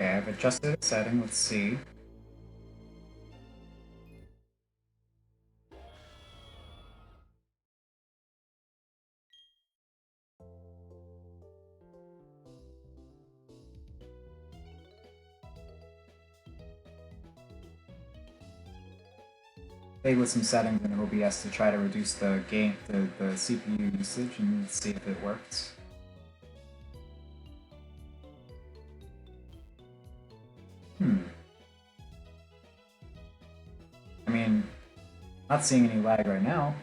Okay, I've adjusted the setting. Let's see. Play with some settings in OBS to try to reduce the CPU usage and see if it works. I mean, not seeing any lag right now.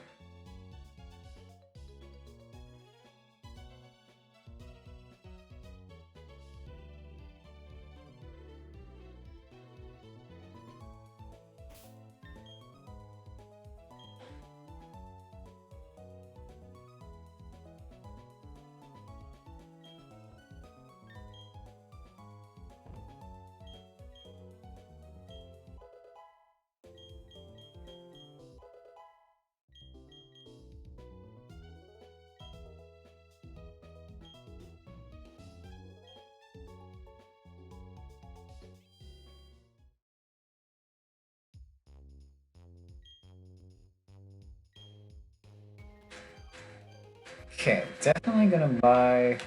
Okay, definitely gonna buy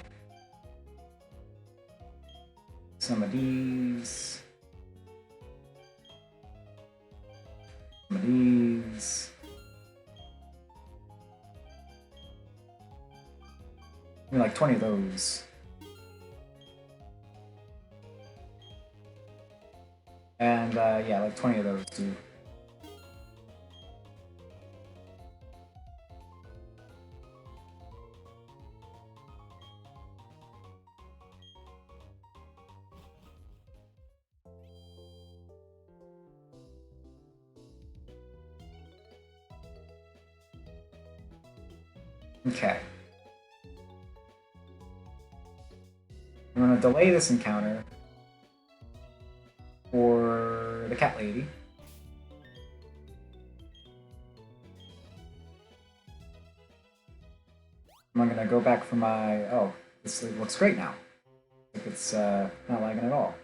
some of these. Some of these. I mean, like 20 of those. And yeah, like 20 of those too. Okay. I'm gonna delay this encounter for the cat lady. I'm gonna go back for my... Oh, this looks great now. Like it's not lagging at all.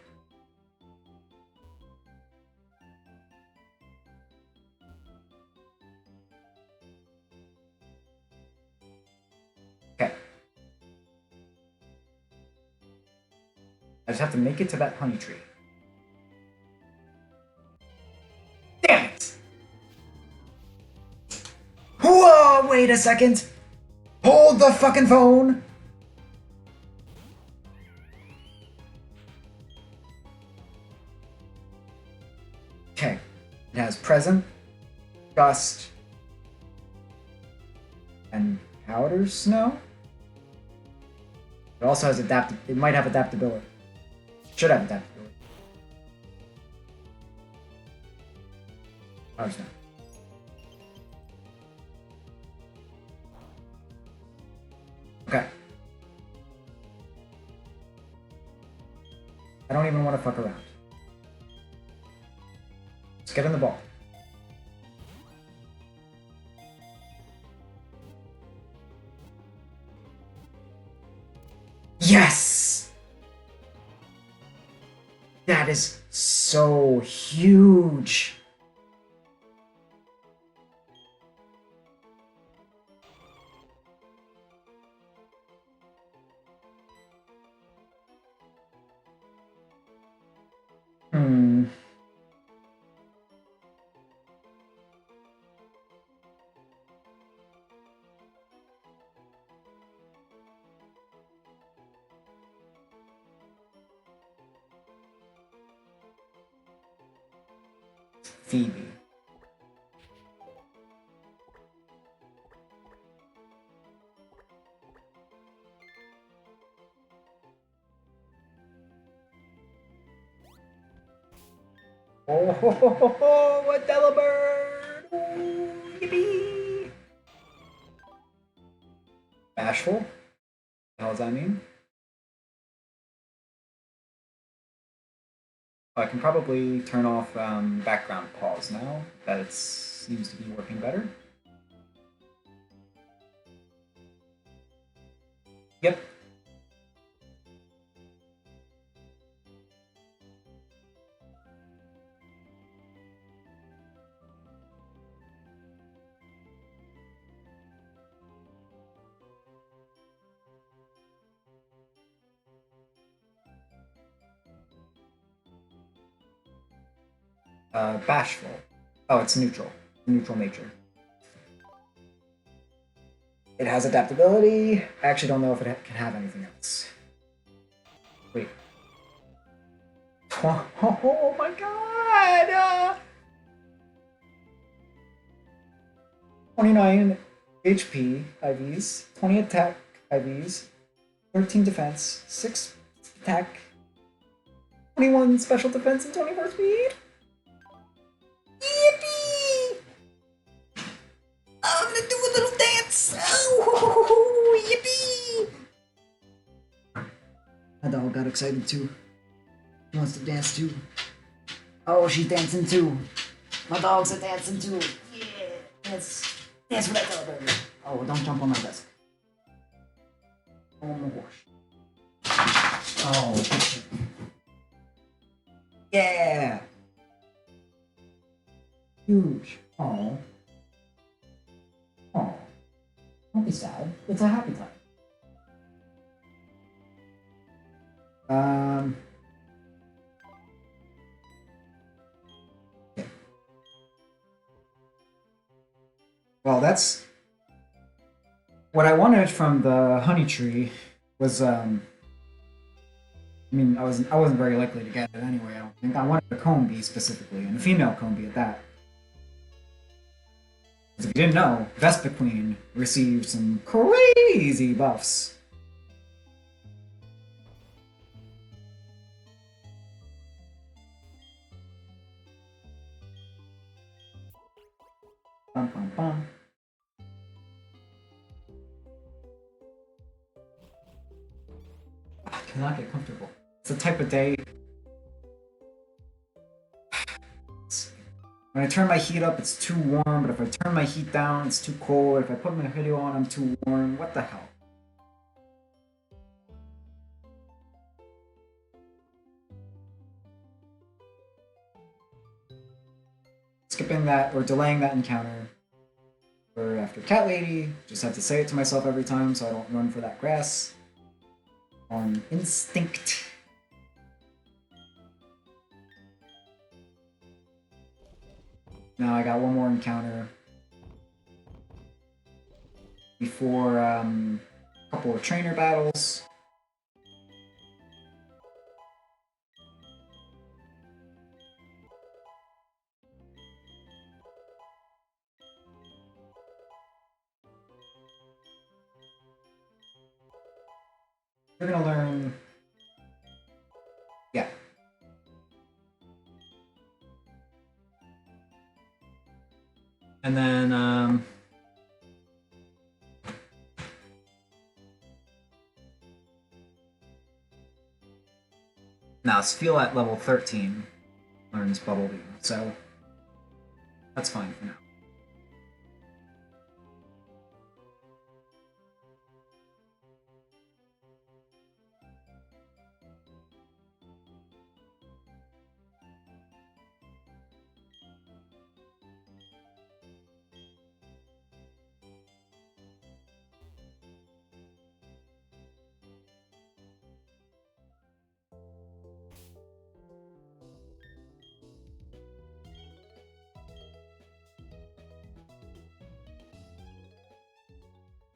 Okay. I just have to make it to that honey tree. Damn it! Whoa, wait a second! Hold the fucking phone! Okay. It has present, gust, and powder snow. It also has it might have adaptability. Should have adaptability. Powder snow. Okay. I don't even want to fuck around. Let's get in the ball. Yes! That is so huge. Phoebe. Oh, ho, ho, ho, ho, a Delibird! Ooh, yippee! Bashful? What the hell does that mean? I can probably turn off background pause now that it seems to be working better. Yep. Bashful. Oh, it's neutral. Neutral nature. It has adaptability. I actually don't know if it can have anything else. Wait. Oh my god! 29 HP IVs, 20 attack IVs, 13 defense, 6 attack, 21 special defense, and 24 speed. Yippee! I'm gonna do a little dance! Oh, yippee! My dog got excited too. She wants to dance too. Oh, she's dancing too. My dogs are dancing too. Yeah, dance with that dog, baby. Oh, don't jump on my desk. Oh my gosh. Oh, yeah. Huge. Oh. Oh. Don't be sad. It's a happy time. Okay. Well, that's what I wanted from the honey tree was I mean, I wasn't very likely to get it anyway. I don't think I wanted a comb bee specifically, and a female comb bee at that. Because if you didn't know, Vespa Queen received some crazy buffs. Bum, bum, bum. I cannot get comfortable. It's the type of day. When I turn my heat up, it's too warm, but if I turn my heat down, it's too cold. If I put my hoodie on, I'm too warm. What the hell? Skipping that or delaying that encounter for after Cat Lady. Just have to say it to myself every time so I don't run for that grass. On instinct. Now I got one more encounter before a couple of trainer battles. We're gonna learn. Yeah. And then now Spheal at level 13 learns Bubble Beam, so that's fine for now.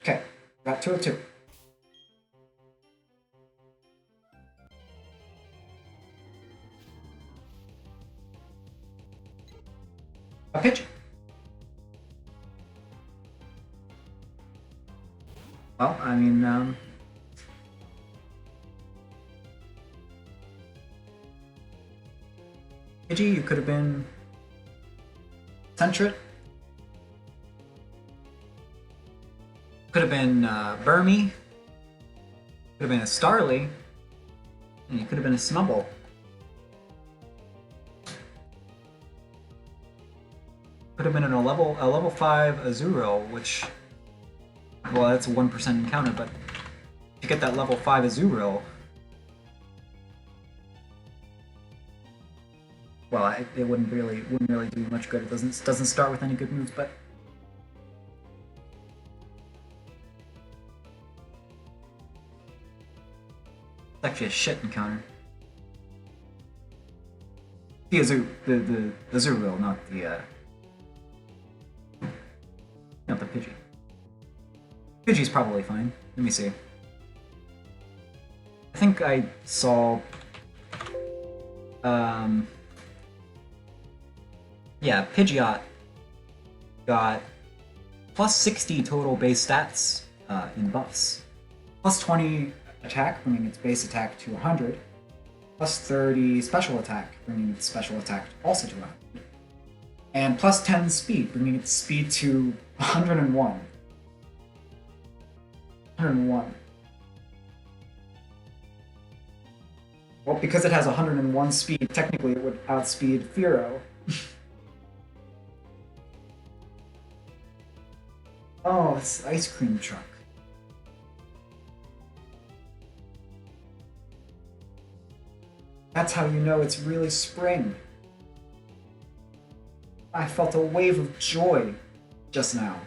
Okay, got 202. A pigeon. Well, I mean, Pidgey, you could have been Sentret. Could have been Burmy. Could have been a Starly. And you could have been a Snubble. Could have been a level 5 Azuro, which, well, that's a 1% encounter, but to get that level 5 Azuro, well, it wouldn't really do much good. It doesn't start with any good moves, but it's actually a shit encounter. The Azurill, not the Pidgey. Pidgey's probably fine. Let me see. I think I saw... Yeah, Pidgeot got plus 60 total base stats in buffs. Plus 20 attack, bringing its base attack to 100. Plus 30 special attack, bringing its special attack also to 100. And plus 10 speed, bringing its speed to 101. 101. Well, because it has 101 speed, technically it would outspeed Fearow. Oh, it's ice cream truck. That's how you know it's really spring. I felt a wave of joy just now.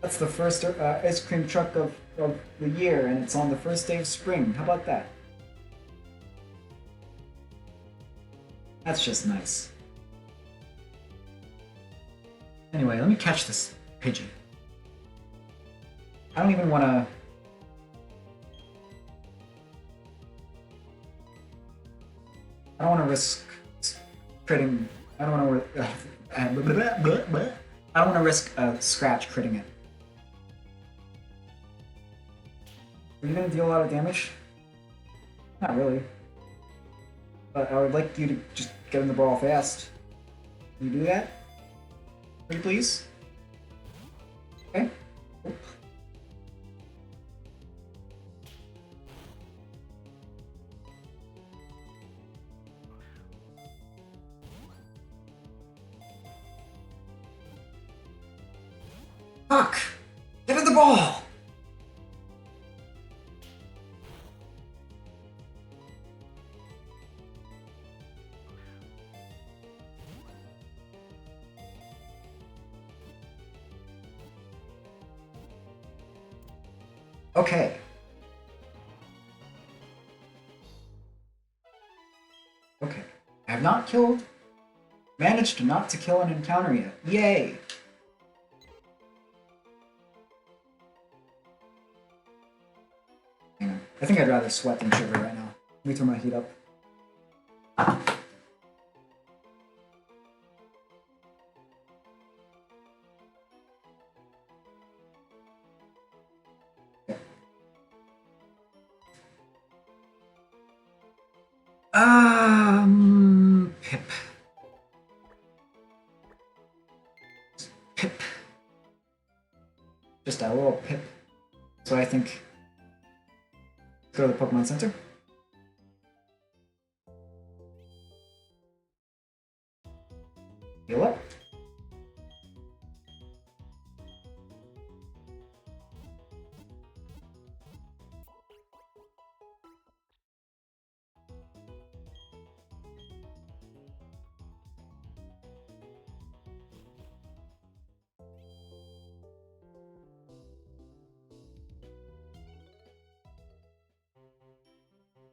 That's the first ice cream truck of the year, and it's on the first day of spring. How about that? That's just nice. Anyway, let me catch this Pidgey. I don't even want to... I don't want to risk critting... I don't want to... I don't want to risk a scratch critting it. Are you going to deal a lot of damage? Not really. But I would like you to just get in the ball fast. Can you do that? Pretty please? Okay. Oop. Fuck! Get in the ball! Okay. Okay. I have not managed not to kill an encounter yet. Yay! Hang on. I think I'd rather sweat than shiver right now. Let me throw my heat up. Pip. Pip. Just a little pip. So I think... Let's go to the Pokemon Center. Heal up.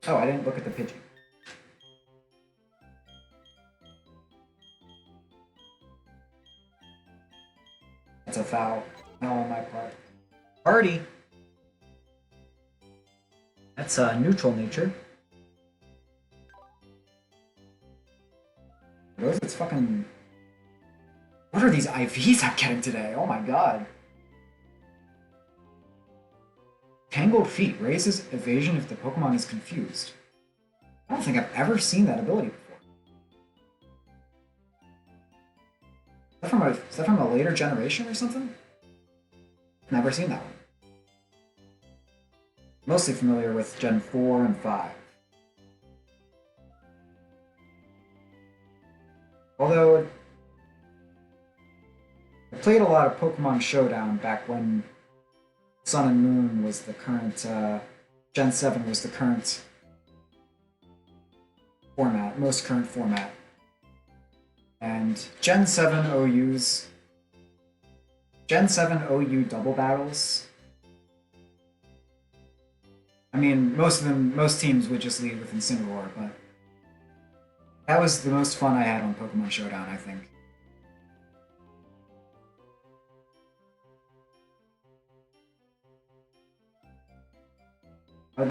Oh, I didn't look at the Pidgey. That's a foul. Foul on my part. Party! That's neutral nature. Those it's fucking... What are these IVs I'm getting today? Oh my god. Tangled Feet raises evasion if the Pokemon is confused. I don't think I've ever seen that ability before. Is that from a later generation or something? Never seen that one. Mostly familiar with Gen 4 and 5. Although, I played a lot of Pokemon Showdown back when Sun and Moon was the current, Gen 7 was the current format, most current format. And Gen 7 OU double battles. I mean, most teams would just lead with Incineroar, but That was the most fun I had on Pokemon Showdown, I think. I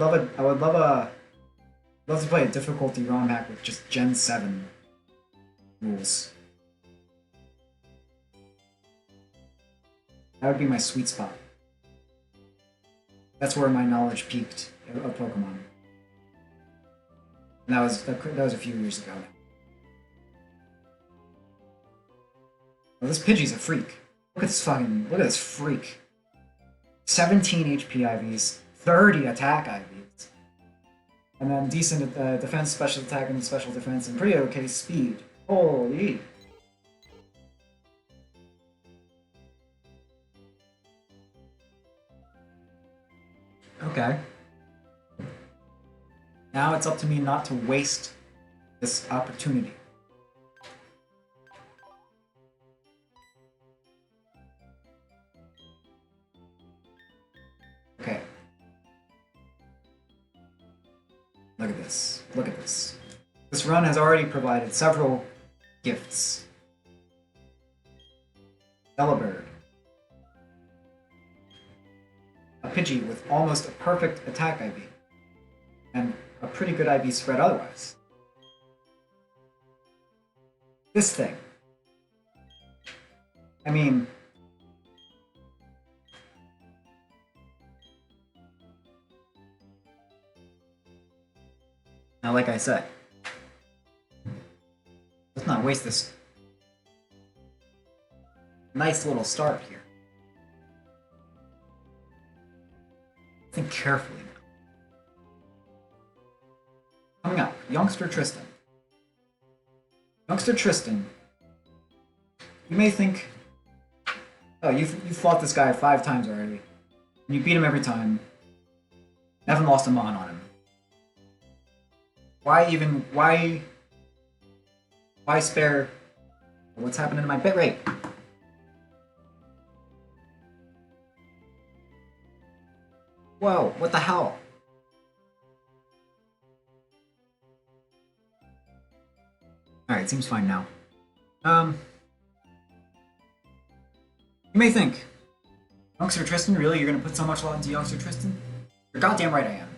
would love to play a difficulty ROM hack with just Gen 7 rules. That would be my sweet spot. That's where my knowledge peaked of Pokemon. And that was a few years ago now. Oh, this Pidgey's a freak. Look at this freak. 17 HP IVs, 30 attack IVs. And then decent defense, special attack, and special defense, and pretty okay speed. Holy! Okay. Now it's up to me not to waste this opportunity. Okay. Look at this. Look at this. This run has already provided several gifts. Oreburgh. A Pidgey with almost a perfect attack IV. And a pretty good IV spread otherwise. This thing. I mean... Now, like I said, let's not waste this nice little start here. Think carefully now. Coming up, Youngster Tristan. Youngster Tristan, you may think, oh, you've fought this guy 5 times already, and you beat him every time, haven't lost a Mon on him. Why spare? What's happening to my bitrate? Whoa, what the hell? Alright, seems fine now. You may think, Youngster Tristan, really? You're gonna put so much thought into Youngster Tristan? You're goddamn right I am.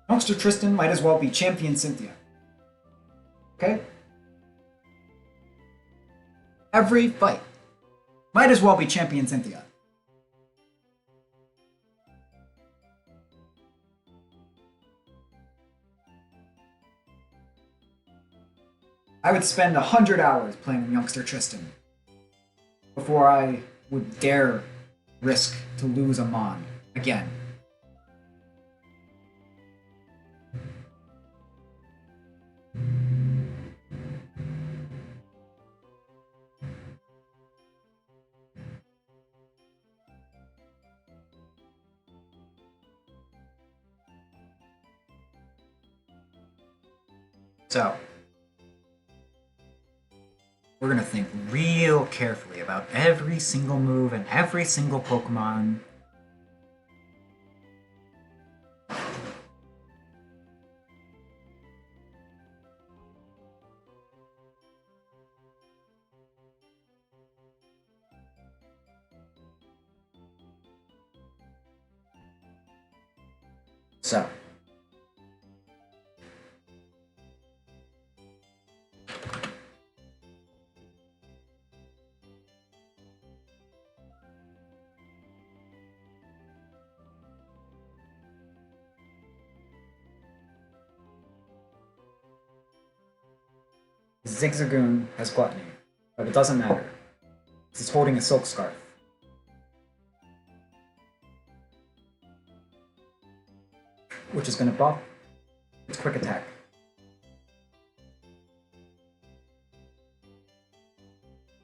Youngster Tristan might as well be Champion Cynthia. Okay? Every fight might as well be Champion Cynthia. I would spend 100 hours playing Youngster Tristan before I would dare risk to lose a Mon again. So, we're gonna think real carefully about every single move and every single Pokemon. So, Zigzagoon has Gluttony, but it doesn't matter. It's holding a Silk Scarf. Which is going to buff its quick attack.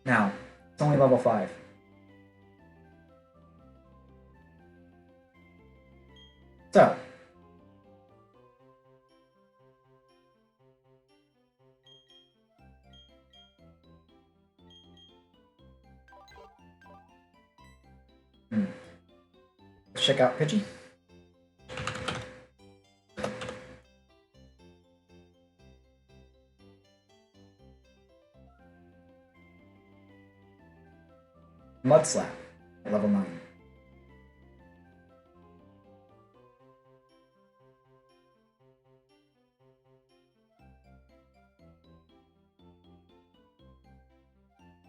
Now, it's only level 5. So, let's check out Pidgey. Butt Slap at level 9.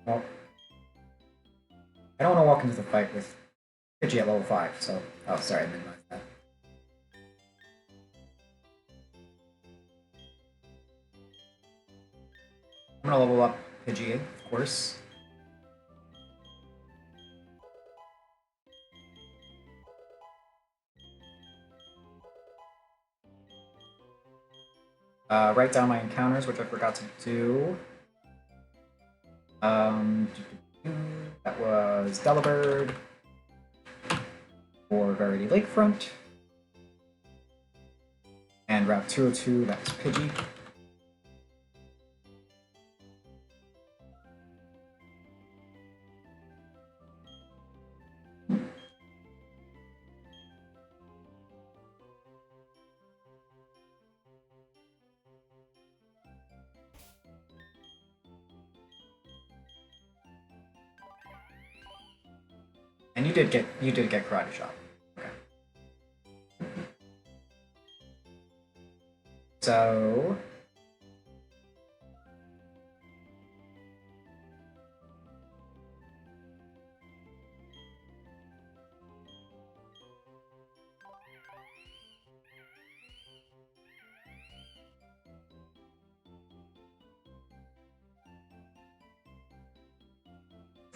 Well, I don't want to walk into the fight with Pidgey at level 5, so... Oh, sorry, I minimized that. I'm gonna level up Pidgey, of course. Write down my encounters, which I forgot to do. That was Delibird for Verity Lakefront. And Route 202, that was Pidgey. And you did get Karate Chop. Okay. So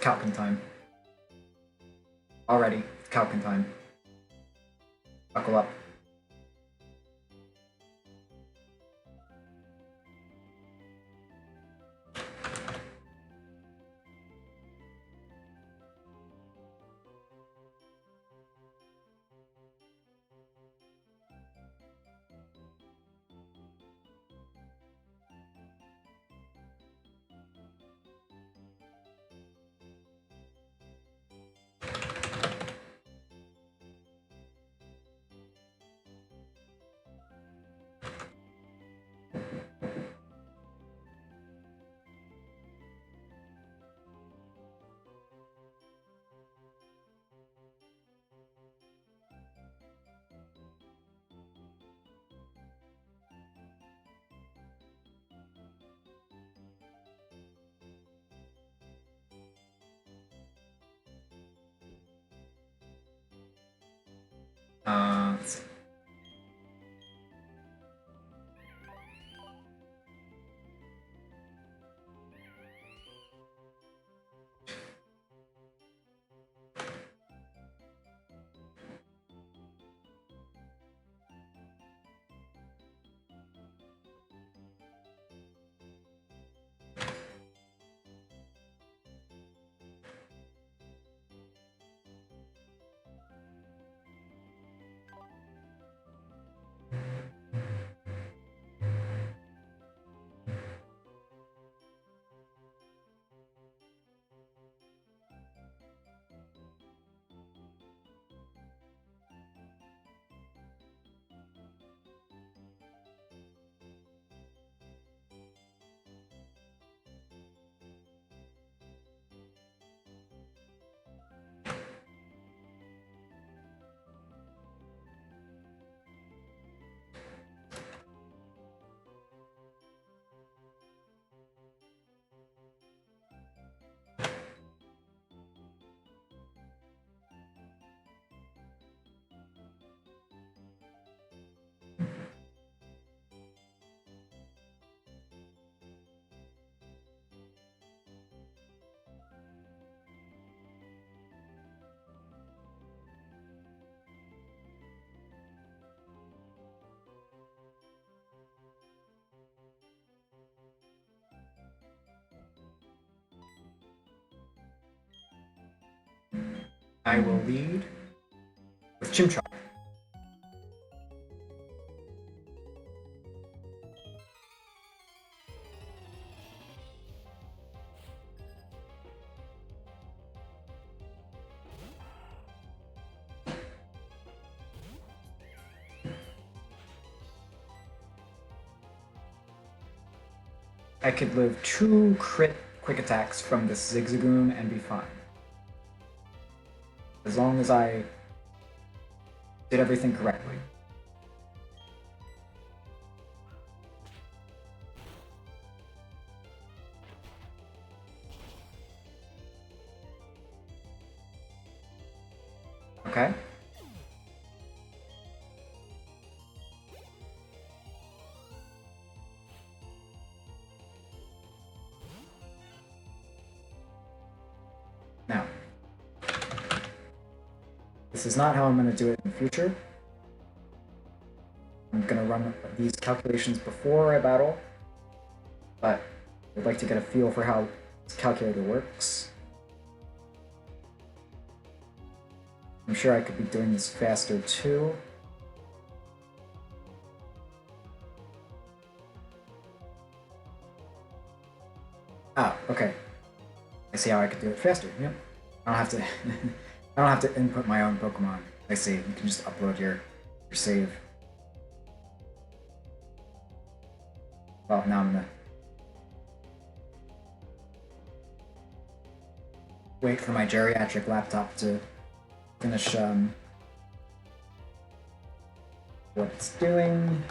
Calcon time. Already, it's Calcon time. Buckle up. Let's see. I will lead with Chimchar. I could live 2 crit quick attacks from this Zigzagoon and be fine. As long as I did everything correctly. Okay. Now, this is not how I'm going to do it in the future. I'm going to run these calculations before I battle, but I'd like to get a feel for how this calculator works. I'm sure I could be doing this faster too. Ah, okay. I see how I could do it faster. Yep. I don't have to. I don't have to input my own Pokemon. I see. You can just upload your save. Well, now I'm gonna wait for my geriatric laptop to finish what it's doing.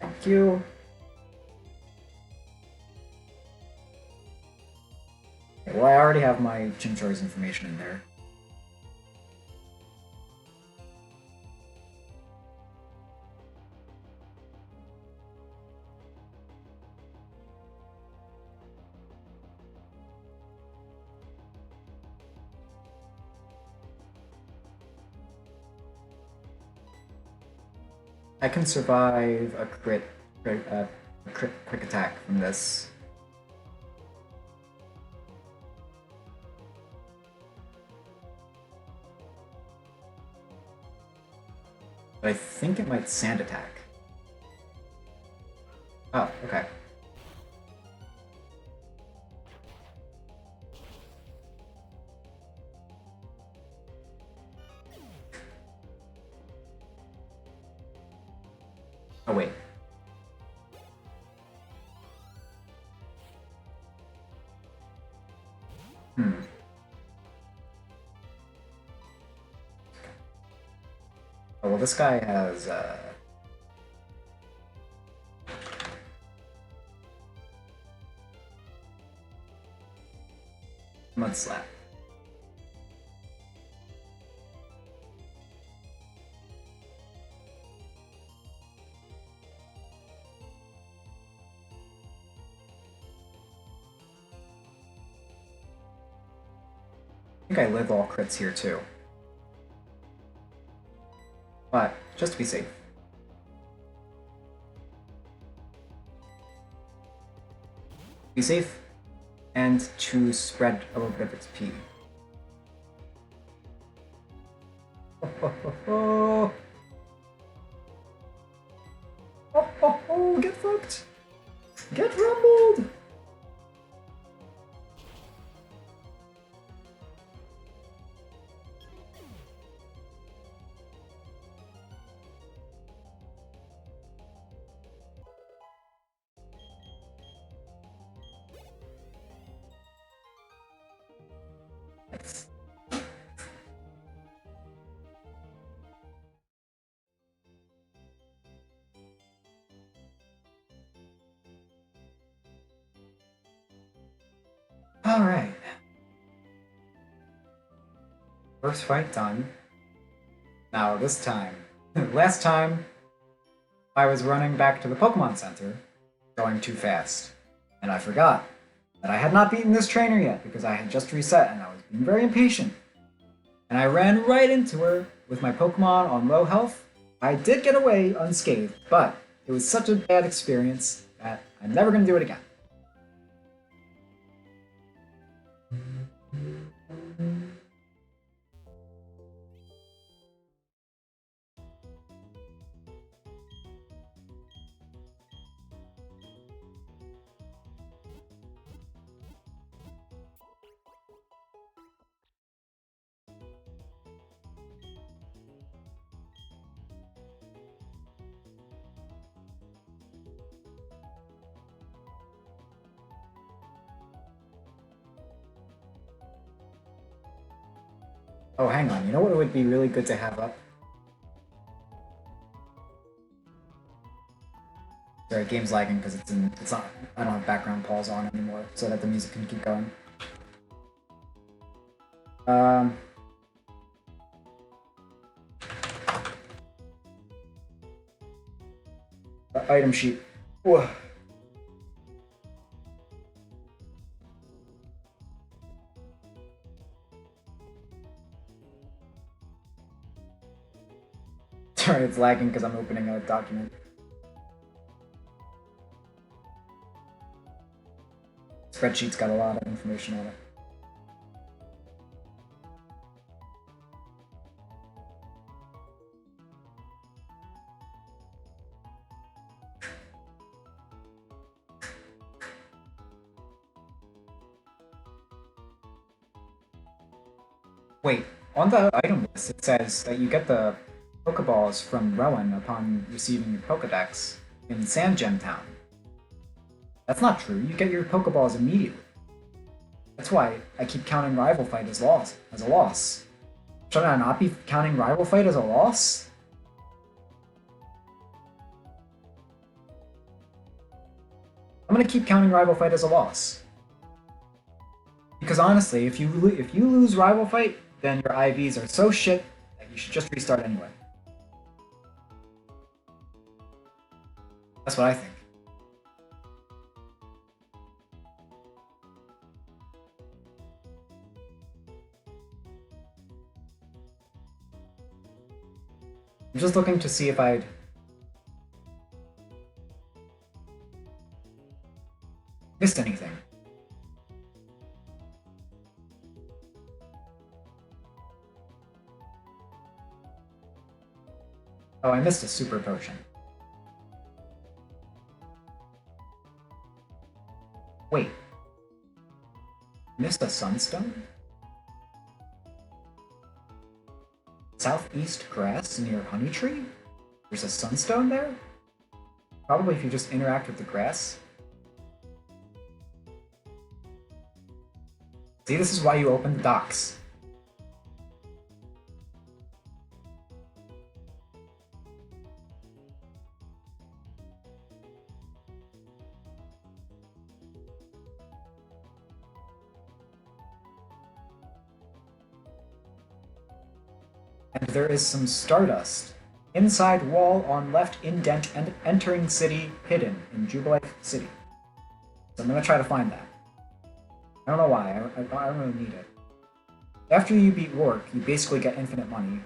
Thank you. Okay, well, I already have my Chinchor's information in there. I can survive a quick attack from this. But I think it might sand attack. Oh, okay. Oh, wait. Oh, well, this guy has, Mud Slap. I think I live all crits here too. But, just to be safe. Be safe, and to spread a little bit of its pee. Oh, get fucked! Get rumbled! Alright. First fight done. Now this time. Last time, I was running back to the Pokemon Center, going too fast. And I forgot that I had not beaten this trainer yet because I had just reset and I was being very impatient. And I ran right into her with my Pokemon on low health. I did get away unscathed, but it was such a bad experience that I'm never going to do it again. Oh, hang on. You know what would be really good to have up? Sorry, game's lagging because it's not. I don't have background pause on anymore, so that the music can keep going. The item sheet. Whoa. Sorry, it's lagging because I'm opening a document. Spreadsheet's got a lot of information on it. Wait, on the item list it says that you get the Pokeballs from Rowan upon receiving your Pokedex in Sand Gem Town. That's not true. You get your Pokeballs immediately. That's why I keep counting Rival Fight as a loss. Should I not be counting Rival Fight as a loss? I'm gonna keep counting Rival Fight as a loss. Because honestly, if you lose Rival Fight, then your IVs are so shit that you should just restart anyway. That's what I think. I'm just looking to see if I'd missed anything. Oh, I missed a super potion. Wait. Missed a sunstone? Southeast grass near Honey Tree? There's a sunstone there? Probably if you just interact with the grass. See, this is why you open the docks. And there is some stardust. Inside wall on left indent and entering city hidden in Jubilee City. So I'm gonna try to find that. I don't know why, I don't really need it. After you beat Rourke, you basically get infinite money.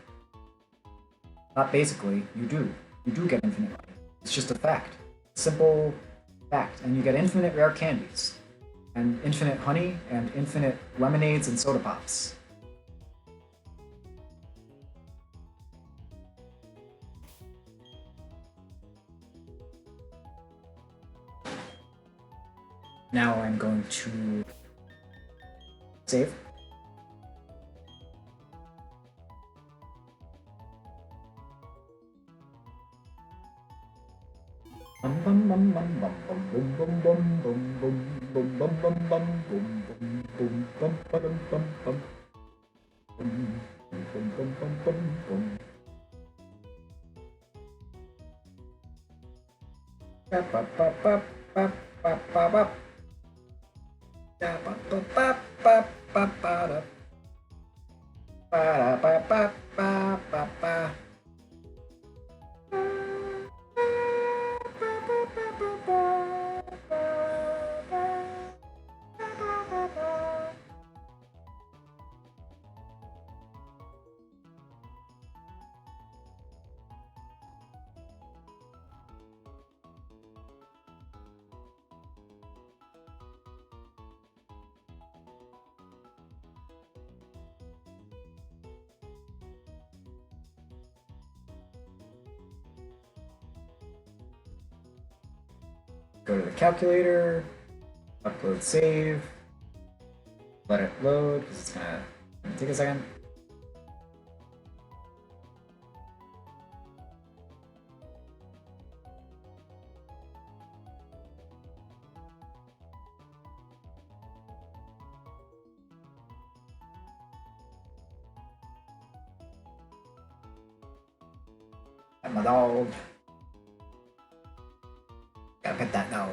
Not basically, you do. You do get infinite money. It's just a fact. Simple fact. And you get infinite rare candies. And infinite honey, and infinite lemonades and soda pops. Now I'm going to save. Go to the calculator, upload save, let it load, because it's gonna take a second. My dog. Gotta pet that dog.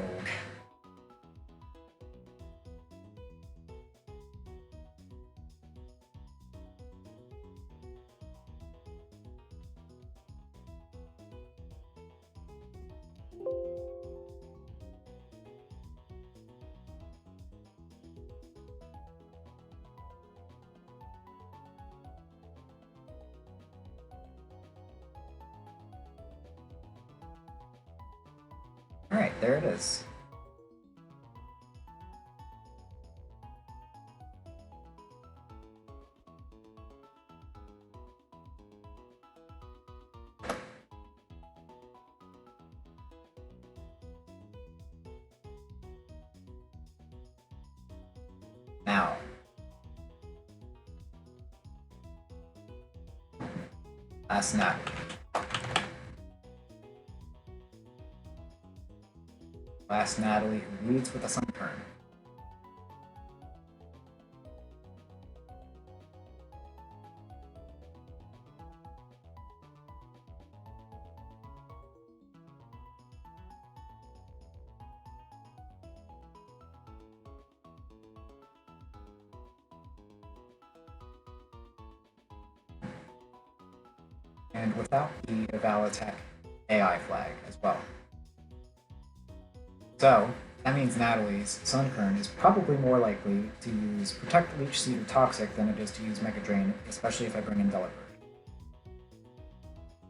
Alright, there it is. Now, last snap. Last Natalie, who leads with a sun turn. And without the eval attack AI flag as well. So, that means Natalie's Sunkern is probably more likely to use Protect, Leech Seed, or Toxic than it is to use Mega Drain, especially if I bring in Delibird.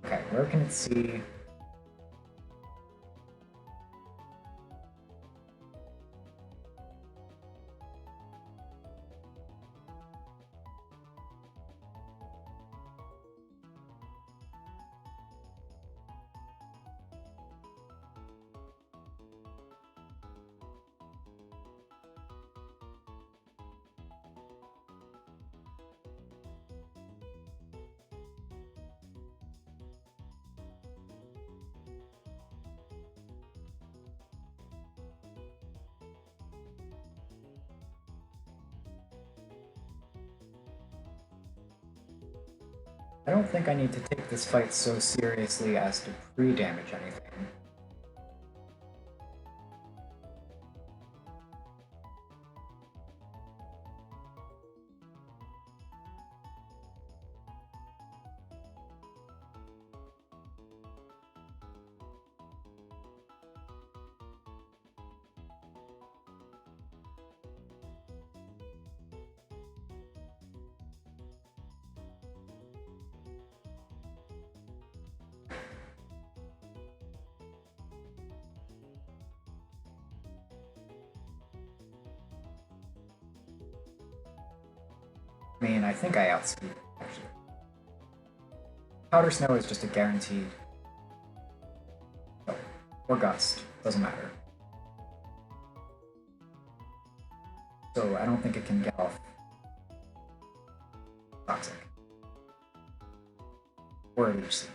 Okay, where can it see? I don't think I need to take this fight so seriously as to pre-damage anything. I mean, I think I outspeed it, actually. Powder Snow is just a guaranteed. Oh, or Gust, doesn't matter. So I don't think it can get off Toxic. Or Leech Seed.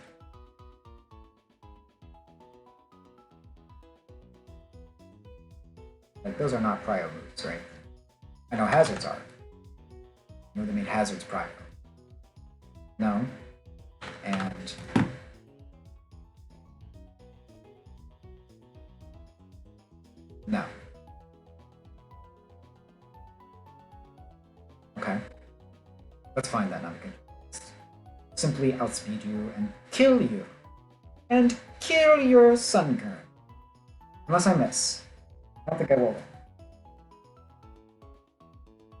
Like, those are not prio moves, right? I know hazards are. You know they made hazards prio. No. And no. Okay. Let's find that number. Simply outspeed you and kill you. And kill your Sunkern. Unless I miss. I don't think I will.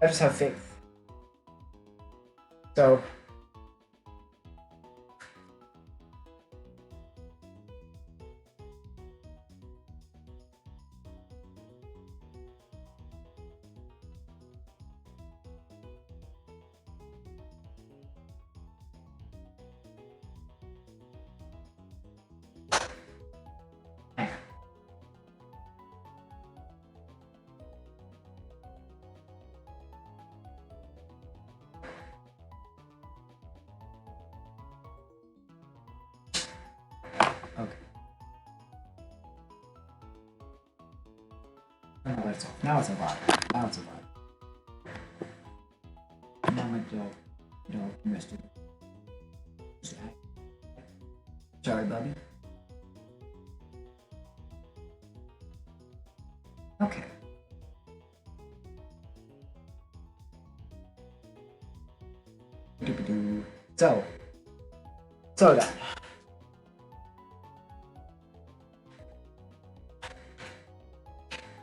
I just have faith. So okay. Oh, that's off. Now it's a lot. Now it's a lot. Now my dog rested. Sorry, Bubby. Okay. So then.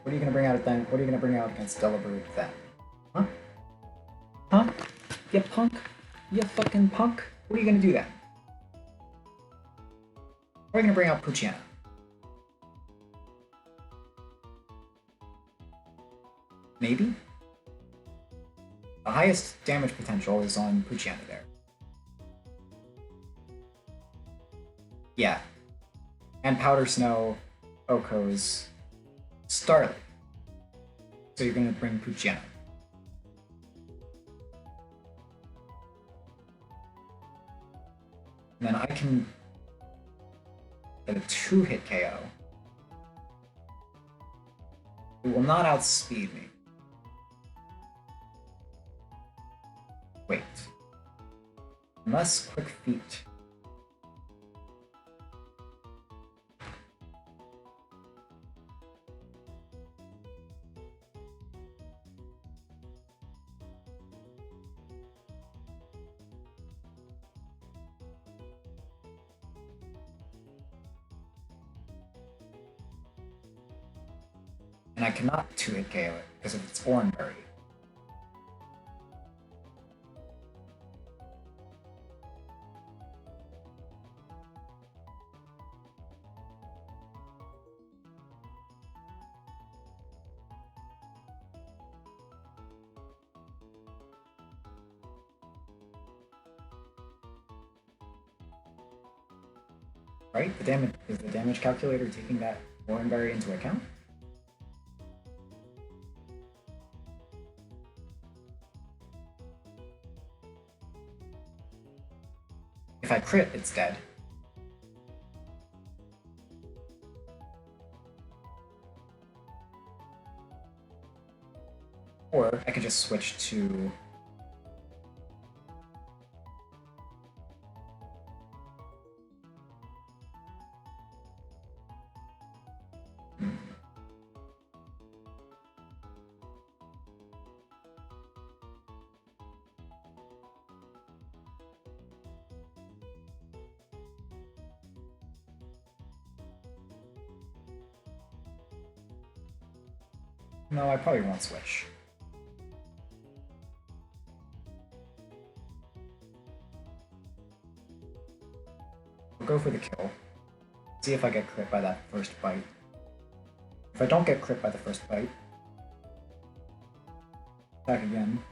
What are you gonna bring out then? What are you gonna bring out against Oreburgh then? Huh? Huh? You punk? You fucking punk? What are you gonna do then? Or are you gonna bring out Pucciana? Maybe? The highest damage potential is on Pucciana there. Yeah. And Powder Snow, Oko's, Starly. So you're gonna bring Pucciana. And then I can get a 2-hit KO. It will not outspeed me. Wait. Unless Quick Feet. And I cannot 2-hit KO it because of its Oreburgh. Right? The damage is the damage calculator taking that Oreburgh into account? If I crit, it's dead. Or I could just switch to No, I probably won't switch. I'll go for the kill. See if I get crit by that first bite. If I don't get crit by the first bite, attack again.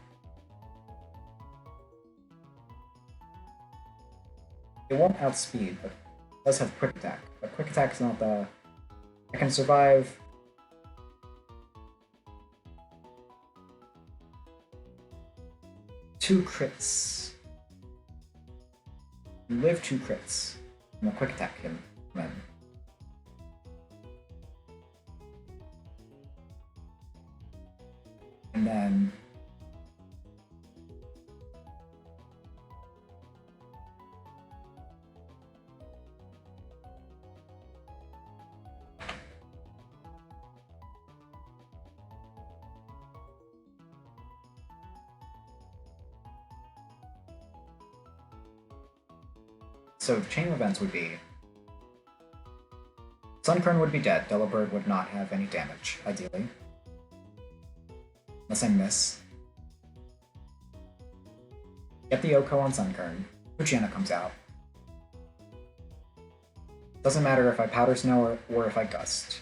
It won't outspeed, but it does have quick attack. But quick attack is not the... I can survive... two crits. You live 2 crits. And a quick attack him then. And then so the chain of events would be Sunkern would be dead, Oreburgh would not have any damage, ideally. Unless I miss. Get the Oko on Sunkern. Pucciana comes out. Doesn't matter if I Powder Snow or if I Gust.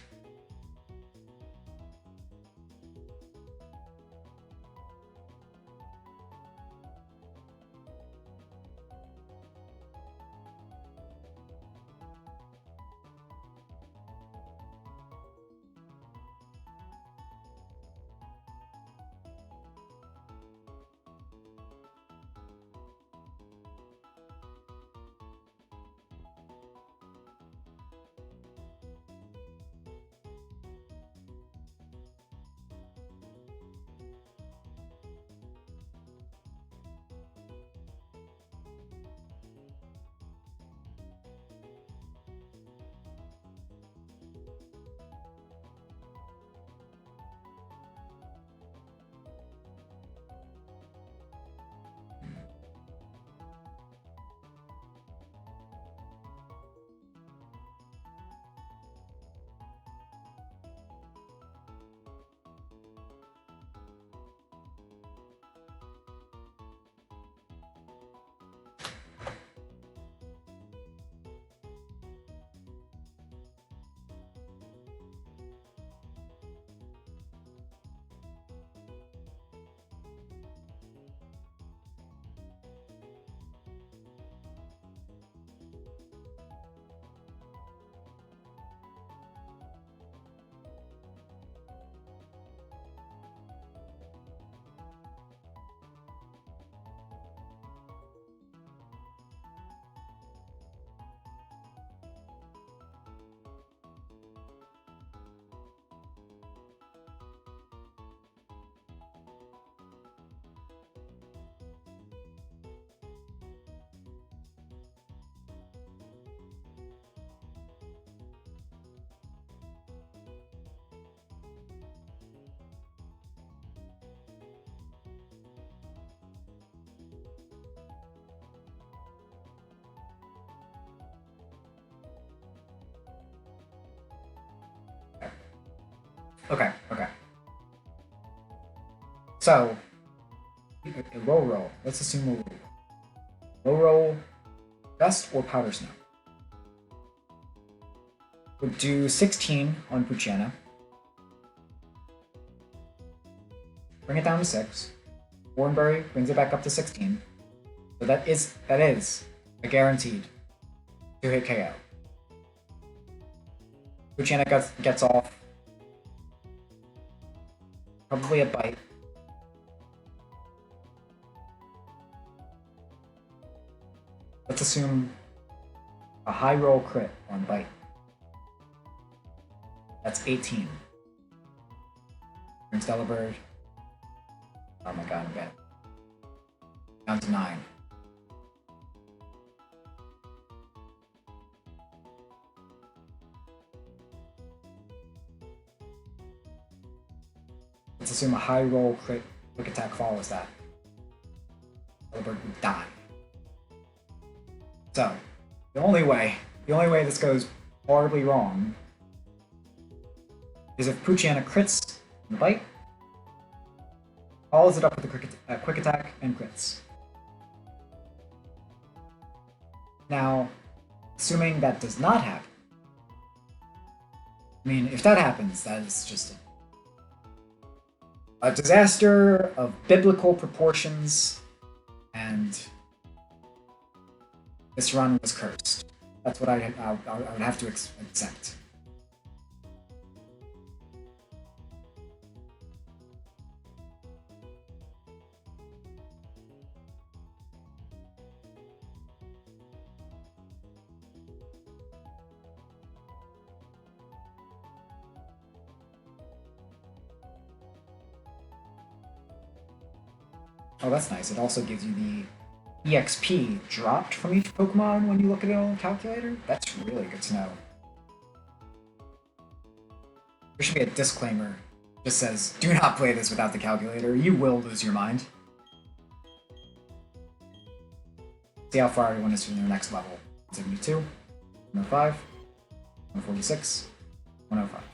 Okay, okay. So, a low roll. Let's assume a low roll. Low roll, dust or powder snow. Would do 16 on Puchana. Bring it down to 6. Oreburgh brings it back up to 16. So that is a guaranteed 2-hit KO. Puchana gets off. Probably a bite. Let's assume a high roll crit on bite. That's 18. Brings Delibird. Oh my god, I'm bad. Down to 9. Let's assume a high roll crit quick attack follows that. Oreburgh would die. So, the only way this goes horribly wrong is if Puchana crits the bite, follows it up with a quick attack and crits. Now, assuming that does not happen, I mean, if that happens, that is just a disaster of biblical proportions, and this run was cursed. That's what I would have to accept. Oh, that's nice. It also gives you the EXP dropped from each Pokemon when you look at it on a calculator. That's really good to know. There should be a disclaimer. It just says, do not play this without the calculator. You will lose your mind. See how far everyone is from their next level. 172, 105, 146, 105.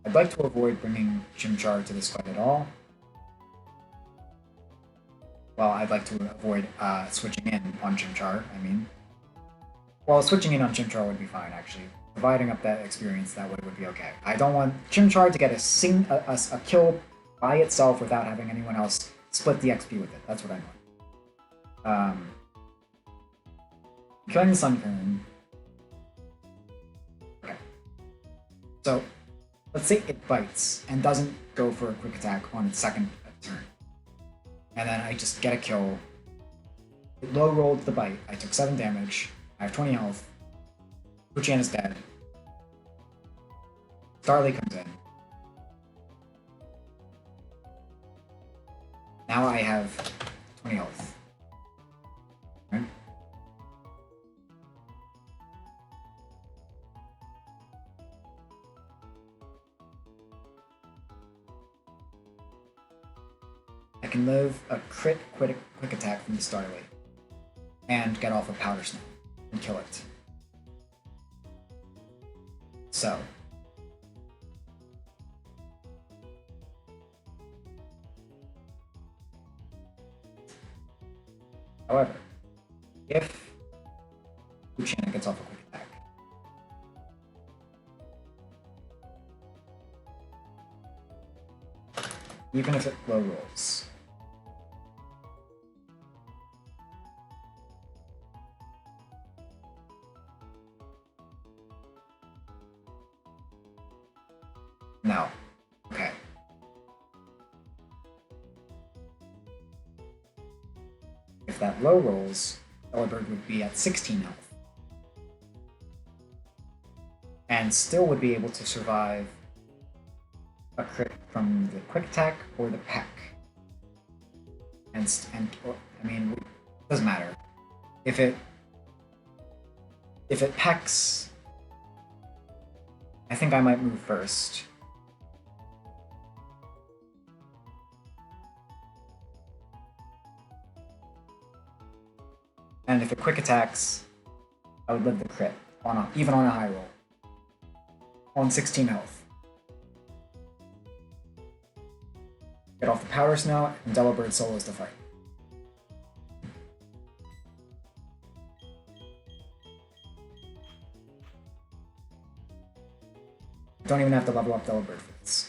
I'd like to avoid bringing Chimchar to this fight at all. Well, I'd like to avoid switching in on Chimchar, I mean. Well, switching in on Chimchar would be fine, actually. Providing up that experience that way would be okay. I don't want Chimchar to get a kill by itself without having anyone else split the XP with it. That's what I want. Killing the Sunkern. Okay. So, let's say it bites and doesn't go for a quick attack on its second turn. And then I just get a kill. It low rolled the bite. I took 7 damage. I have 20 health. Puchana is dead. Starly comes in. Now I have 20 health. Okay. I can live a quick attack from the Starly and get off a Powder Snow and kill it. So, however, if Puchana gets off a quick attack, even if it low rolls, no. Okay. If that low rolls, Oreburgh would be at 16 health. And still would be able to survive a crit from the quick attack or the peck. And I mean, it doesn't matter. If it pecks, I think I might move first. And if it quick attacks, I would live the crit, even on a high roll. On 16 health. Get off the Powder Snow, and Delibird solos the fight. Don't even have to level up Delibird for this.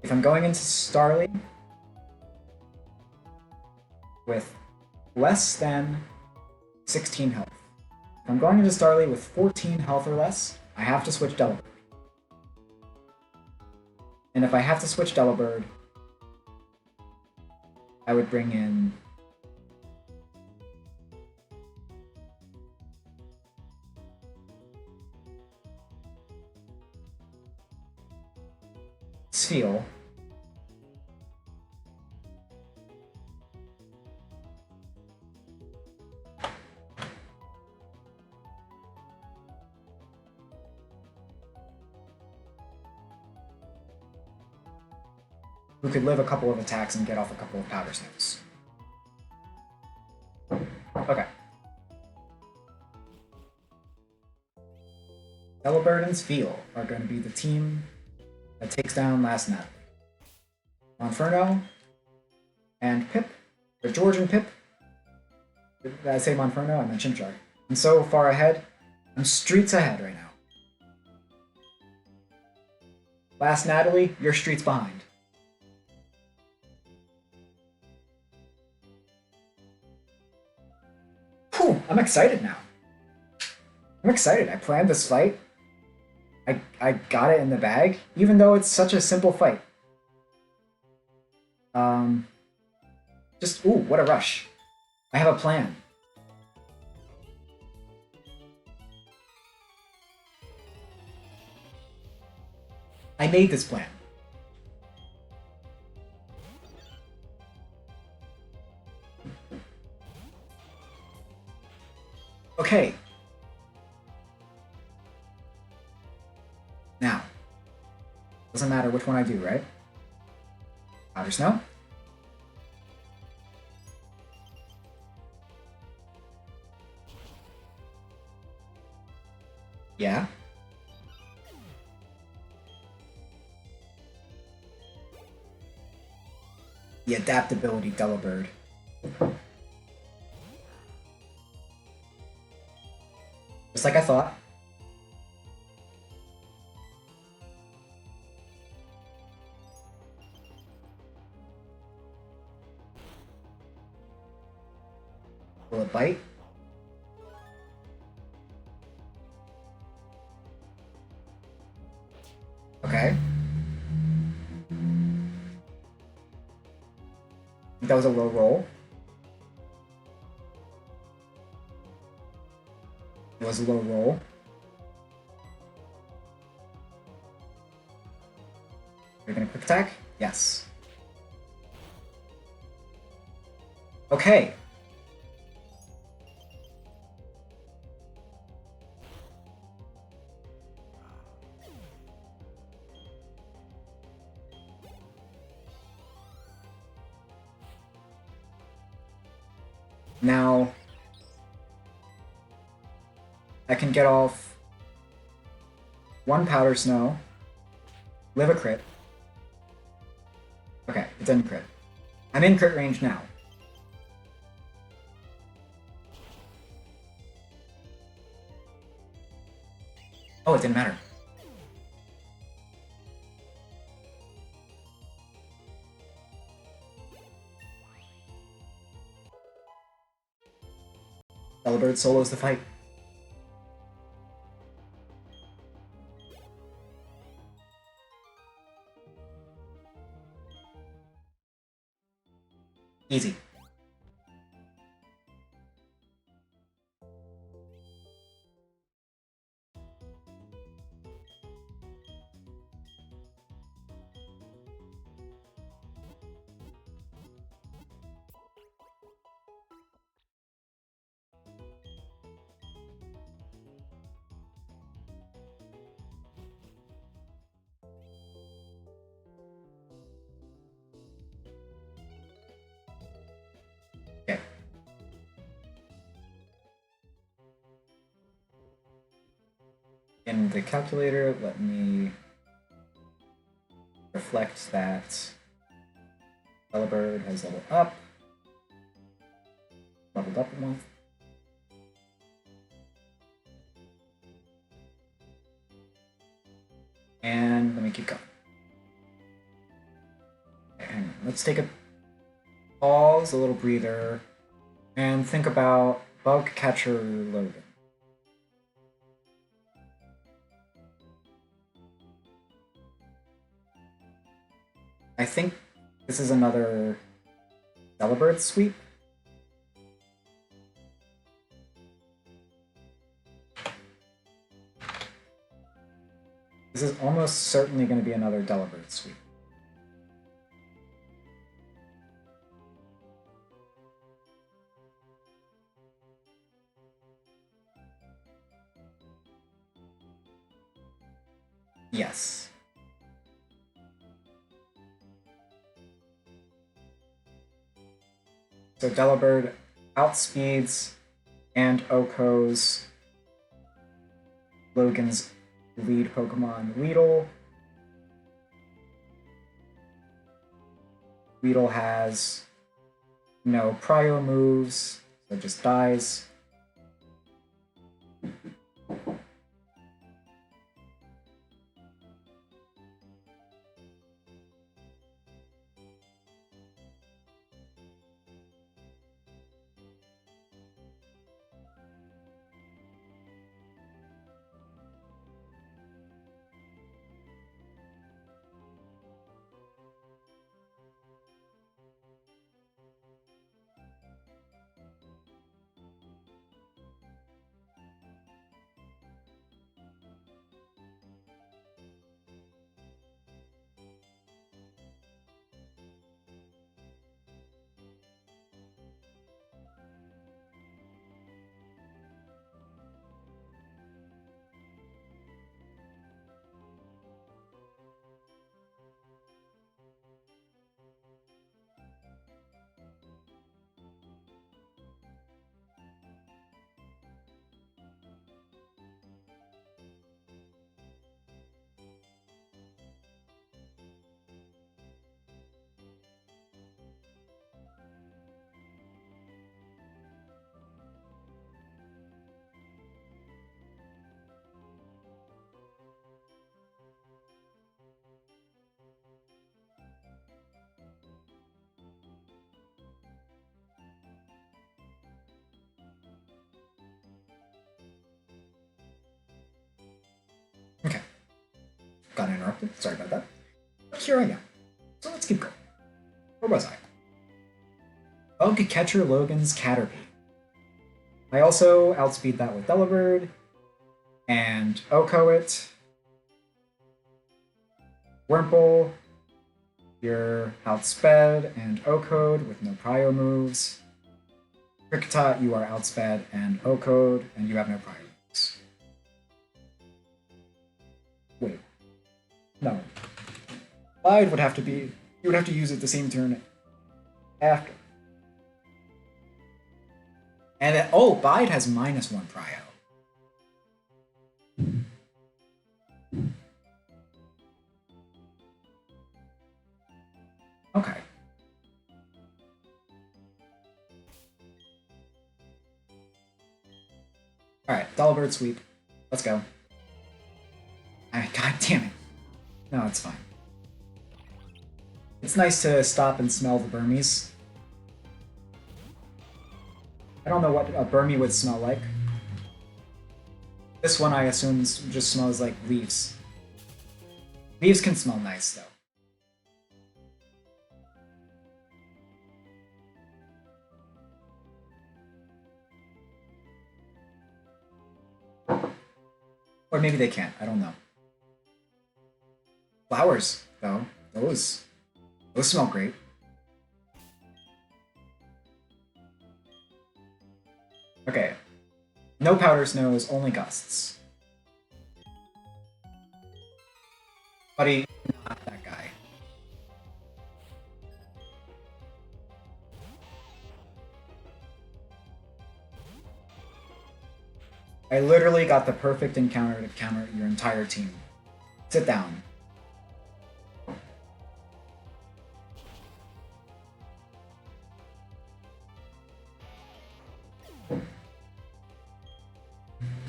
If I'm going into Starly with less than 16 health. If I'm going into Starly with 14 health or less, I have to switch Delibird. And if I have to switch Delibird, I would bring in Sfeel. Who could live a couple of attacks and get off a couple of Powder Snows. Okay. Delibird and Sfeel are going to be the team that takes down Last Nat. Monferno and Pip, or George and Pip. Did I say Monferno? I meant Chimchar. I'm so far ahead. I'm streets ahead right now. Last Natalie, you're streets behind. Whew, I'm excited now. I'm excited. I planned this fight. I got it in the bag, even though it's such a simple fight. Ooh, what a rush. I have a plan. I made this plan. Okay. Now, doesn't matter which one I do, right? Powder Snow. Yeah. The adaptability Delibird. Just like I thought. Will it bite? Okay. That was a low roll. It was a low roll. Are you gonna quick attack? Yes. Okay. Now, I can get off one Powder Snow, live a crit. Okay, it didn't crit. I'm in crit range now. Oh, it didn't matter. Delibird solos the fight. Easy. In the calculator, let me reflect that Oreburgh has leveled up one. And let me keep going. And let's take a pause, a little breather, and think about Bug Catcher Logan. I think this is another Oreburgh sweep. This is almost certainly going to be another Oreburgh sweep. Yes. So Oreburgh outspeeds and Oko's Logan's lead Pokemon, Weedle. Weedle has no Prio moves, so it just dies. Okay. Got interrupted. Sorry about that. But here I am. So let's keep going. Where was I? Bug Catcher Logan's Caterpie. I also outspeed that with Oreburgh and Oko it. Wurmple, you're outsped and Oko'd with no Prio moves. Kricketot, you are outsped and Oko'd, and you have no Prio moves. Wait. No. Bide would have to be... You would have to use it the same turn after. And oh, Bide has -1 Prio. Okay. Alright, Oreburgh sweep. Let's go. God damn it. No, it's fine. It's nice to stop and smell the Burmese. I don't know what a Burmese would smell like. This one, I assume, just smells like leaves. Leaves can smell nice, though. Or maybe they can't. I don't know. Flowers, though. Those smell great. Okay. No powder snows, only gusts. Buddy, not that guy. I I literally got the perfect encounter to counter your entire team. Sit down.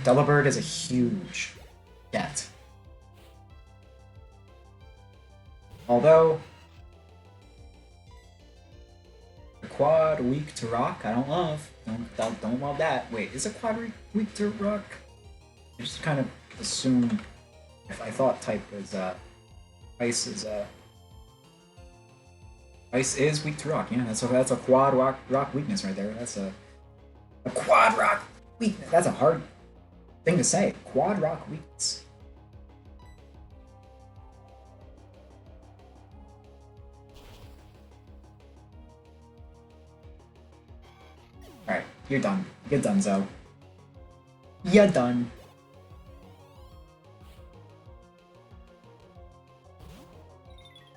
Delibird is a huge get. Although the quad weak to rock, I don't love. Don't love that. Wait, is a quad weak to rock? I just kind of assume if I thought type was ice is weak to rock. Yeah, that's a quad rock weakness right there. That's a quad rock weakness. That's a hard thing to say. Quad rock weakness. Alright, you're done. You're done, Zo. You're done.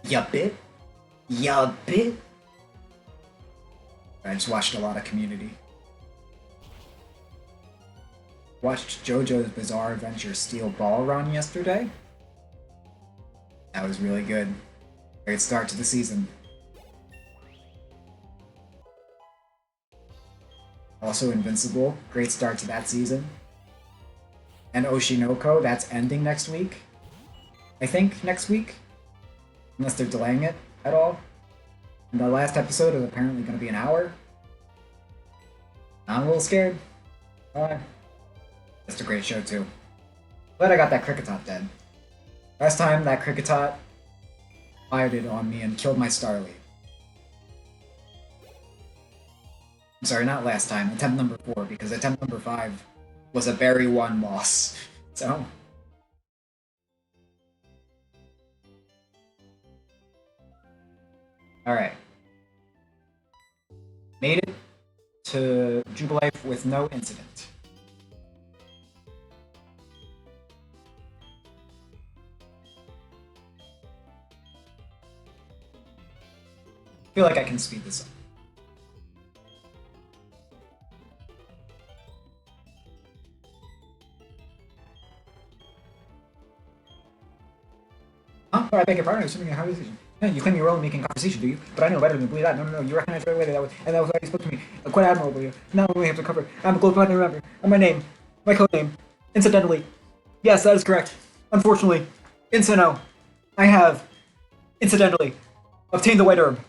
Ya bit? Ya bit? I just watched a lot of Community. Watched JoJo's Bizarre Adventure Steel Ball run yesterday. That was really good. Great start to the season. Also Invincible, great start to that season. And Oshinoko, that's ending next week. I think next week. Unless they're delaying it at all. And the last episode is apparently going to be an hour. I'm a little scared. That's a great show too. Glad I got that Kricketot dead. Last time that Kricketot fired on me and killed my Starly. I'm sorry, not last time. Attempt number 4, because attempt number 5 was a Berry 1 loss. So... Alright. Made it to Jubilife with no incident. I feel like I can speed this up. Huh? I beg your pardon, I was assuming a conversation. Yeah, you claim you're only making conversation, do you? But I know better than believe that. No, you recognize right away that was, and that was why you spoke to me. Quite admirably. Now we have to cover. I'm a global partner member. And my name. My code name. Incidentally. Yes, that is correct. Unfortunately. Insano. I have, incidentally, obtained the white herb.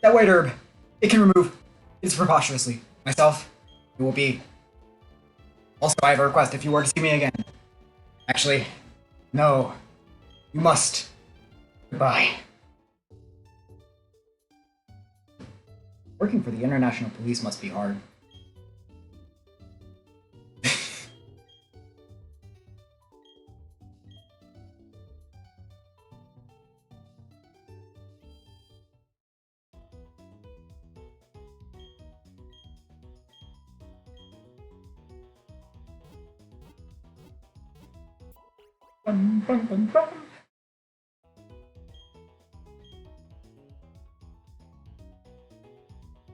That white herb. It can remove. It's preposterously. Myself. It will be. Also, I have a request if you were to see me again. Actually, no. You must. Goodbye. Working for the International Police must be hard. Bum, bum, bum, bum.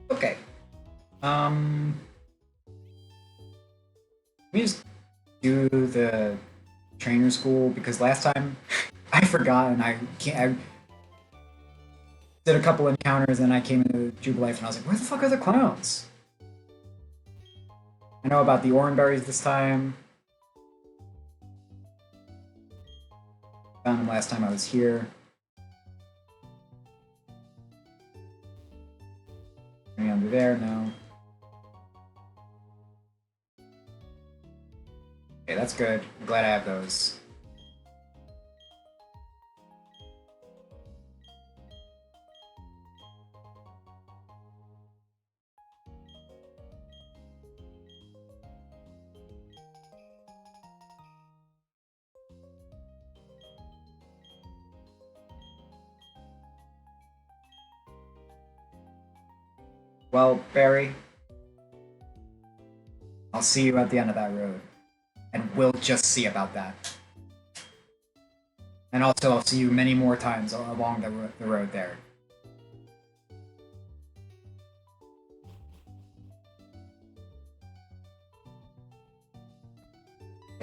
Okay. Let me just do the trainer school, because last time I forgot and I did a couple encounters and I came into Jubilife and I was like, where the fuck are the clowns? I know about the Oreburghs this time. Found them last time I was here. Any under there? No. Okay, that's good. I'm glad I have those. Well, Barry, I'll see you at the end of that road. And we'll just see about that. And also, I'll see you many more times along the road there.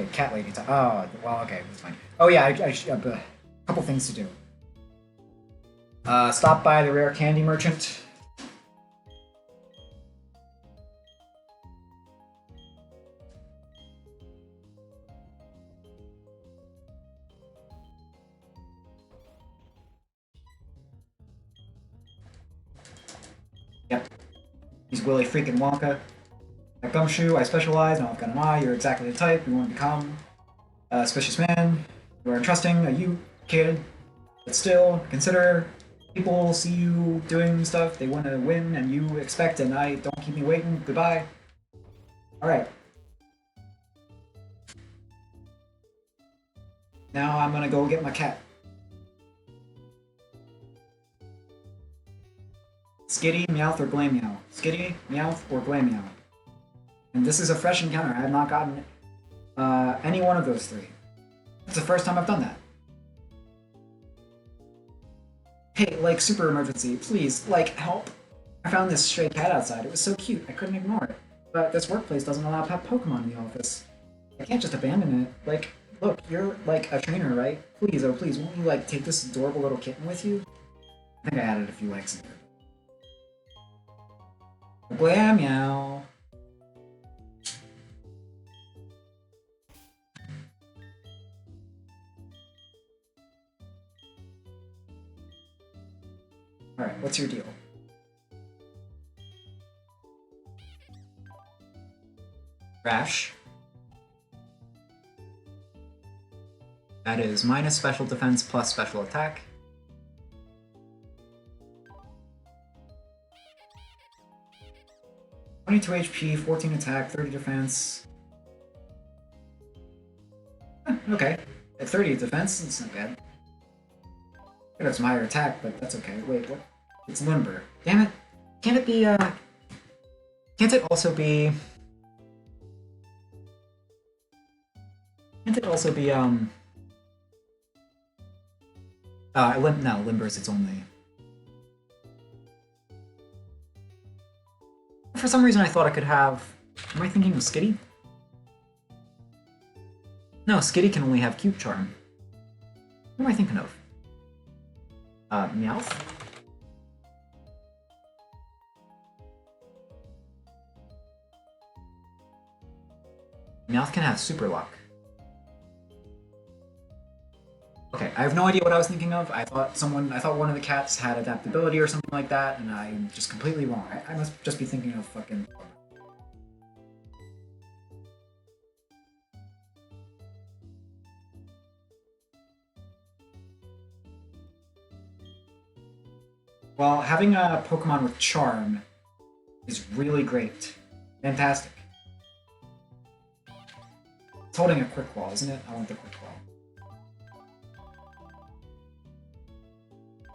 Okay, cat lady. Oh, well, okay, that's fine. Oh yeah, I have a couple things to do. Stop by the rare candy merchant. Yep. He's Willy freaking Wonka. At Gumshoe, I specialize. Now I've got an eye. You're exactly the type you want to become. Suspicious man. You are entrusting. You kid. But still, consider people see you doing stuff. They want to win, and you expect, and I don't keep me waiting. Goodbye. All right. Now I'm gonna go get my cat. Skitty, Meowth, or Glameow. Skitty, Meowth, or Glameow. And this is a fresh encounter. I have not gotten any one of those three. It's the first time I've done that. Hey, like, super emergency, please, like, help. I found this stray cat outside. It was so cute, I couldn't ignore it. But this workplace doesn't allow pet Pokemon in the office. I can't just abandon it. Like, look, you're, like, a trainer, right? Please, oh please, won't you, like, take this adorable little kitten with you? I think I added a few likes in there. Blam meow. Alright, what's your deal? Crash. That is minus special defense plus special attack. (22 HP, 14 attack, 30 defense. Okay. At 30 defense, that's not bad. Could have some higher attack, but that's okay. Wait, what? It's limber. Damn it! Can't it be, Can't it also be... Can't it also be, no, limber is its only... For some reason I thought I could have... Am I thinking of Skitty? No, Skitty can only have Cute Charm. What am I thinking of? Meowth? Meowth can have Super Luck. Okay, I have no idea what I was thinking of. I thought one of the cats had adaptability or something like that, and I'm just completely wrong. I must just be thinking of fucking... Well, having a Pokemon with Charm is really great. Fantastic. It's holding a Quick Claw, isn't it? I want the Quick Claw.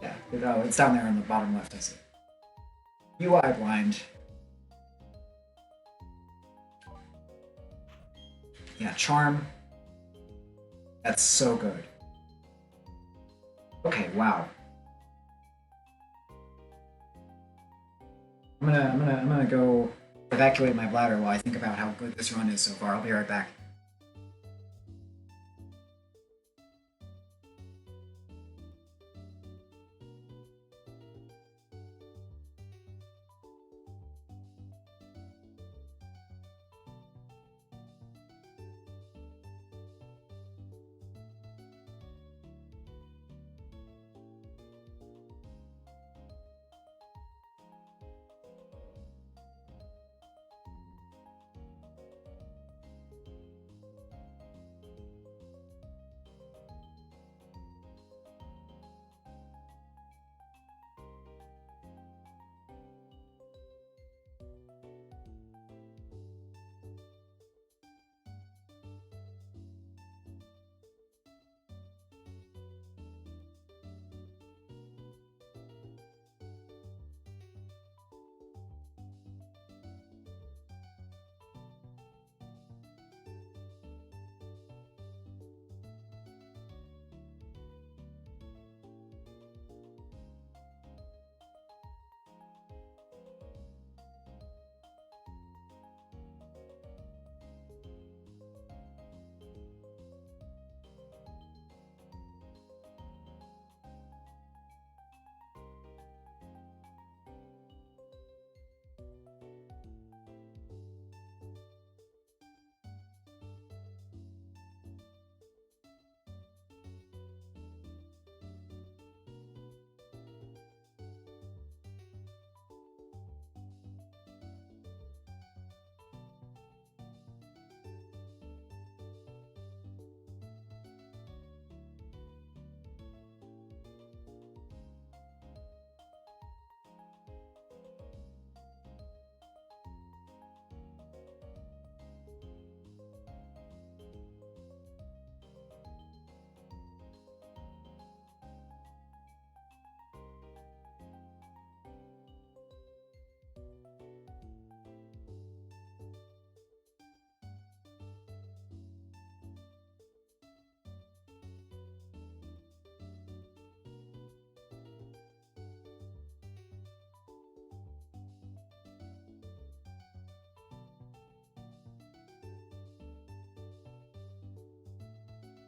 Yeah, oh, it's down there in the bottom left, I see. UI blind. Yeah, Charm. That's so good. Okay, wow. I'm gonna go evacuate my bladder while I think about how good this run is so far. I'll be right back.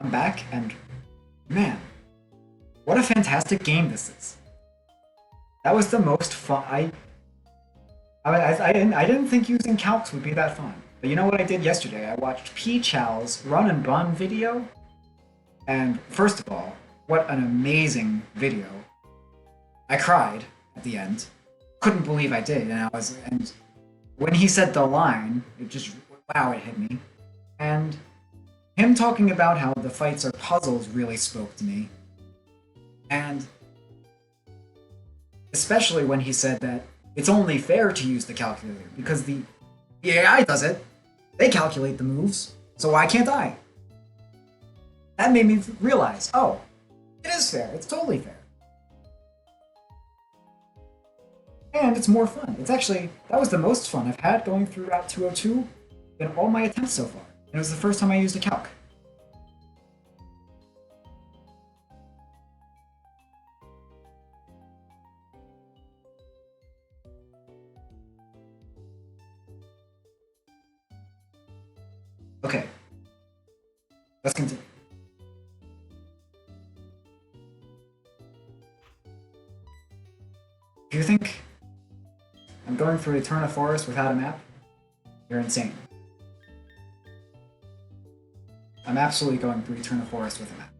I'm back, and man, what a fantastic game this is. That was the most fun. I didn't think using calcs would be that fun. But you know what I did yesterday? I watched P. Chow's Run and Bun video. And first of all, what an amazing video. I cried at the end. Couldn't believe I did. And when he said the line, it just, wow, it hit me. And him talking about how the fights are puzzles really spoke to me. And especially when he said that it's only fair to use the calculator because the AI does it. They calculate the moves, so why can't I? That made me realize, oh, it is fair. It's totally fair. And it's more fun. It's actually, that was the most fun I've had going through Route 202 in all my attempts so far. And it was the first time I used a calc. Okay, let's continue. If you think I'm going through Eterna Forest without a map, you're insane. I'm absolutely going through Eterna Forest with a map.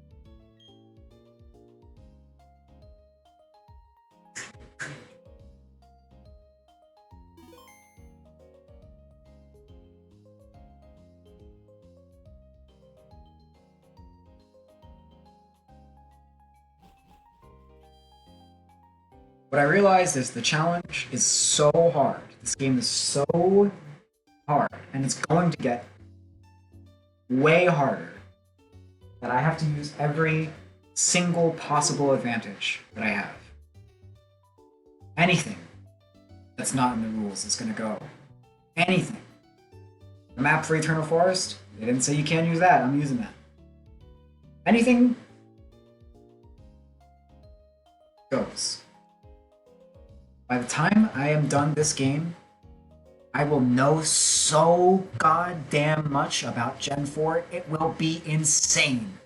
What I realized is the challenge is so hard. This game is so hard, and it's going to get way harder that I have to use every single possible advantage that I have. Anything that's not in the rules is going to go. Anything. The map for Eternal Forest, they didn't say you can't use that. I'm using that. Anything goes. By the time I am done this game, I will know so goddamn much about Gen 4, it will be insane.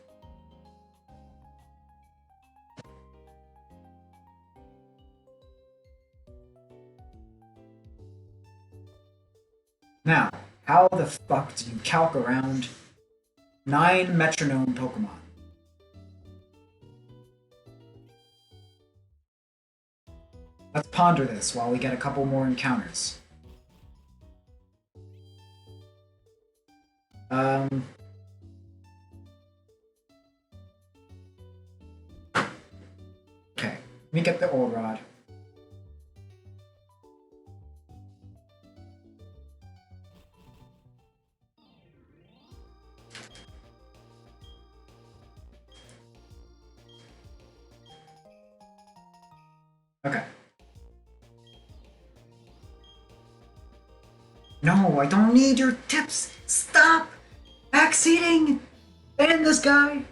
Now, how the fuck do you calc around 9 metronome Pokemon? Let's ponder this while we get a couple more encounters. Okay, let me get the old rod. Okay. No, I don't need your tips! Stop! Backseating! Ban this guy!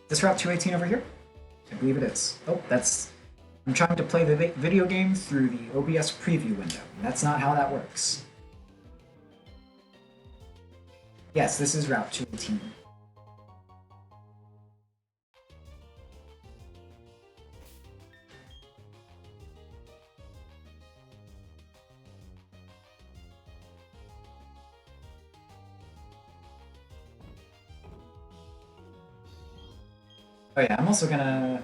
This Route 218 over here? I believe it is. Oh, that's... I'm trying to play the video game through the OBS preview window. That's not how that works. Yes, this is Route 218. Oh yeah, I'm also gonna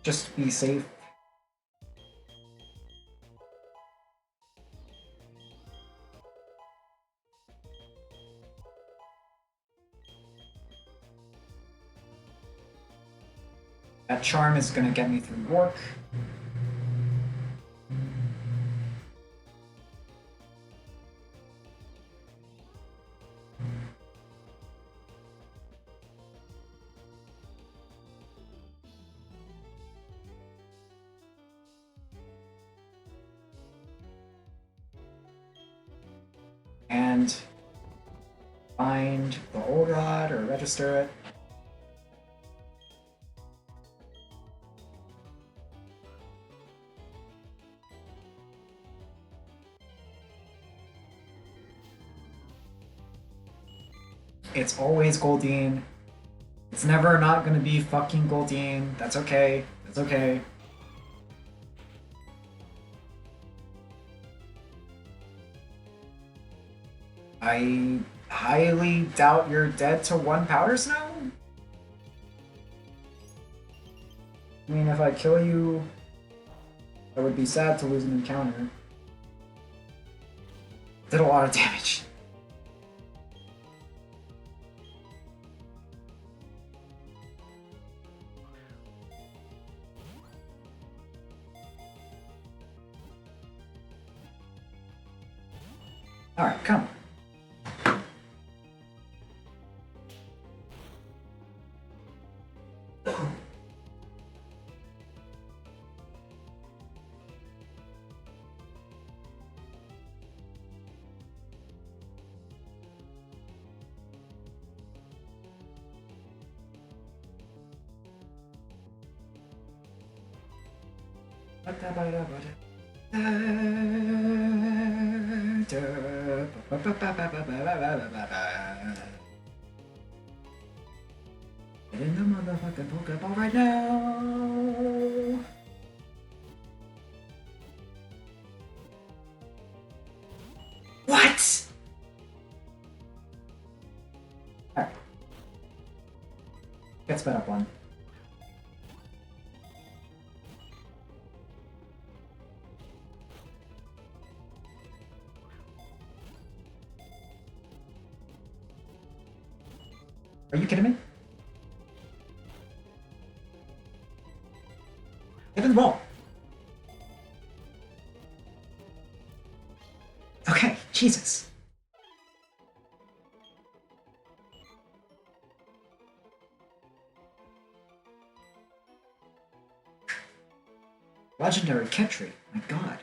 just be safe. That charm is gonna get me through York. and find the old rod or register it. It's always Goldine. It's never not gonna be fucking Goldine. That's okay. That's okay. I highly doubt you're dead to 1 powder snow? I mean, if I kill you, I would be sad to lose an encounter. Did a lot of damage. Alright, come on. Get in the motherfucking Pokeball right now! What? Alright. Get sped up one. Are you kidding me? Give him the ball. Okay, Jesus. Legendary Ketry, my god.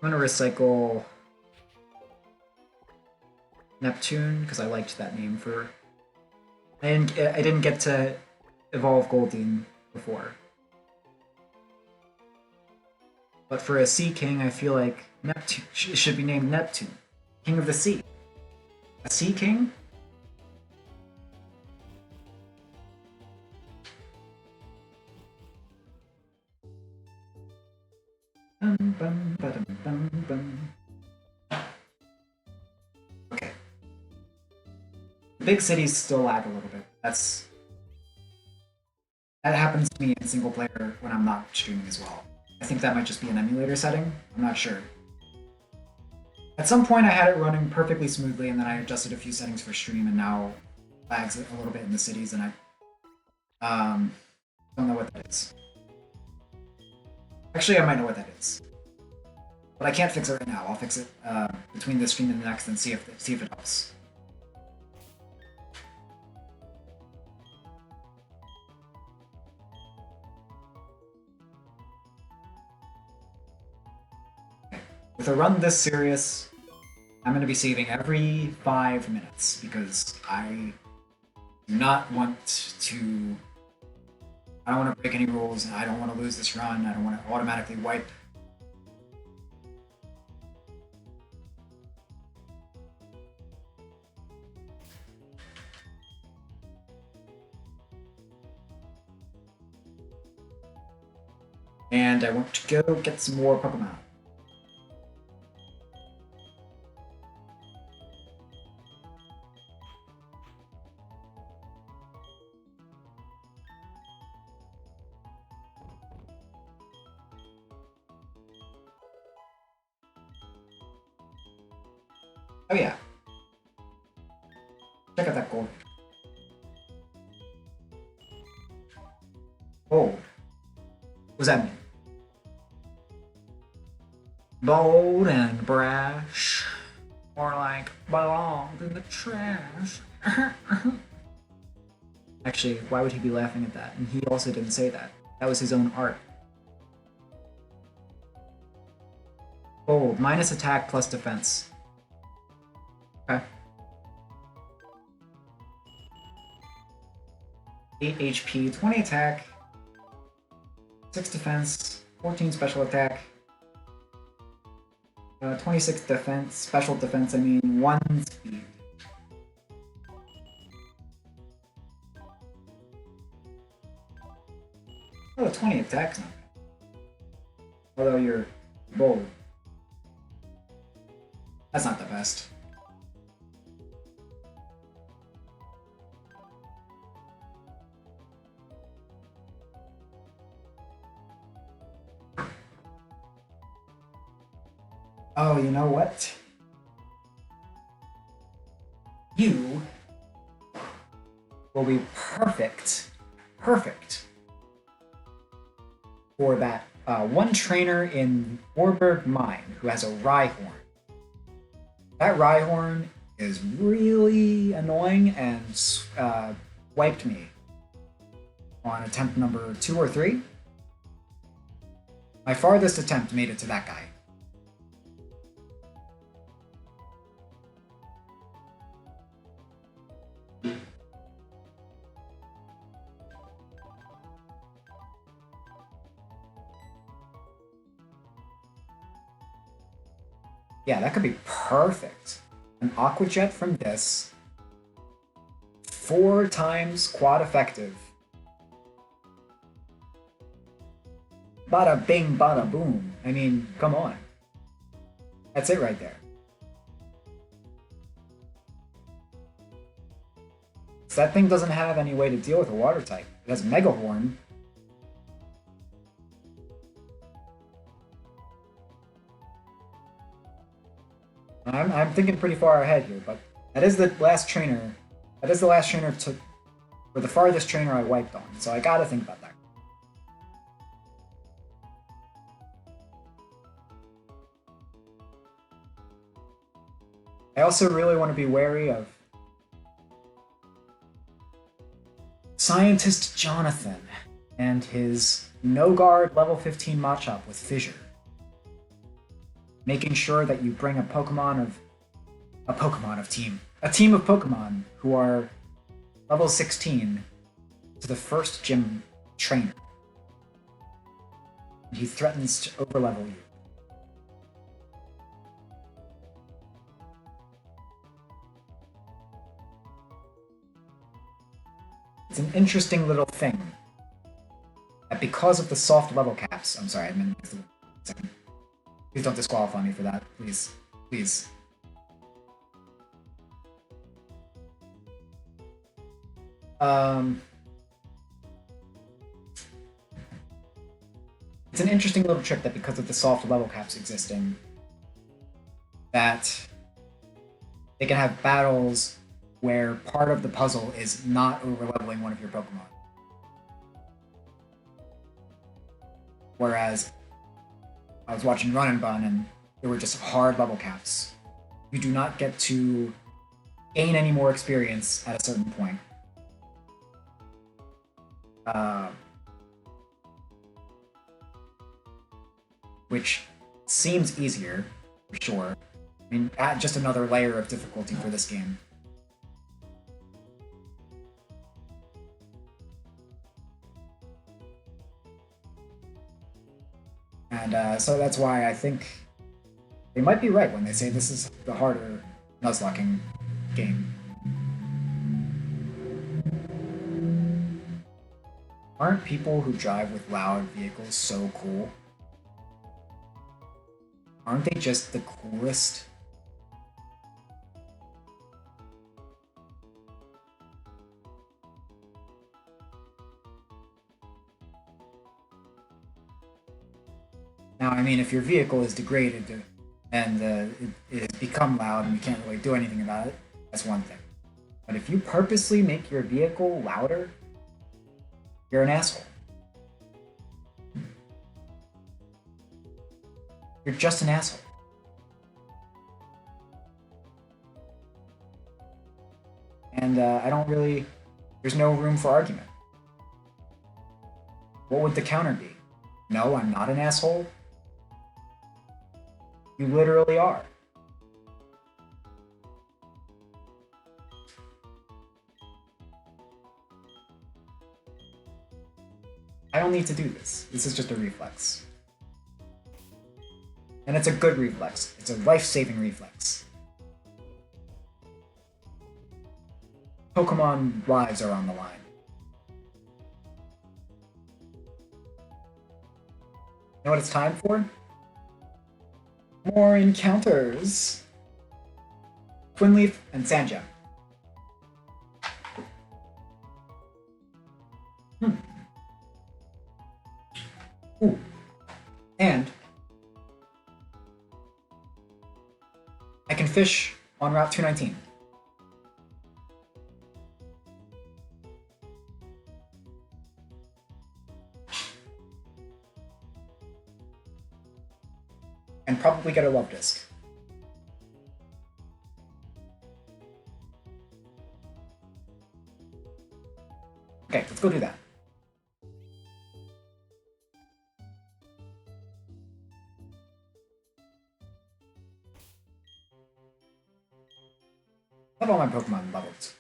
I'm gonna recycle Neptune because I liked that name for. I didn't get to evolve Goldine before, but for a Sea King, I feel like Neptune should be named Neptune, King of the Sea. A Sea King. Okay. Big cities still lag a little bit. That happens to me in single player when I'm not streaming as well. I think that might just be an emulator setting. I'm not sure. At some point I had it running perfectly smoothly and then I adjusted a few settings for stream and now lags a little bit in the cities and I don't know what that is. Actually, I might know what that is. But I can't fix it right now. I'll fix it between this stream and the next and see if it helps. Okay. With a run this serious, I'm going to be saving every 5 minutes because I do not want to. I don't want to break any rules, and I don't want to lose this run. I don't want to automatically wipe. And I want to go get some more Pokemon. Oh yeah. Check out that gold. Oh. What does that mean? Bold and brash. Or like belonged in the trash. Actually, why would he be laughing at that? And he also didn't say that. That was his own art. Bold, minus attack plus defense. Okay. 8 HP, 20 attack, 6 defense, 14 special attack, 26 defense, special defense, I mean 1 speed. Oh, 20 attack's not bad. Although you're bold. That's not the best. Oh, you know what? You will be perfect for that one trainer in Oreburgh Mine who has a Rhyhorn. That Rhyhorn is really annoying and wiped me on attempt number 2 or 3. My farthest attempt made it to that guy. Yeah, that could be perfect. An Aqua Jet from this. 4 times quad effective. Bada bing, bada boom. I mean, come on. That's it right there. So that thing doesn't have any way to deal with a water type. It has Mega Horn. I'm thinking pretty far ahead here, but that is the last trainer. That is the last trainer or the farthest trainer I wiped on, so I gotta think about that. I also really want to be wary of Scientist Jonathan and his no-guard level 15 Machop with Fissure. Making sure that you bring a team of Pokemon who are level 16 to the first gym trainer. He threatens to overlevel you. It's an interesting little thing that because of the soft level caps, I'm sorry, I meant a second. Please don't disqualify me for that, please. Please. It's an interesting little trick that because of the soft level caps existing, that they can have battles where part of the puzzle is not overleveling one of your Pokemon. Whereas I was watching Run and Bun and there were just hard level caps. You do not get to gain any more experience at a certain point. Which seems easier, for sure. I mean, add just another layer of difficulty for this game. And so that's why I think they might be right when they say this is the harder Nuzlocking game. Aren't people who drive with loud vehicles so cool? Aren't they just the coolest? Now, I mean, if your vehicle is degraded and it has become loud and you can't really do anything about it, that's one thing. But if you purposely make your vehicle louder, you're an asshole. You're just an asshole. And I don't really... There's no room for argument. What would the counter be? No, I'm not an asshole. You literally are. I don't need to do this. This is just a reflex. And it's a good reflex. It's a life-saving reflex. Pokemon lives are on the line. You know what it's time for? More encounters. Quinleaf and Sandgem. Ooh. And I can fish on Route 219. And probably get a love disc. Okay, let's go do that. I have all my Pokemon leveled.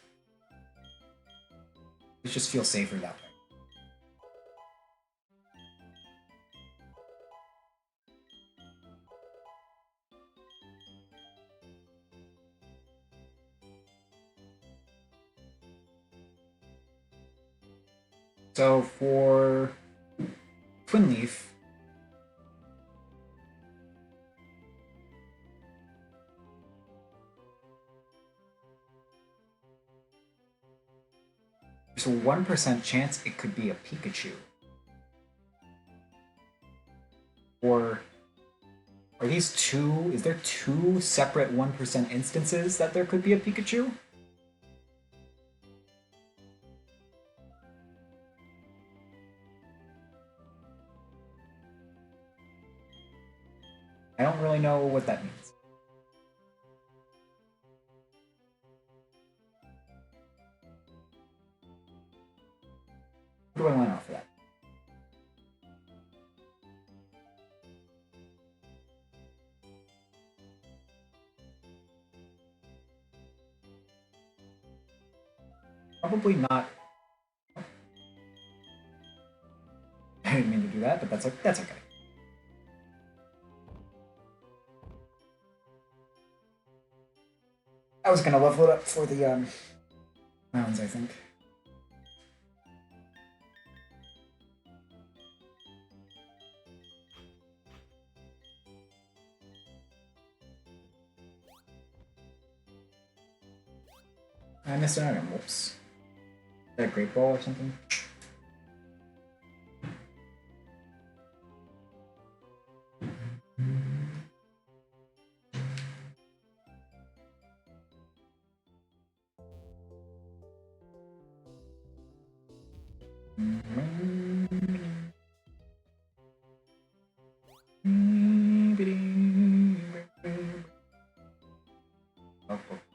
It just feels safer that way. So for Quinleaf, there's a 1% chance it could be a Pikachu. Or are these two? Is there two separate 1% instances that there could be a Pikachu? I don't really know what that means. What do I line off for that? Probably not. I didn't mean to do that, but that's okay. I was gonna level it up for the rounds, I think. I missed an item. Whoops. Is that a Great Ball or something?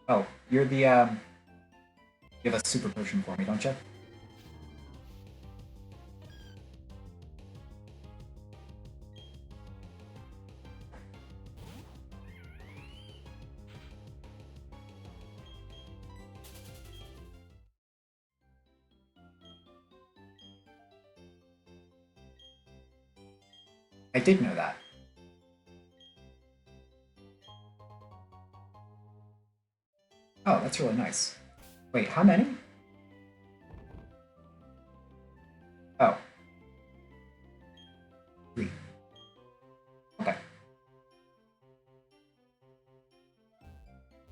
Oh, you're the you have a super potion for me, don't you? I did know that. Oh, that's really nice. Wait, how many? Oh. 3. Okay. I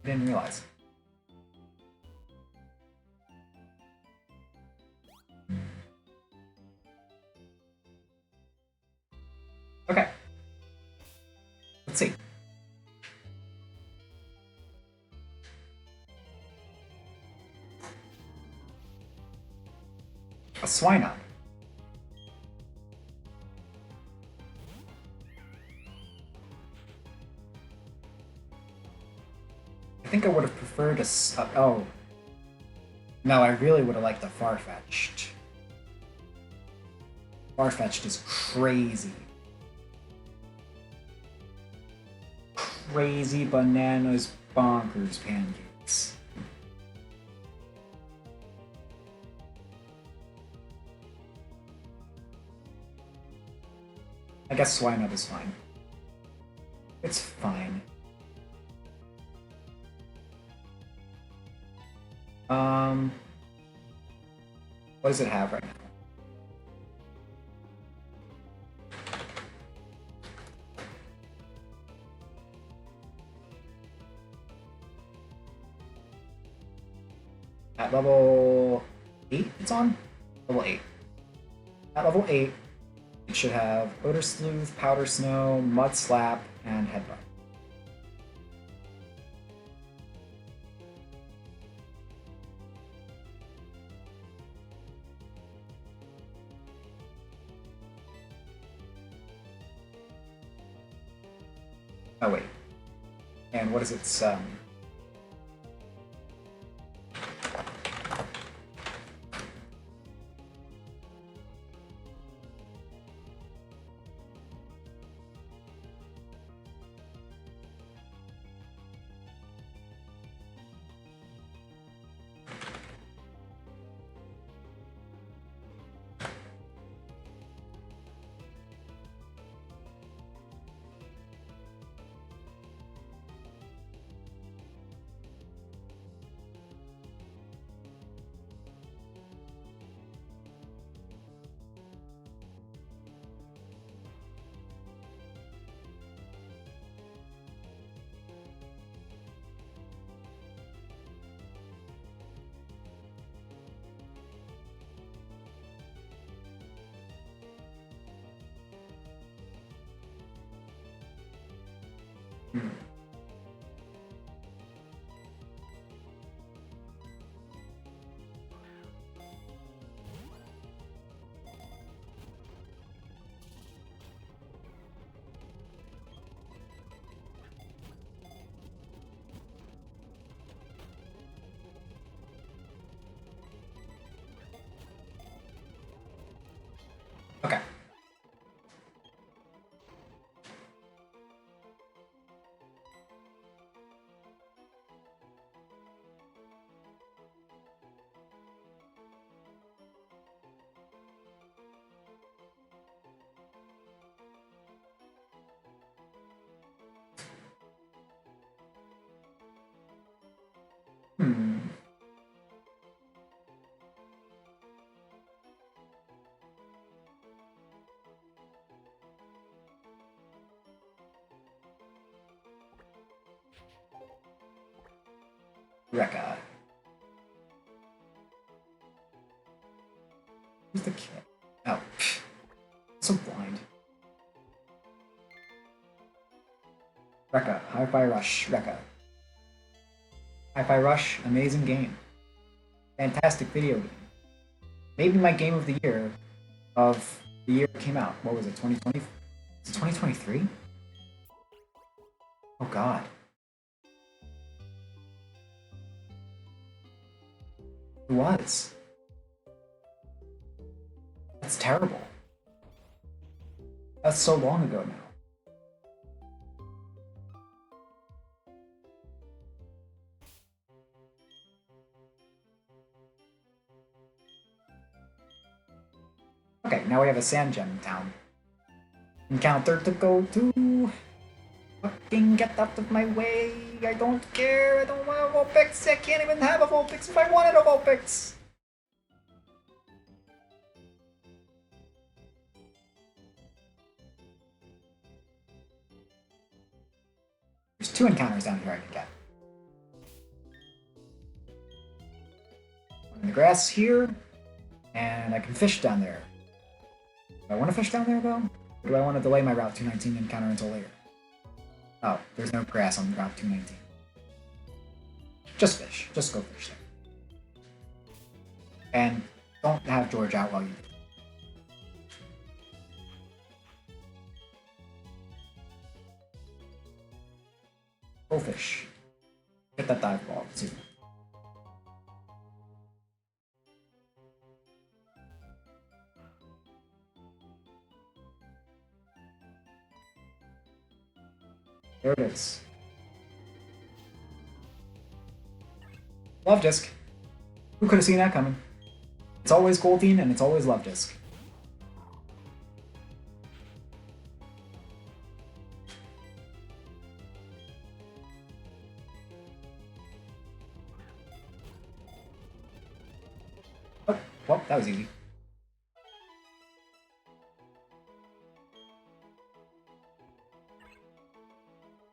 didn't realize. Okay. Let's see. A Swinub. I think I would have preferred a oh. No, I really would have liked the Farfetch'd. Farfetch'd is crazy. Crazy bananas bonkers pancakes. I guess Swinub is fine. It's fine. What does it have right now? At level 8, it's on? Level 8. At level 8, it should have Odor Sleuth, Powder Snow, Mud Slap, and Headbutt. Oh wait. And what is its okay. Hmm. Rekka. Who's the kid? Oh, so blind. Rekka, Hi-Fi Rush, Rekka. Hi-Fi Rush, amazing game. Fantastic video game. Maybe my game of the year of the year it came out. What was it, 2020? Is it 2023? Oh god. It was. That's terrible. That's so long ago now. Okay, now we have a sand gem town. Encounter to go to. Fucking get out of my way. I don't care. I don't want a Vulpix. I can't even have a Vulpix if I wanted a Vulpix. There's 2 encounters down here I can get. One in the grass here, and I can fish down there. Do I want to fish down there, though? Or do I want to delay my Route 219 encounter until later? Oh, there's no grass on Route 219. Just fish. Just go fish there. And don't have George out while you do. Go fish. Get that dive ball, too. There it is. Love Disc. Who could have seen that coming? It's always Goldeen and it's always Love Disc. Oh, well, that was easy.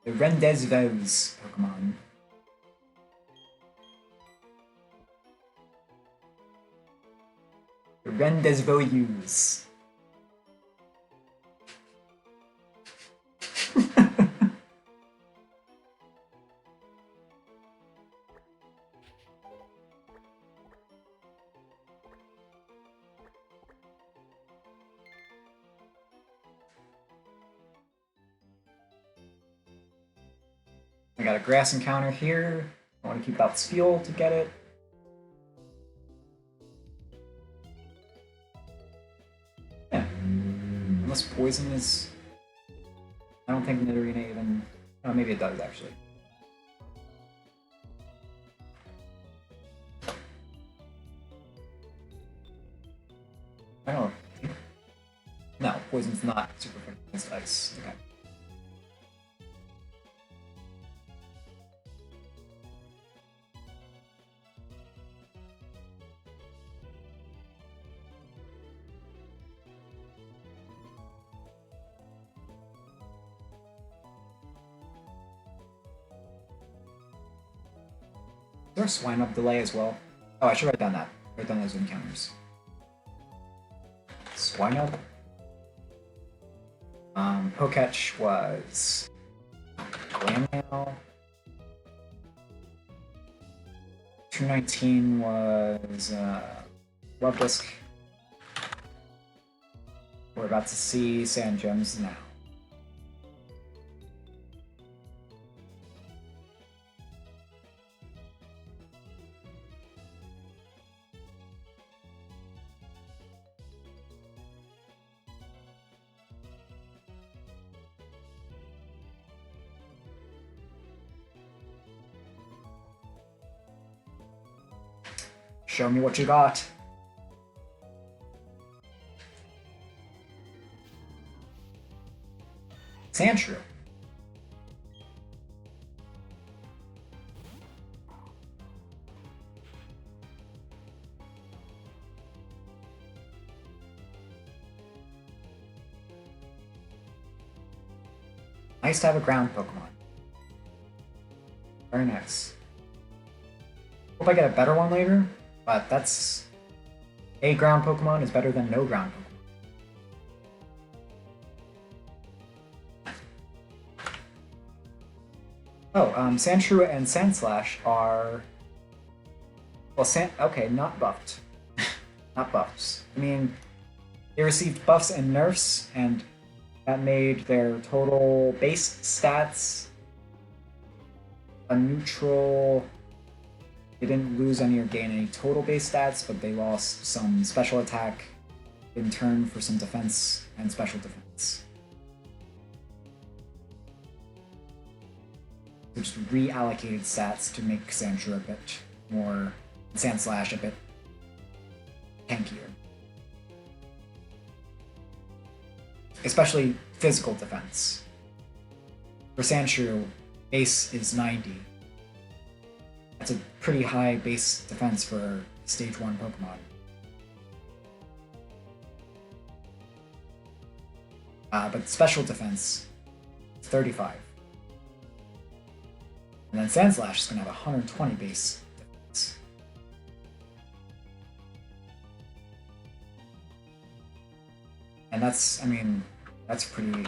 The Rendezvous Pokemon. The Rendezvous. I got a grass encounter here. I want to keep out fuel to get it. Yeah. Unless poison is... I don't think Nidorina even... Oh, maybe it does, actually. I don't know. No, poison's not super effective against ice. Okay. Is there a swine up delay as well? Oh, I should write down that. Write down those encounters. Swine up. Poketch was Glammail. 219 was Love Disc. We're about to see Sand Gems now. Show me what you got. Sandshrew. Nice to have a ground Pokemon. Very nice. Hope I get a better one later. But that's... A ground Pokemon is better than no ground Pokemon. Oh, Sandshrew and Sandslash are... Well, okay, not buffed. Not buffs. I mean, they received buffs and nerfs, and that made their total base stats a neutral... They didn't lose any or gain any total base stats, but they lost some special attack in turn for some defense and special defense. So just reallocated stats to make Sandshrew a bit more, Sandslash a bit tankier. Especially physical defense. For Sandshrew, base is 90. That's a pretty high base defense for Stage 1 Pokemon. But special defense is 35. And then Sandslash is going to have 120 base defense. And that's, I mean, that's pretty...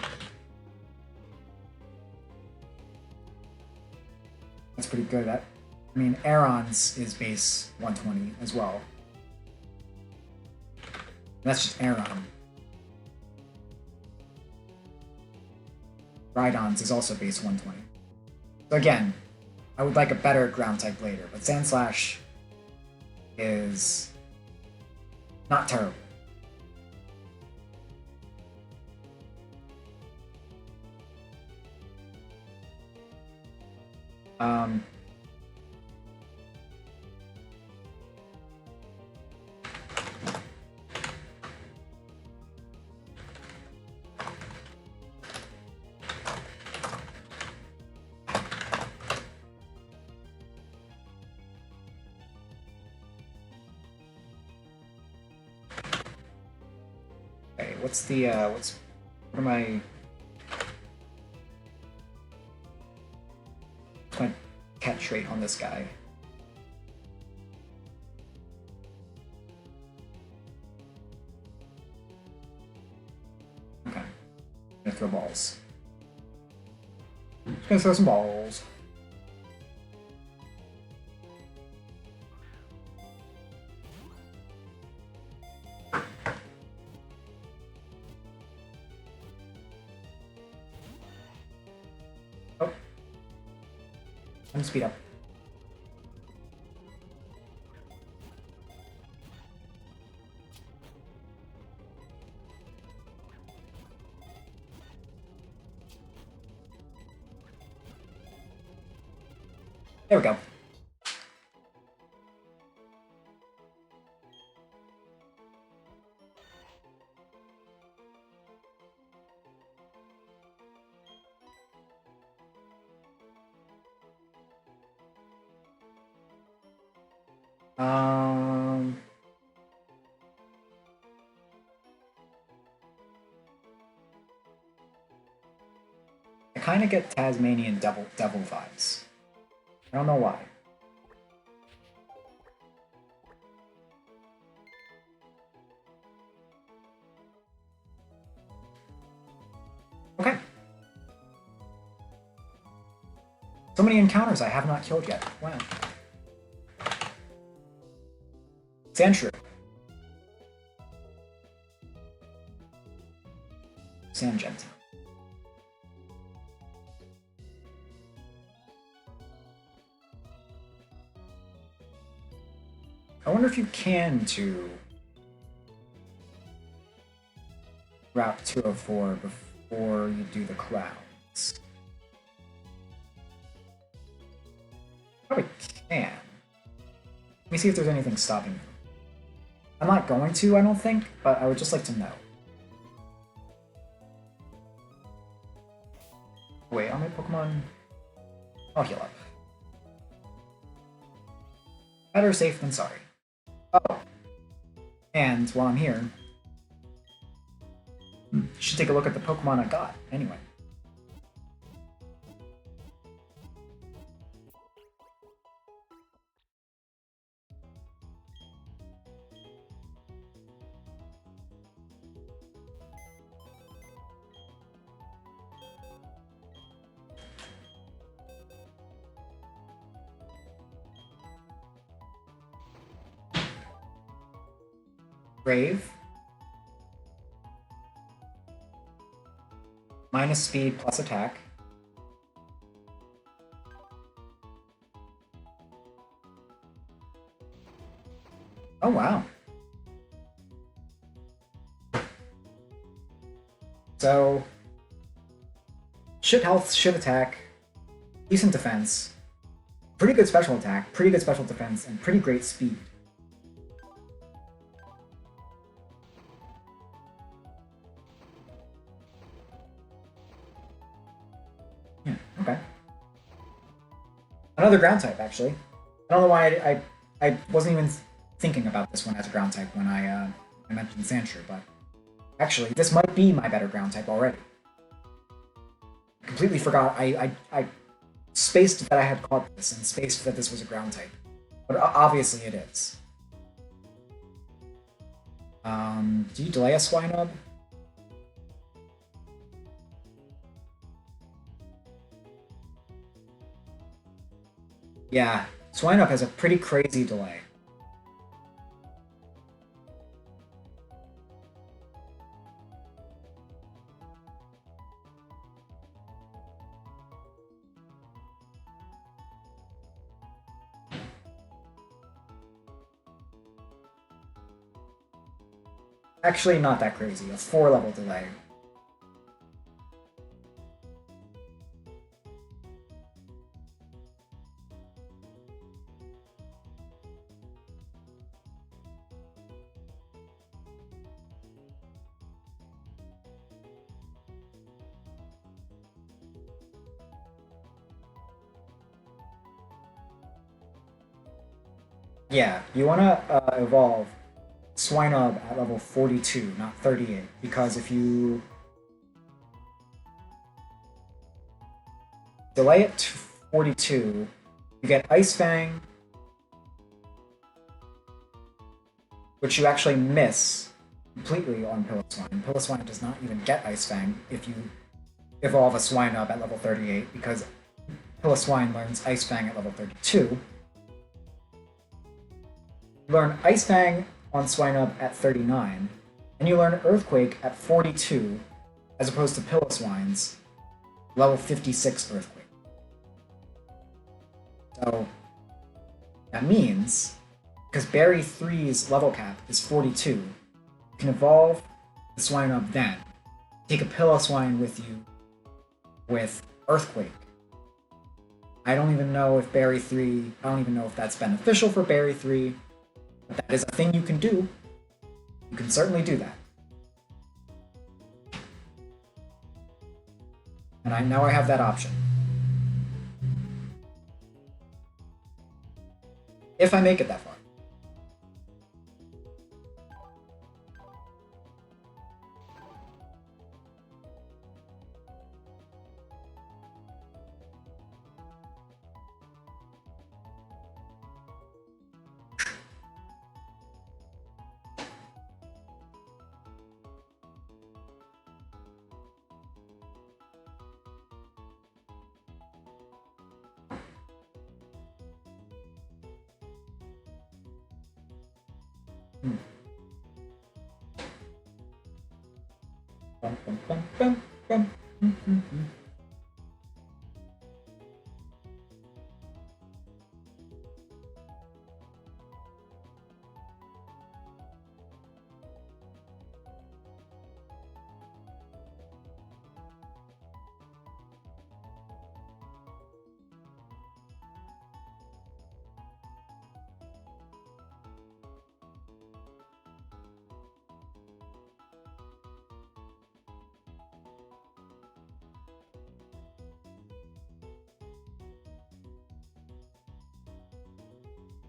That's pretty good. I mean, Aeron's is base 120 as well. And that's just Aeron. Rhydon's is also base 120. So again, I would like a better ground type later, but Sandslash is not terrible. Um, okay, what's what am I? What's my cat trait on this guy? Okay, I'm gonna throw balls. Just gonna throw some balls. Oh, I'm speed up. There we go. I kind of get Tasmanian devil vibes. I don't know why. Okay. So many encounters I have not killed yet. Wow. Sandshrew. Sandgent. I wonder if you can to Route 204 before you do the clouds. Probably can. Let me see if there's anything stopping you. I'm not going to, I don't think, but I would just like to know. Wait, are my Pokemon... I'll heal up. Better safe than sorry. Oh. And while I'm here, you should take a look at the Pokemon I got, anyway. Brave. Minus speed plus attack. Oh wow. So, shit health, shit attack, decent defense, pretty good special attack, pretty good special defense, and pretty great speed. Yeah, okay. Another ground type, actually. I don't know why I wasn't even thinking about this one as a ground type when I mentioned Sandshrew, but actually, this might be my better ground type already. Completely forgot. I spaced that I had caught this and spaced that this was a ground type. But obviously it is. Do you delay a Swinub? Yeah, Swinub has a pretty crazy delay. Actually, not that crazy. A 4-level delay. Yeah, you want to evolve Swinub at level 42, not 38, because if you delay it to 42, you get Ice Fang, which you actually miss completely on Piloswine. Piloswine does not even get Ice Fang if you evolve a Swinub at level 38, because Piloswine learns Ice Fang at level 32. You learn Ice Fang on Swinub at 39, and you learn Earthquake at 42, as opposed to Piloswine's level 56 Earthquake. So that means, because Berry 3's level cap is 42, you can evolve the Swinub then. Take a Piloswine with you with Earthquake. I don't even know if Berry 3, I don't even know if that's beneficial for Berry 3, but that is a thing you can do. You can certainly do that. And now I have that option. If I make it that far. Bum, bum, bum, bum, bum.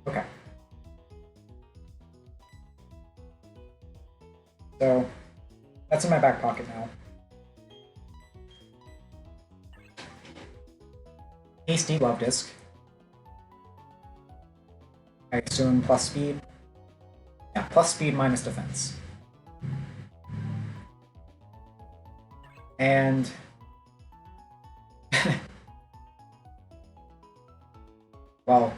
Okay. So that's in my back pocket now. Hasty Love Disc. I assume plus speed. Yeah, plus speed minus defense. And well,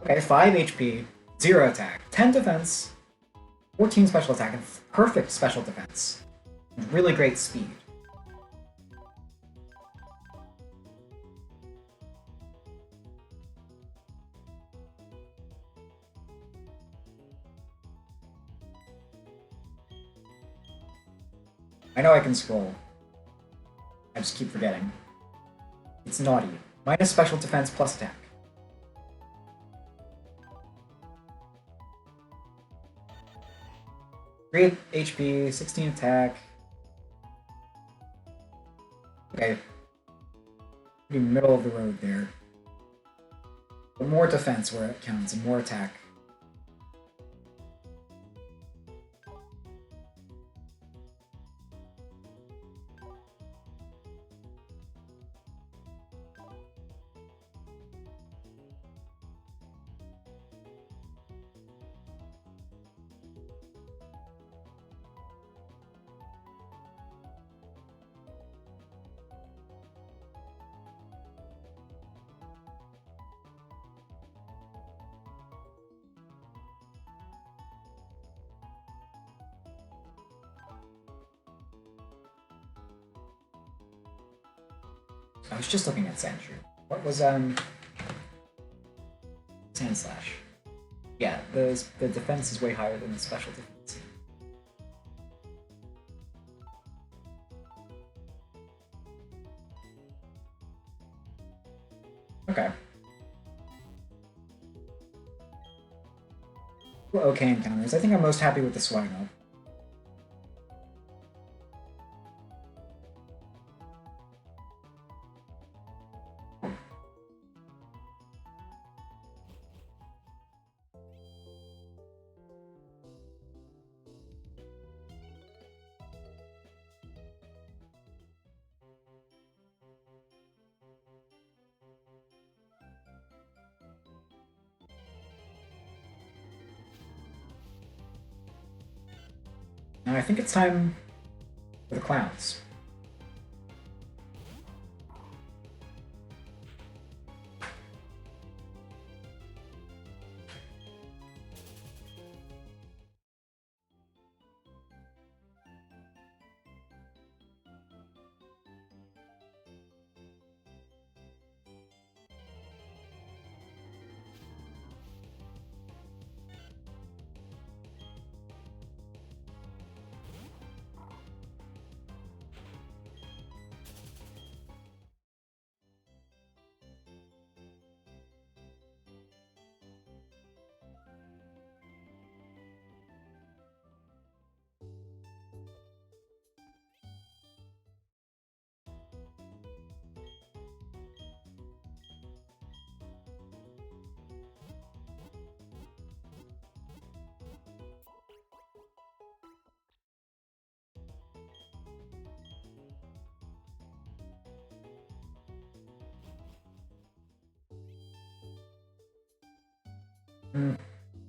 okay, 5 HP, 0 attack, 10 defense, 14 special attack, and perfect special defense. And really great speed. I know I can scroll. I just keep forgetting. It's naughty. Minus special defense plus attack. Great HP, 16 attack. Okay. Pretty middle of the road there. But more defense where it counts, and more attack. I was just looking at Sandshrew. What was Sand Slash? Yeah, the defense is way higher than the special defense. Okay. Well, okay encounters. I think I'm most happy with the Swinub. I think it's time for the clowns.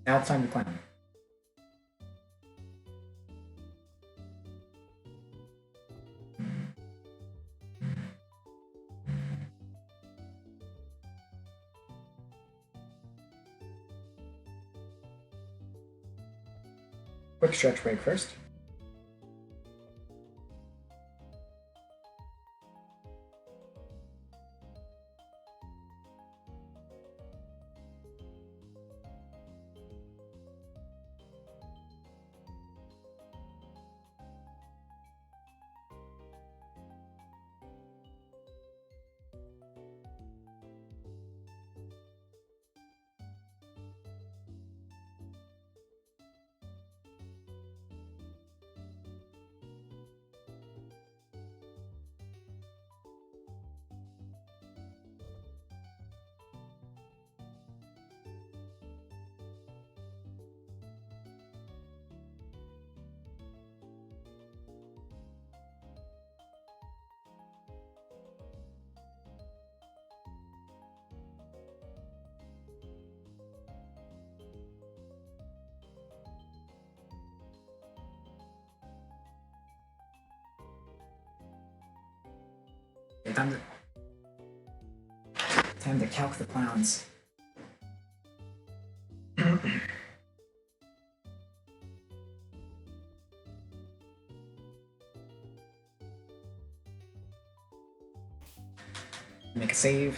Now it's time to clown. Quick stretch break first. Okay, time to calc the clowns. Make a save.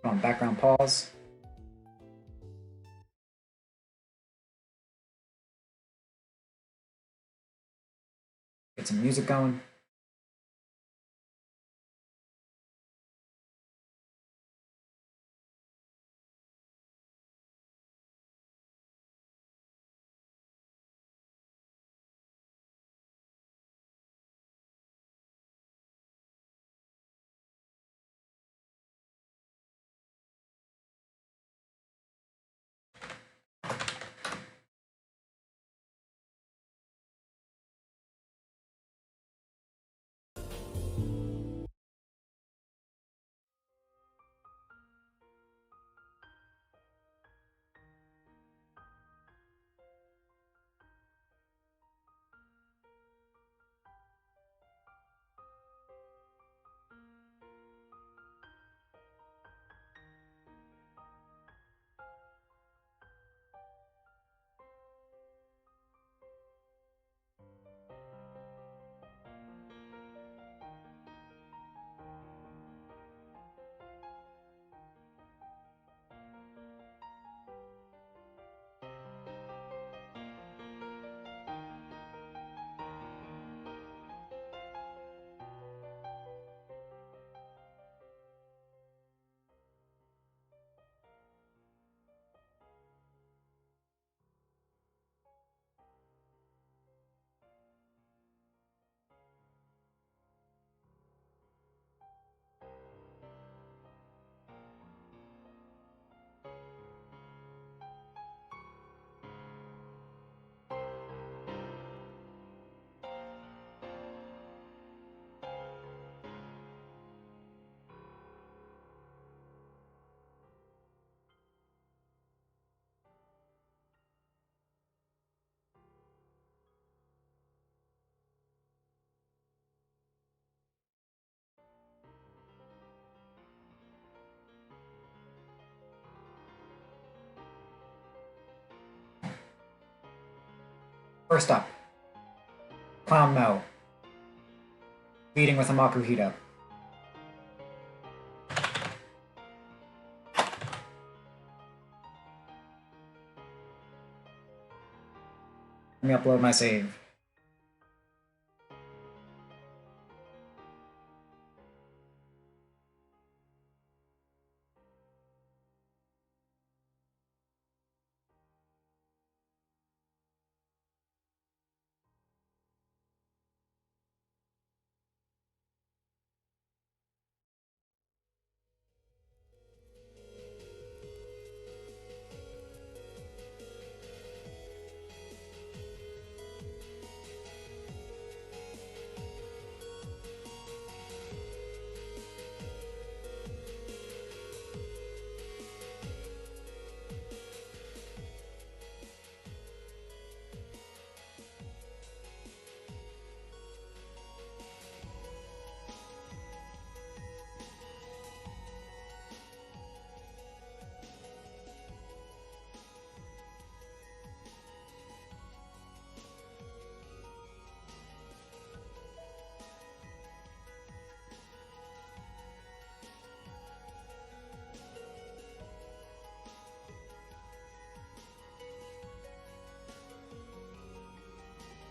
Put on background pause. Get some music going. First up, Clown Mo, leading with a Makuhita. Let me upload my save.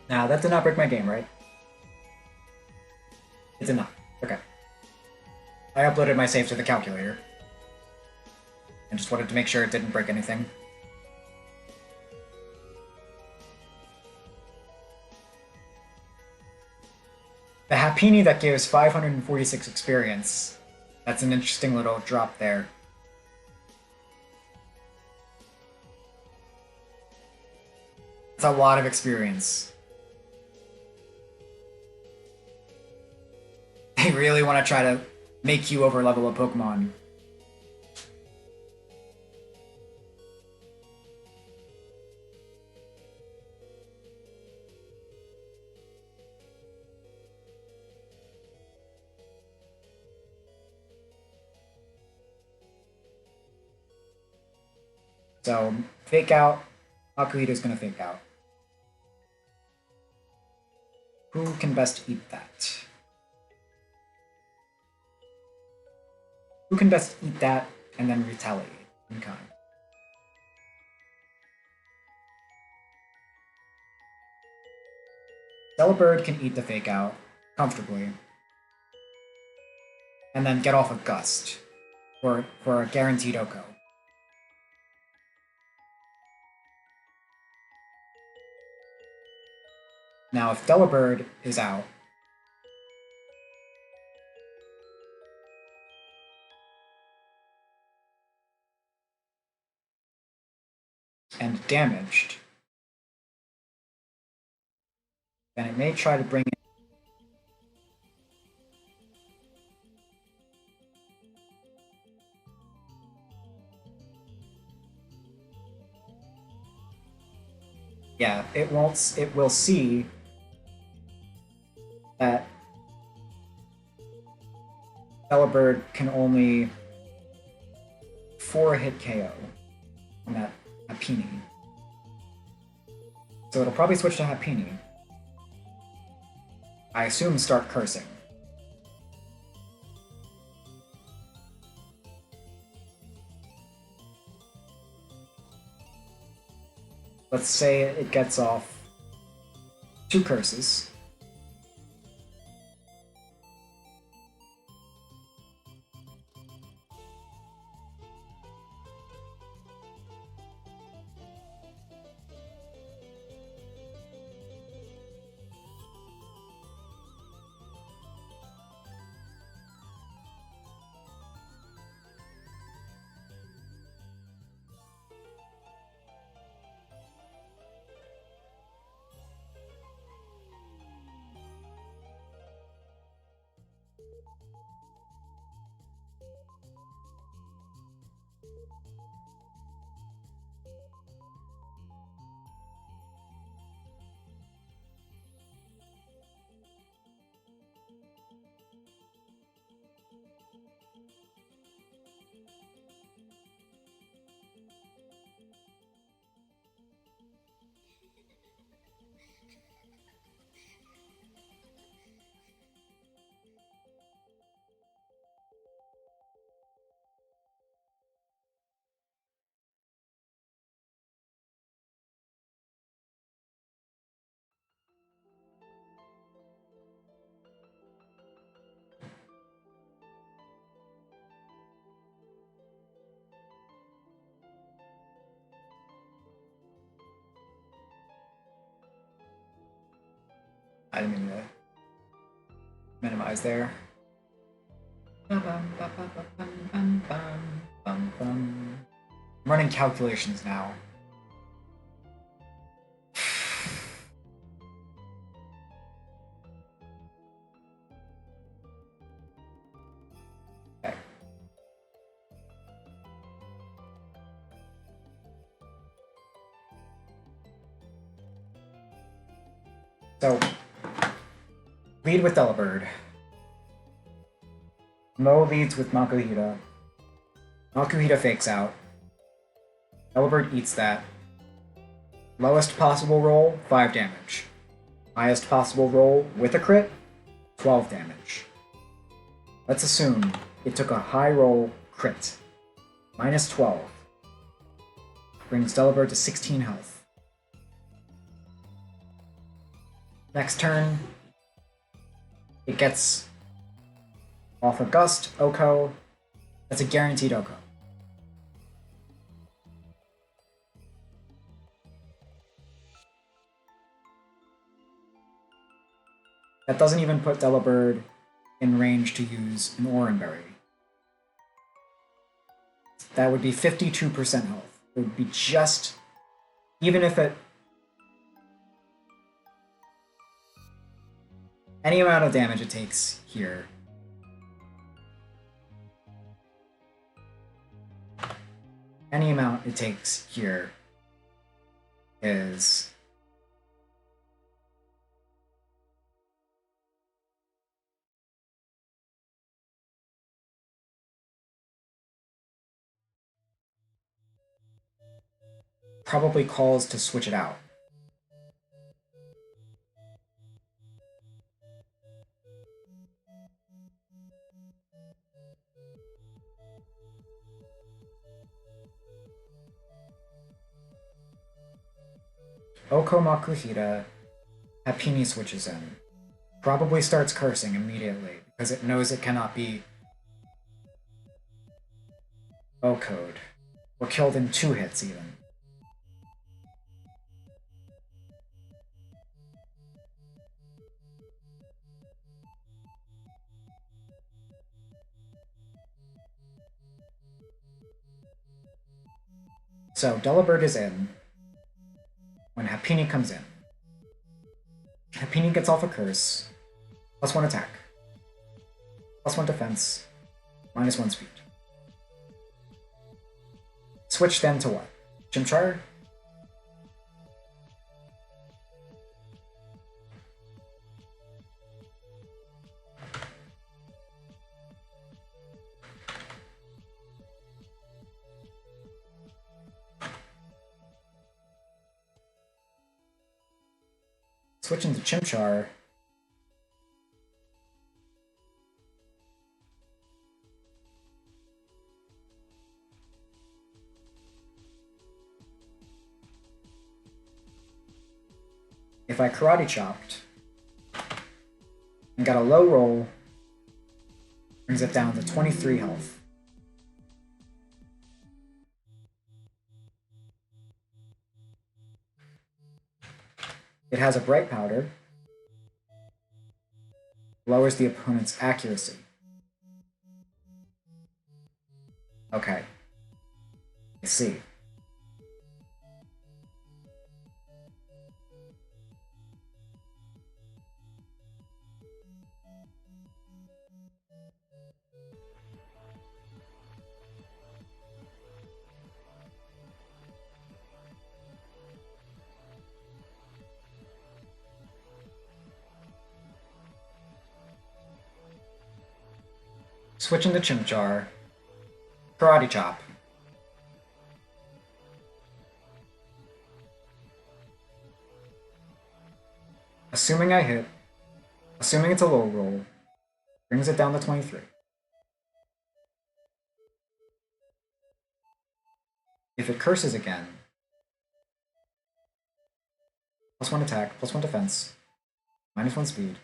Now, that did not break my game, right? It did not. Okay. I uploaded my save to the calculator. And just wanted to make sure it didn't break anything. The Happini that gives 546 experience. That's an interesting little drop there. It's a lot of experience. They really want to try to make you overlevel a Pokemon. So, fake out. Makuhita's gonna fake out. Who can best eat that? Who can best eat that and then retaliate in kind? Delibird can eat the fake out comfortably. And then get off a Gust for a guaranteed Oko. Now, if Delibird is out, and damaged, then it may try to bring in. Yeah, it won't. It will see that Delibird can only 4-hit KO on that Happini. So it'll probably switch to Happini. I assume start cursing. Let's say it gets off 2 curses. I didn't mean to minimize there. I'm running calculations now. Okay. So, lead with Delibird. Mo leads with Makuhita. Makuhita fakes out. Delibird eats that. Lowest possible roll, 5 damage. Highest possible roll with a crit, 12 damage. Let's assume it took a high roll crit. Minus 12. Brings Delibird to 16 health. Next turn, it gets off a Gust, Oko. That's a guaranteed Oko. That doesn't even put Delibird in range to use an Oreburgh. That would be 52% health. It would be just, even if it, any amount of damage it takes here. Any amount it takes here is probably calls to switch it out. Oko Makuhita, Happini switches in. Probably starts cursing immediately, because it knows it cannot be Oko'd, or killed in 2 hits even. So, Delibird is in when Happini comes in. Happini gets off a curse, +1 attack, +1 defense, -1 speed. Switch then to what? Chimchar? Switching to Chimchar. If I Karate Chopped and got a low roll, brings it down to 23 health. It has a Bright Powder, lowers the opponent's accuracy. Okay. I see. Switching to Chimchar. Karate Chop. Assuming I hit, assuming it's a low roll, brings it down to 23. If it curses again, +1 attack, +1 defense, -1 speed.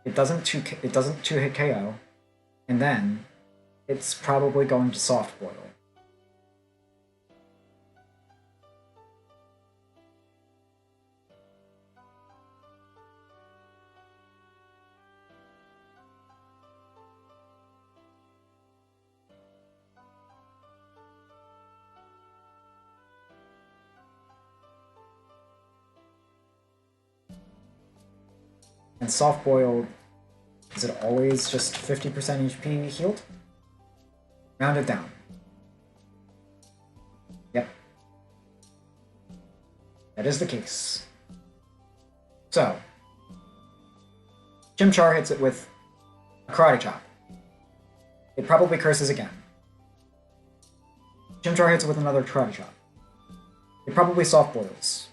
It doesn't two hit KO, and then it's probably going to soft boil. And soft boiled, is it always just 50% HP healed? Round it down. Yep. That is the case. So, Chimchar hits it with a Karate Chop. It probably curses again. Chimchar hits it with another Karate Chop. It probably soft boils.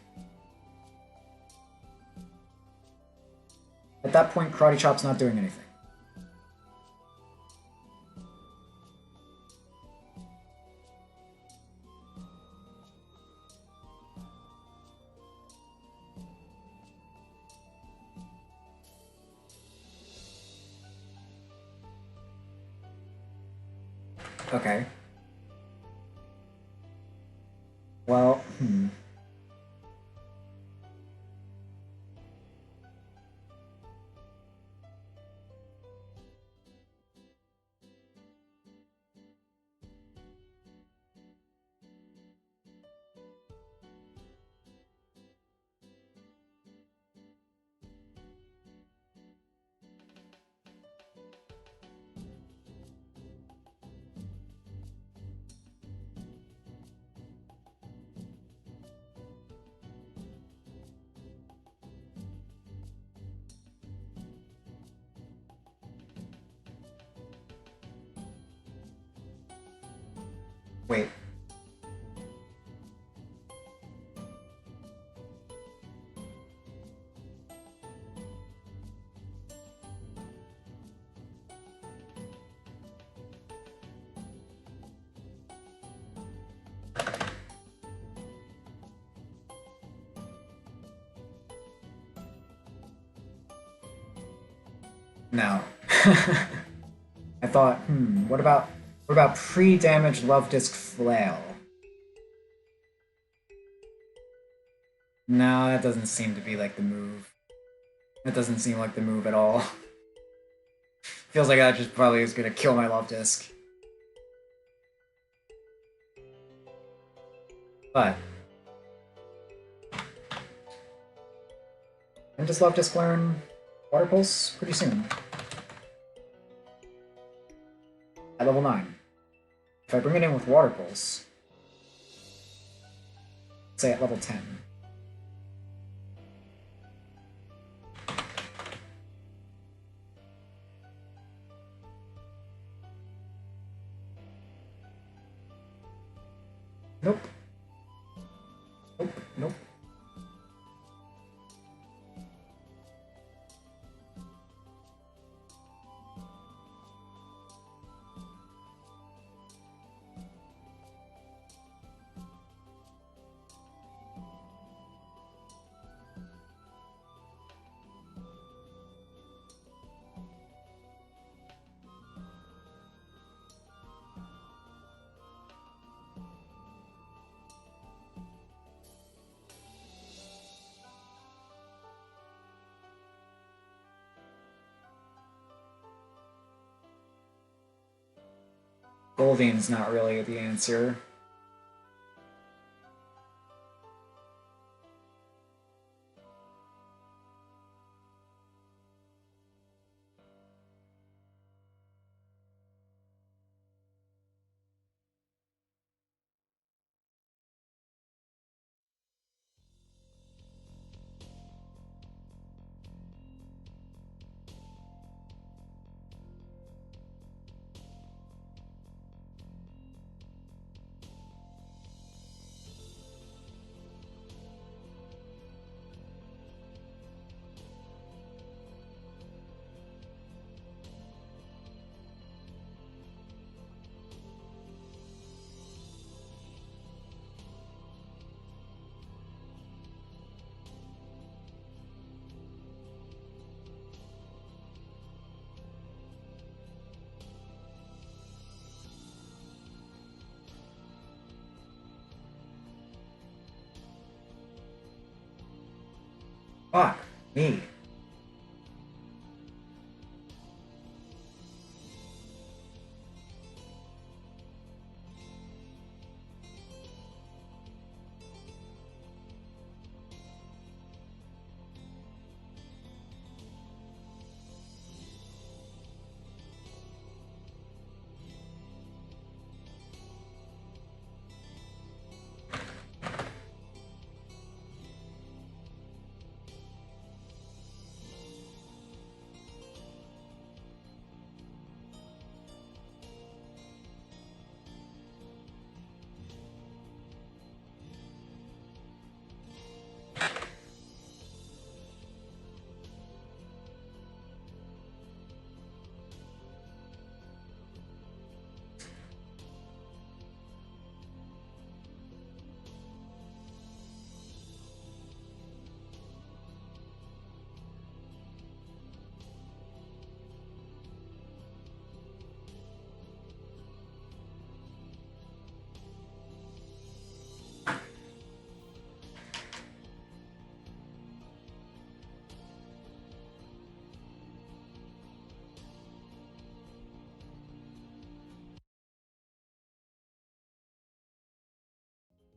At that point, Karate Chop's not doing anything. Okay. Well, wait. No. I thought, what about pre-damage Love Disc Flail? No, that doesn't seem to be like the move. That doesn't seem like the move at all. Feels like that just probably is gonna kill my Love Disc. But and does Love Disc learn Water Pulse pretty soon? At level 9. If I bring it in with Water Pulse, say at level 10. Nope. Nope, nope. Goldeen's not really the answer. Fuck me.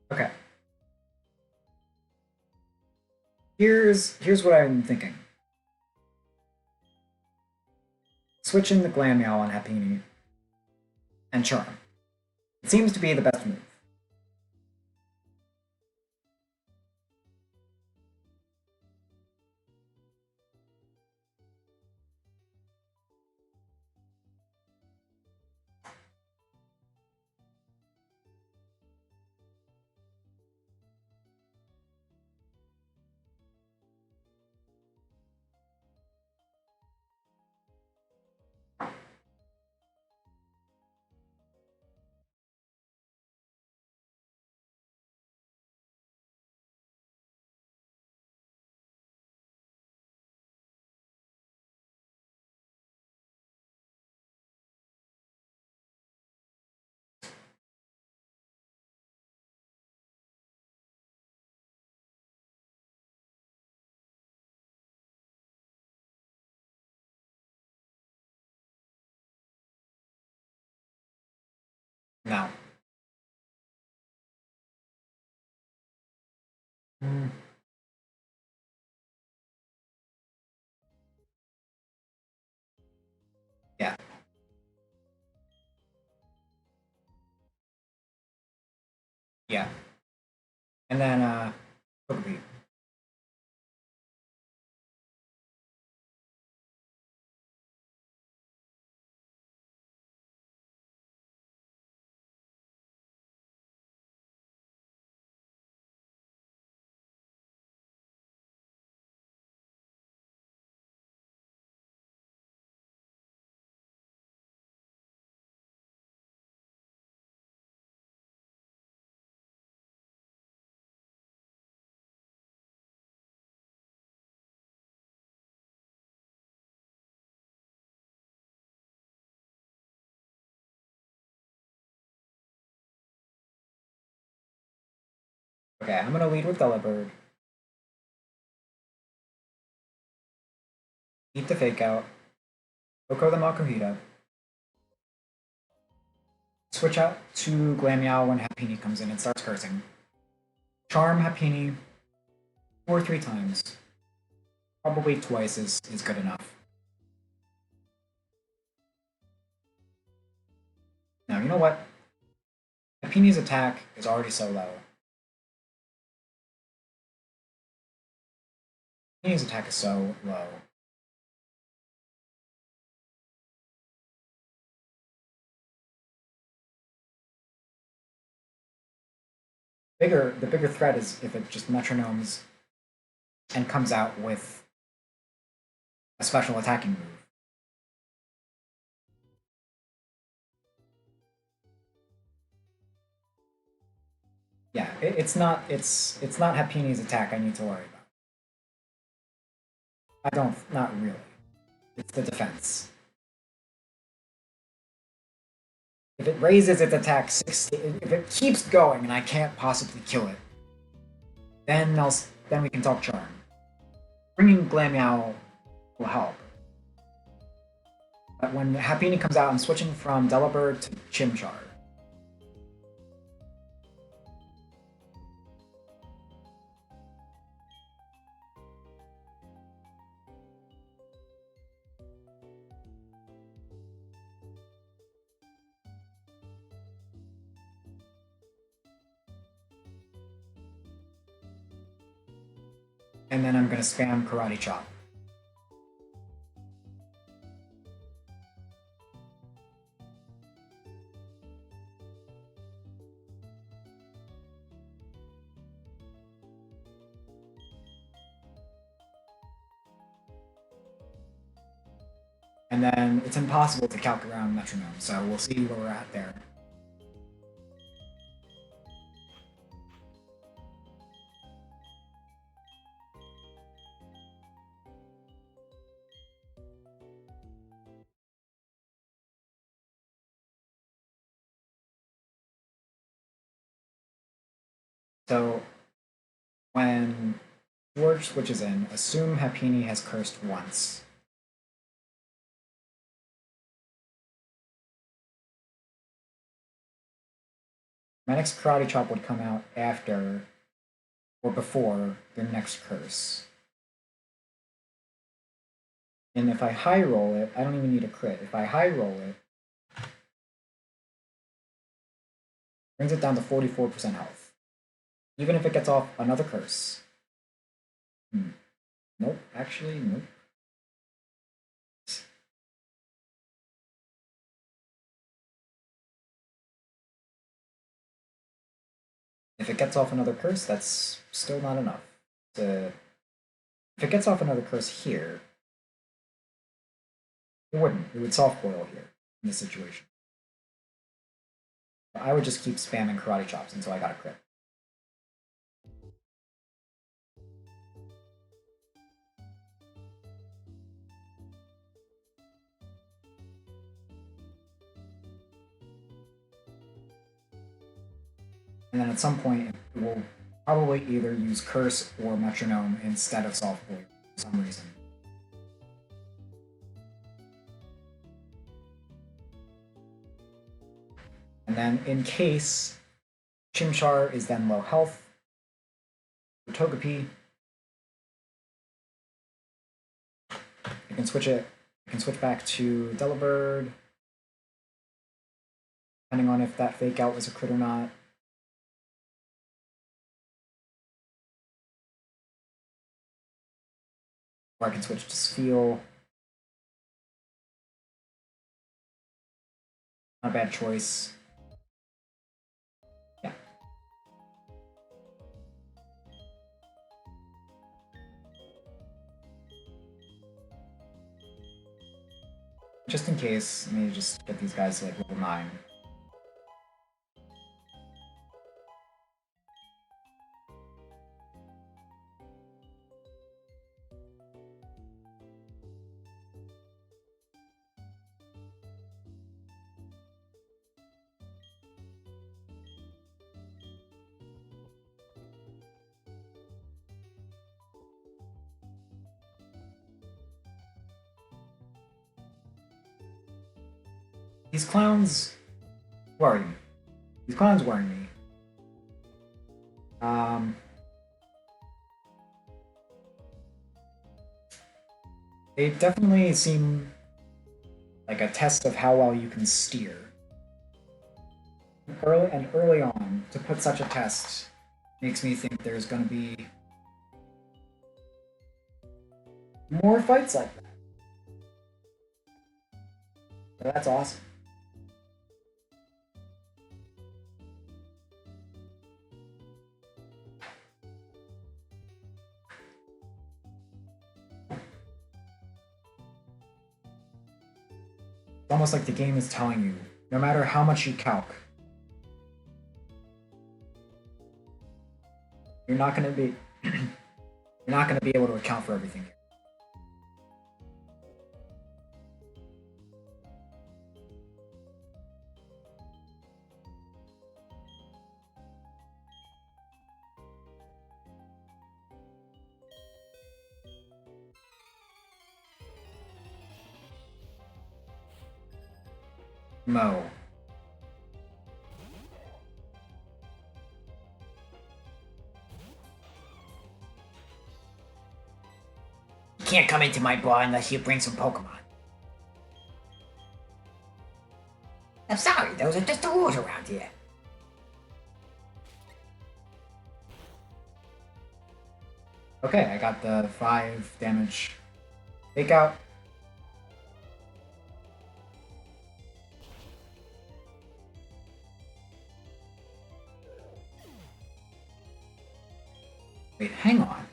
Okay. Here's what I'm thinking. Switch in the Glam Meow on Happini and Charm. It seems to be the best move. Now. Yeah. Yeah. And then, Pokebee. Okay, I'm gonna lead with Delibird. Eat the Fake Out. Oko the Makuhita. Switch out to Glameow when Happini comes in and starts cursing. Charm Happini 2 or 3 times. Probably twice is good enough. Now, you know what? Happini's attack is already so low. Happini's attack is so low. The bigger threat is if it just metronomes and comes out with a special attacking move. Yeah, it's not Happini's attack I need to worry about. Not really. It's the defense. If it raises its attack 60, if it keeps going and I can't possibly kill it, then we can talk Charm. bringing Glameow will help. But when Happiny comes out, I'm switching from Delibird to Chimchar. And then I'm going to spam Karate Chop. And then it's impossible to calc around Metronome, so we'll see where we're at there. So when George switches in, assume Happiny has cursed once. My next Karate Chop would come out after or before the next curse. And if I high roll it, I don't even need a crit. If I high roll it, brings it down to 44% health. Even if it gets off another curse. Nope, actually, nope. If it gets off another curse, that's still not enough. If it gets off another curse here, it wouldn't. It would soft boil here in this situation. I would just keep spamming Karate Chops until I got a crit. And then at some point, it will probably either use Curse or Metronome instead of Soft Boil for some reason. And then in case Chimchar is then low health, for Togepi, I can switch it. I can switch back to Delibird, depending on if that fake out was a crit or not. Or I can switch to Spheal. Not a bad choice. Yeah. Just in case, let me just get these guys to like level 9. These clowns worry me. These clowns worry me. They definitely seem like a test of how well you can steer. Early on, to put such a test makes me think there's going to be more fights like that. So that's awesome. It's almost like the game is telling you, no matter how much you calc, you're not going to be able to account for everything. Mo. You can't come into my bar unless you bring some Pokemon. I'm sorry, those are just the rules around here. Okay, I got the 5 damage fake out. Wait, hang on.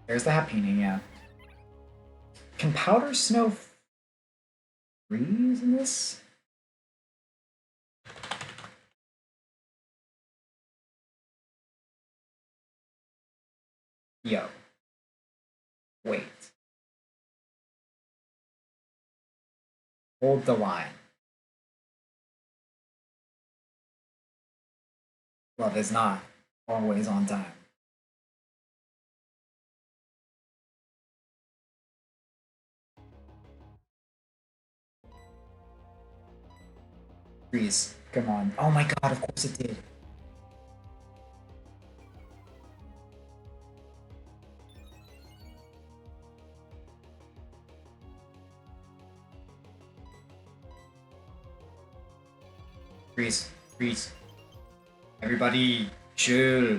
There's the Happini, yeah. Can Powder Snow freeze in this? Yo. Wait. Hold the line. Love is not always on time. Freeze. Come on. Oh my god, of course it did. Freeze. Freeze. Everybody, chill.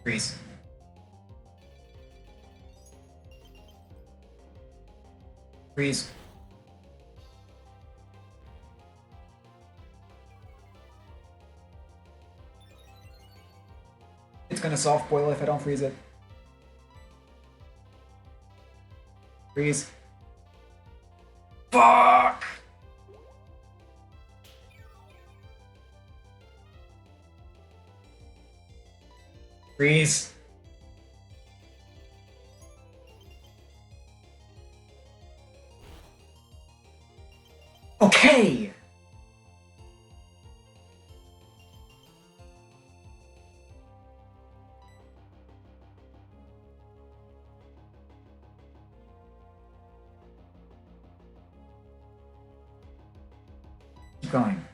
Freeze. Freeze. It's gonna soft boil if I don't freeze it. Freeze. Fuck! Freeze. Okay! Keep going.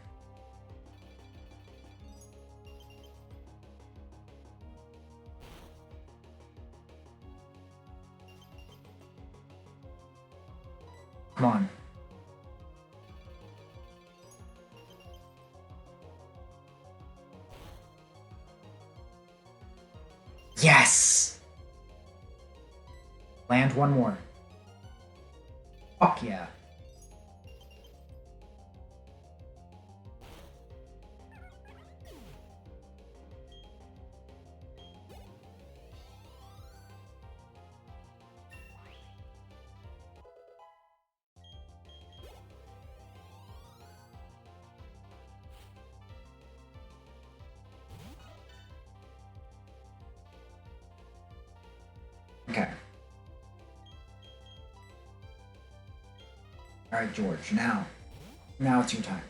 Come on. Yes! Land one more. Fuck yeah. Okay. Alright, George, now. Now it's your time.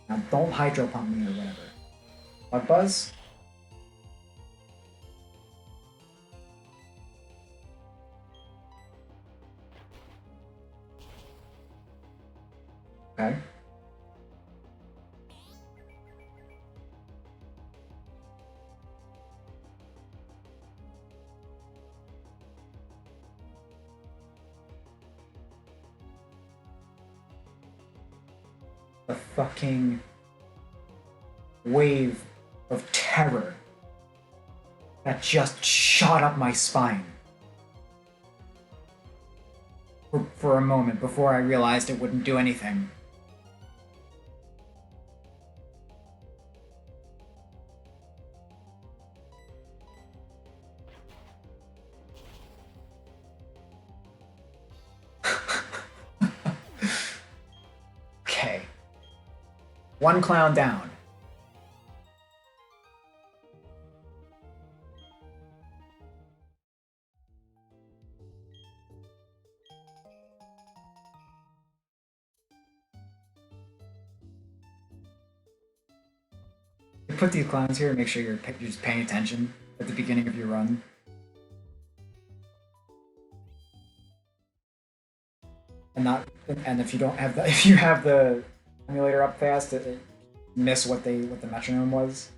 Now don't hydro pump me or whatever. What buzz? Okay. A fucking wave of terror that just shot up my spine. For a moment before I realized it wouldn't do anything. One clown down. You put these clowns here and make sure you're just paying attention at the beginning of your run. And if you don't have the if you have the emulator up fast, it miss what the metronome was.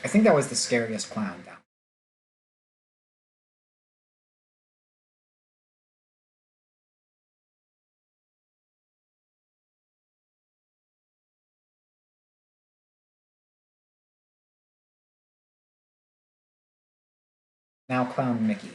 I think that was the scariest clown down. Now Clown Mickey.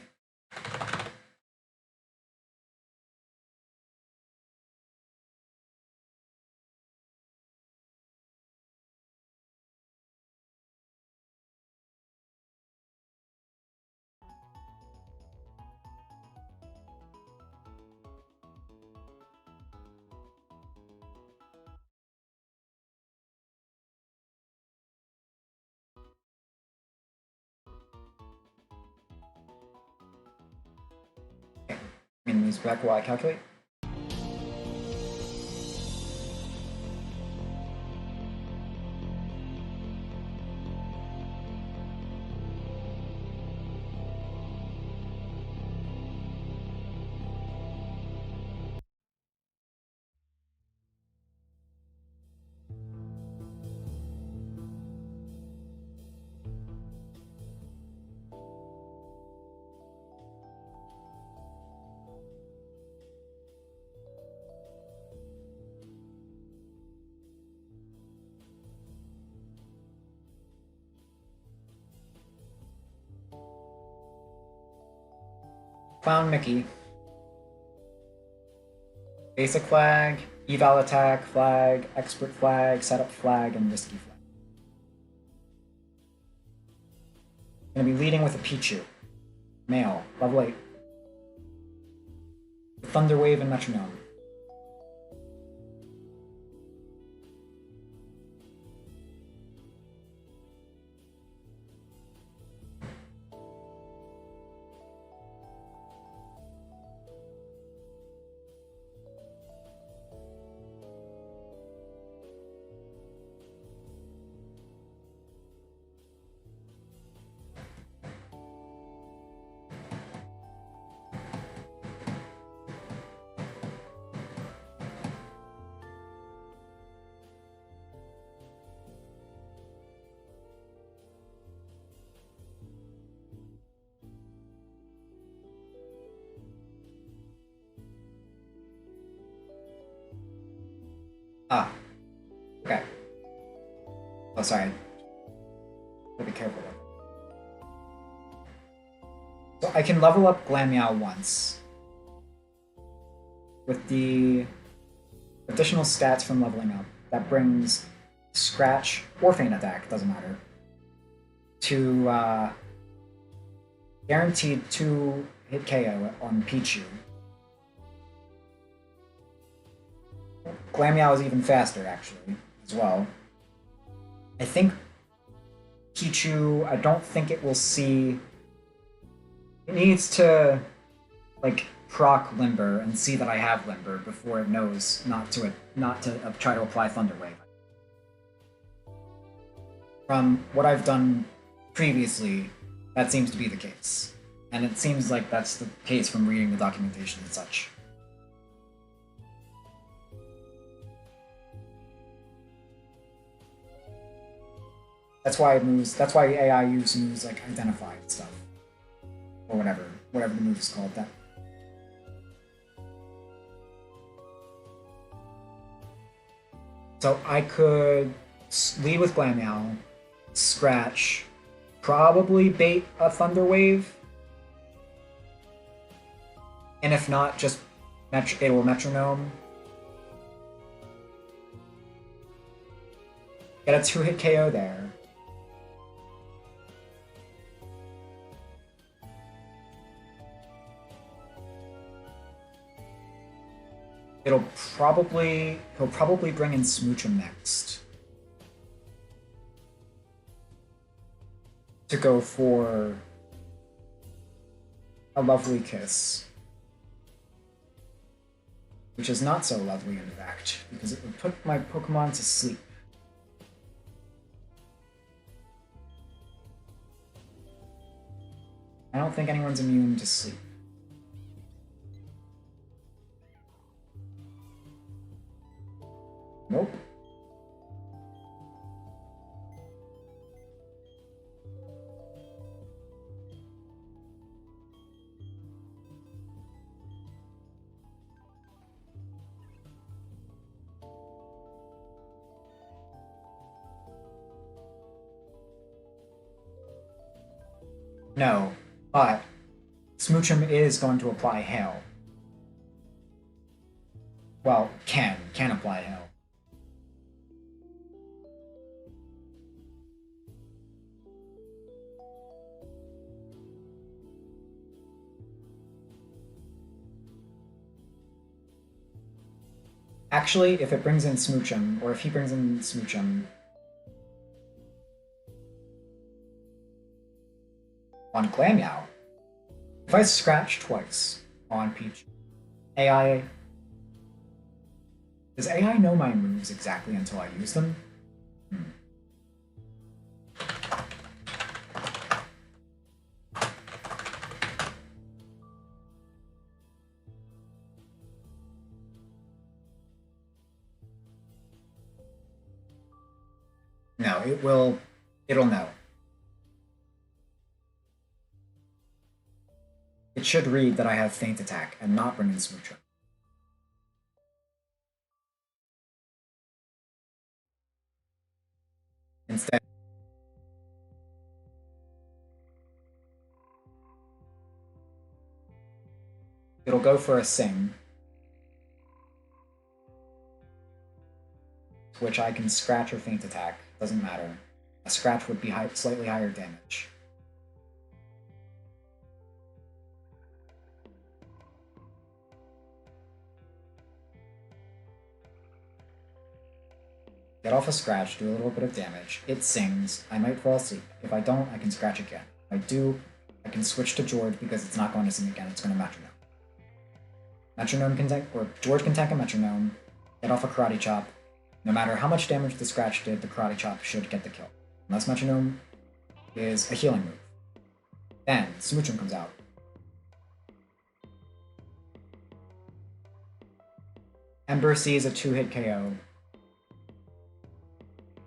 These back while I calculate. Clown Mickey. Basic flag, eval attack flag, expert flag, setup flag, and risky flag. I'm gonna be leading with a Pichu. Male, level 8. Thunder Wave and Metronome. Ah. Okay. Oh, sorry. Gotta be careful. So I can level up Glammeow once. With the additional stats from leveling up, that brings Scratch or Feint Attack, doesn't matter, to guaranteed 2-hit KO on Pichu. Glammeow is even faster, actually, as well. I think Pichu, I don't think it will see... It needs to, like, proc Limber and see that I have Limber before it knows not to try to apply Thunder Wave. From what I've done previously, that seems to be the case. And it seems like that's the case from reading the documentation and such. That's why AI use moves like identify and stuff. Or whatever the move is called. That. So I could lead with Glammeow, Scratch, probably bait a Thunder Wave. And if not, just it will Metronome. Get a 2-hit KO there. He'll probably bring in Smoochum next. To go for a Lovely Kiss. Which is not so lovely, in fact, because it would put my Pokemon to sleep. I don't think anyone's immune to sleep. Nope. No, but Smoochum is going to apply Hail. Well, can apply Hail. Actually, if it brings in Smoochum, or if he brings in Smoochum on Glammeow, if I scratch twice on Peach, AI... Does AI know my moves exactly until I use them? No, it'll know. It should read that I have Feint Attack and not bring in Smoochum. Instead, it'll go for a Sing, which I can scratch or Feint Attack, doesn't matter. A scratch would be slightly higher damage. Get off a scratch, do a little bit of damage. It sings. I might fall asleep. If I don't, I can scratch again. If I do, I can switch to George because it's not going to sing again, it's going to Metronome. Metronome can tank, or George can tank a Metronome, get off a Karate Chop. No matter how much damage the scratch did, the Karate Chop should get the kill. Unless Metronome is a healing move. Then, Smoochum comes out. Ember sees a 2-hit KO.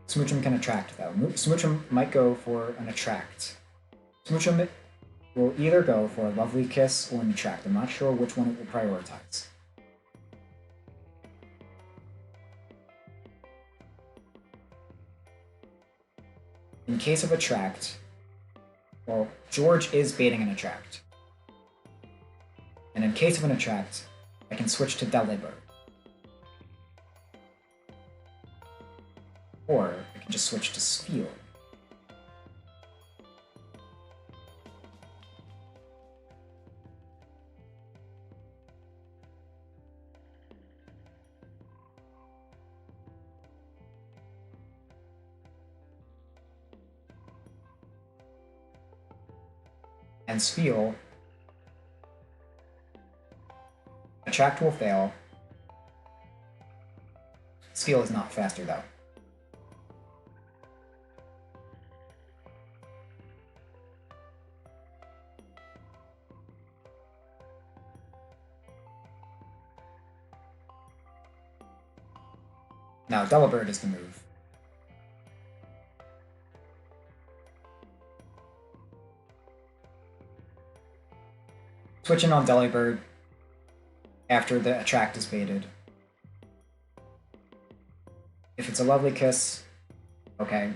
Smoochum can attract, though. Smoochum might go for an attract. Smoochum will either go for a Lovely Kiss or an attract. I'm not sure which one it will prioritize. In case of attract, well, George is baiting an attract. And in case of an attract, I can switch to Delibird. Or I can just switch to Spheal. And Spheal, attract will fail. Spheal is not faster though. Now, Delibird is the move. Switching on Delibird after the attract is baited. If it's a Lovely Kiss, okay.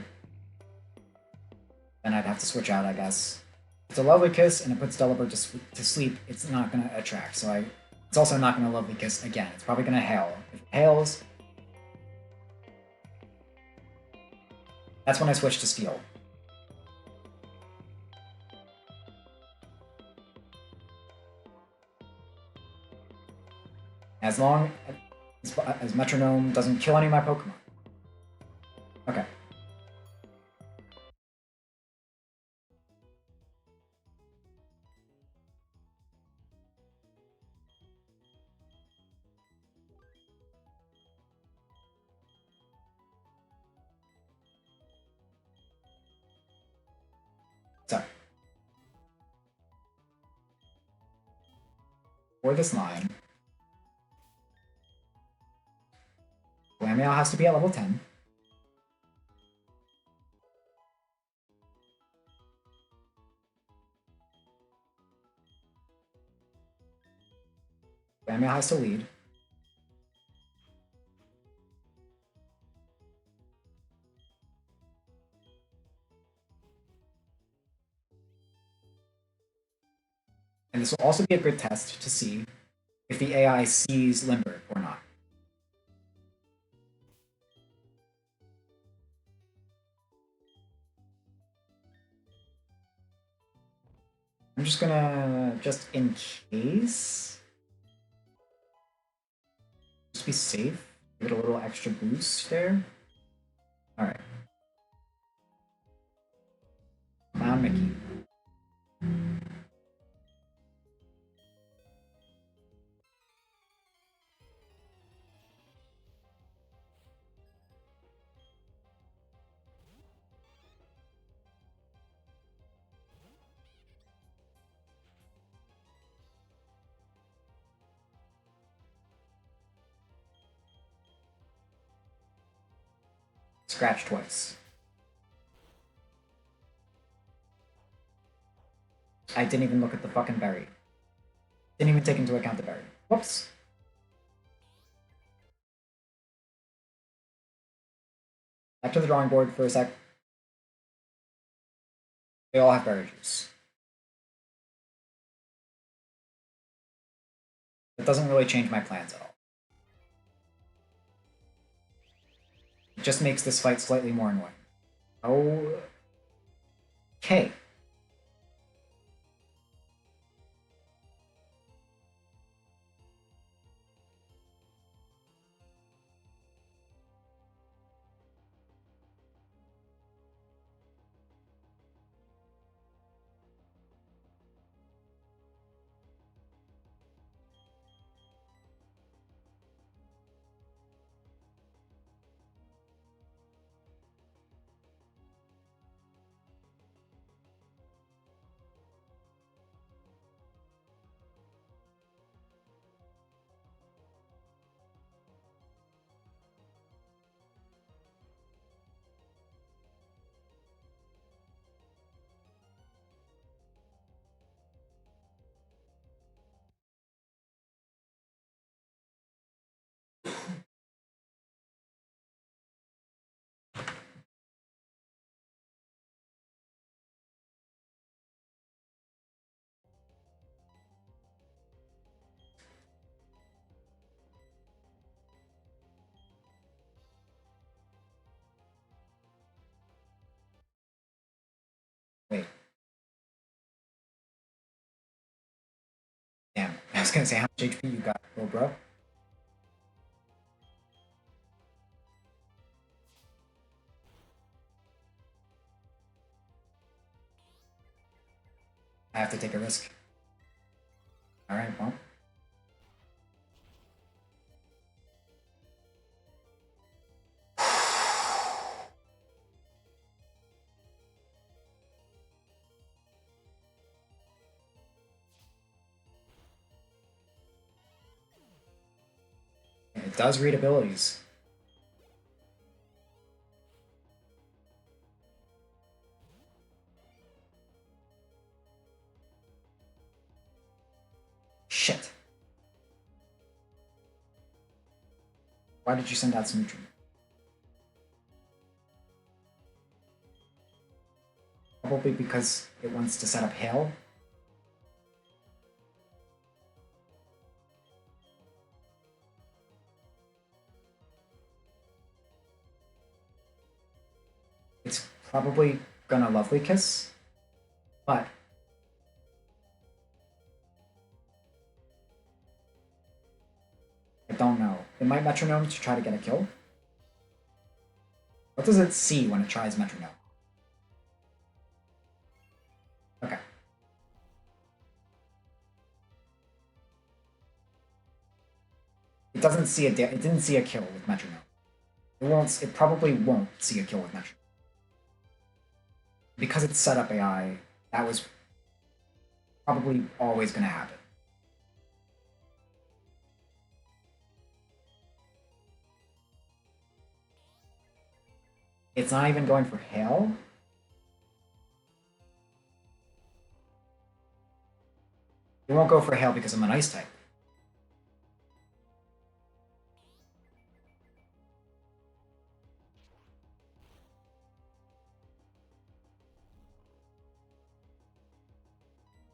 then I'd have to switch out, I guess. If it's a Lovely Kiss and it puts Delibird to sleep, it's not going to attract, so it's also not going to Lovely Kiss again. It's probably going to Hail. If it Hails, that's when I switch to Steel. As long as Metronome doesn't kill any of my Pokemon. Okay. So, for this line, Glameow has to be at level 10. Glameow has to lead. And this will also be a good test to see if the AI sees Limburg or not. I'm just gonna, just in case, just be safe, give it a little extra boost there. Alright. Clown Mickey. Scratch twice. I didn't even look at the fucking berry. Didn't even take into account the berry. Whoops. Back to the drawing board for a sec. They all have berry juice. It doesn't really change my plans at all. It just makes this fight slightly more annoying. Okay. Wait. Damn, I was gonna say how much HP you got, little bro. I have to take a risk. Alright, well. It does read abilities. Shit. Why did you send out Smoochum? Probably because it wants to set up hail. It's probably gonna Lovely Kiss, but I don't know. It might Metronome to try to get a kill. What does it see when it tries Metronome? Okay. It doesn't see it didn't see a kill with Metronome. It probably won't see a kill with Metronome. Because it's set up AI, that was probably always gonna happen. It's not even going for hail. It won't go for hail because I'm an ice type.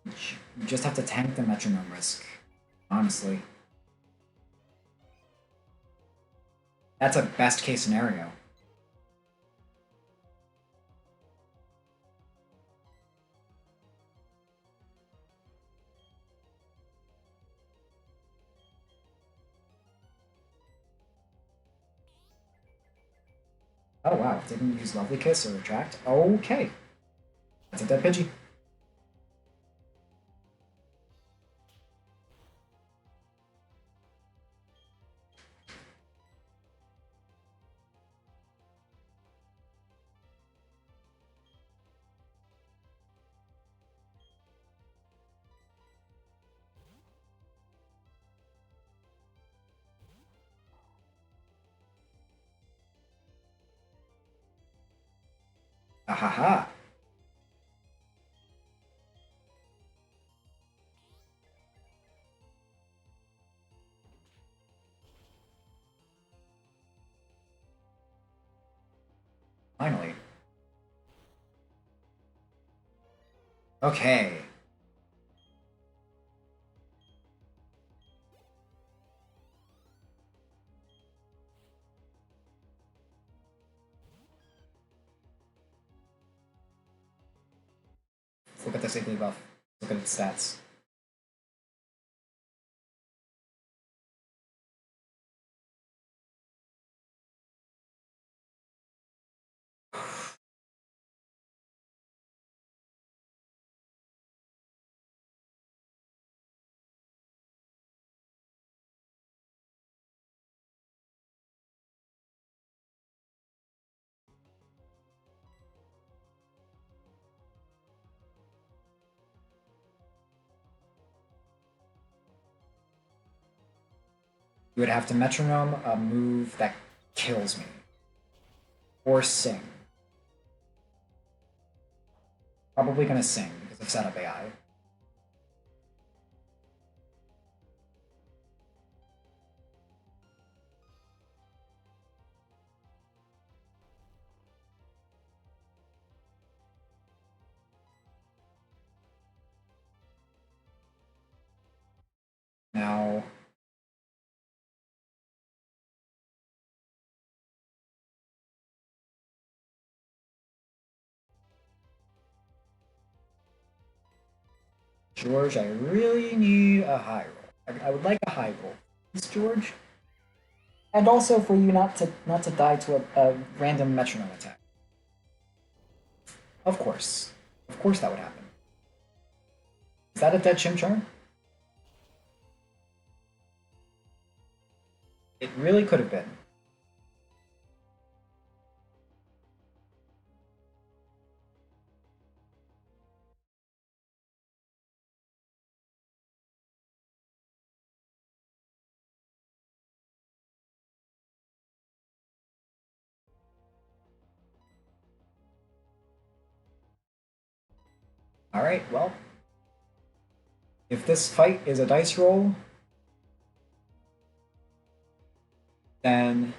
You just have to tank the Metronome risk, honestly. That's a best case scenario. Oh wow, didn't use Lovely Kiss or Retract? Okay. That's a dead Pidgey. Ahaha. Finally. Okay. Let's look at this Iggly buff. Look at its stats. You would have to Metronome a move that kills me. Or Sing. Probably gonna Sing because of setup AI. Now, George, I really need a high roll. I would like a high roll. Please, George. And also for you not to die to a random Metronome attack. Of course. Of course that would happen. Is that a dead Chimchar? It really could have been. Alright, well. If this fight is a dice roll, then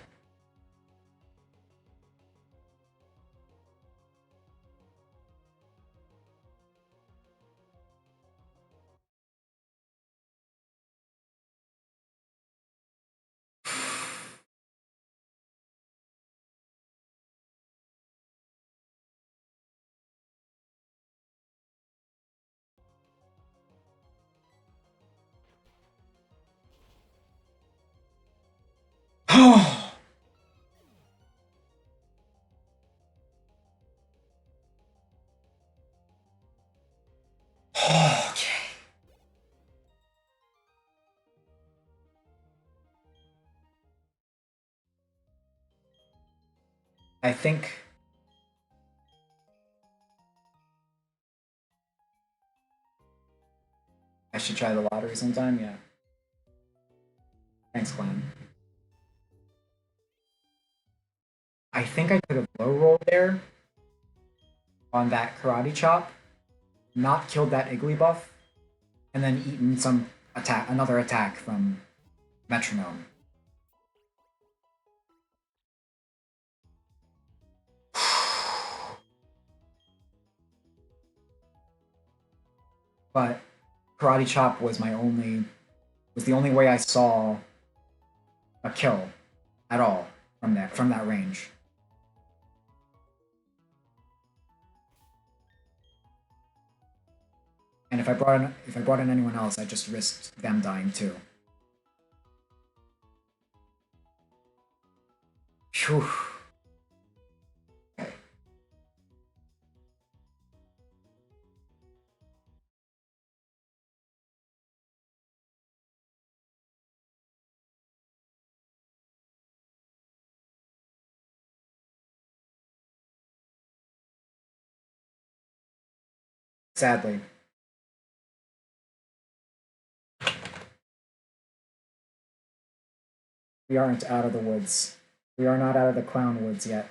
Oh! Okay. I think I should try the lottery sometime, yeah. Thanks, Clan. I think I could have low rolled there on that karate chop, not killed that Iggly buff, and then eaten some attack, another attack from Metronome. But karate chop was the only way I saw a kill at all from that range. And if I brought in anyone else, I just risked them dying too. Phew. Okay. Sadly. We aren't out of the woods. We are not out of the clown woods yet.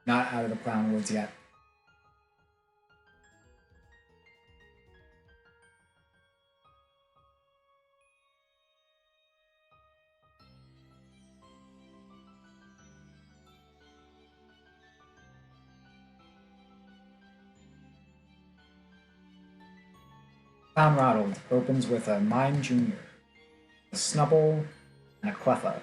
Not out of the clown woods yet. Clown Rattled opens with a Mime Jr., a Snubble, and a Cleffa.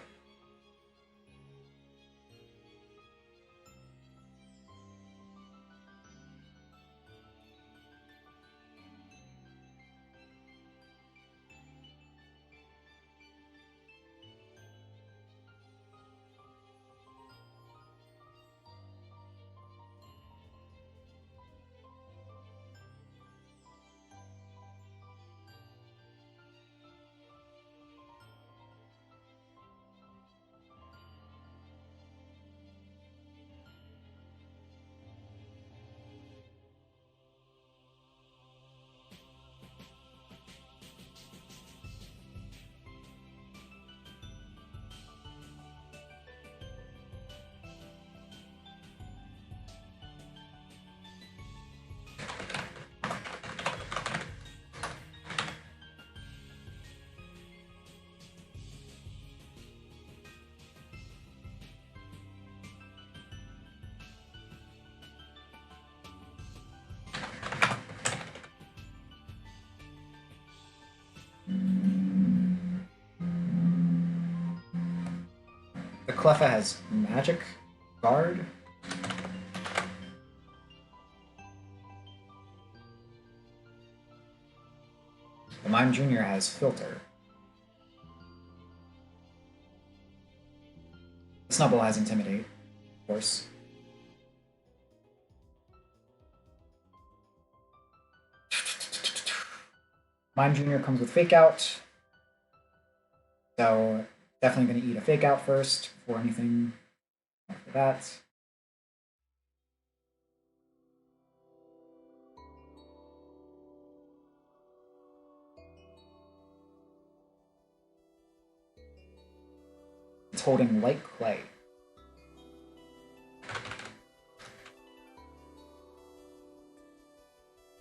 The Cleffa has Magic Guard. The Mime Jr. has Filter. The Snubble has Intimidate, of course. Mime Jr. comes with Fake Out. So definitely going to eat a Fake Out first before anything after that. It's holding Light Clay.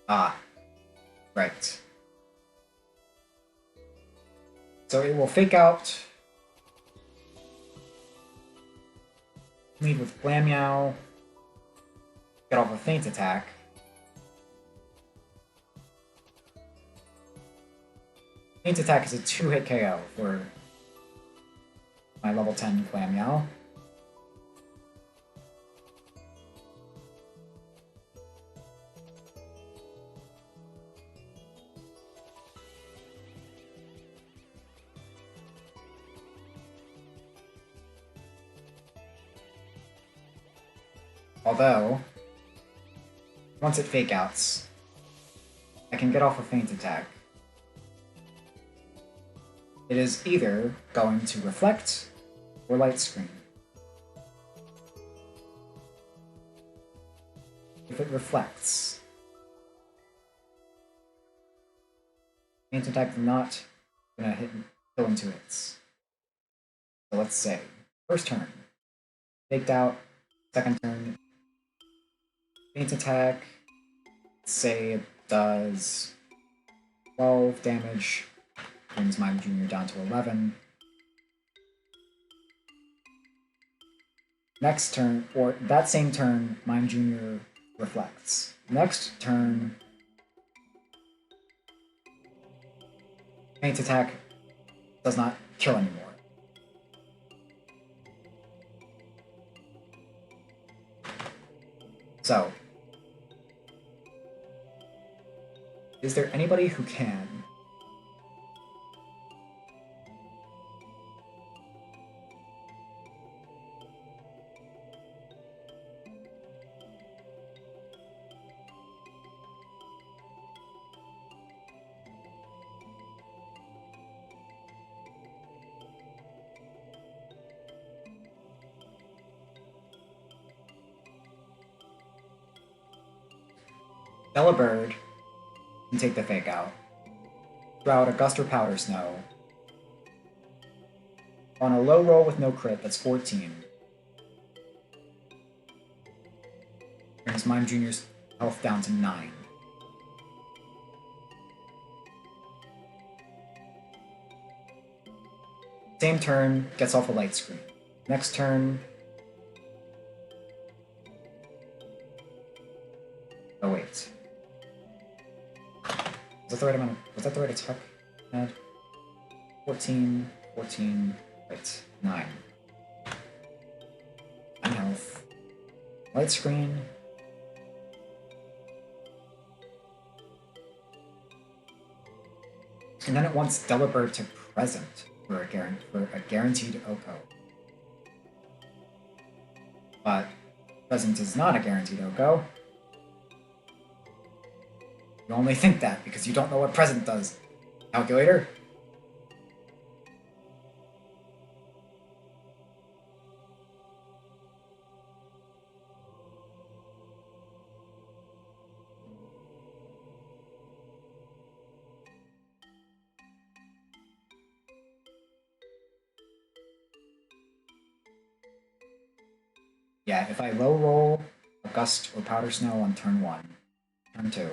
Ah, right. So it will Fake Out, lead with Glam Meow, get off a Feint attack, Feint Attack is a 2-hit KO for my level 10 Clam Meow. Although, once it fake outs, I can get off a Feint Attack. It is either going to reflect or light screen. If it reflects, Feint Attack is not gonna kill into it. So let's say, first turn, faked out, second turn, Feint Attack, let's say it does 12 damage, brings Mime Jr. down to 11. Next turn, or that same turn, Mime Jr. reflects. Next turn, Feint Attack does not kill anymore. So, is there anybody who can Oreburgh can take the fake out. Throw out a Gust or Powder Snow. On a low roll with no crit, that's 14. Brings Mime Jr.'s health down to 9. Same turn, gets off a light screen. Next turn... Oh wait. Was that the right amount of... Was that the right attack? 14, 14, wait, 9. 9 health. Light screen. And then it wants Delibird to present for a guaranteed Oko. But present is not a guaranteed Oko. You only think that because you don't know what present does. Calculator? Yeah, if I low roll a Gust or Powder Snow on turn 1, turn 2,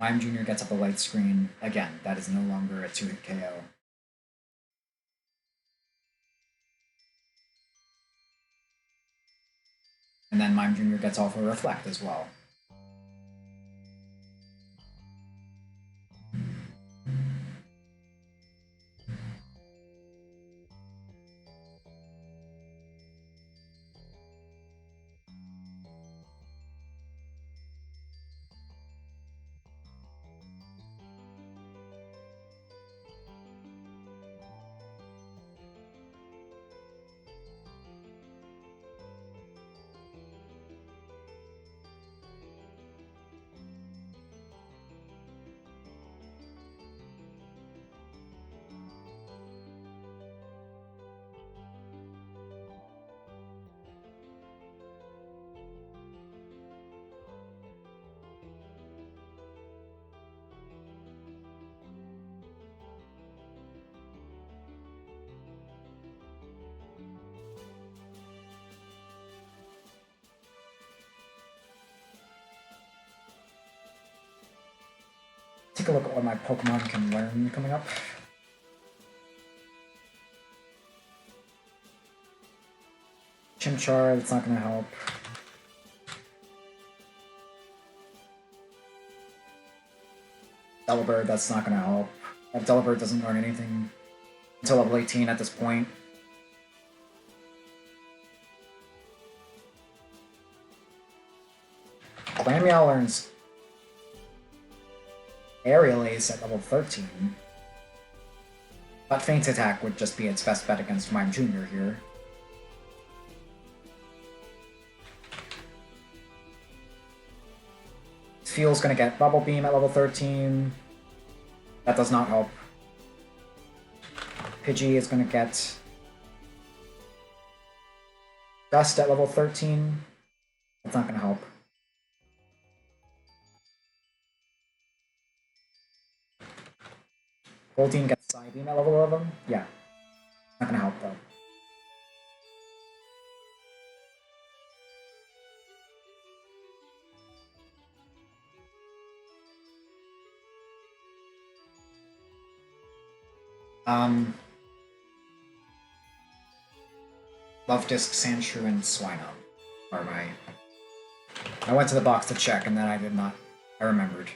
Mime Jr. gets up a light screen. Again, that is no longer a 2-hit KO. And then Mime Jr. gets off a Reflect as well. Take a look at what my Pokemon can learn coming up. Chimchar, that's not going to help. Delibird, that's not going to help. Delibird doesn't learn anything until level 18 at this point. Glammeow learns Aerial Ace at level 13. But Feint Attack would just be its best bet against Mime Jr. here. Fuel's gonna get Bubble Beam at level 13. That does not help. Pidgey is gonna get Gust at level 13. That's not gonna help. Goldeen gets Psybeam at level 11. Yeah. Not gonna help though. Love Disc, Sandshrew, and Swinub are my... I went to the box to check and then I did not... I remembered.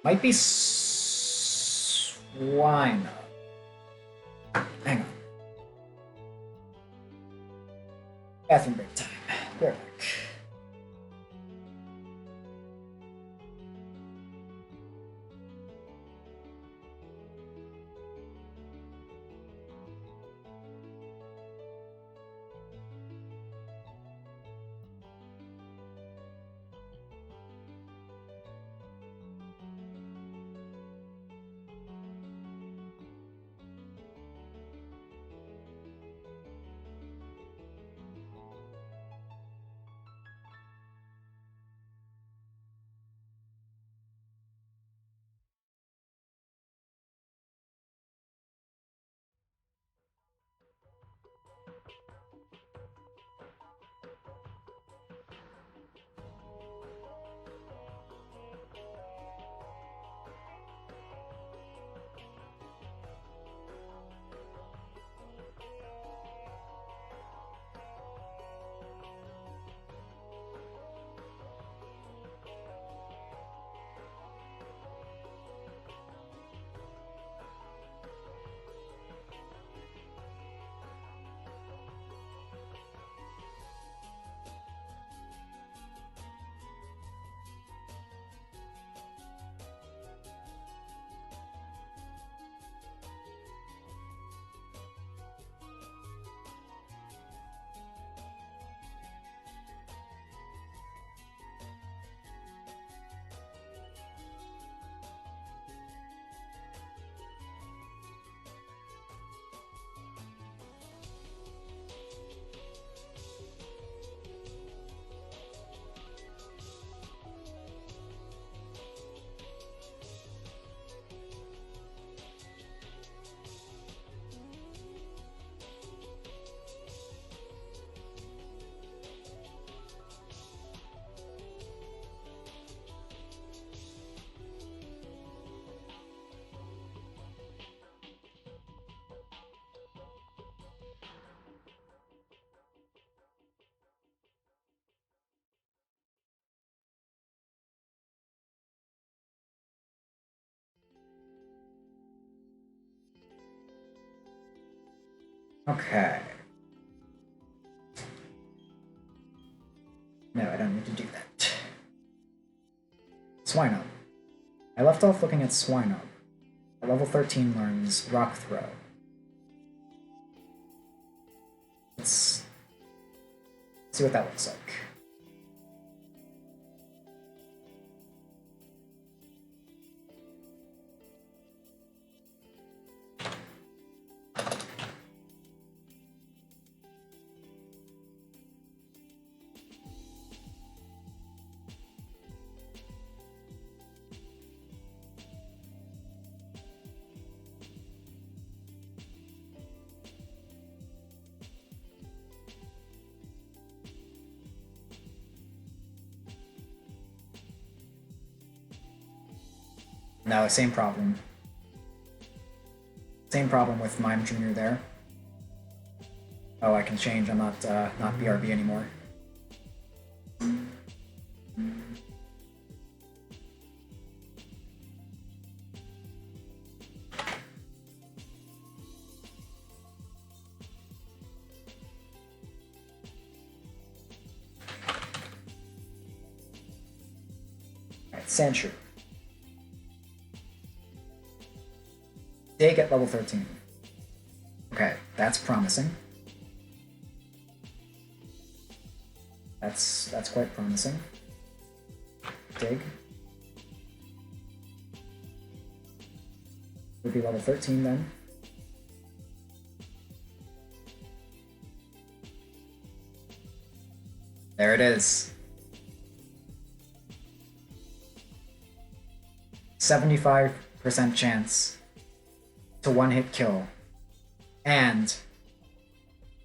Might be Swinub. Hang on. Bathroom break time. Be right back. Okay. No, I don't need to do that. Swinub. I left off looking at Swinub. At level 13 learns Rock Throw. Let's see what that looks like. No, same problem. Same problem with Mime Jr. there. Oh, I can change. I'm not BRB anymore. Alright, Sandshrew. Dig at level 13. Okay, that's promising. That's quite promising. Dig. Would be level 13 then. There it is. 75% chance to one-hit kill. And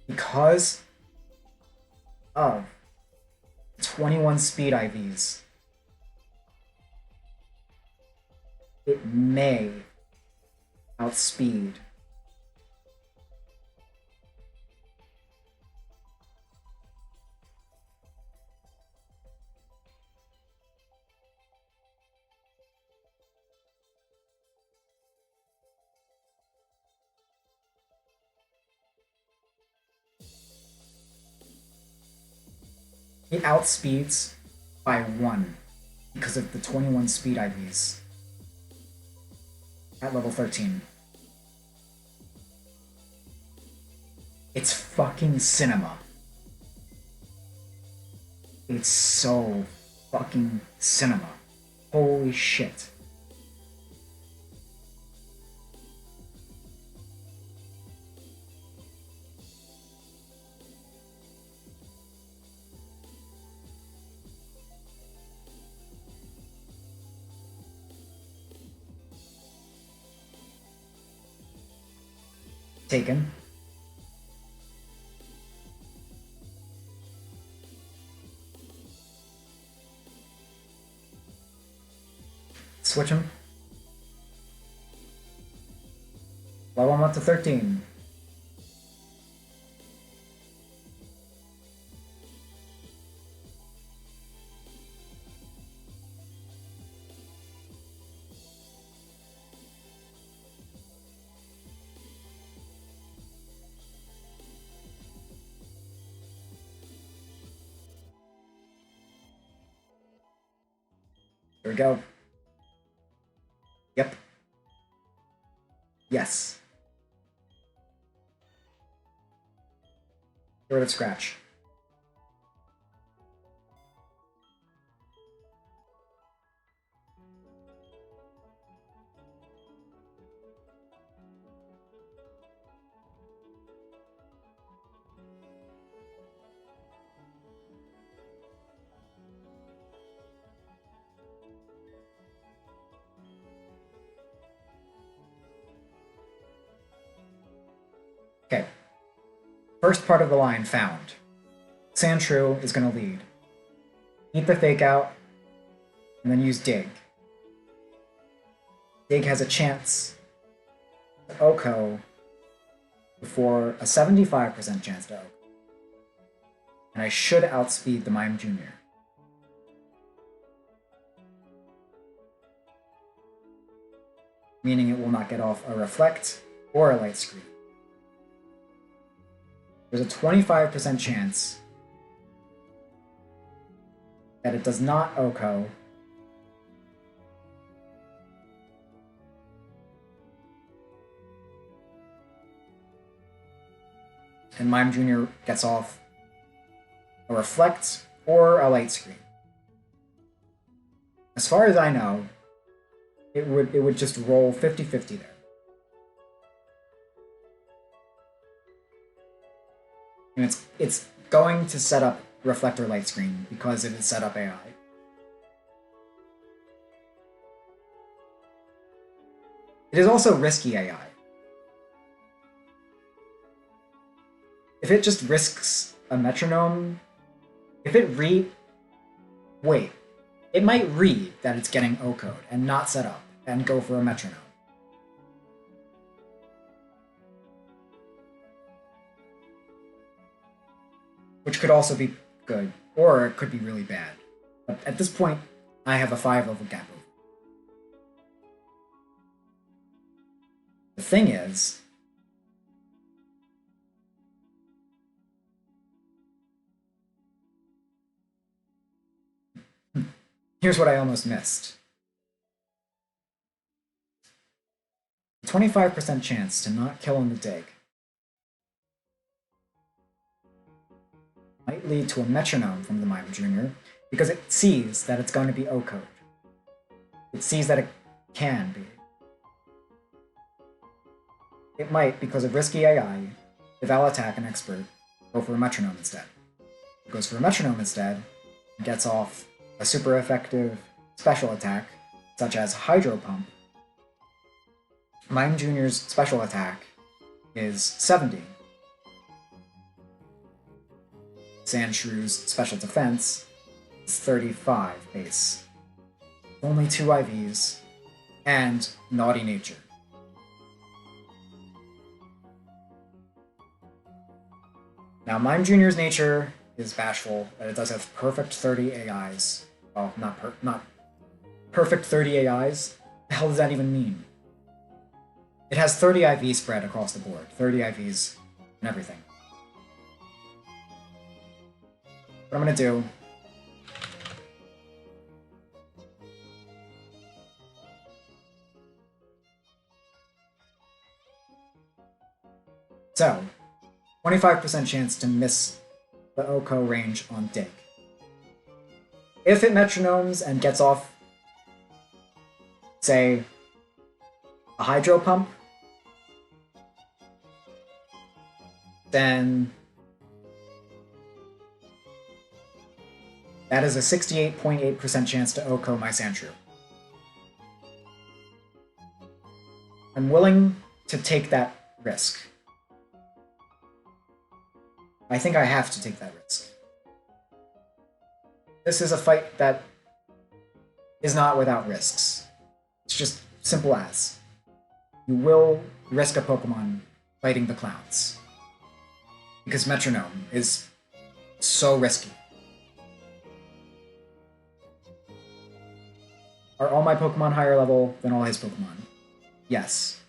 because of 21 speed IVs, it may outspeed it outspeeds by 1 because of the 21 speed IVs at level 13. It's fucking cinema. It's so fucking cinema. Holy shit. Taken. Switch him. Level him up to 13. Here we go. Yep. Yes. Get rid of Scratch. Okay. First part of the line found. Sandshrew is going to lead. Eat the Fake Out, and then use Dig. Dig has a chance to Oko before a 75% chance to Oko. And I should outspeed the Mime Jr. Meaning it will not get off a Reflect or a Light Screen. There's a 25% chance that it does not Oko and Mime Jr. gets off a Reflect or a Light Screen. As far as I know, it would just roll 50-50 there. And it's going to set up Reflector Light Screen because it is set up AI. It is also risky AI. If it just risks a metronome, if it wait, it might read that it's getting O-code and not set up and go for a metronome. Which could also be good, or it could be really bad. But at this point, I have a 5-level gap over. The thing is, Here's what I almost missed. 25% chance to not kill on the dig might lead to a metronome from the Mime Jr. because it sees that it's going to be O-code. It sees that it can be. It might, because of risky AI, if I'll attack an expert, go for a metronome instead. It goes for a metronome instead, and gets off a super effective special attack, such as Hydro Pump. Mime Jr.'s special attack is 70. Sandshrew's special defense is 35 base. Only 2 IVs, and Naughty Nature. Now, Mime Jr.'s nature is bashful, but it does have perfect 30 AIs. Well, not perfect 30 AIs. What the hell does that even mean? It has 30 IV spread across the board. 30 IVs and everything. What I'm gonna do... So, 25% chance to miss the Oko range on dig. If it metronomes and gets off, say, a Hydro Pump, then that is a 68.8% chance to Oko my Sandshrew. I'm willing to take that risk. I think I have to take that risk. This is a fight that is not without risks. It's just simple as. You will risk a Pokemon fighting the clowns. Because Metronome is so risky. Are all my Pokemon higher level than all his Pokemon? Yes.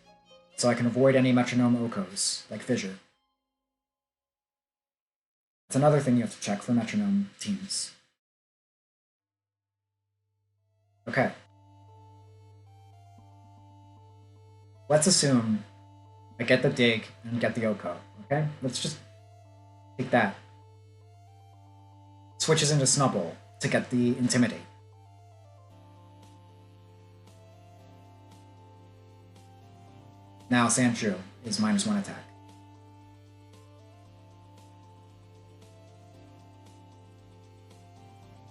So I can avoid any Metronome Okos, like Fissure. It's another thing you have to check for Metronome teams. Okay. Let's assume I get the dig and get the Oko, okay? Let's just take that. Switches into Snubbull to get the Intimidate. Now Sandshrew is -1 attack.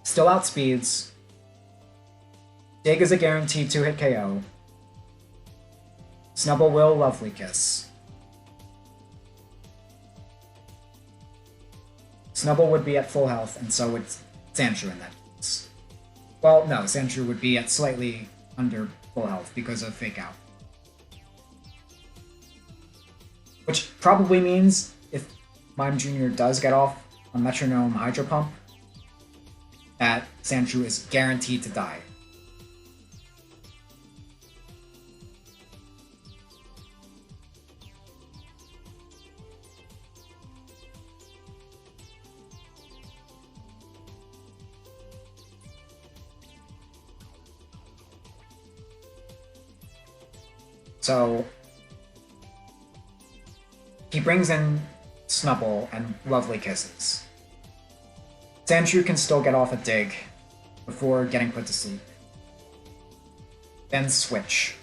Still outspeeds. Dig is a guaranteed 2-hit KO. Snubbull will Lovely Kiss. Snubbull would be at full health, and so would Sandshrew in that case. Well, no, Sandshrew would be at slightly under full health because of Fake Out. Which probably means if Mime Jr. does get off a Metronome Hydro Pump, that Sandshrew is guaranteed to die. So he brings in Snubbull and Lovely Kisses. Sandshrew can still get off a dig before getting put to sleep. Then switch.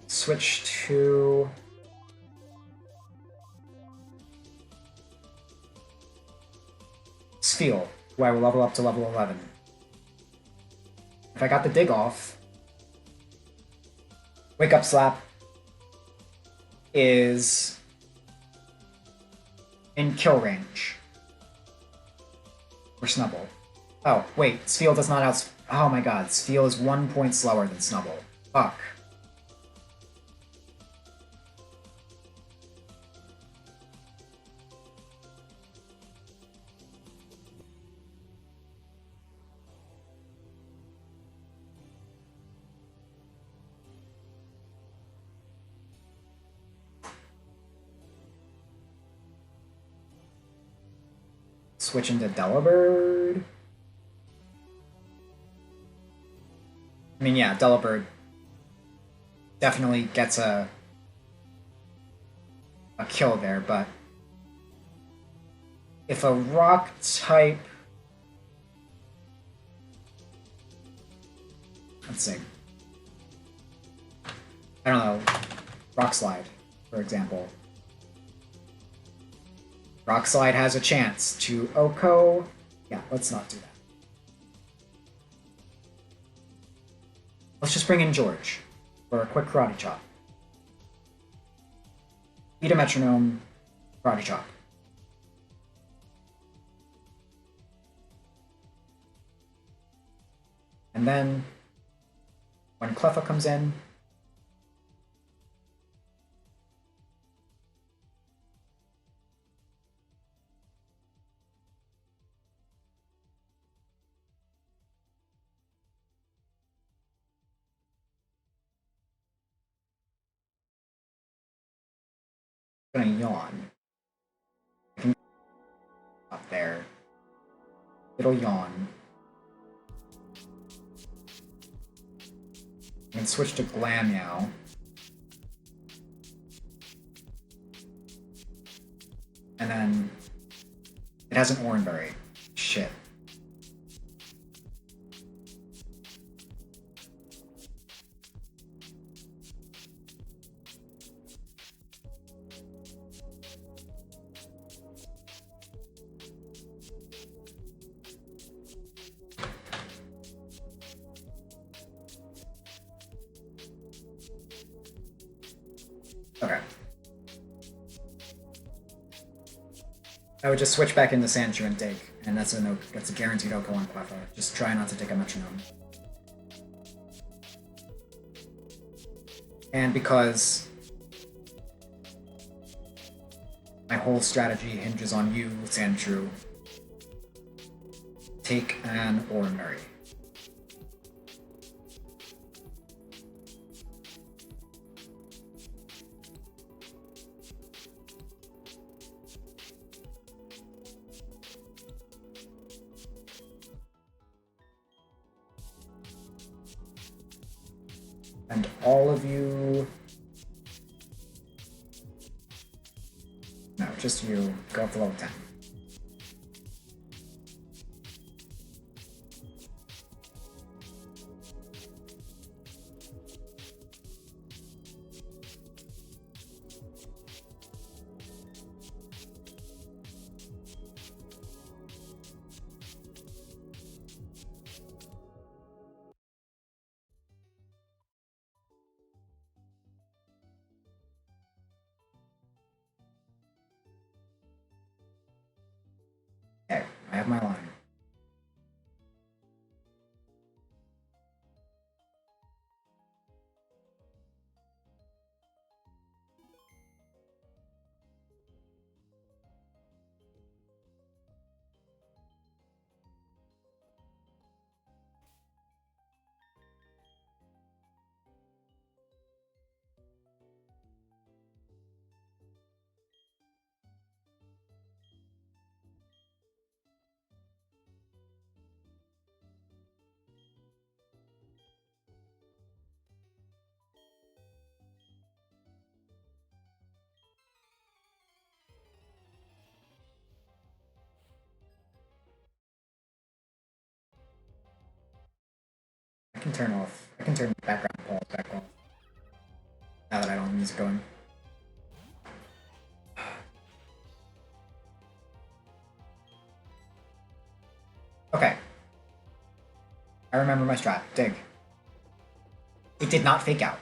Switch to Spheal, who I will level up to level 11. If I got the dig off, Wake Up Slap is in kill range for Snubbull. Oh, wait, Spheal does not out. Oh my god, Spheal is 1 point slower than Snubbull. Fuck. switch into Delibird. I mean, yeah, Delibird definitely gets a kill there, but if a rock type, let's see, I don't know, Rock Slide, for example. Rock Slide has a chance to Oko. Yeah, let's not do that. Let's just bring in George for a quick Karate Chop. Beat a Metronome, Karate Chop. And then, when Cleffa comes in, I'm gonna yawn. Up there. It'll yawn. And switch to Glammeow. And then it has an Oreburgh. Shit. Okay. I would just switch back into Sandshrew and dig, and that's a guaranteed Oko on Cleffa. Just try not to take a Metronome. And because my whole strategy hinges on you, Sandshrew, take an Oreburgh. And all of you... No, just you. Go up to level 10. Okay, I have my line. I can turn the background pause back off. Now that I don't have music going. Okay. I remember my strat. Dig. It did not fake out.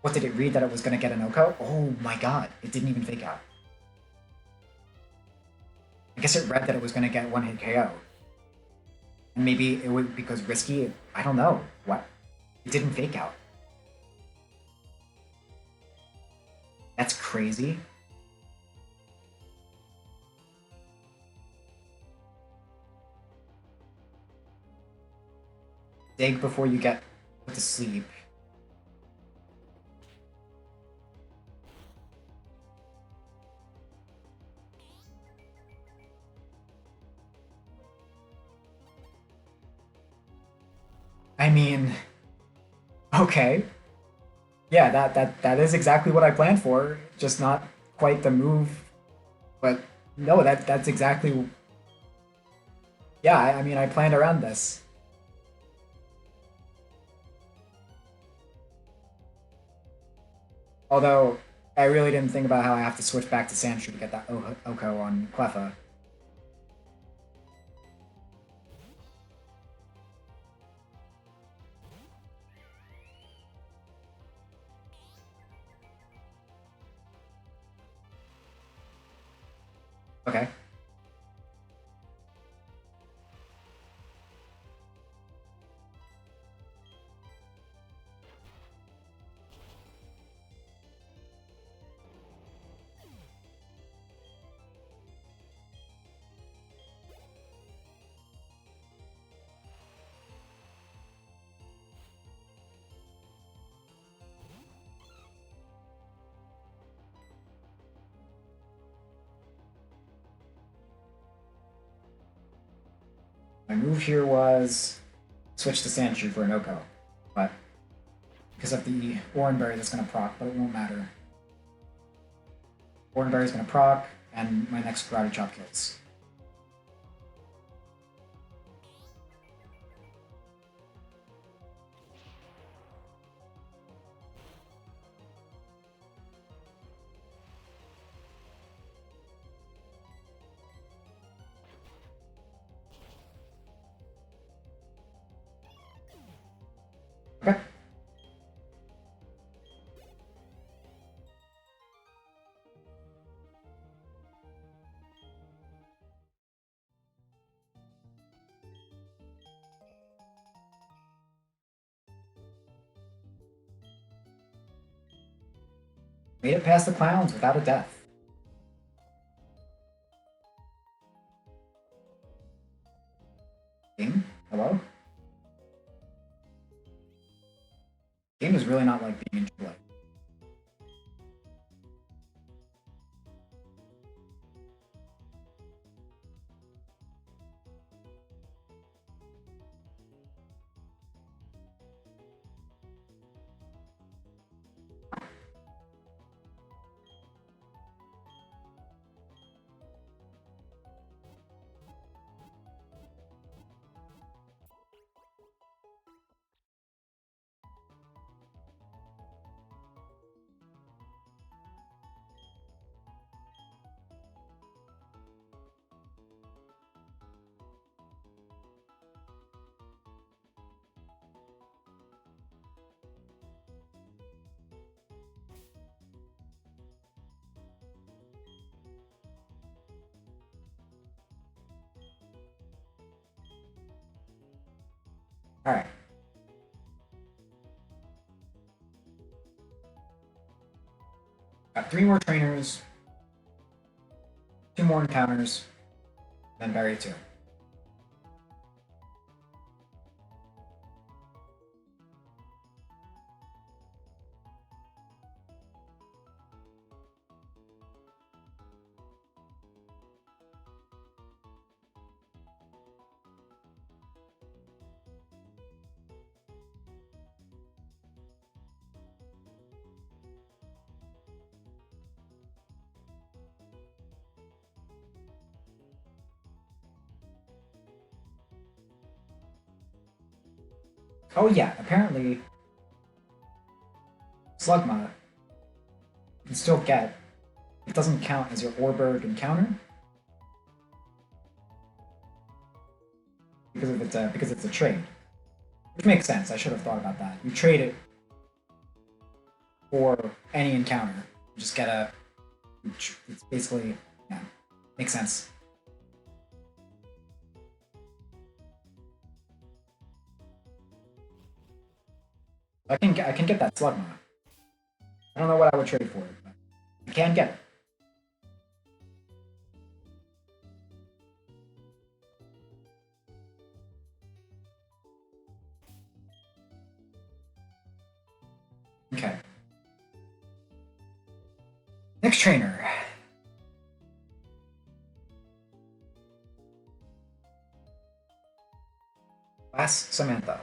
What did it read that it was going to get an Oko? Oh my god, it didn't even fake out. I guess it read that it was going to get one-hit KO. And maybe it would, because risky, I don't know. What? It didn't fake out. That's crazy. Dig before you get put to sleep. I mean, okay. Yeah, that is exactly what I planned for. Just not quite the move, but no, that's exactly. Yeah, I mean, I planned around this. Although I really didn't think about how I have to switch back to Sandshrew to get that Oko on Cleffa. Okay. My move here was switch to Sandshrew for an Oko, but because of the Oreburgh that's going to proc, but it won't matter. Oreburgh is going to proc, and my next Karate Chop kills. Okay. Made it past the clowns without a death. Game? Hello? Game is really not like being in AAA. Alright. Got 3 more trainers, 2 more encounters, then bury 2. Oh yeah, apparently Slugma you can still get. It doesn't count as your Oreburgh encounter because it's a trade, which makes sense. I should have thought about that. You trade it for any encounter. You just get a. It's basically yeah, makes sense. I can get that Slugma. I don't know what I would trade for it, but I can get it. Okay. Next trainer. Class Samantha.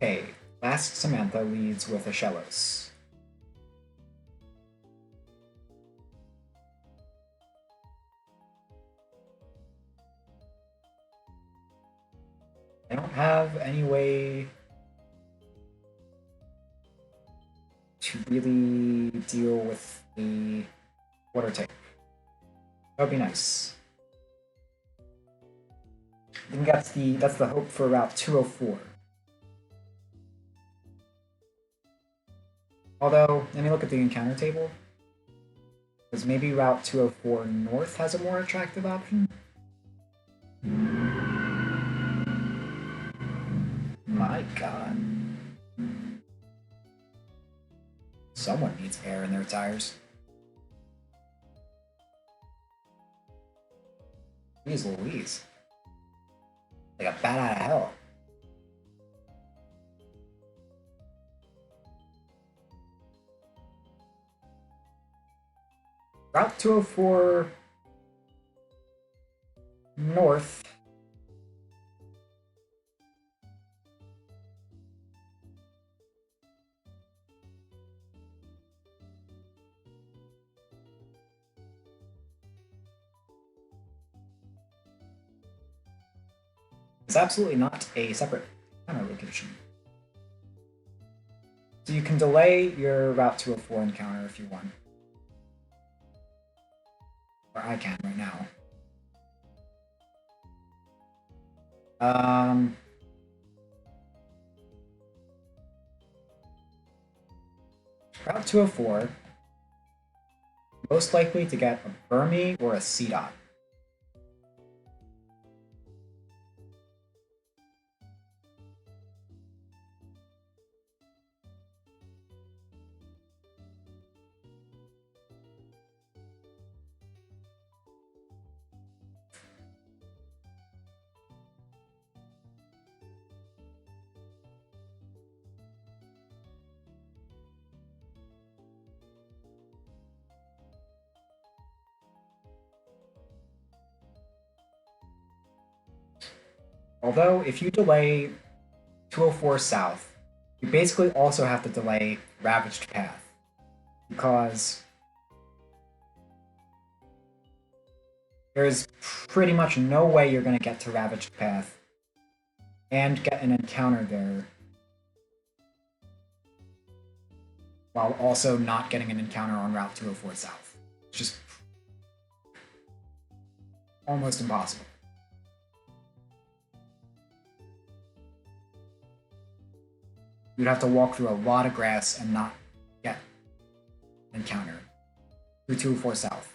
Okay, last Samantha leads with a Shellos. I don't have any way to really deal with the water type. That would be nice. I think that's the hope for Route 204. Although, let me look at the encounter table. Because maybe Route 204 North has a more attractive option? My god. Someone needs air in their tires. Jeez Louise. Like a bat out of hell. Route 204 North. It's absolutely not a separate counter location. So you can delay your Route 204 encounter if you want. Or I can right now. Route 204, most likely to get a Burmy or a C-Dot. Although, if you delay 204 South, you basically also have to delay Ravaged Path. Because there's pretty much no way you're going to get to Ravaged Path and get an encounter there while also not getting an encounter on Route 204 South. It's just almost impossible. You'd have to walk through a lot of grass and not get an encounter through 204 South.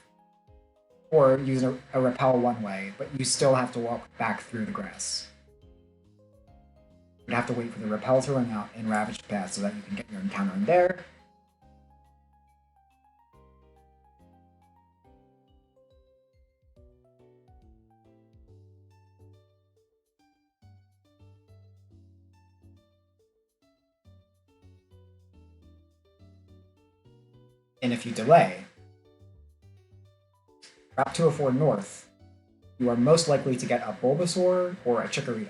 Or use a repel one way, but you still have to walk back through the grass. You'd have to wait for the repel to run out in Ravaged Path so that you can get your encounter in there. And if you delay Route 204 North, you are most likely to get a Bulbasaur or a Chikorita.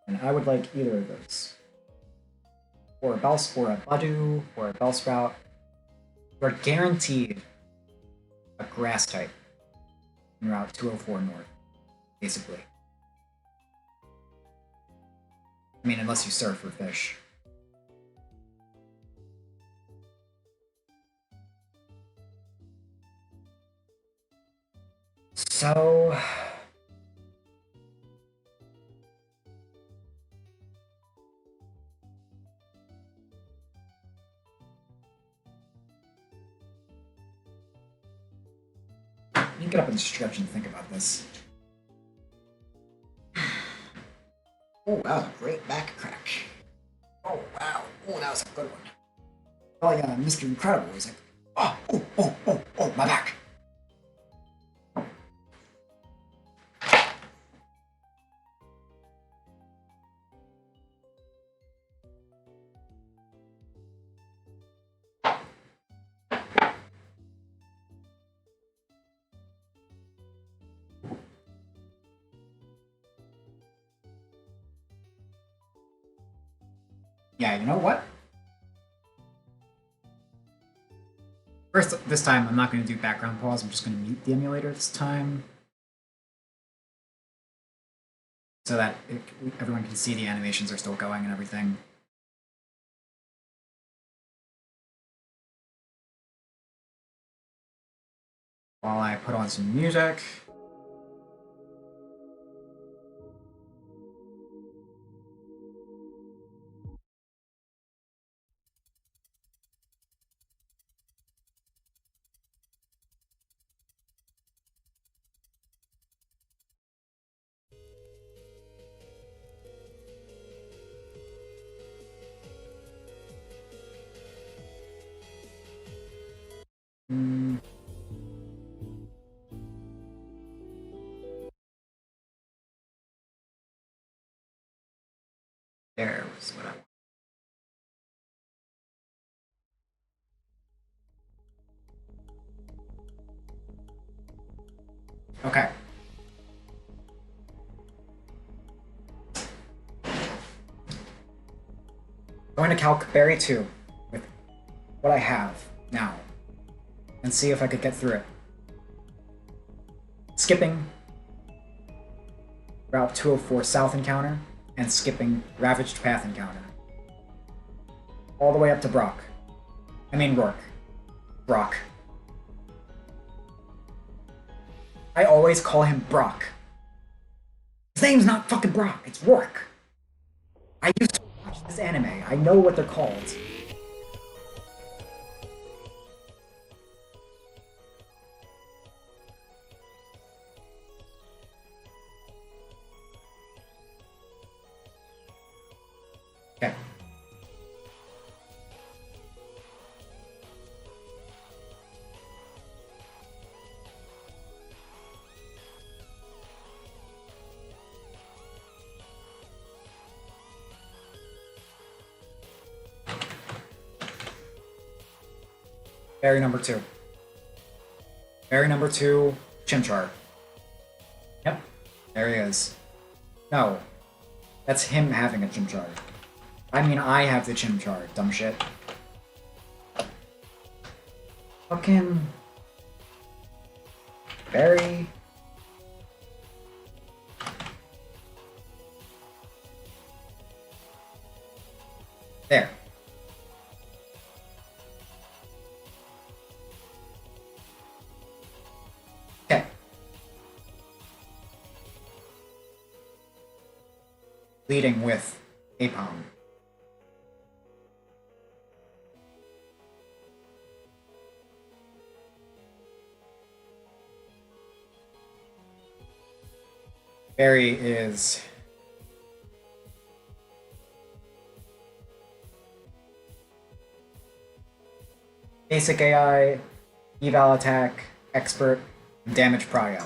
And I would like either of those. Or a Budew, or a Bellsprout. You're guaranteed a grass type in Route 204 North, basically. I mean, unless you surf or fish. So... let me get up and stretch and think about this. Oh, that was a great back crack. Oh, wow. Oh, that was a good one. Oh, yeah, Mr. Incredible was like, oh, my back. Yeah, you know what? First, this time I'm not going to do background pause. I'm just going to mute the emulator this time, so that everyone can see the animations are still going and everything. While I put on some music. There was what I want. Okay. I'm going to calc Berry 2 with what I have now and see if I could get through it. Skipping Route 204 South encounter and skipping Ravaged Path encounter. All the way up to Brock. I mean Rourke. Brock. I always call him Brock. His name's not fucking Brock, it's Rourke. I used to watch this anime. I know what they're called. Okay. Berry number 2. Berry number 2, Chimchar. Yep, there he is. No, that's him having a Chimchar. I mean, I have the Chimchar, dumb shit. Fucking... Berry... There. Okay. Leading with Apom. Berry is... Basic AI, Eval Attack, Expert, and Damage Prio.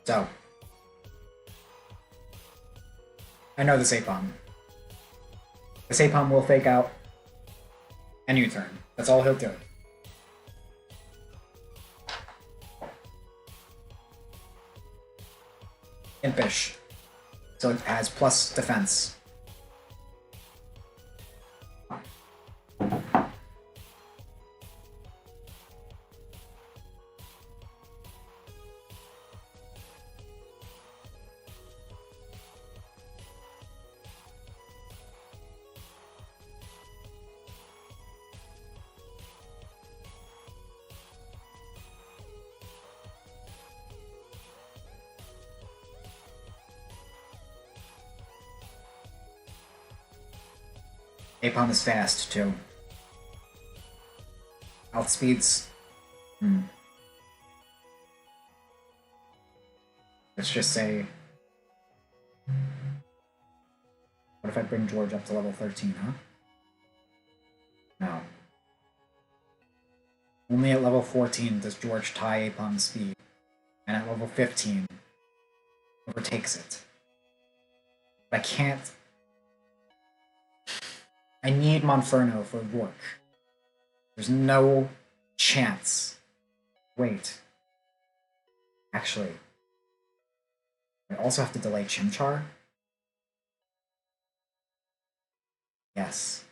So, I know this Apom. This Apom will fake out and U-turn. That's all he'll do. Impish. So it has plus defense. Apom is fast, too. Outspeeds. Let's just say... What if I bring George up to level 13, huh? No. Only at level 14 does George tie Apom's speed, and at level 15, overtakes it. But I can't... I need Monferno for work. There's no chance. Wait. Actually, I also have to delay Chimchar? Yes.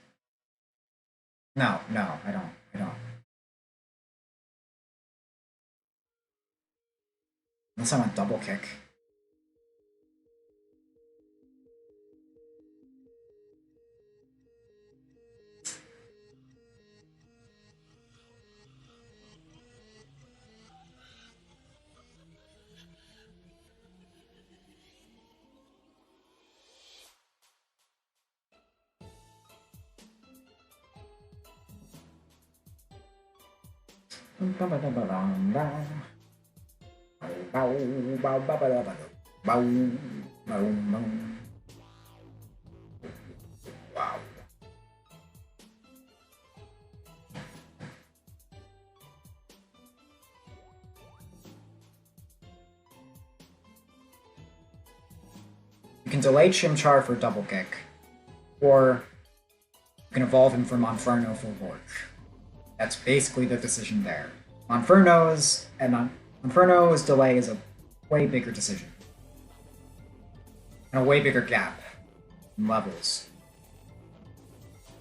No, I don't. Unless I want double kick. Wow. You can delay Chimchar for double kick, or you can evolve him for Monferno for work. That's basically the decision there. Monferno's delay is a way bigger decision. And a way bigger gap in levels.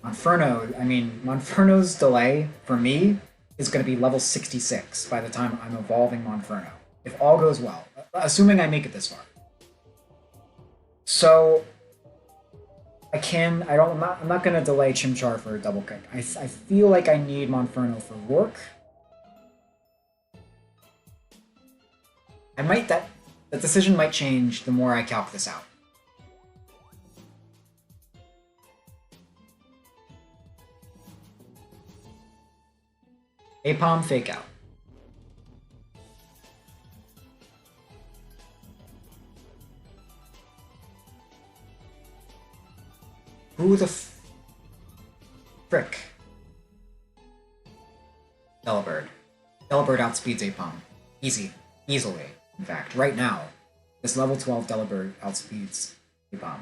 Monferno's delay, for me, is going to be level 66 by the time I'm evolving Monferno. If all goes well. Assuming I make it this far. So... I'm not going to delay Chimchar for a double kick. I feel like I need Monferno for work. The decision might change the more I calc this out. Apom fake out. Who the frick? Delibird. Delibird outspeeds Apom. Easily. In fact, right now, this level 12 Delibird outspeeds Apom.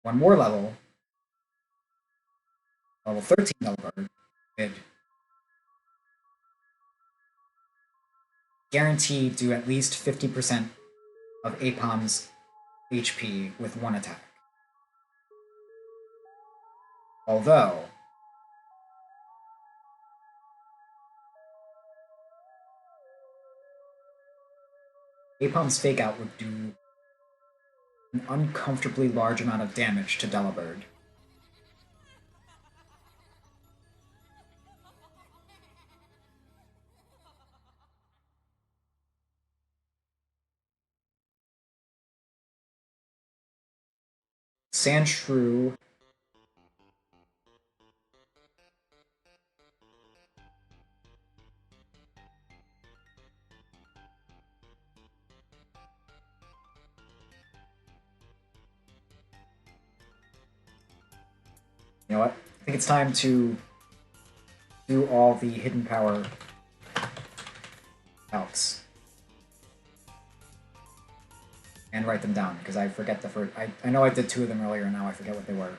One more level. Level 13 Delibird could guaranteed do at least 50% of Apom's HP with one attack. Although, Apom's fake out would do an uncomfortably large amount of damage to Delibird. Sandshrew You know what? I think it's time to do all the hidden power calcs. And write them down, because I forget the first... I know I did two of them earlier, and now I forget what they were.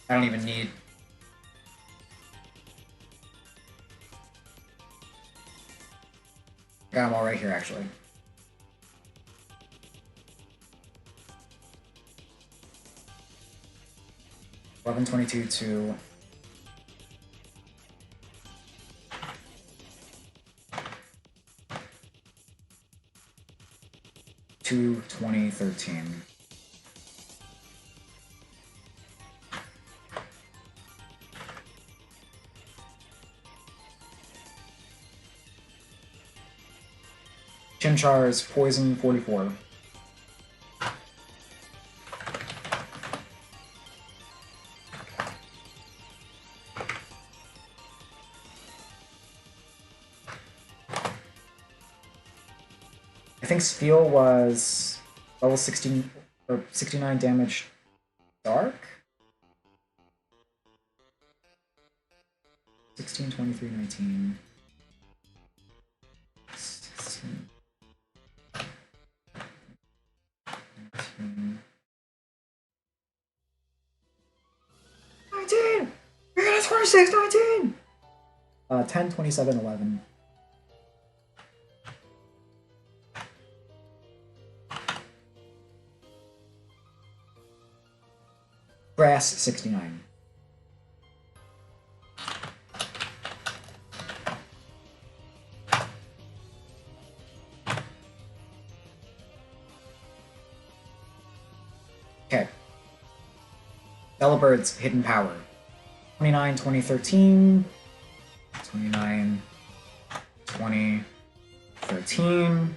I don't even need... Got them all right here, actually. $11.22 to... $2.20.13. Chimchar's Poison 44. I think Steel was level 16 or 69 damage dark? 16, 23, 19. 16. 19! You're gonna 26, 19! 10, 27, 11. Grass 69. Okay. Delabird's Hidden Power. 29, 2013. 29, 2013.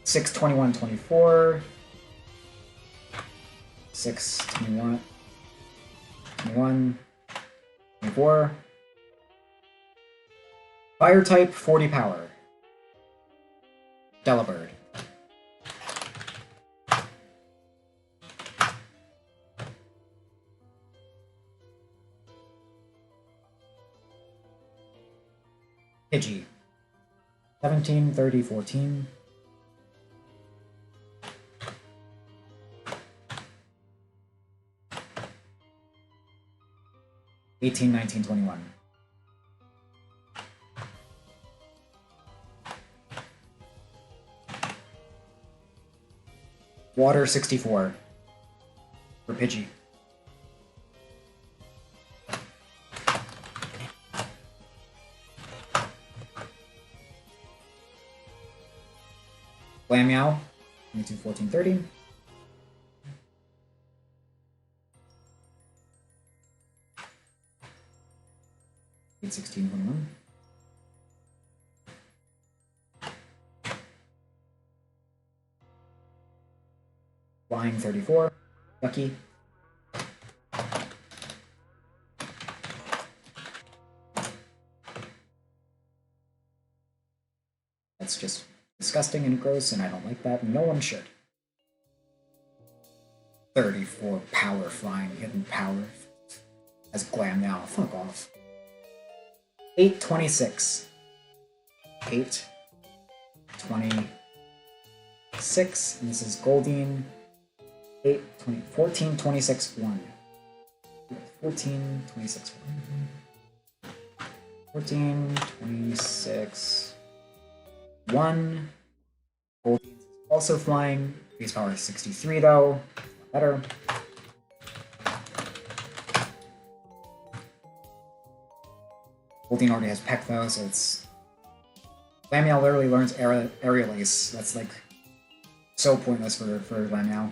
6, 21, 24. 6, 21, 21, 24. Fire type, 40 power. Delibird. Pidgey. 17, 30, 14. 18, 19, 21. Water 64 for Pidgey. Glammeow 22, 14, 30. 16, 21. Flying 34. Ducky. That's just disgusting and gross, and I don't like that, and no one should. 34 power flying, hidden power. As Glammeow. Fuck off. 826. 826. And this is Goldeen. 8, 20, 14, 26, 1. 14, 26, 1. 14, 26, 1. Goldeen is also flying. Base power is 63 though. Better. Goldeen already has Peck though, so it's... Glammeow literally learns Aerial Ace. That's like so pointless for Glammeow.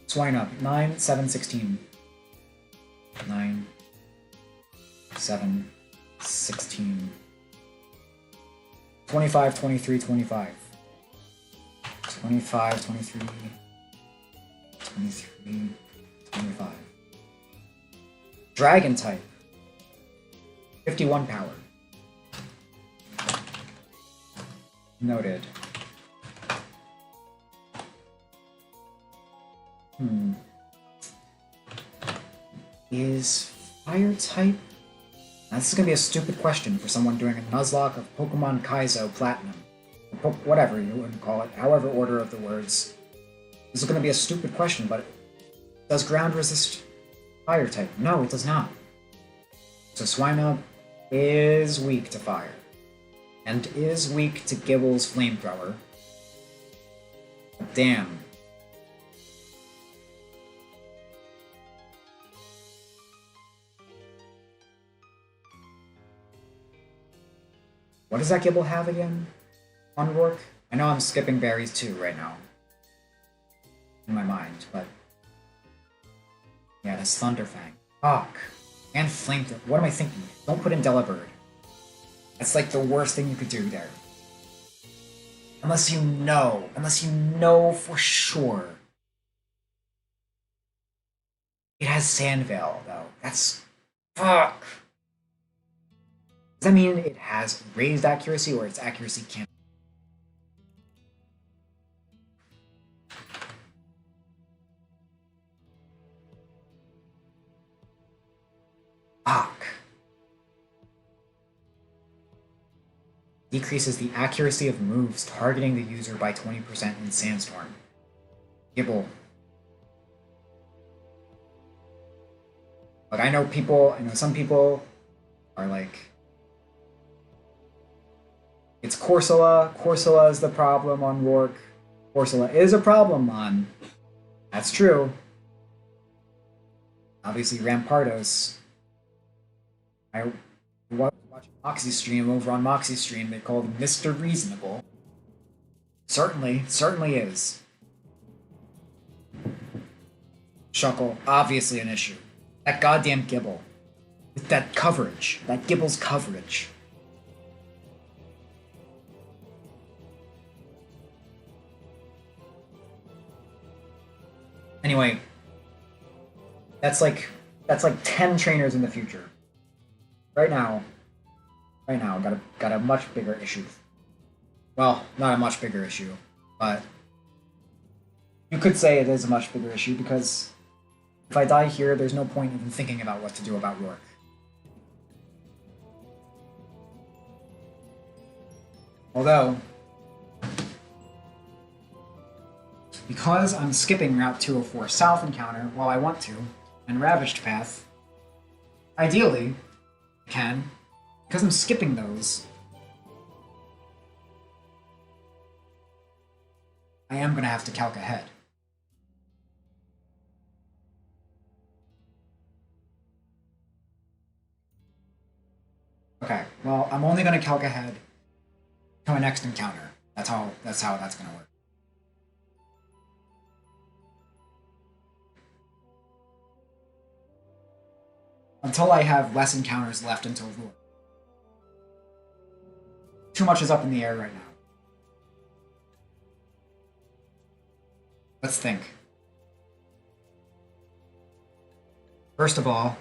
Swine up. 9, 7, 16. 9, 7, 16. 25, 23, 25. 25, 23, 23, 25. Dragon type. 51 power. Noted. Is fire type? Now, this is gonna be a stupid question for someone doing a Nuzlocke of Pokemon Kaizo Platinum. Or whatever you would call it, however order of the words. This is gonna be a stupid question, but does ground resist fire type? No, it does not. So Swinub is weak to fire. And is weak to Gibble's Flamethrower. But damn. What does that Gibble have again? On Rourke? I know I'm skipping berries too right now. In my mind, but... yeah, that's Thunderfang. Fuck. And Flamethrower. What am I thinking? Don't put in Delibird. That's like the worst thing you could do there. Unless you know for sure. It has Sand Veil, though. That's... fuck! Does that mean it has raised accuracy, or its accuracy can't... Fuck. Decreases the accuracy of moves targeting the user by 20% in Sandstorm. Gibble. Like, I know some people are like, it's Corsola. Corsola is the problem on Rourke. Corsola is a problem on... That's true. Obviously, Rampardos. I was watching Moxie stream over on Moxie stream. They called him Mr. Reasonable. Certainly is. Shuckle, obviously an issue. That goddamn Gibble. With that coverage. That Gibble's coverage. Anyway, that's like 10 trainers in the future. Right now, got a much bigger issue. Well, not a much bigger issue, but you could say it is a much bigger issue because if I die here, there's no point even thinking about what to do about Rourke. Although, because I'm skipping Route 204 South encounter while I want to, and Ravaged Path, ideally, I can, because I'm skipping those, I am going to have to calc ahead. Okay, well, I'm only going to calc ahead to my next encounter. That's how that's going to work. Until I have less encounters left until Rourke. Too much is up in the air right now. Let's think. First of all,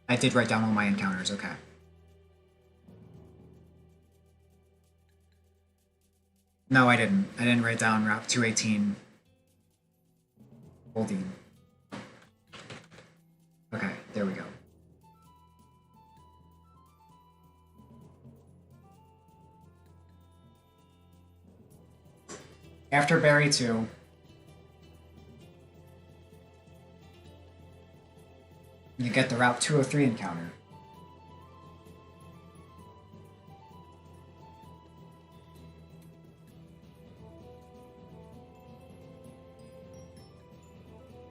I did write down all my encounters, okay. No, I didn't. I didn't write down Route 218. Goldine. Okay, there we go. After Barry 2, you get the Route 203 encounter.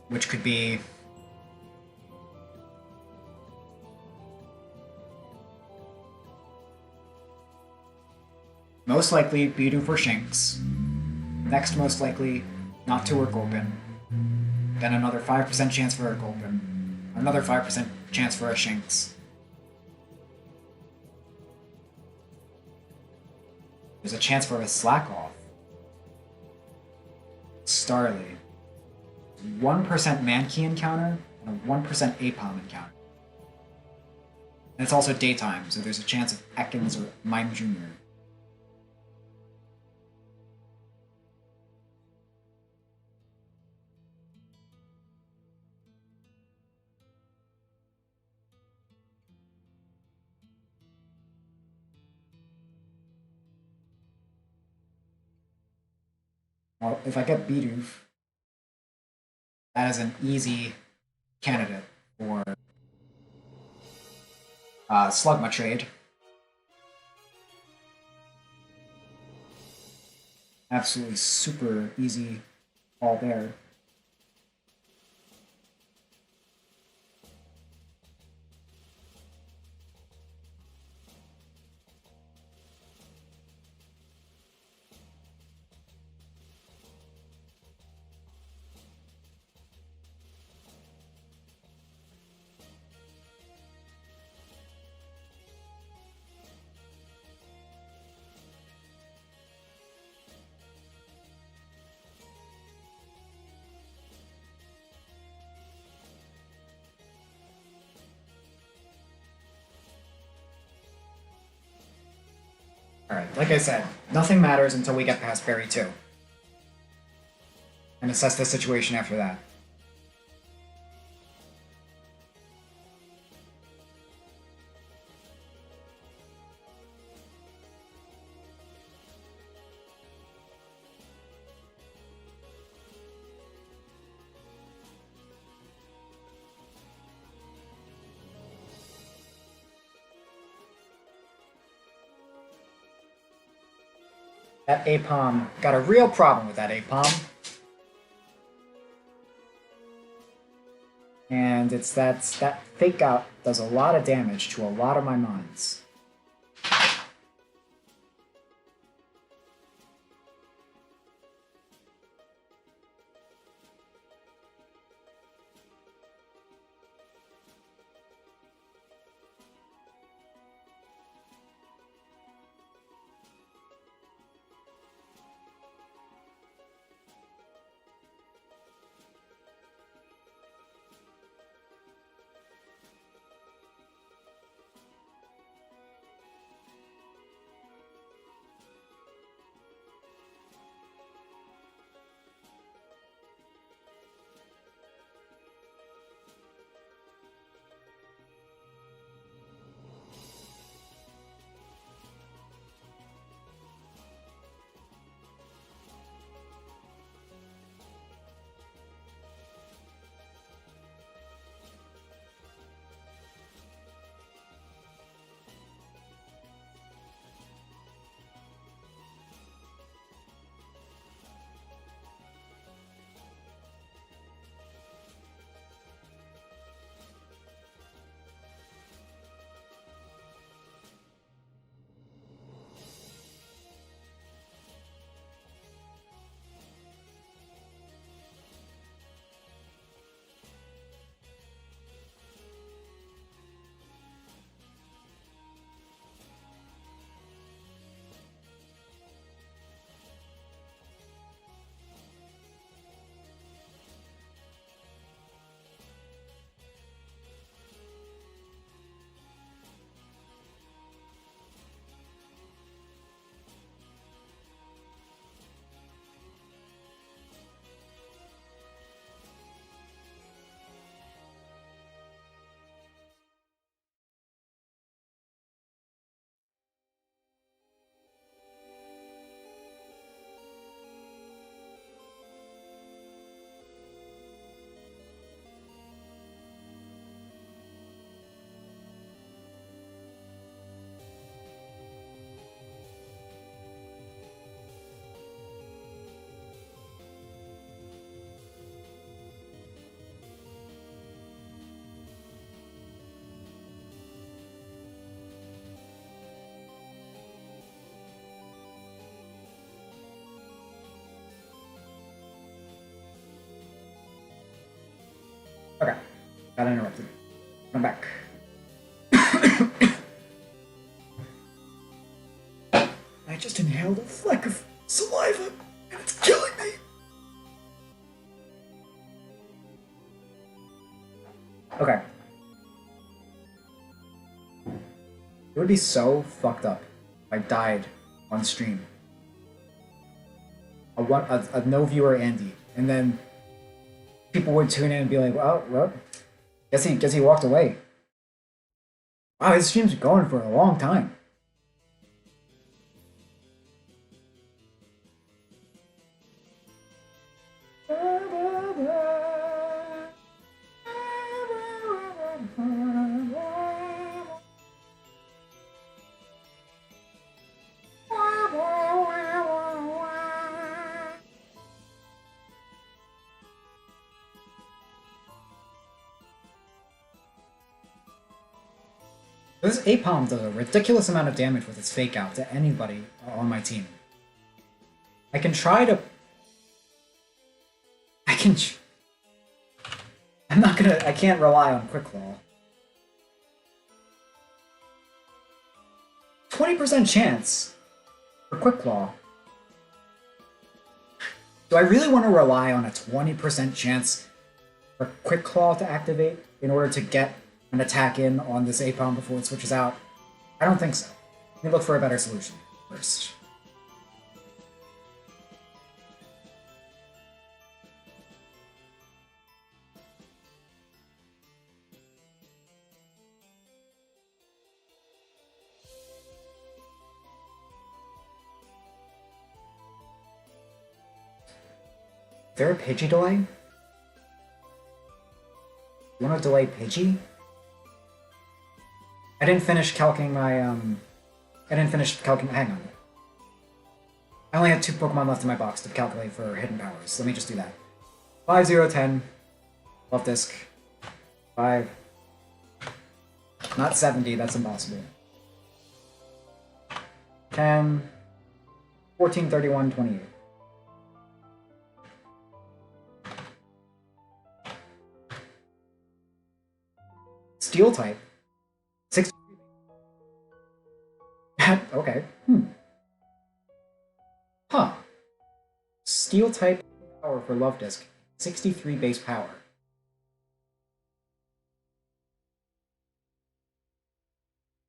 Which could be... most likely Bidoof for Shinx. Next most likely not to work open. Then another 5% chance for work open. Another 5% chance for a Shinx. There's a chance for a Slack Off. Starly. 1% Mankey encounter and a 1% Apom encounter. And it's also daytime, so there's a chance of Ekans or Mime Jr. Well, if I get Bidoof, that is an easy candidate for Slugma trade. Absolutely super easy all there. Alright, like I said, nothing matters until we get past Berry 2. And assess the situation after that. That Apom, got a real problem with that Apom. And it's that fake out does a lot of damage to a lot of my mines. Okay, got interrupted. I'm back. I just inhaled a fleck of saliva, and it's killing me. Okay. It would be so fucked up if I died on stream. A no viewer Andy, and then people would tune in and be like, well, guess he walked away. Wow, his stream's been going for a long time. This Apom does a ridiculous amount of damage with its fake out to anybody on my team. I can try to... I can't rely on Quick Claw. 20% chance for Quick Claw. Do I really want to rely on a 20% chance for Quick Claw to activate in order to get an attack in on this Apom before it switches out? I don't think so. Let me look for a better solution. first. Is there a Pidgey delay? You want to delay Pidgey? I didn't finish calculating my, hang on. I only had 2 Pokemon left in my box to calculate for hidden powers. Let me just do that. 5, 0, 10. Left disc. 5. Not 70, that's impossible. 10. 14, 31, 28. Steel type. 6. Okay. Huh. Steel type power for Love Disc. 63 base power.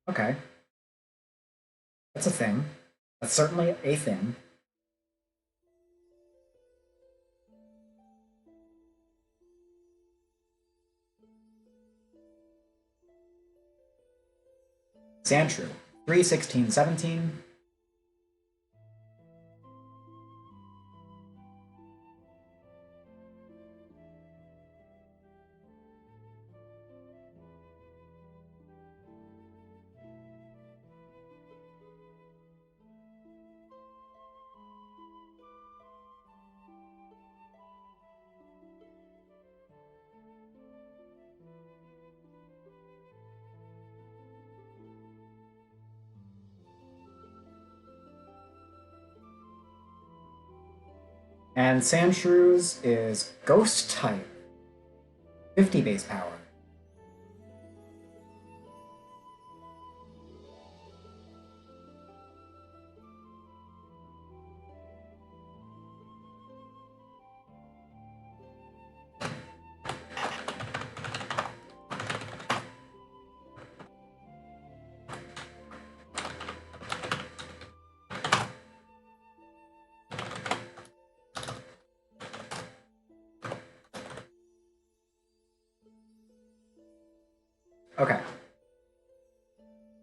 Okay. That's a thing. That's certainly a thing. Sandshrew. 3, 16, 17. And Sandshrew's is Ghost type. 50 base power. Okay.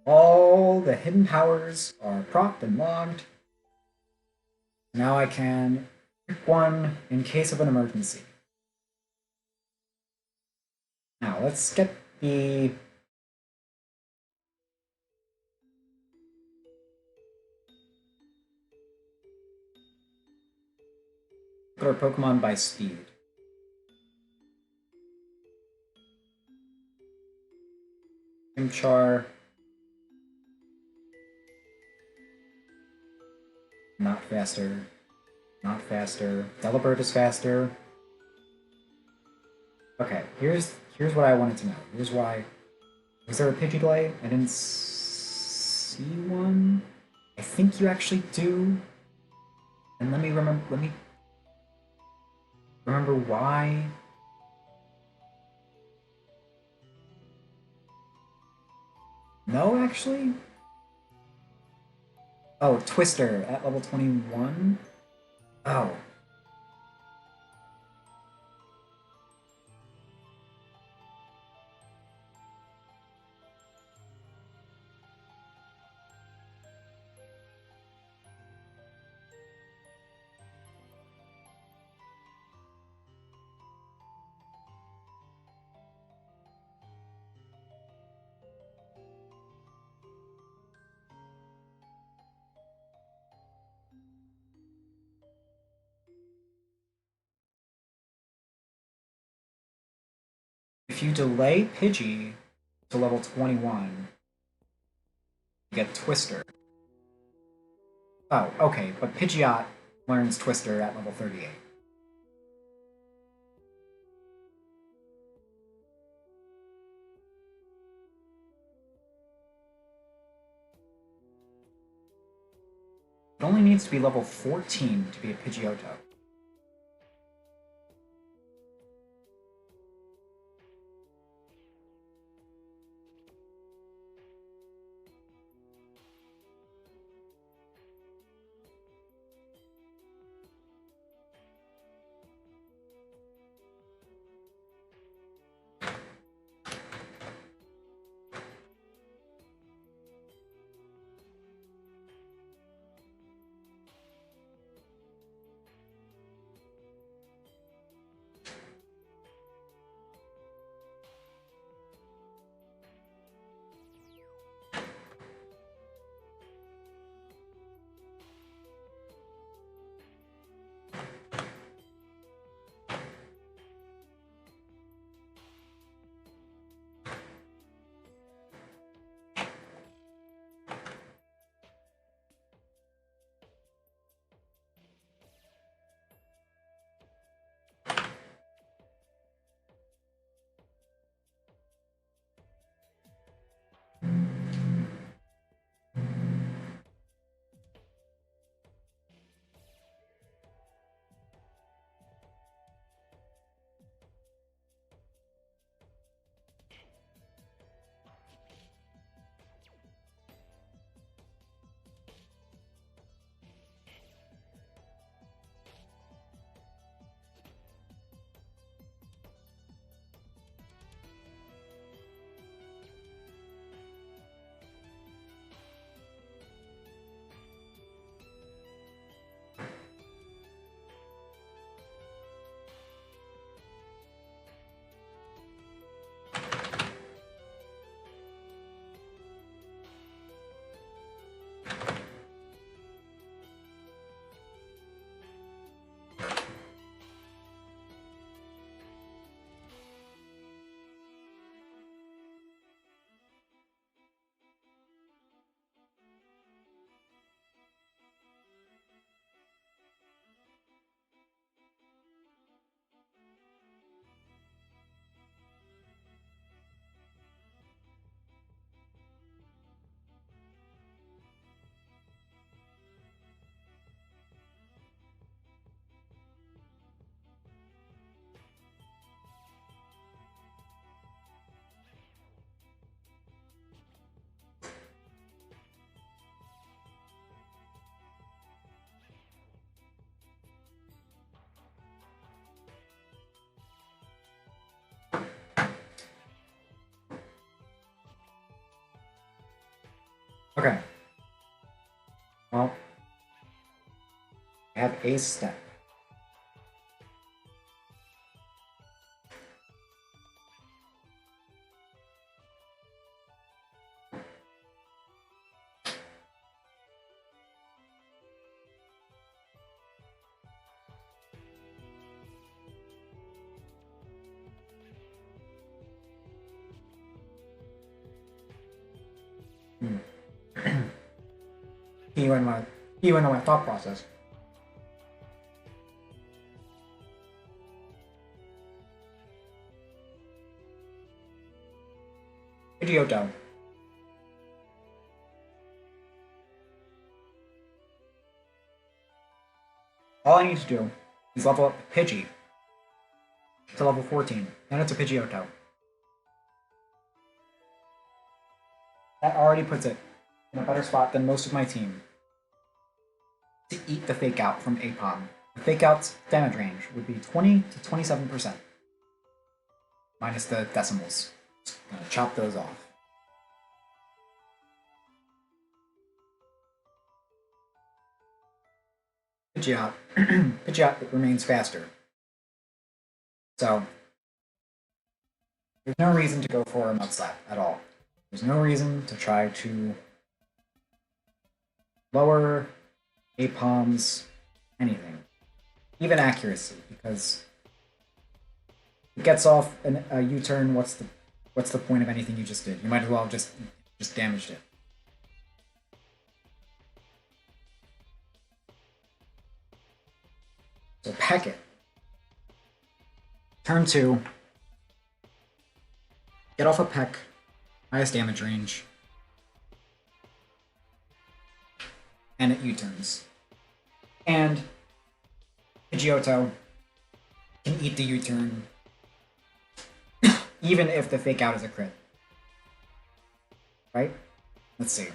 All the hidden powers are propped and logged. Now I can pick one in case of an emergency. Now let's get the... Put our Pokemon by speed. Chimchar. Not faster. Not faster. Delibird is faster. Okay, here's what I wanted to know. Here's why. Was there a Pidgey delay? I didn't see one. I think you actually do. And let me remember why. No, actually? Oh, Twister at level 21? Oh. If you delay Pidgey to level 21, you get Twister. Oh, okay, but Pidgeot learns Twister at level 38. It only needs to be level 14 to be a Pidgeotto. Okay. Well, I have a step. He went on my thought process. Idioto. All I need to do is level up Pidgey to level 14, and it's a Pidgeotto. That already puts it in a better spot than most of my team to eat the Fake Out from Apom. The Fake Out's damage range would be 20 to 27%, minus the decimals. Just gonna chop those off. Pidgeot. Pidgeot remains faster. So, there's no reason to go for a Mud Slap at all. There's no reason to try to lower Apom's anything, even accuracy, because it gets off a U-turn. What's the point of anything you just did? You might as well just damaged it. So peck it. Turn 2. Get off a peck. Highest damage range. And it U-turns. And Pidgeotto can eat the U-turn even if the Fake Out is a crit. Right? Let's see.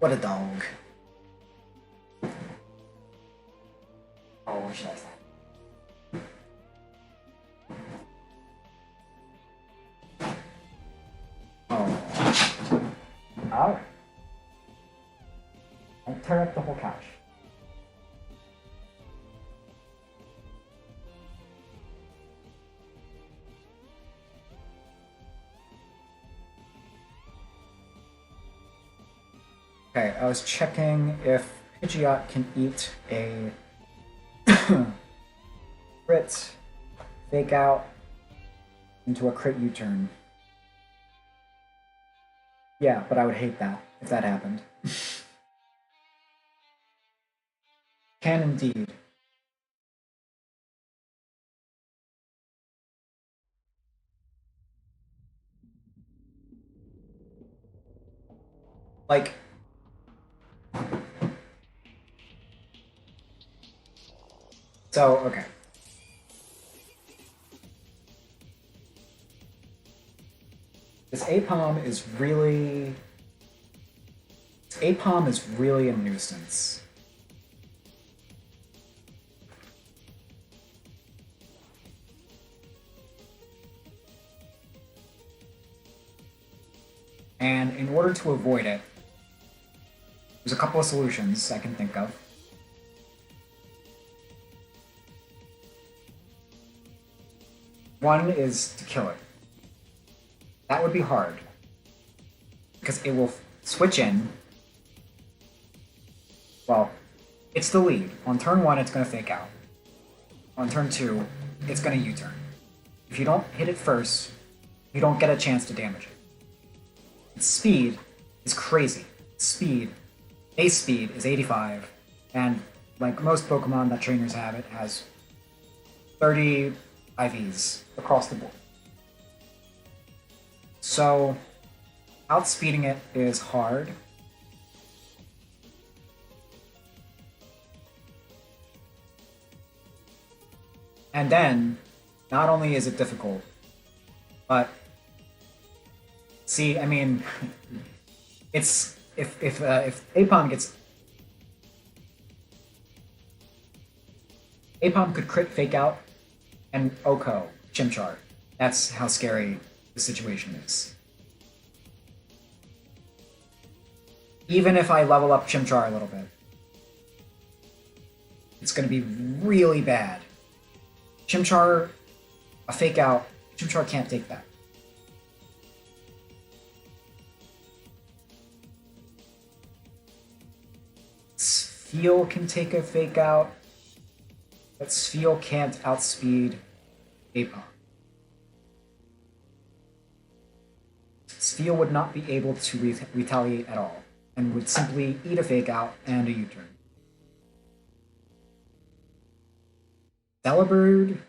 What a dog. Oh, what should I say? Oh. Alright. I'll tear up the whole couch. Okay, I was checking if Pidgeot can eat a crit, Fake Out into a crit U-turn. Yeah, but I would hate that if that happened. Can indeed. Like, so, okay. This Apom is really... This Apom is really a nuisance. And in order to avoid it, there's a couple of solutions I can think of. One is to kill it. That would be hard, because it will switch in. Well, it's the lead. On turn 1, it's going to fake out. On turn 2, it's going to U-turn. If you don't hit it first, you don't get a chance to damage it. Its speed is crazy. Base speed is 85, and like most Pokemon that trainers have, it has 30 IVs across the board. So, outspeeding it is hard. And then, not only is it difficult, but see, I mean, it's if Apom could crit fake out and Oko Chimchar. That's how scary the situation is. Even if I level up Chimchar a little bit, it's going to be really bad. Chimchar, a fake out, Chimchar can't take that. Spheal can take a fake out, but Spheal can't outspeed Apom. Spheal would not be able to retaliate at all, and would simply eat a fake out and a U-turn. Delibird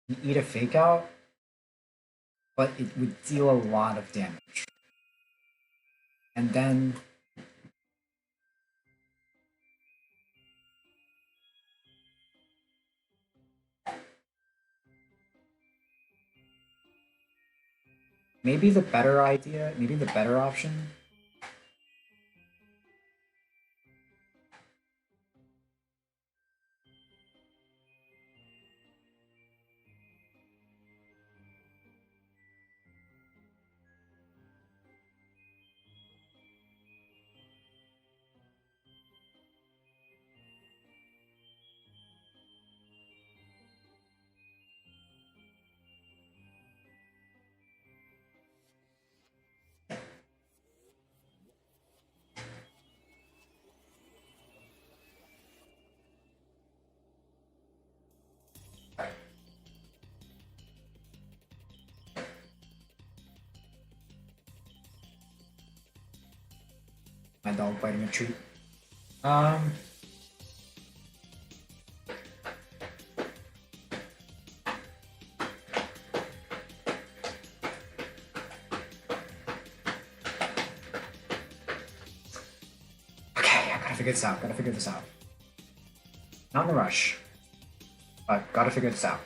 can eat a fake out, but it would deal a lot of damage. And then maybe the better option my dog biting a treat. Okay, I gotta figure this out. Not in a rush, but gotta figure this out.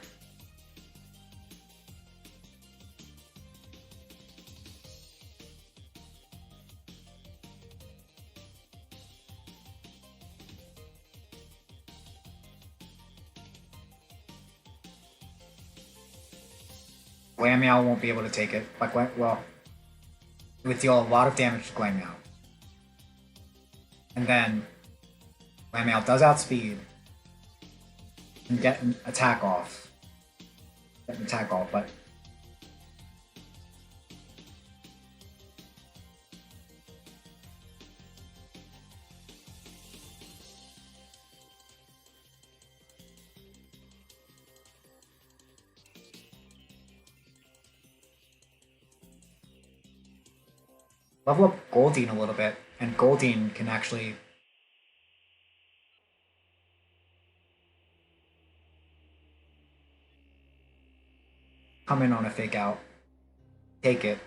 Glameow won't be able to take it. Well, it would deal a lot of damage to Glameow. And then Glameow does outspeed and get an attack off. But level up Goldeen a little bit, and Goldeen can actually come in on a fake out, take it,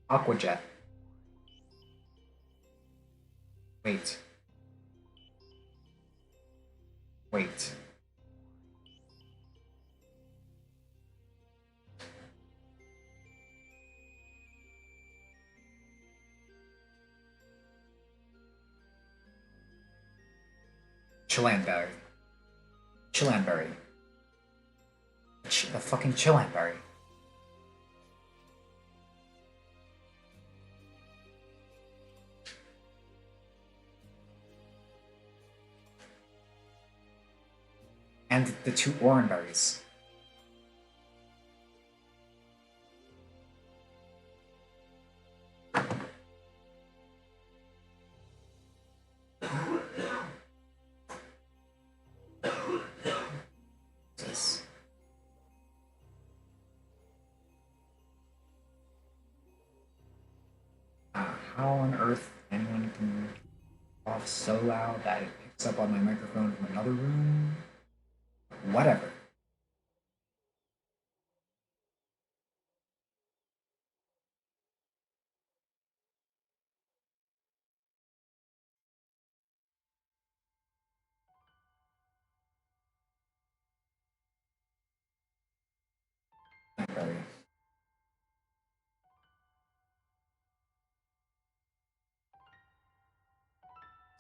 Aqua Jet. Wait. Chilanberry. The fucking Chilanberry. And the 2 Oreburghs. How on earth anyone can cough so loud that it picks up on my microphone from another room? Whatever. Very.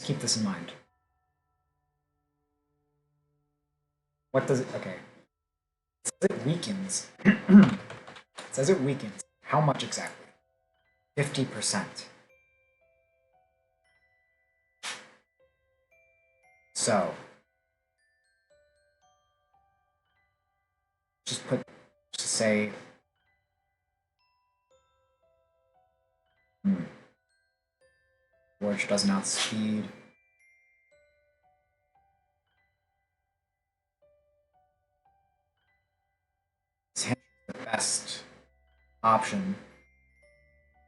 Keep this in mind. What does it... Okay. It says it weakens. It says it weakens. How much exactly? 50%. So... Just say... Forge doesn't outspeed. His the best option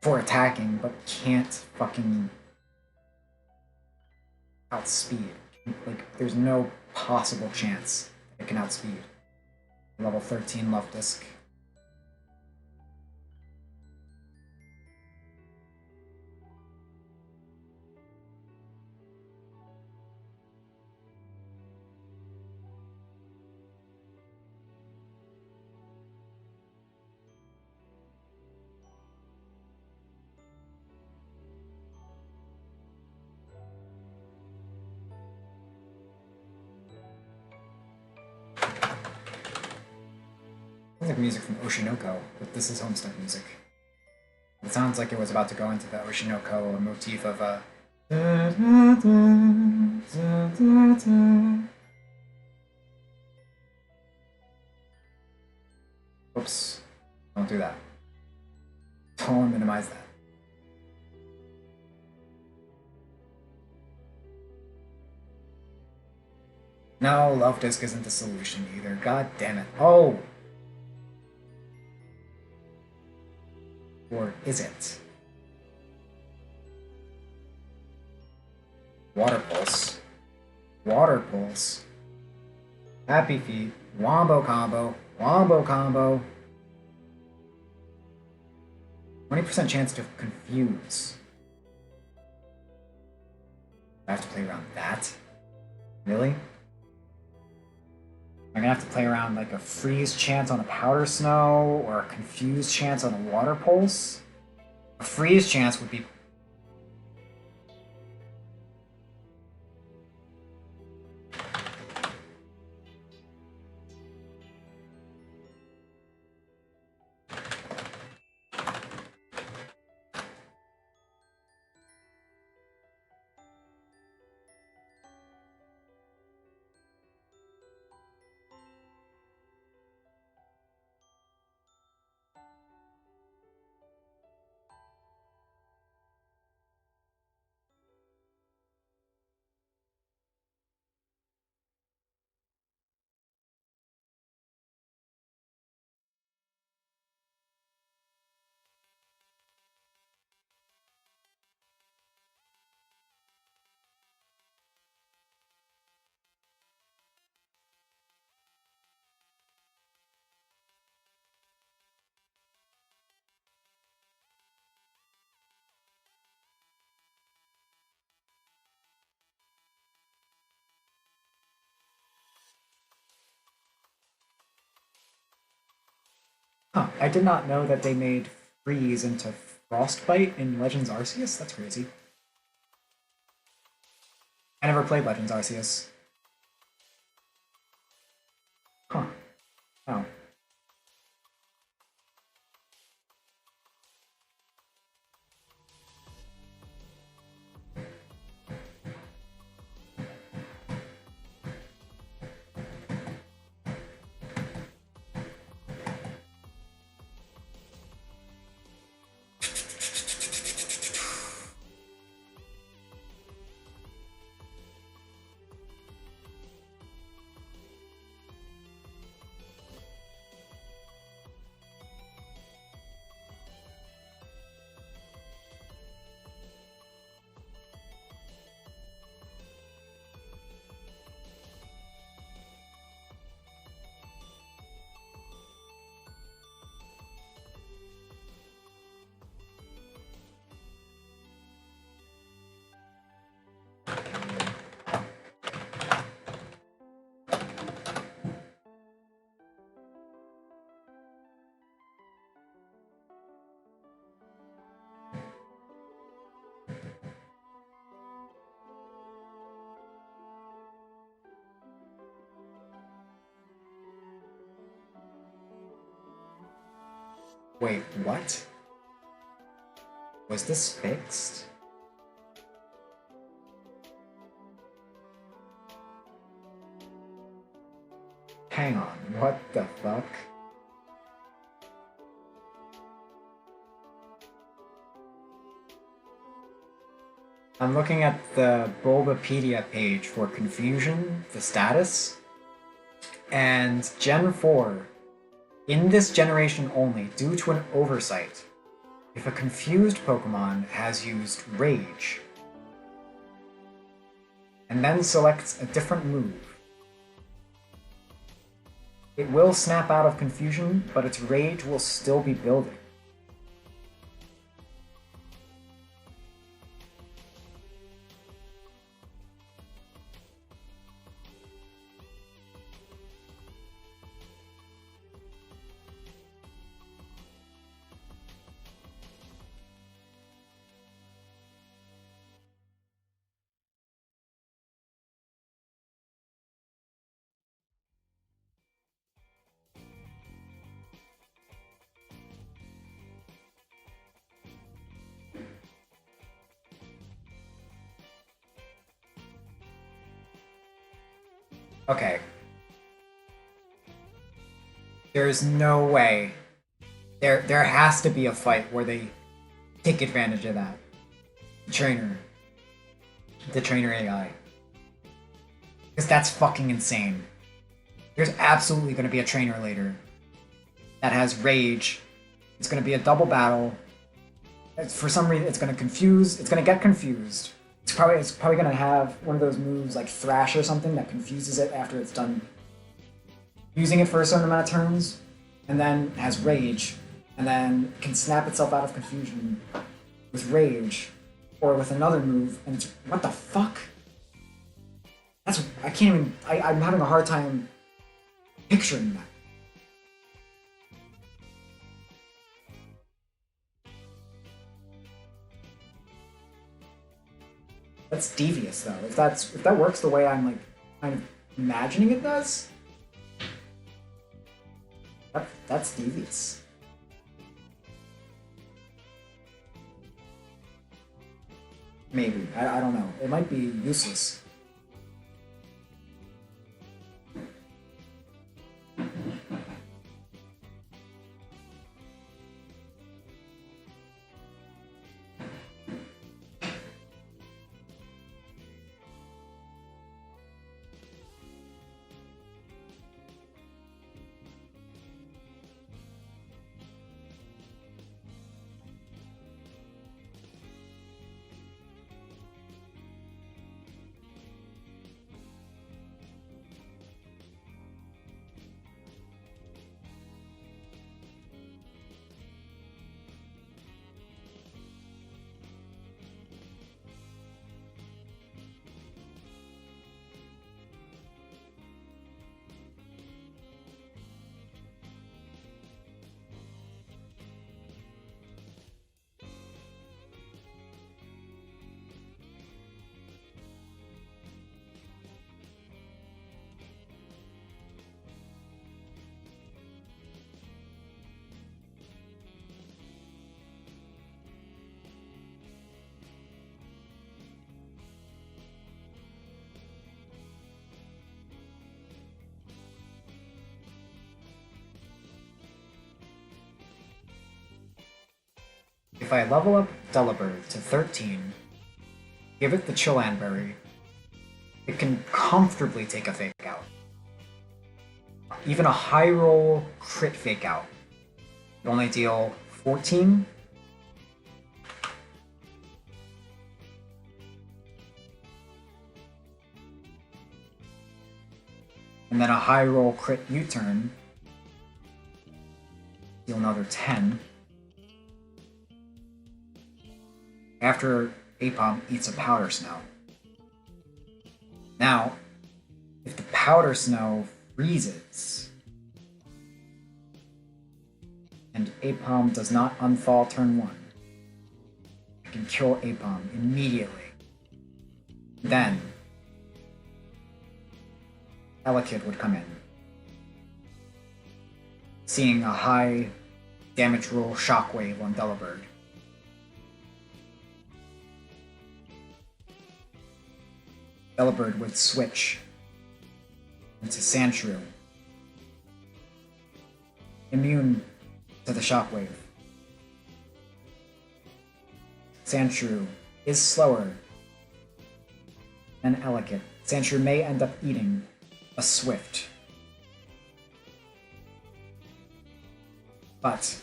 for attacking, but can't fucking outspeed. Like, there's no possible chance it can outspeed. Level 13 left disc. Sounds like music from Oshinoko, but this is Homestuck music. It sounds like it was about to go into the Oshinoko motif of Oops. Don't do that. Don't minimize that. No, Love Disc isn't the solution either. God damn it. Oh! Or is it? Water Pulse. Water Pulse. Happy Feet. Wombo Combo. Wombo Combo. 20% chance to confuse. I have to play around that? Really? I'm gonna have to play around like a freeze chance on a powder snow or a confuse chance on a water pulse. A freeze chance would be... Huh, I did not know that they made freeze into Frostbite in Legends Arceus? That's crazy. I never played Legends Arceus. Huh. Oh. Wait, what? Was this fixed? Hang on, what the fuck? I'm looking at the Bulbapedia page for Confusion, the status, and Gen 4, in this generation only, due to an oversight, if a confused Pokemon has used Rage, and then selects a different move, it will snap out of confusion, but its Rage will still be building. Okay. There's no way. There has to be a fight where they take advantage of that. The trainer AI. Because that's fucking insane. There's absolutely going to be a trainer later that has Rage. It's going to be a double battle. For some reason, it's going to confuse. It's going to get confused. It's probably going to have one of those moves like Thrash or something that confuses it after it's done using it for a certain amount of turns, and then has Rage, and then can snap itself out of confusion with Rage, or with another move, and it's, what the fuck? I can't even, I'm having a hard time picturing that. That's devious though. If that works the way I'm like kind of imagining it does, that's devious. Maybe. I don't know. It might be useless. If I level up Delibird to 13, give it the Chilan Berry, it can comfortably take a Fake Out. Even a high roll crit Fake Out would only deal 14. And then a high roll crit U-turn deal another 10. After Apom eats a Powder Snow. Now, if the Powder Snow freezes, and Apom does not unfall turn 1, I can kill Apom immediately. Then, Elekid would come in, seeing a high damage roll Shockwave on Delibird. Delibird would switch into Sandshrew, immune to the Shockwave. Sandshrew is slower than Elekid. Sandshrew may end up eating a Swift. But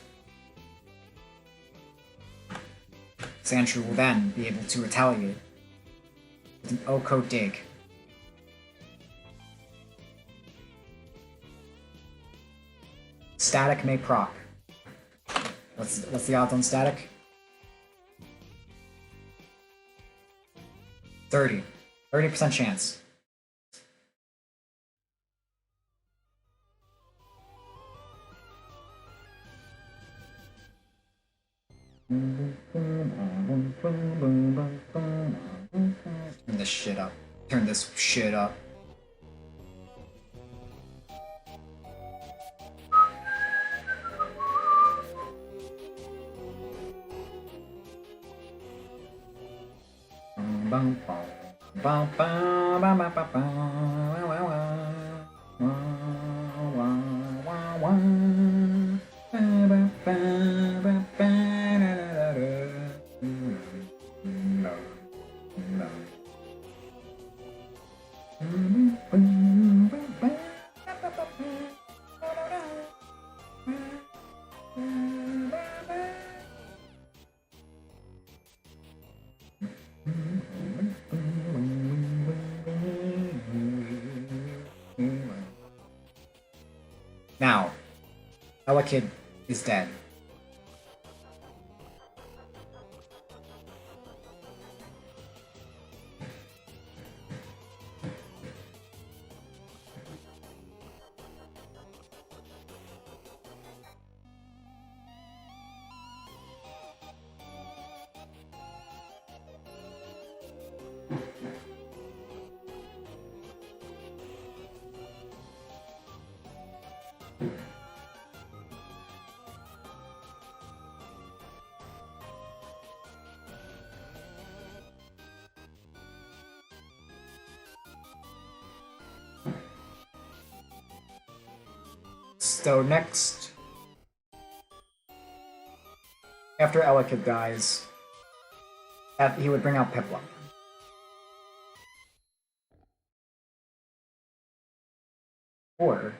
Sandshrew will then be able to retaliate with an Oko Dig. Static may proc. What's the odds on static? 30% chance. Turn this shit up. Turn this shit up. Now, Elekid is dead. So next, after Elekid dies, he would bring out Piplup. Or,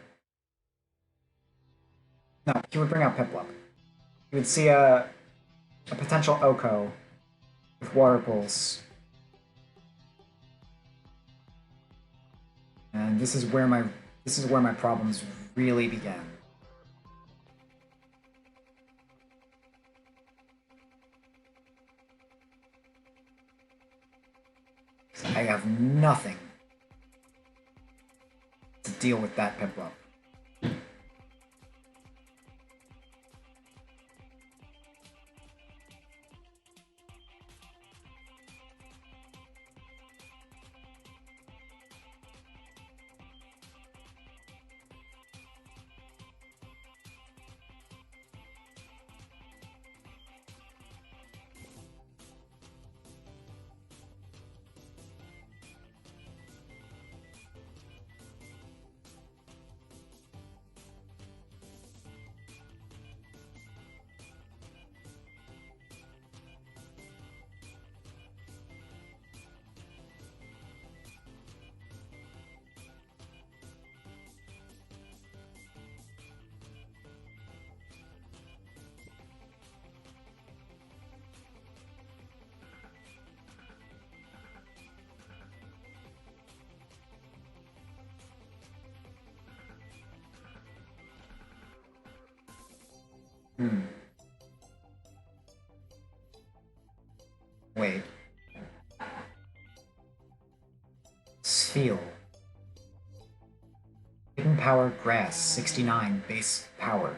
no, he would bring out Piplup. You would see a potential Oko with Water Pulse. And this is where my problems really began. I have nothing to deal with that Piplup. Wait. Spheal. Hidden Power Grass, 69 base power.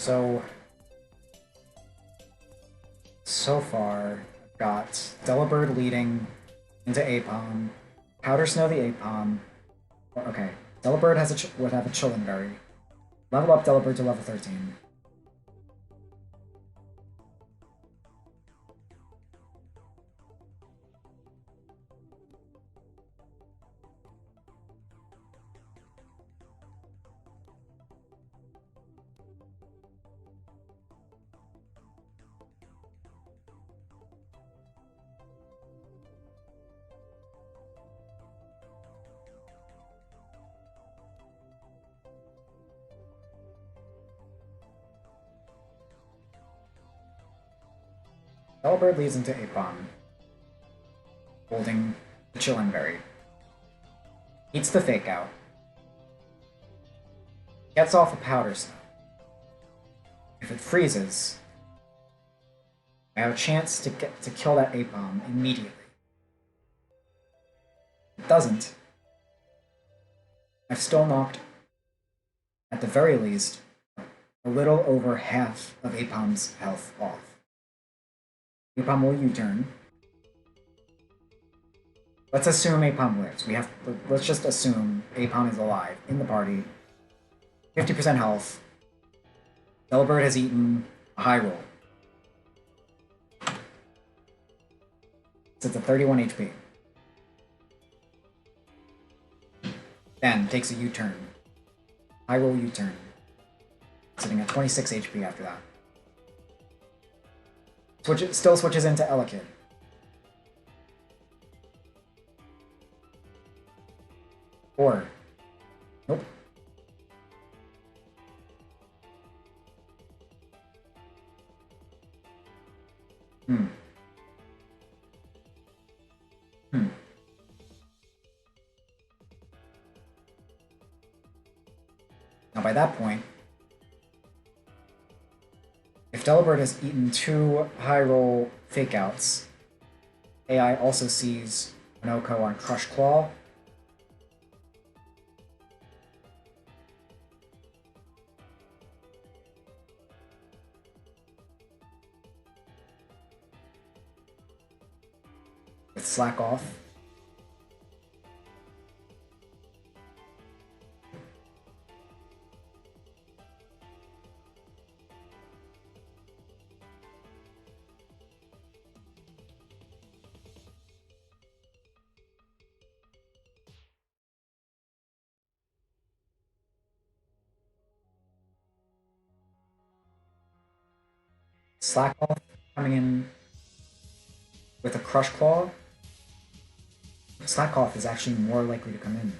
So far, I've got Delibird leading into Apom, Powder Snow the Apom. Okay, Delibird would have a Chillin Berry. Level up Delibird to level 13. Delibird leads into Apom, holding the Chillin Berry. Eats the Fake Out. Gets off a Powder Snow. If it freezes, I have a chance to kill that Apom immediately. If it doesn't, I've still knocked, at the very least, a little over half of Apom's health off. Apom will U-turn. Let's assume Apom lives. Let's just assume Apom is alive in the party. 50% health. Delibird has eaten a high roll. Sits at 31 HP. Then takes a U-turn. High roll U-turn. Sitting at 26 HP after that. Still switches into Elekid. Or, nope. Now by that point, if Delibird has eaten 2 high roll fake outs, AI also sees an Oko on Crush Claw. With Slack Off. Slack Off coming in with a Crush Claw. Slack Off is actually more likely to come in.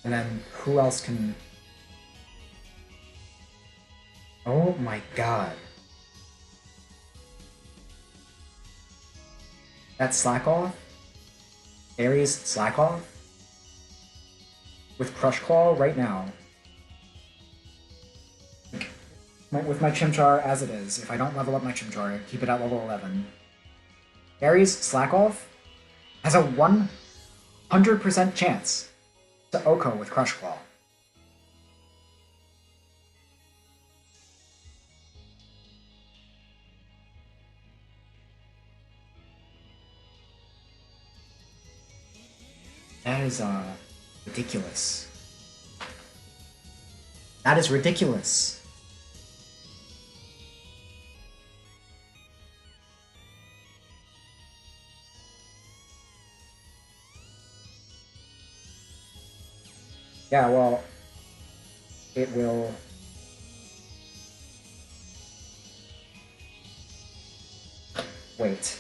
And then who else can... Oh my god. That Slack Off? Ares Slack Off? With Crush Claw right now. With my Chimchar as it is, if I don't level up my Chimchar, keep it at level 11. Ares Slack Off has a 100% chance to Oko with Crush Claw. That is, ridiculous. That is ridiculous. Yeah, well, it will... Wait.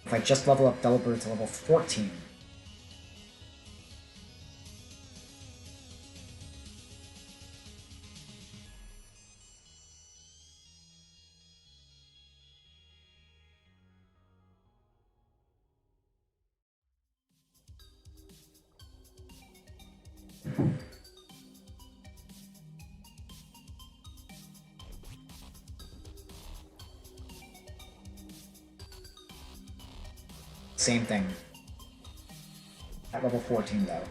If I just level up Delibird to level 14... Same thing. At level 14, though.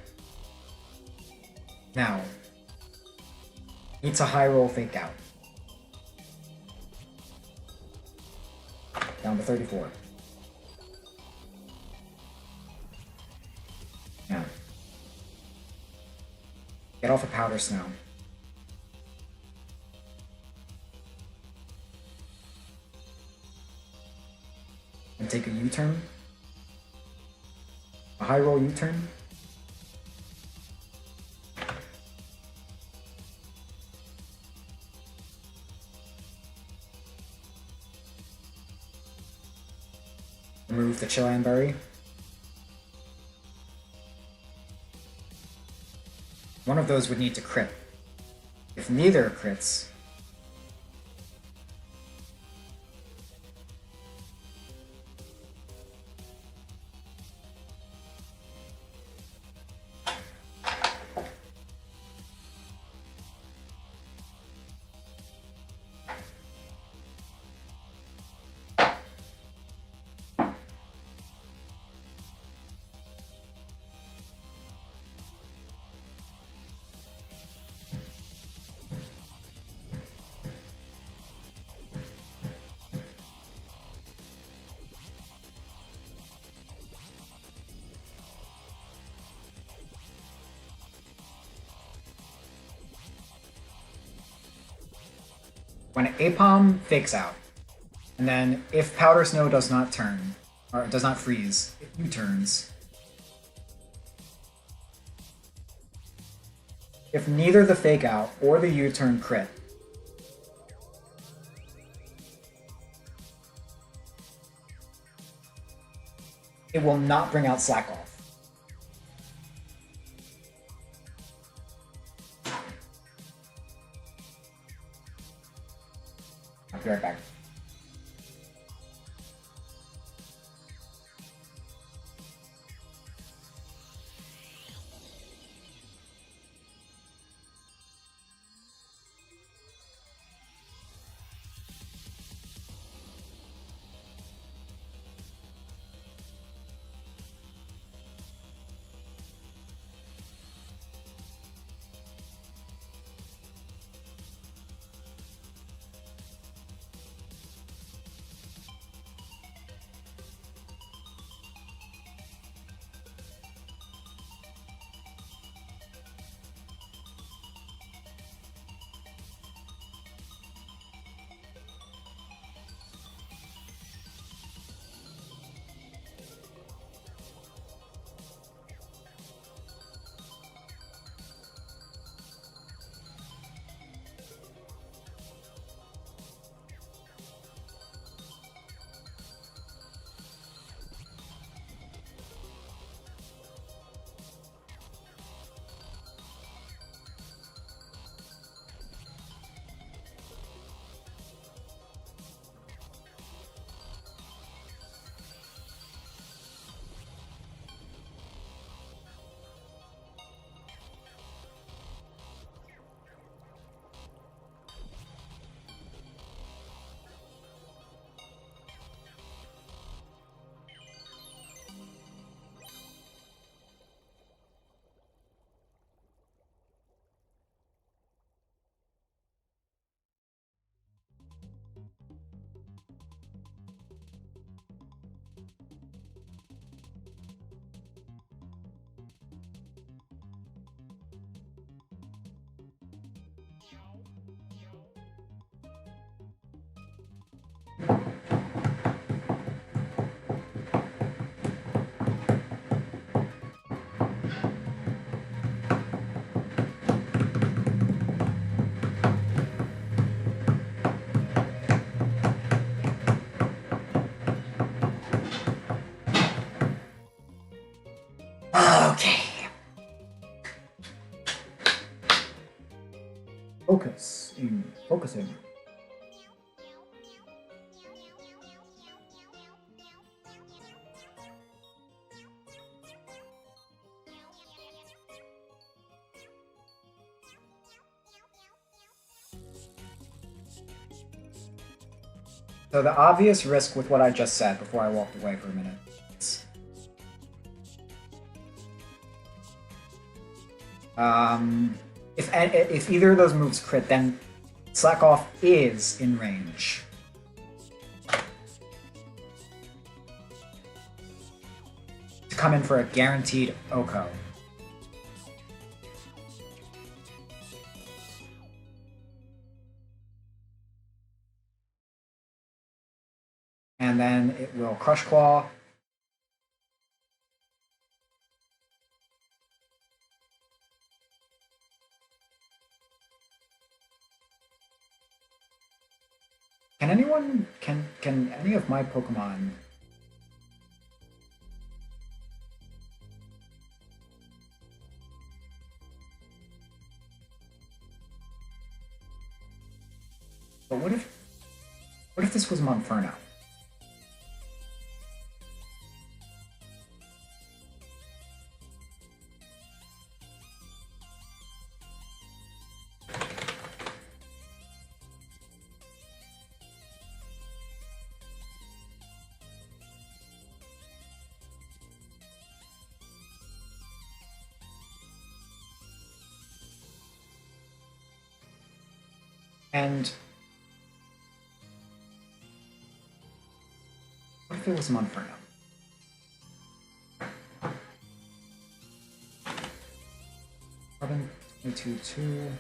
Now, needs a high roll fake out. Down to 34. Now, get off a powder snow. And take a U-turn. A high roll U-turn. Remove the Chilean berry. One of those would need to crit. If neither crits, when Apom fakes out, and then if Powder Snow does not turn, or does not freeze, it U-turns. If neither the fake out or the U-turn crit, it will not bring out Slack Off. I'll be right back. Okay. Focusing. So the obvious risk with what I just said before I walked away for a minute is If either of those moves crit, then Slack Off is in range. To come in for a guaranteed Oko. And then it will Crush Claw. Can any of my Pokemon but what if this was Monferno? And what if it was Monferno? Carbon 22-2.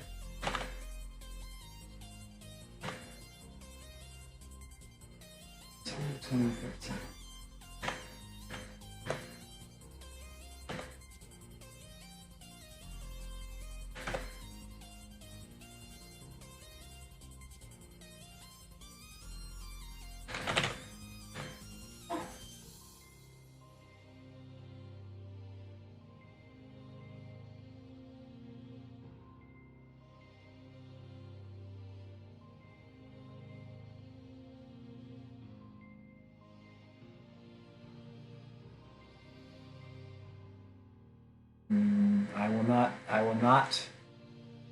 I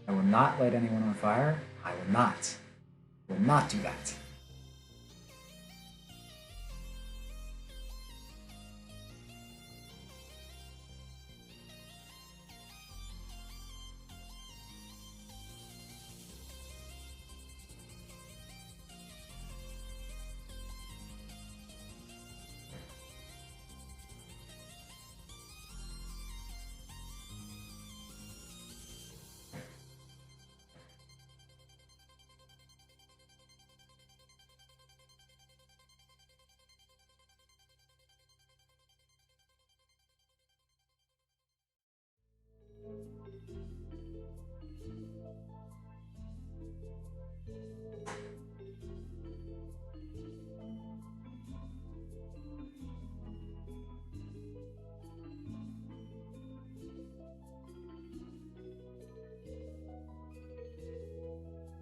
will not light anyone on fire. I will not do that.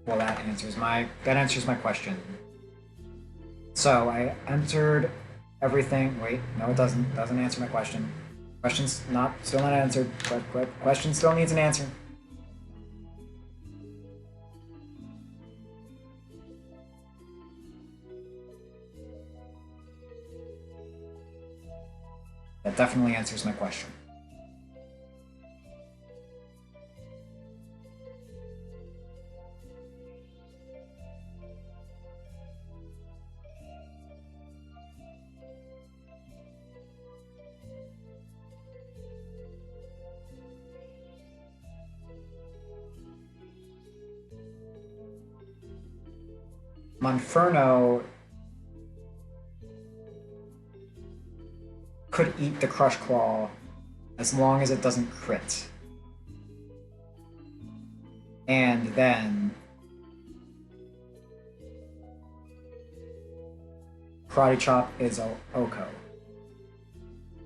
Well, that answers my question. So I entered everything. Wait, no, it doesn't. Doesn't answer my question. Question's still not answered. Question still needs an answer. That definitely answers my question. Monferno could eat the Crush Claw as long as it doesn't crit. And then Karate Chop is Oko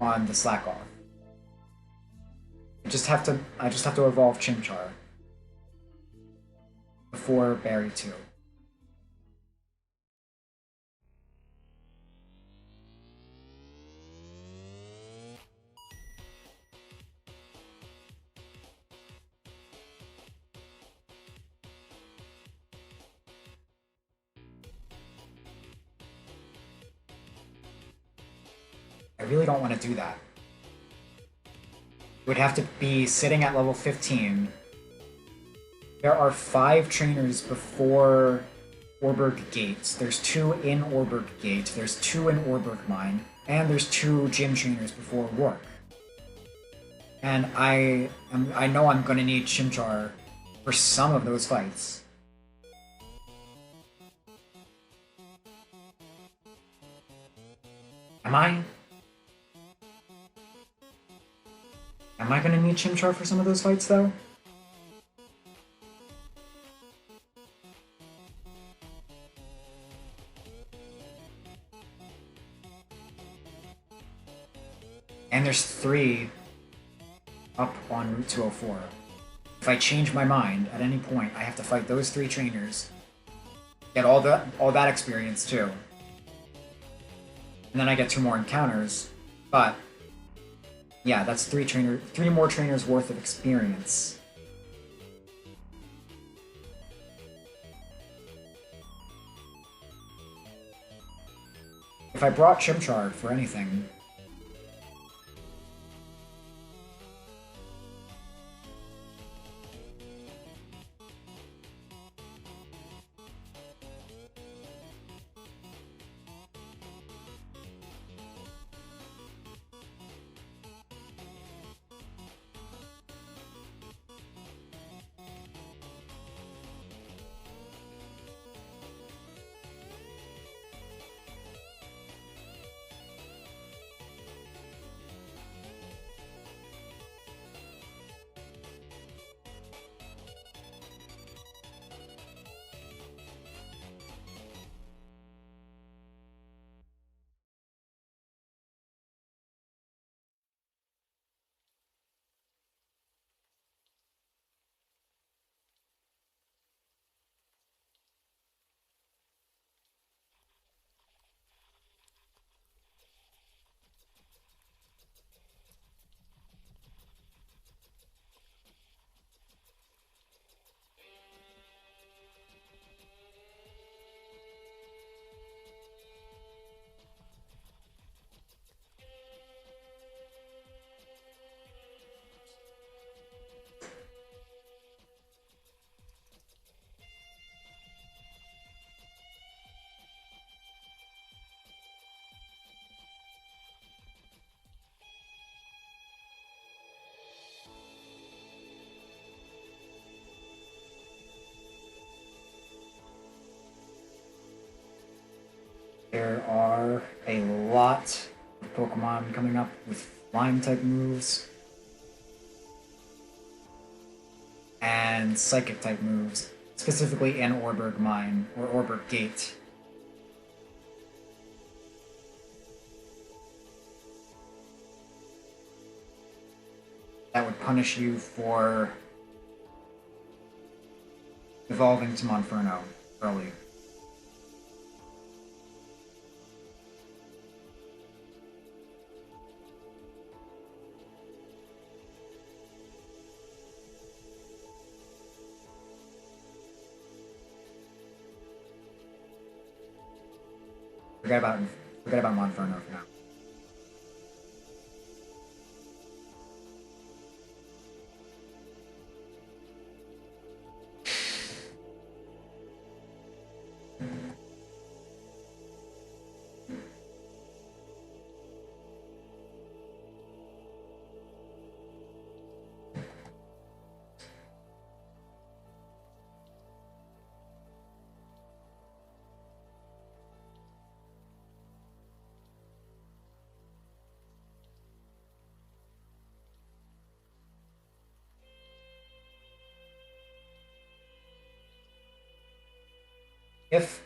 on the Slack Off. I just have to evolve Chimchar before Berry 2. I really don't want to do that. would have to be sitting at level 15. There are 5 trainers before Oreburgh Gate. There's 2 in Oreburgh Gate, there's 2 in Oreburgh Mine, and there's 2 gym trainers before work. And I know I'm gonna need Chimchar for some of those fights. Am I gonna need Chimchar for some of those fights, though? And there's 3 up on Route 204. If I change my mind at any point, I have to fight those 3 trainers, get all that experience too. And then I get 2 more encounters, but yeah, that's 3 more trainers worth of experience. If I brought Chimchar for anything, there are a lot of Pokemon coming up with flying type moves and psychic type moves, specifically in Oreburgh Mine or Oreburgh Gate. That would punish you for evolving to Monferno early. Forget about Monferno for now.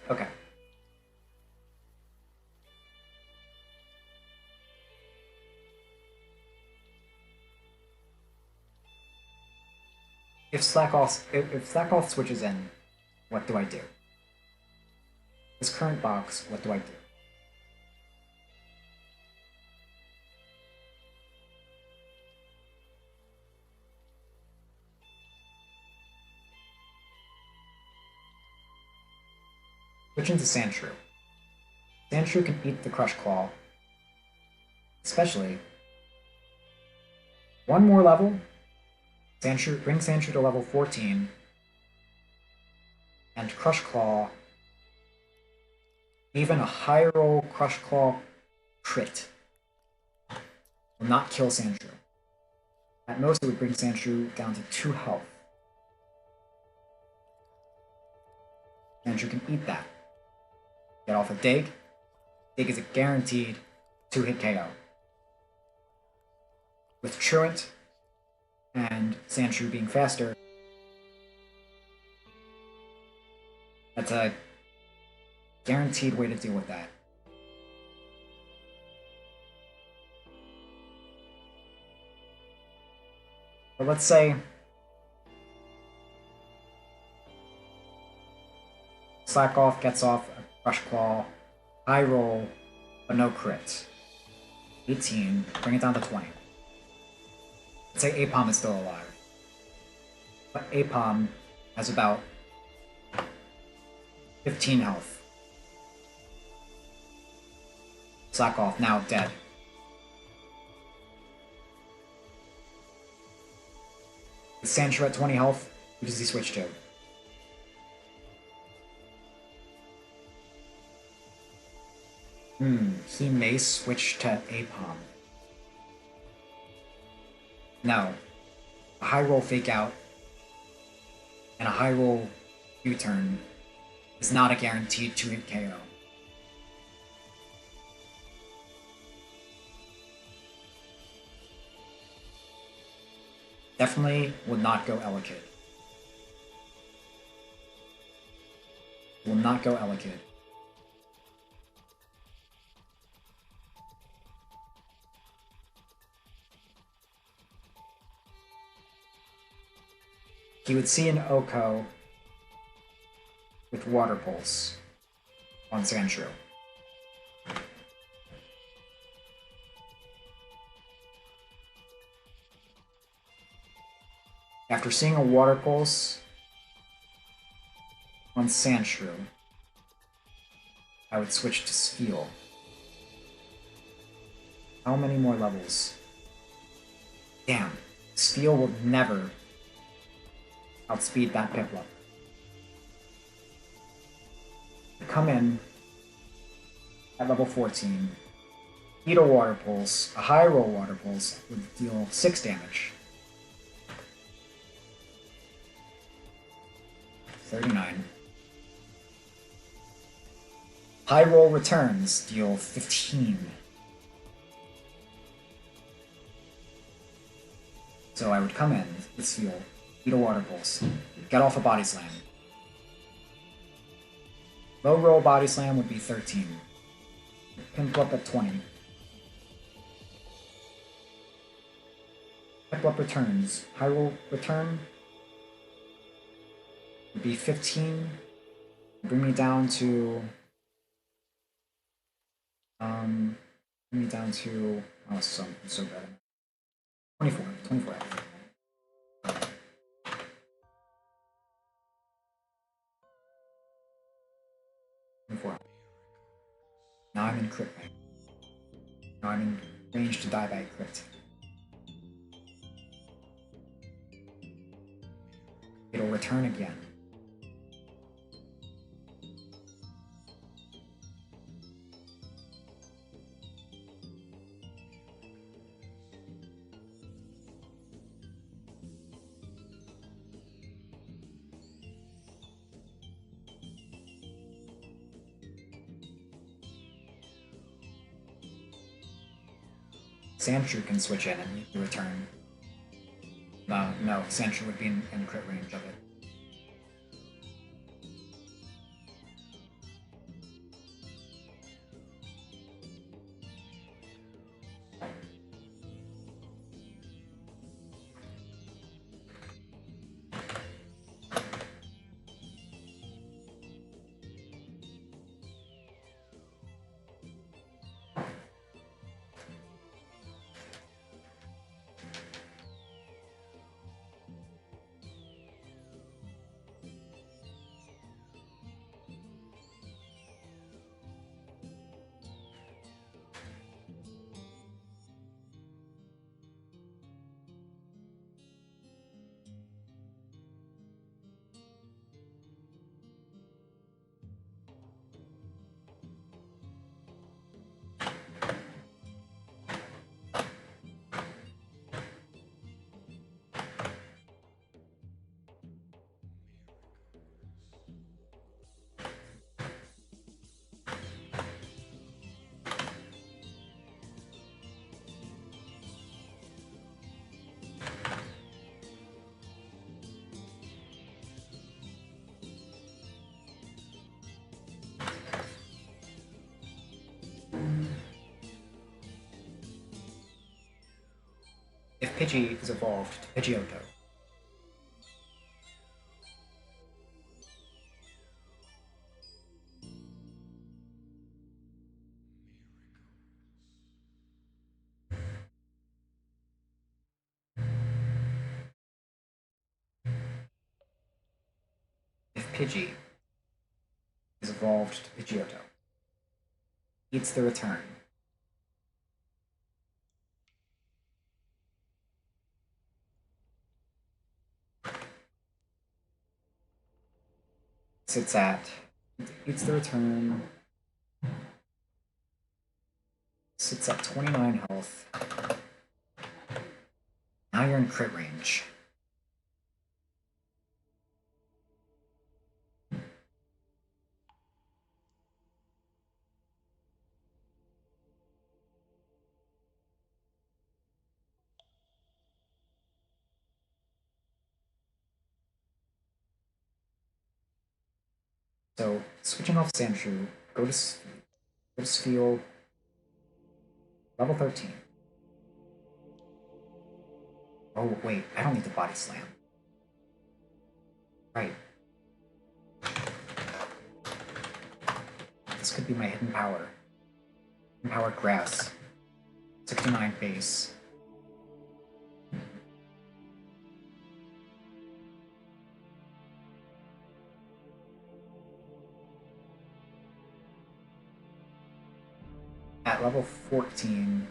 Okay. If Slackoth switches in, what do I do? This current box, what do I do? Switch into Sandshrew. Sandshrew can eat the Crush Claw, especially One more level. Sandshrew, bring Sandshrew to level 14. And Crush Claw. Even a high roll Crush Claw crit will not kill Sandshrew. At most, it would bring Sandshrew down to 2 health. Sandshrew can eat that. Get off a Dig. Dig is a guaranteed 2-hit KO. With Truant and Sandshrew being faster, that's a guaranteed way to deal with that. But let's say Slack Off gets off a Crush Claw, high roll, but no crit. 18, bring it down to 20. Let's say Apom is still alive. But Apom has about 15 health. Slack Off, now dead. With Sandshrew at 20 health, who does he switch to? He may switch to Apom. No. A high roll fake out and a high roll U-turn is not a guaranteed 2-hit KO. Definitely would not go Elekid. Will not go Elekid. He would see an Oko with Water Pulse on Sandshrew. After seeing a Water Pulse on Sandshrew, I would switch to Steel. How many more levels? Damn, Steel will never outspeed that Piplup. Come in at level 14, eat a Water Pulse, a high roll Water Pulse would deal 6 damage. 39. High roll returns deal 15. So I would come in with Steel, eat a Water Pulse, get off a Body Slam. Low roll Body Slam would be 13. Piplup at 20. Piplup returns. High roll return would be 15. Bring me down to oh, so bad. 24. 24. Now I'm in crit range. Now I'm in range to die by a crit. It'll return again. Sandshrew can switch in and return. No, Sandshrew would be in crit range of it. Pidgey is evolved to Pidgeotto. If Pidgey is evolved to Pidgeotto, eats the return. Eats the return. Sits at 29 health. Now you're in crit range. So, switching off Sandshrew, go to Spheal, level 13. Oh, wait, I don't need the Body Slam. Right. This could be my hidden power. Hidden power Grass. 69 base. At level 14,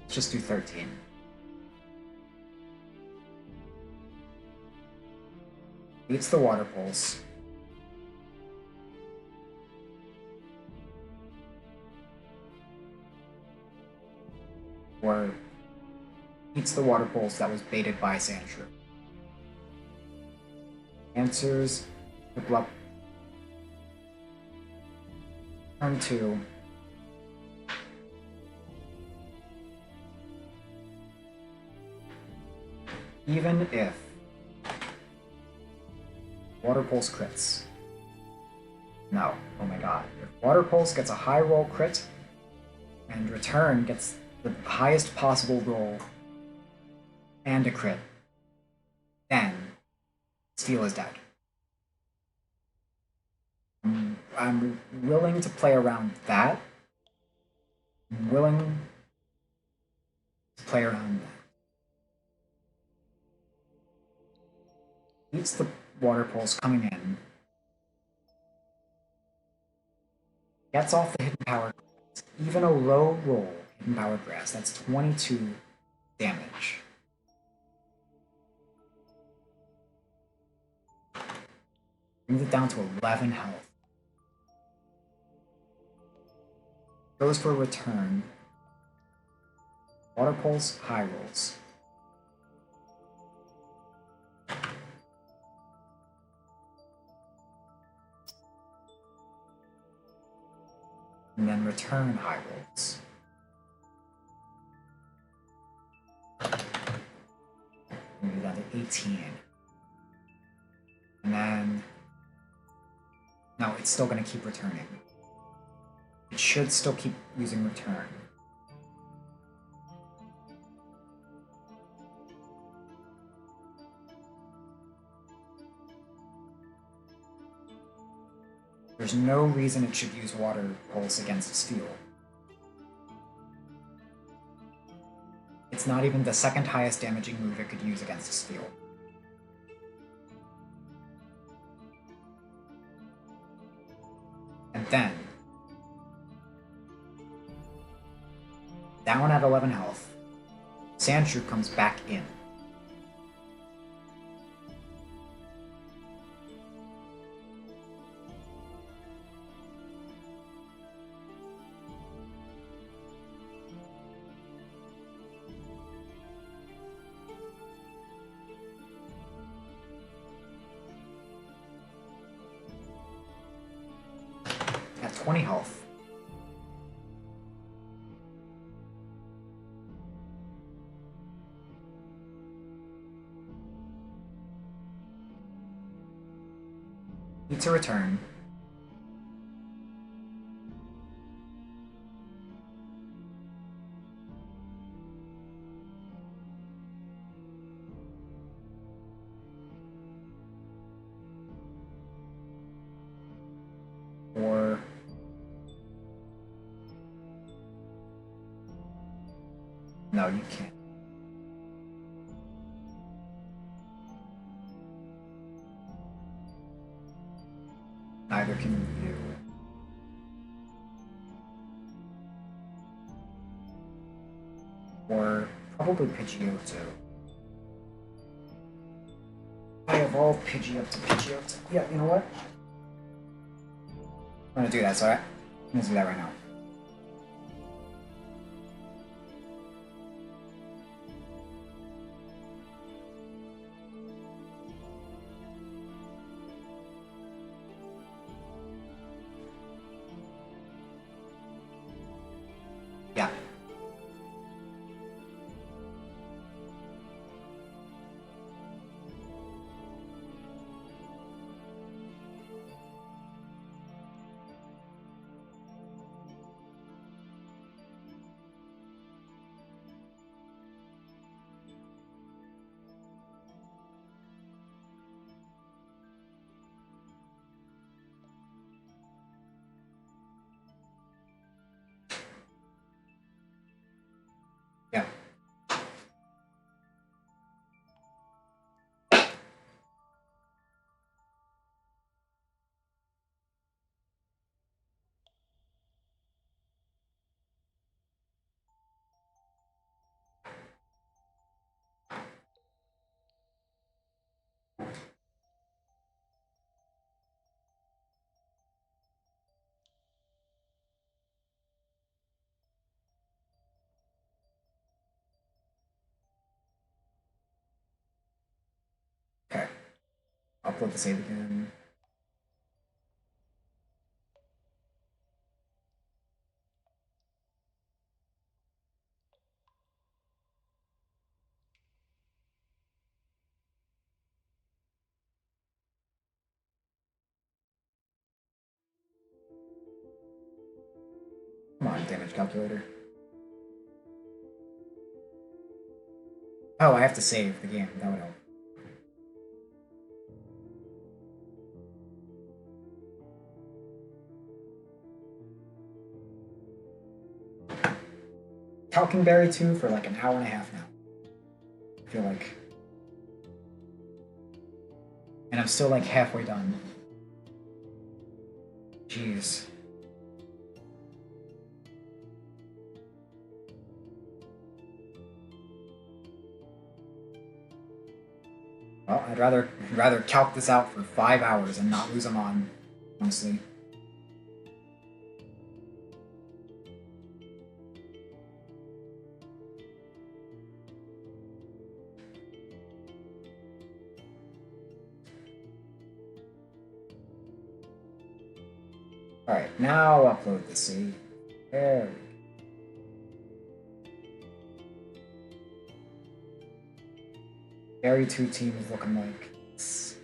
let's just do 13. Beats the Water Pulse. Or beats the Water Pulse that was baited by Sandshrew. Answers the bluff. Turn 2. Even if Water Pulse crits. No. Oh my god. If Water Pulse gets a high roll crit, and Return gets the highest possible roll and a crit, then Steel is dead. I'm willing to play around that. I'm willing to play around that. Beats the Water Pulse coming in. Gets off the Hidden Power Grass. Even a low roll Hidden Power Grass. That's 22 damage. Brings it down to 11 health. Goes for a return. Water Pulse, high rolls. And then return high rolls. Move that to 18. And then no, it's still going to keep returning. It should still keep using return. There's no reason it should use Water Pulse against Steel. It's not even the second highest damaging move it could use against Steel. And then, down at 11 health, Sandshrew comes back in. At 20 health. Need to return. No, you can't. Neither can you. Or probably Pidgeotto. I evolve Pidgeotto. Yeah, you know what? I'm gonna do that, so I'm gonna do that right now. Yeah. Yeah. Okay. Upload the save again. Come on, damage calculator. Oh, I have to save the game. That would help. Talkingberry 2 for like an hour and a half now. I feel like. And I'm still like halfway done. Jeez. Well, I'd rather calc this out for 5 hours and not lose them on, honestly. Alright, now upload the save. There we go. Berry 2 team is looking like this.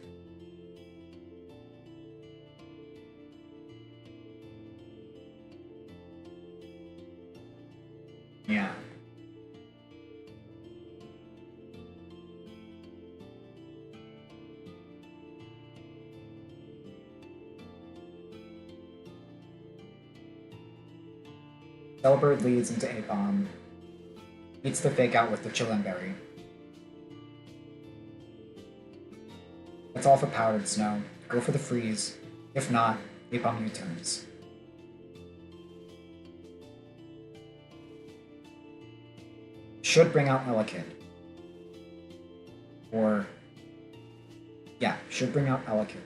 Yeah. Cellbird leads into A-Bomb. Meets the fake out with the Chillenberry. That's all for Powdered Snow. Go for the freeze. If not, A-Bomb U-turns. Should bring out Elekid. Or... yeah, should bring out Elekid.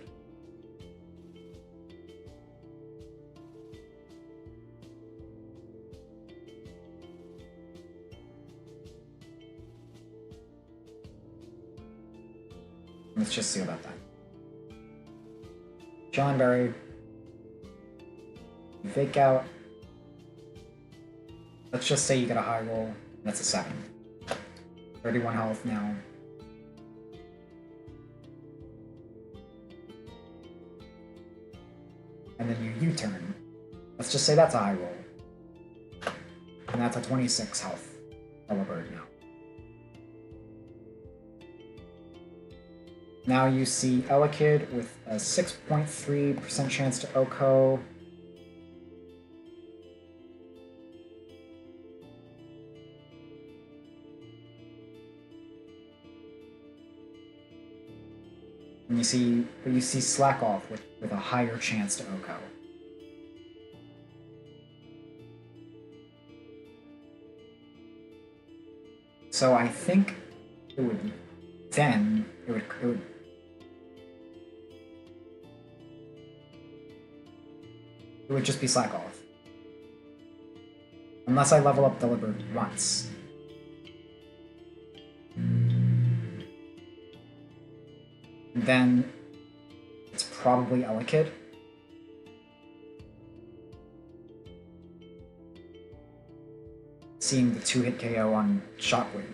Let's just see about that. John Berry. You fake out. Let's just say you get a high roll. That's a 7. 31 health now. And then you U-turn. Let's just say that's a high roll. And that's a 26 health. Oreburgh now. Now you see Elekid with a 6.3% chance to OHKO. And you see Slack Off with a higher chance to OHKO. So I think it would just be Slack Off. Unless I level up Deliberate once. Then it's probably Elekid. Seeing the 2-hit KO on Shockwave.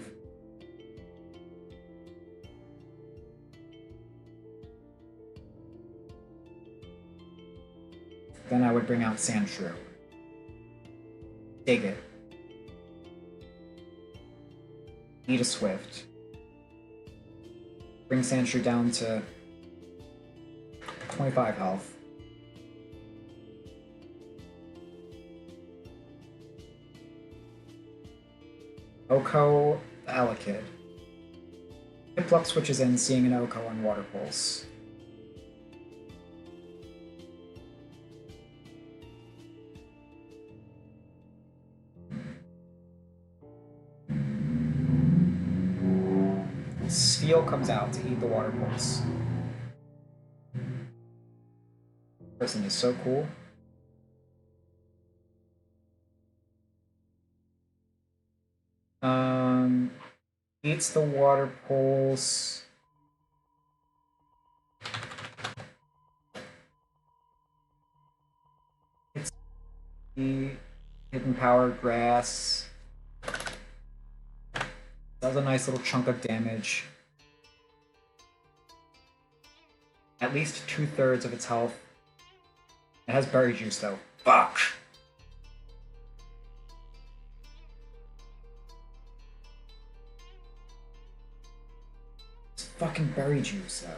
Then I would bring out Sandshrew. Dig it. Eat a Swift. Bring Sandshrew down to 25 health. OHKO the Elekid. Hipluck switches in, seeing an OHKO on Water Pulse. Spheal comes out to eat the Water Pulse. Person is so cool. Eats the Water Pulse. It's the Hidden Power Grass. Does a nice little chunk of damage. At least 2/3 of its health. It has Berry Juice though. Fuck! It's fucking Berry Juice though.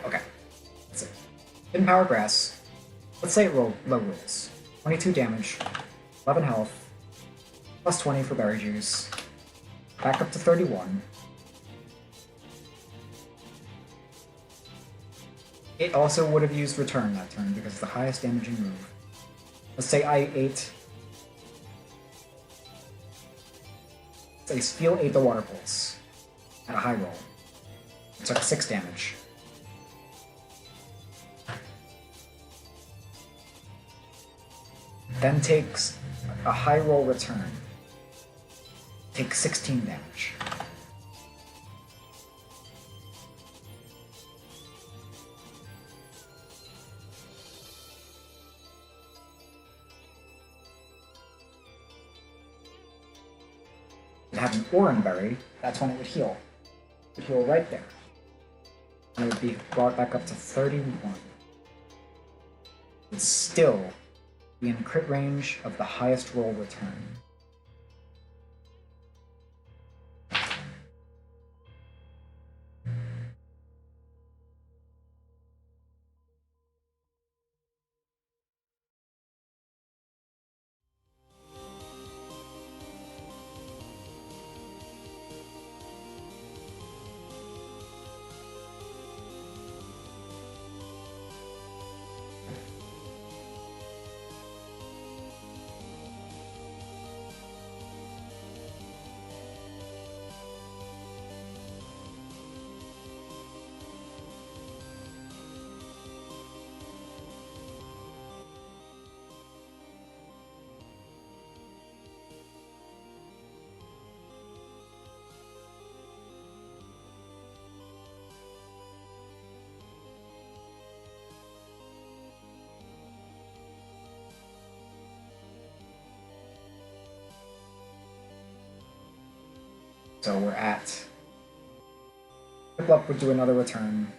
Okay. That's it. Hidden Power Grass. Let's say it low rolls. 22 damage, 11 health, plus 20 for Berry Juice, back up to 31. It also would have used Return that turn because it's the highest damaging move. Let's say I ate. Let's say Spheal ate the Water Pulse at a high roll. It took 6 damage. Then takes a high roll return. Takes 16 damage. It had an Oreburgh, that's when it would heal. It would heal right there. And it would be brought back up to 31. It's still be in crit range of the highest roll return. So we're at... Piplup would do another return.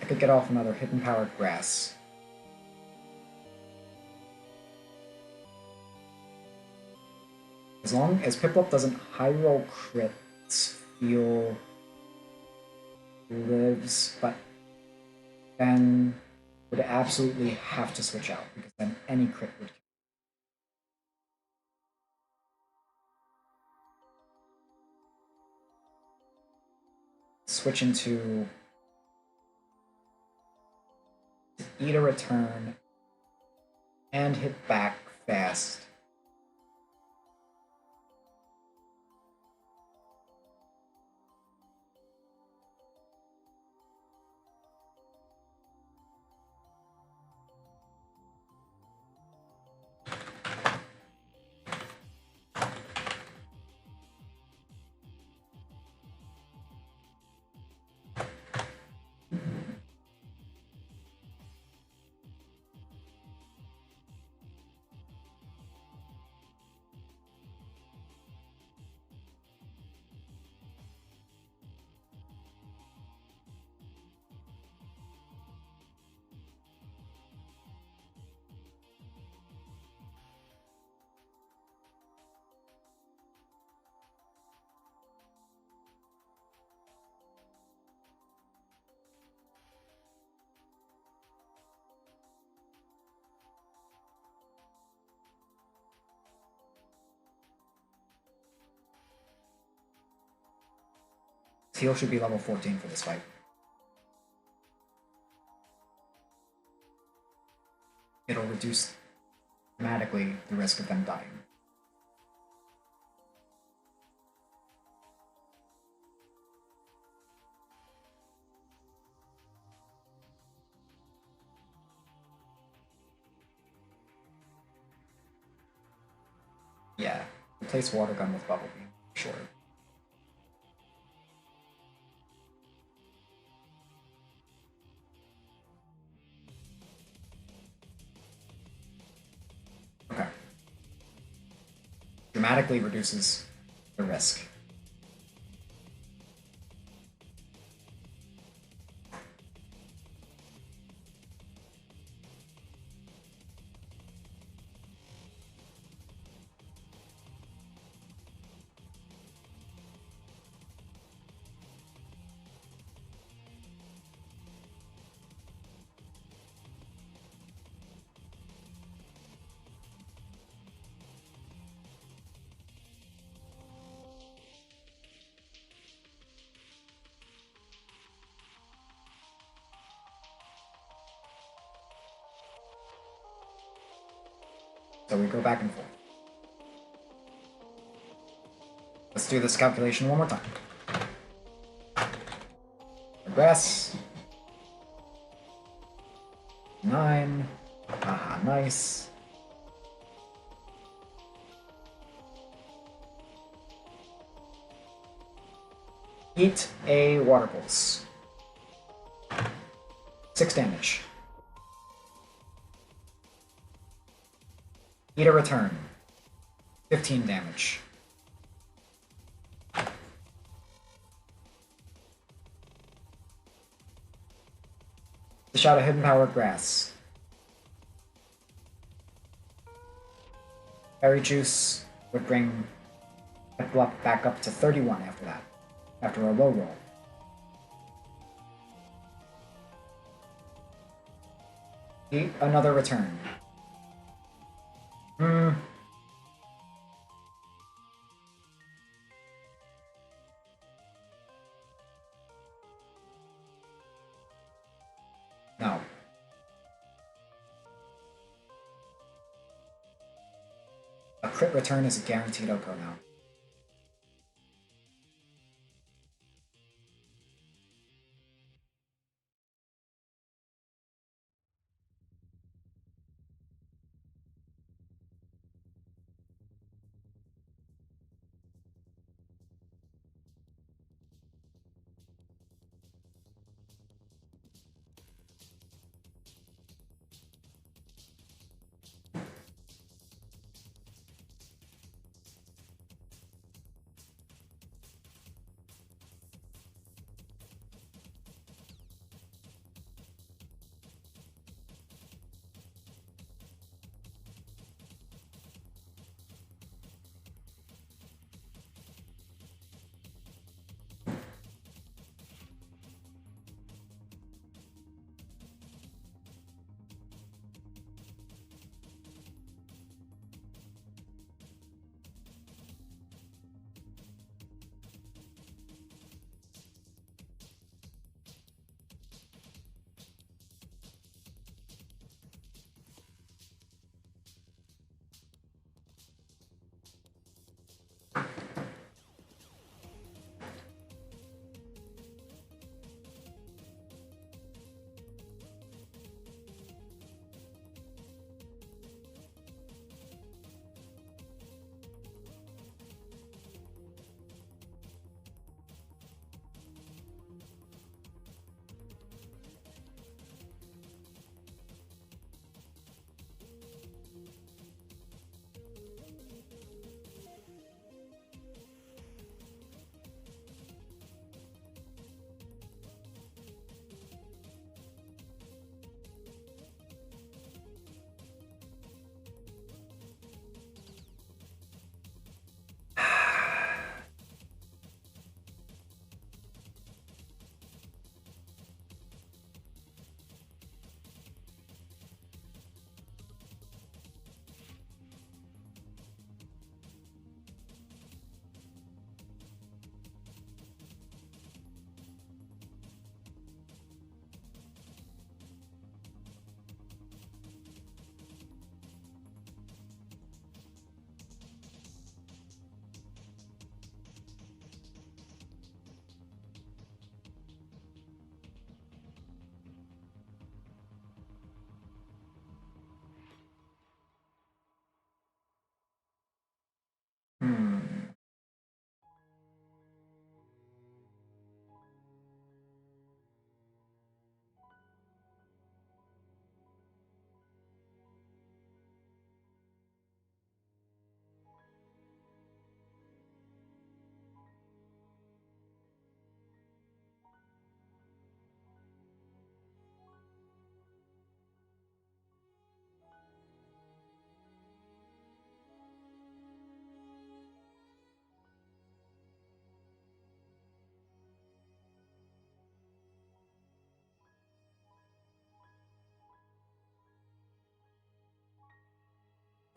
I could get off another Hidden Powered Grass. As long as Piplup doesn't high roll crits, feel lives, but then would absolutely have to switch out because then any crit would kill. Switch into eat a return and hit back fast. Heal should be level 14 for this fight. It'll reduce dramatically the risk of them dying. Yeah, replace Water Gun with Bubble Beam, sure. Okay. Dramatically reduces the risk. So we go back and forth. Let's do this calculation one more time. Progress. 9. Aha, nice. Eat a Water Pulse. 6 damage. Eat a return. 15 damage. Dish out a Hidden Powered Grass. Berry Juice would bring Piplup back up to 31 after that, after a low roll. Eat another return. No. A crit return is a guaranteed OCO now.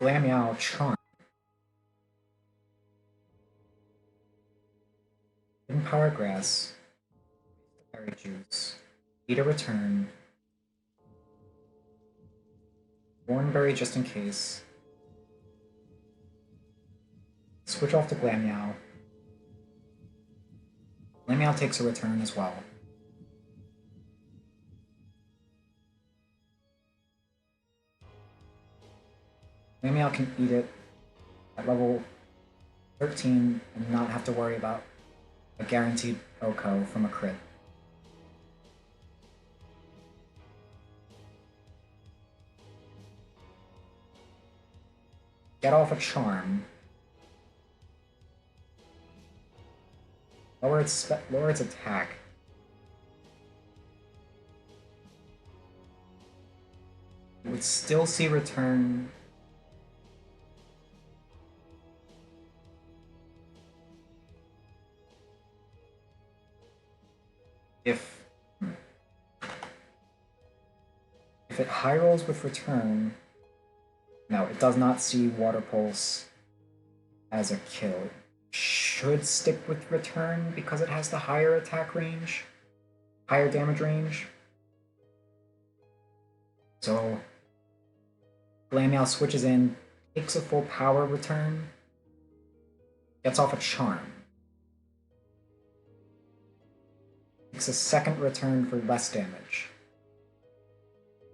Glameow Charm. Hidden Power Grass. Berry Juice. Eat a return. Thornberry just in case. Switch off to Glameow. Glameow takes a return as well. Glameow can eat it at level 13 and not have to worry about a guaranteed OHKO from a crit. Get off a Charm. Lower its attack. It would still see return. If it high rolls with return, no, it does not see Water Pulse as a kill. Should stick with return because it has the higher attack range, higher damage range. So Glameow switches in, takes a full power return, gets off a Charm. Takes a second return for less damage.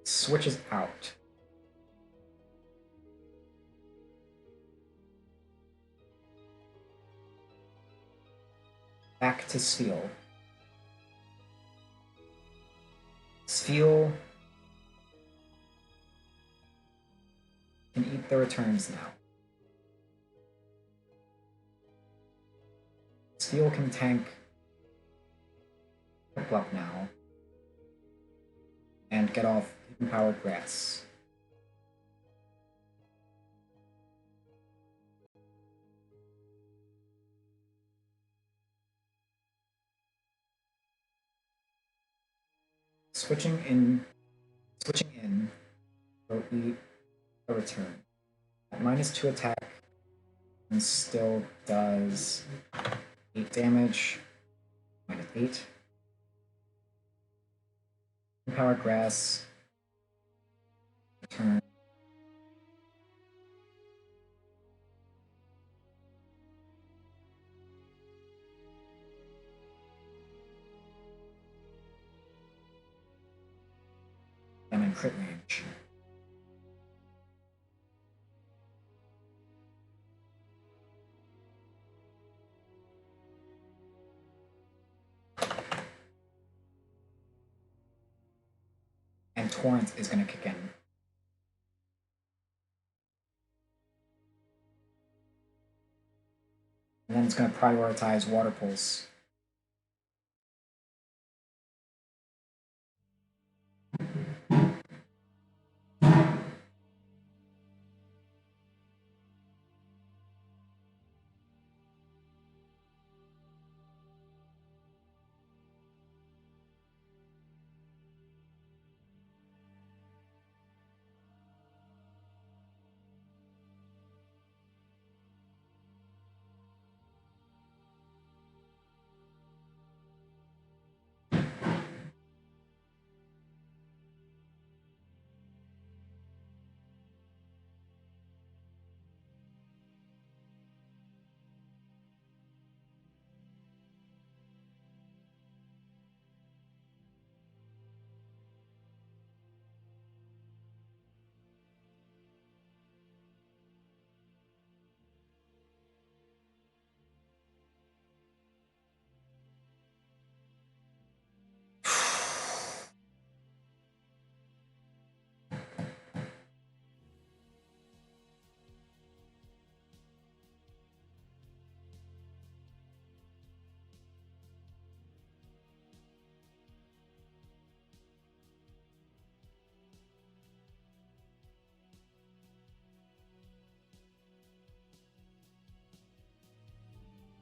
Switches out. Back to Spheal. Spheal can eat the returns now. Spheal can tank up now and get off Hidden Power Grass. Switching in will eat a return. At -2 attack and still does 8 damage. -8. Power Grass. Return. I'm in crit range. And Torrent is going to kick in. And then it's going to prioritize Water Pulse.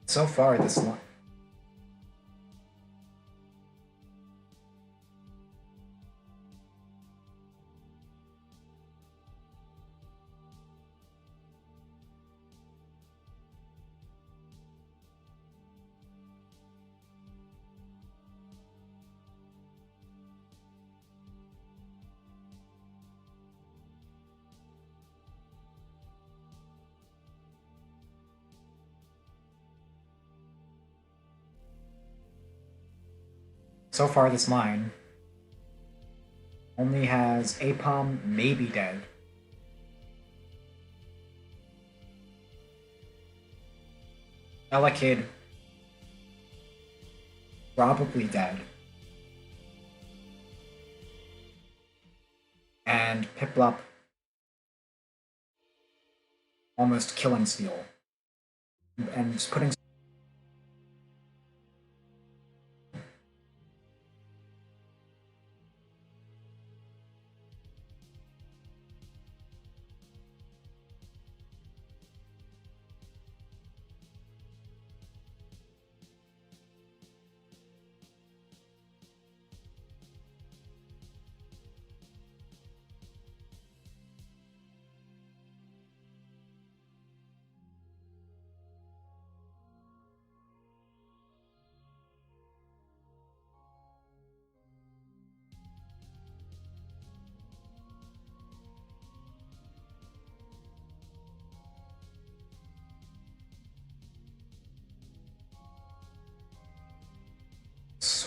So far, this line. so far this line only has Apom maybe dead. Elekid probably dead. And Piplup almost killing Steel. And just putting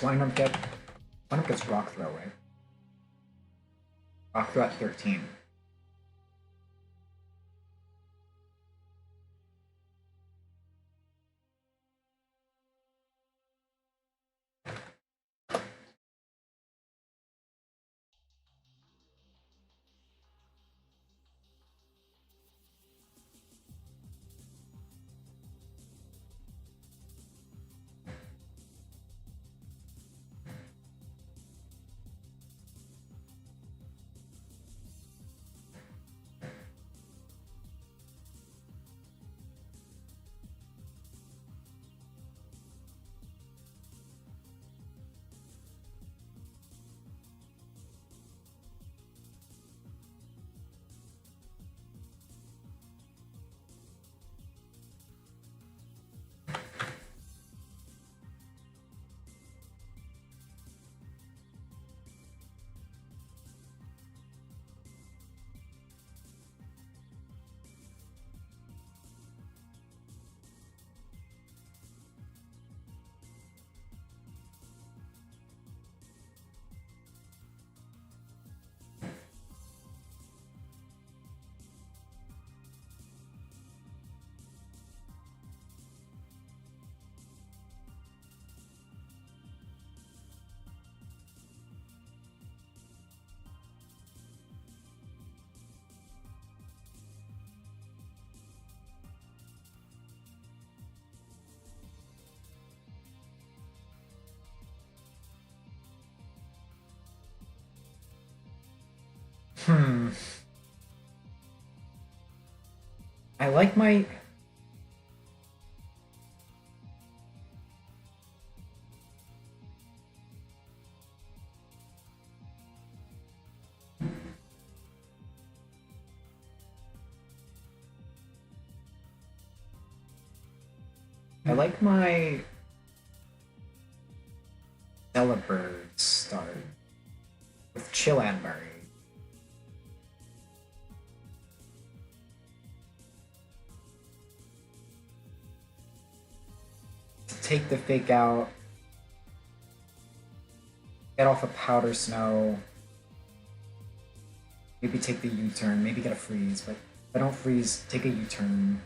Swineup gets Rock Throw, right? Rock Throw at 13. I like my... Oreburgh start with Chillanberry. To take the fake out, get off a Powder Snow, maybe take the U-turn, maybe get a freeze, but if I don't freeze, take a U-turn.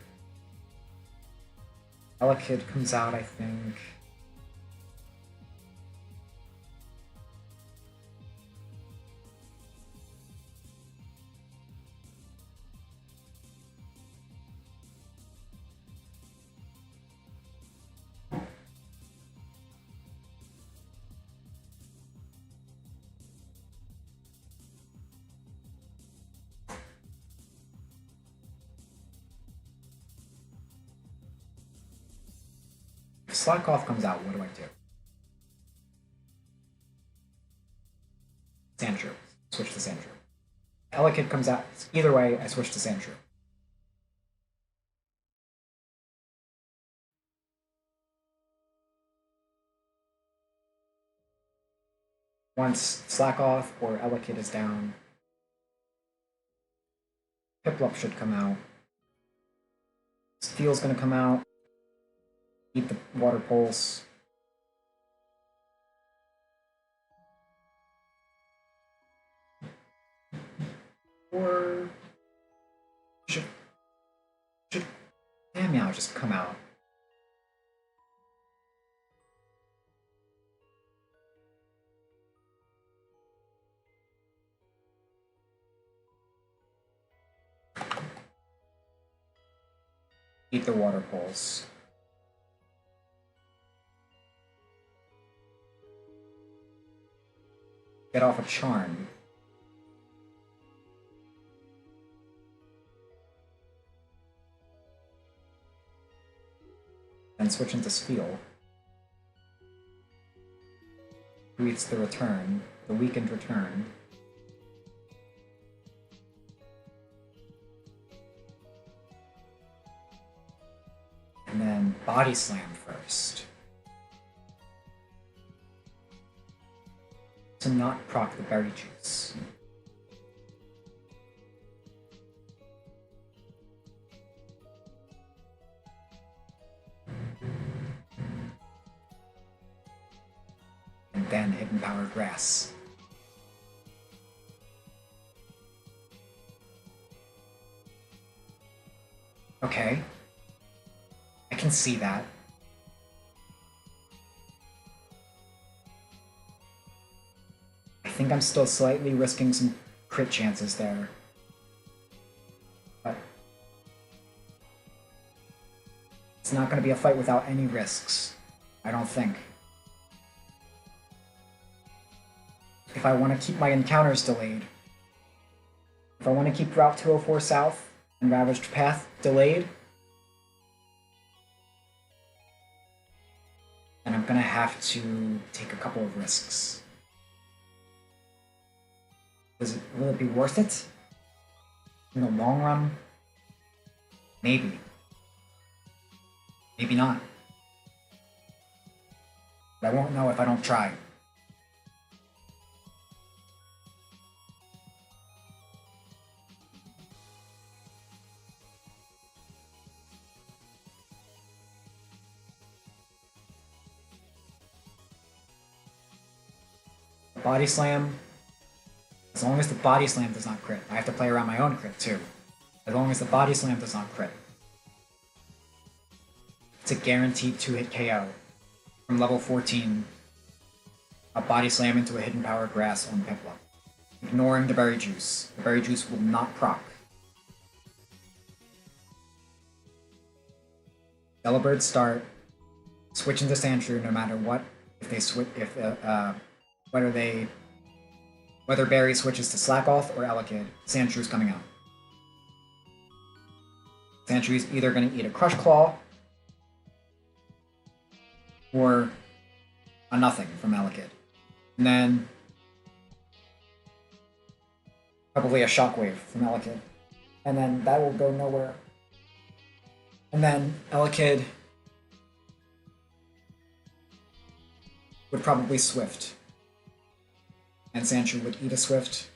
Elekid comes out, I think. If Slack Off comes out, what do I do? Sandshrew. Switch to Sandshrew. Elekid comes out. Either way, I switch to Sandshrew. Once Slack Off or Elekid is down, Piplup should come out. Steel's gonna come out. Eat the Water Pulse. Or Should damn meow just come out? Eat the water pulse. Get off a charm. And switch into Spiel. Who eats the return, the weakened return. And then Body Slam first. To not proc the berry juice. And then Hidden Power Grass. Okay. I can see that. I think I'm still slightly risking some crit chances there. But it's not going to be a fight without any risks. I don't think. If I want to keep my encounters delayed, if I want to keep Route 204 South and Ravaged Path delayed, then I'm gonna have to take a couple of risks. Will it be worth it? In the long run? Maybe. Maybe not. But I won't know if I don't try. Body Slam, as long as the Body Slam does not crit. I have to play around my own crit too. As long as the Body Slam does not crit. It's a guaranteed 2-hit KO. From level 14, a Body Slam into a Hidden Power Grass on Piplup. Ignoring the Berry Juice. The Berry Juice will not proc. Delibird start, switch into Sandshrew no matter what. If they switch, whether Barry switches to Slack Off or Elekid, Sandshrews coming out. Sandshrews either going to eat a Crush Claw or a nothing from Elekid. And then probably a Shockwave from Elekid. And then that will go nowhere. And then Elekid would probably Swift. And Sandshrew would eat a Swift.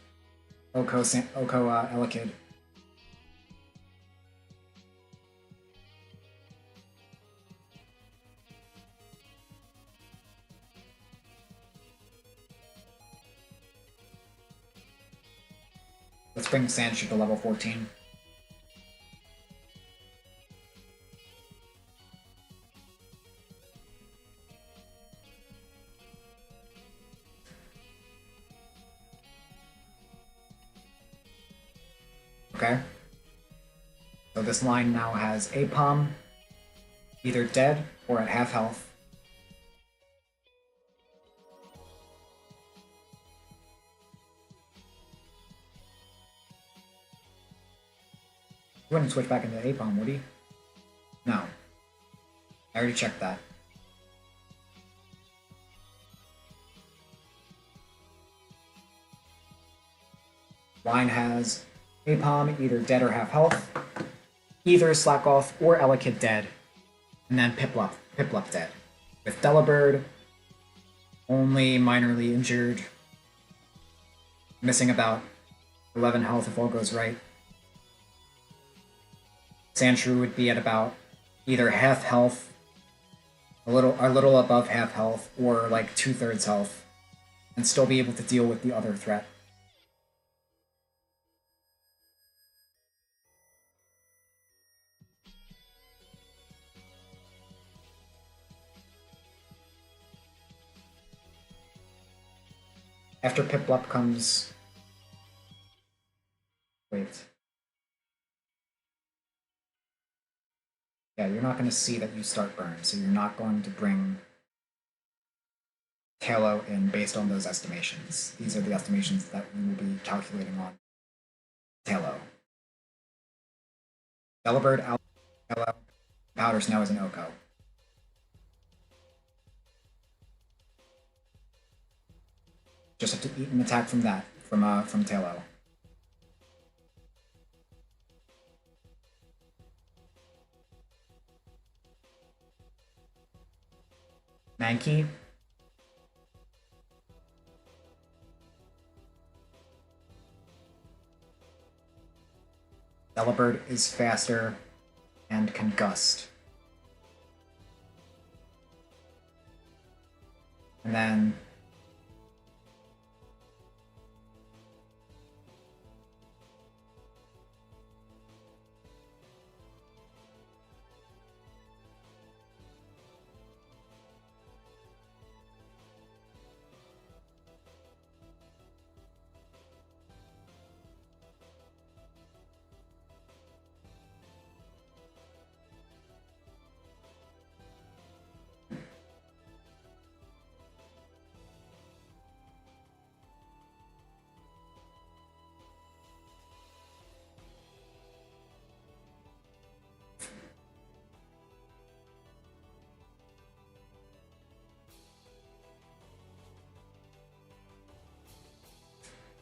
Oko Elekid. Let's bring Sandshrew to level 14. Okay. So this line now has Apom either dead or at half health. He wouldn't switch back into Apom, would he? No. I already checked that. Line has Apom either dead or half health, either Slack Off or Elekid dead, and then Piplup dead. With Delibird only minorly injured, missing about 11 health if all goes right. Sandshrew would be at about either half health, a little above half health, or like 2/3 health, and still be able to deal with the other threat. After Piplup comes... Wait. Yeah, you're not going to see that you start burn, so you're not going to bring Tailo in based on those estimations. These are the estimations that we will be calculating on Tailo. Delibird, Tailo, Powders now is an Oko. Just have to eat an attack from that, from Tailo. Mankey. Delibird is faster and can gust. And then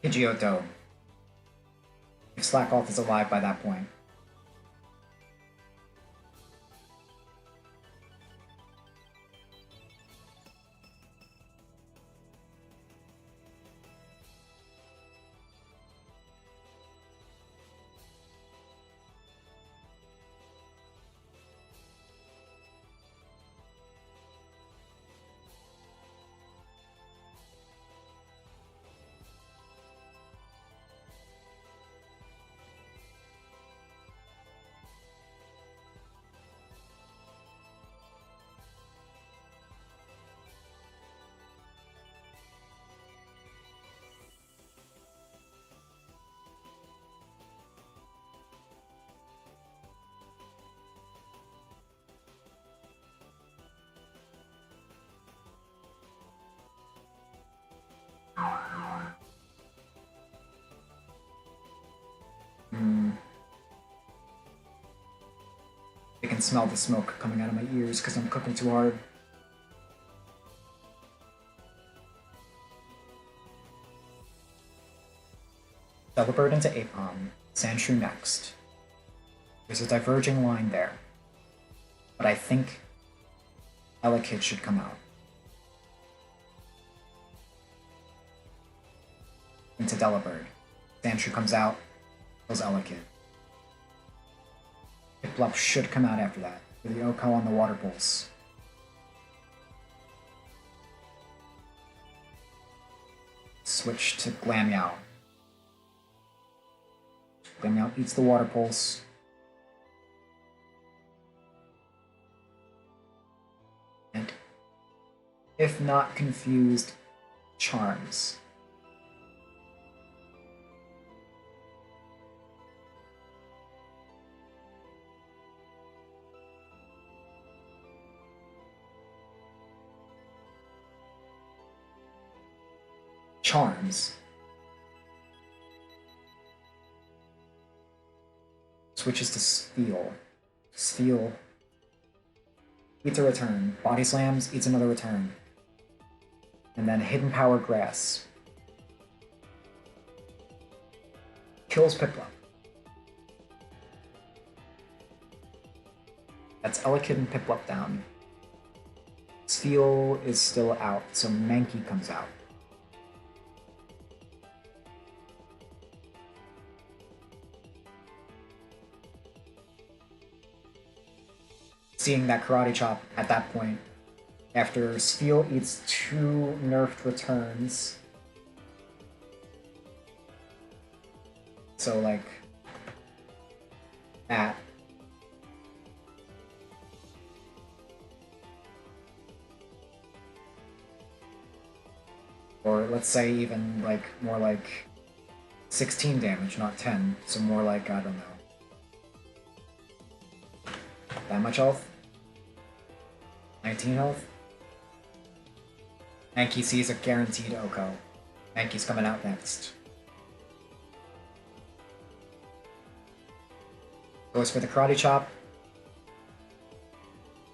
Pidgeotto. If Slackoth is alive by that point. I can smell the smoke coming out of my ears because I'm cooking too hard. Delibird into Apom. Sandshrew next. There's a diverging line there. But I think Elekid should come out. Into Delibird. Sandshrew comes out, kills Elekid. Piplup should come out after that, with the Oko on the Water Pulse. Switch to Glameow. Glameow eats the Water Pulse. And, if not confused, Charms. Charms. Switches to Spheal. Spheal eats a return. Body Slams, eats another return. And then Hidden Power Grass. Kills Piplup. That's Elekid and Piplup down. Spheal is still out, so Mankey comes out. Seeing that Karate Chop at that point, after Spheal eats 2 nerfed returns. So, like, that. Or let's say even like more like 16 damage, not 10. So more like, I don't know. That much health? 19 health? Anki sees a guaranteed Oko. Anki's coming out next. Goes for the Karate Chop.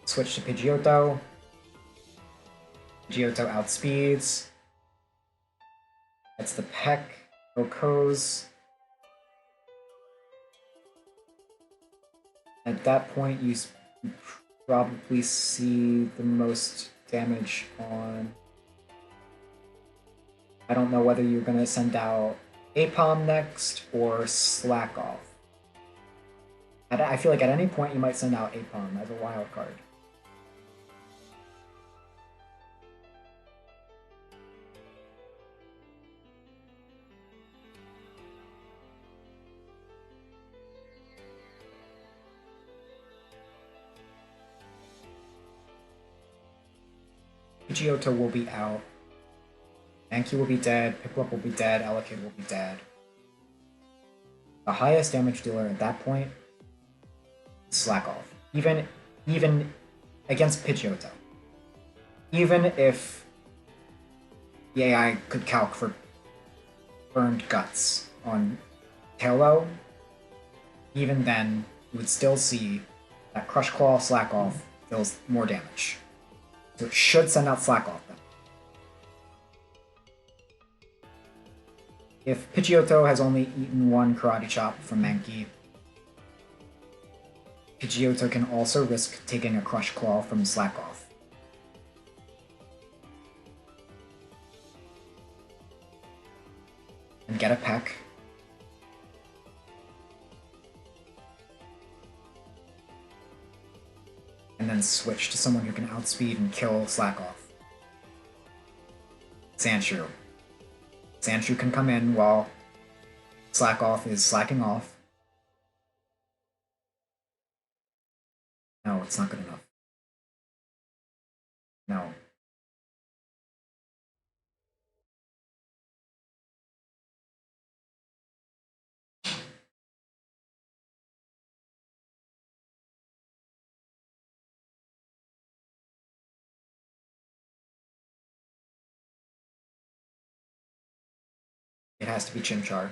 Switch to Pidgeotto. Pidgeotto outspeeds. That's the Peck. Okos. At that point, you probably see the most damage on... I don't know whether you're going to send out Apom next or Slack Off. I feel like at any point you might send out Apom as a wild card. Pidgeotto will be out. Anki will be dead, Piplup will be dead, Elekid will be dead. The highest damage dealer at that point is Slack Off. Even against Pidgeotto. Even if the AI could calc for burned guts on Taillow, even then you would still see that Crush Claw Slack Off deals more damage. So it should send out Slack Off then. If Pidgeotto has only eaten one Karate Chop from Mankey, Pidgeotto can also risk taking a Crush Claw from Slack Off. And get a Peck. And then switch to someone who can outspeed and kill Slack Off. Sandshrew. Sandshrew can come in while Slack Off is slacking off. No, it's not good enough. No. It has to be Chimchar.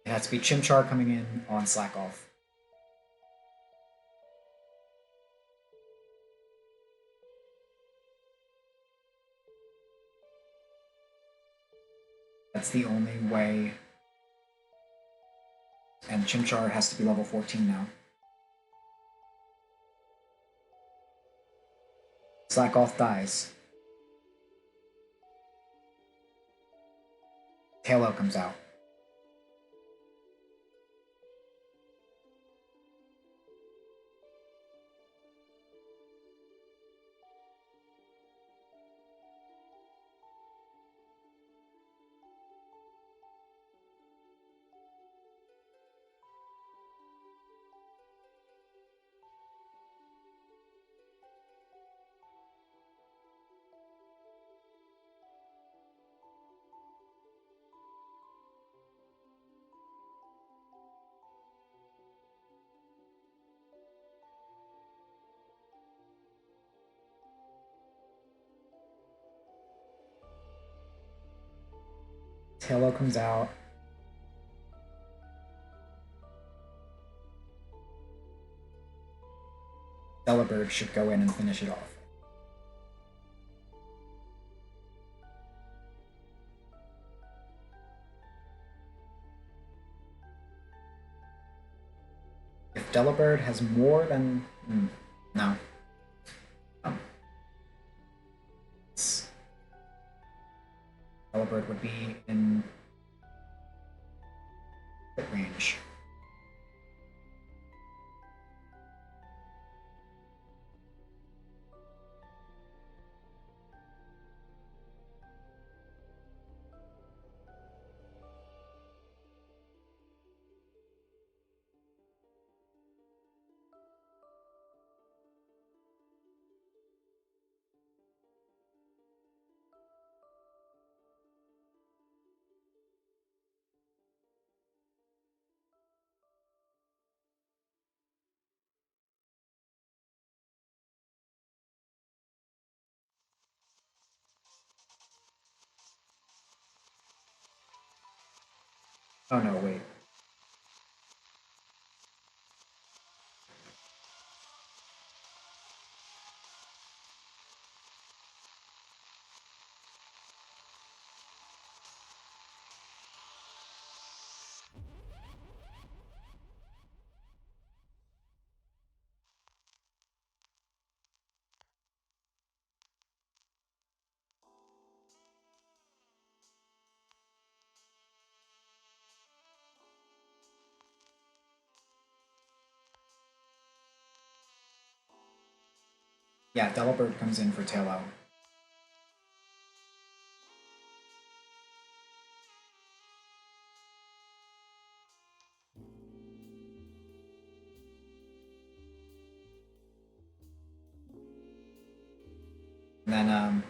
It has to be Chimchar coming in on Slack Off. That's the only way. And Chimchar has to be level 14 now. Slack Off dies. Taillow comes out. Taillow comes out. Oreburgh should go in and finish it off. If Delibird has more than... no. Delibird would be in hit range. Oh no, wait. Yeah, Delibird comes in for tail out. And then,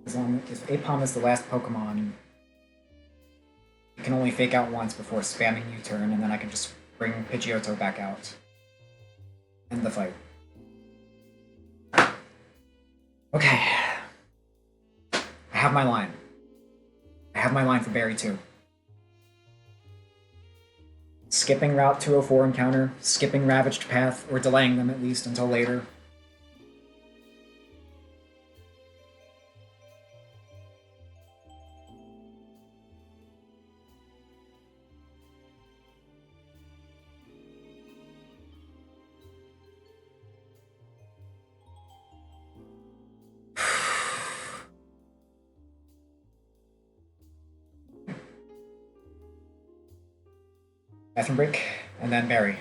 if Apom is the last Pokemon, you can only fake out once before spamming U-turn, and then I can just bring Pidgeotto back out. End the fight. Okay. I have my line. I have my line for Berry 2. Skipping Route 204 encounter, skipping Ravaged Path, or delaying them at least until later. Bathroom break, and then Berry.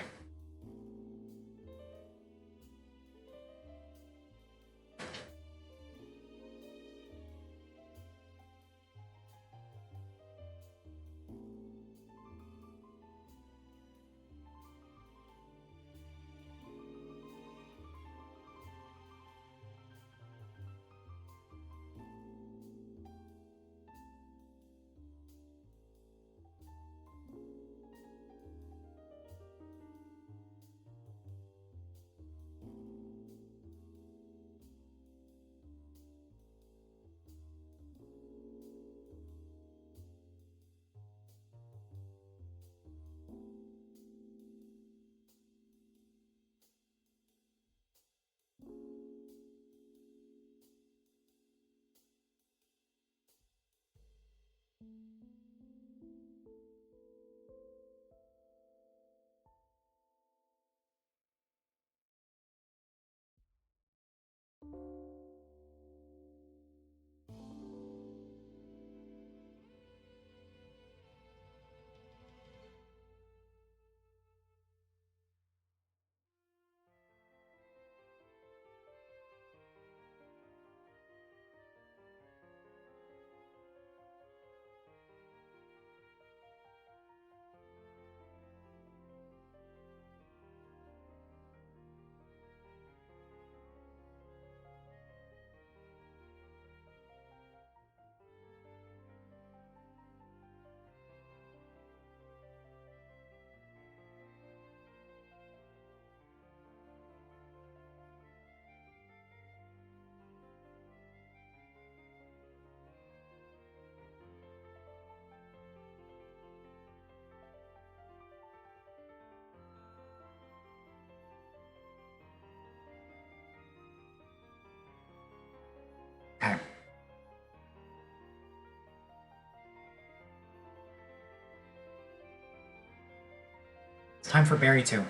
Okay. It's time for Berry 2.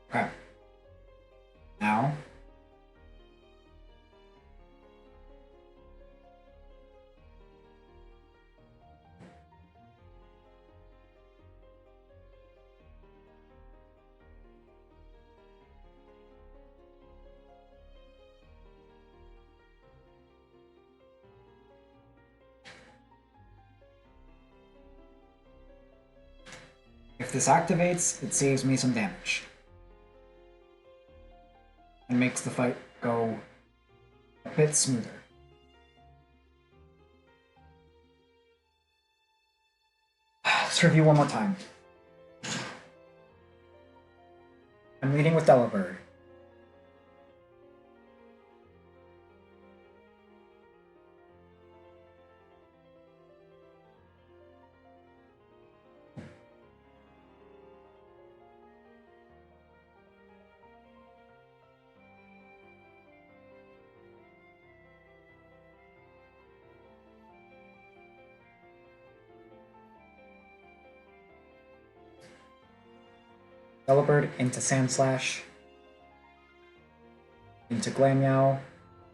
Okay. Now. If this activates, it saves me some damage. And makes the fight go a bit smoother. Let's review one more time. I'm leading with Delibird. Delibird into Sandslash, into Glammeow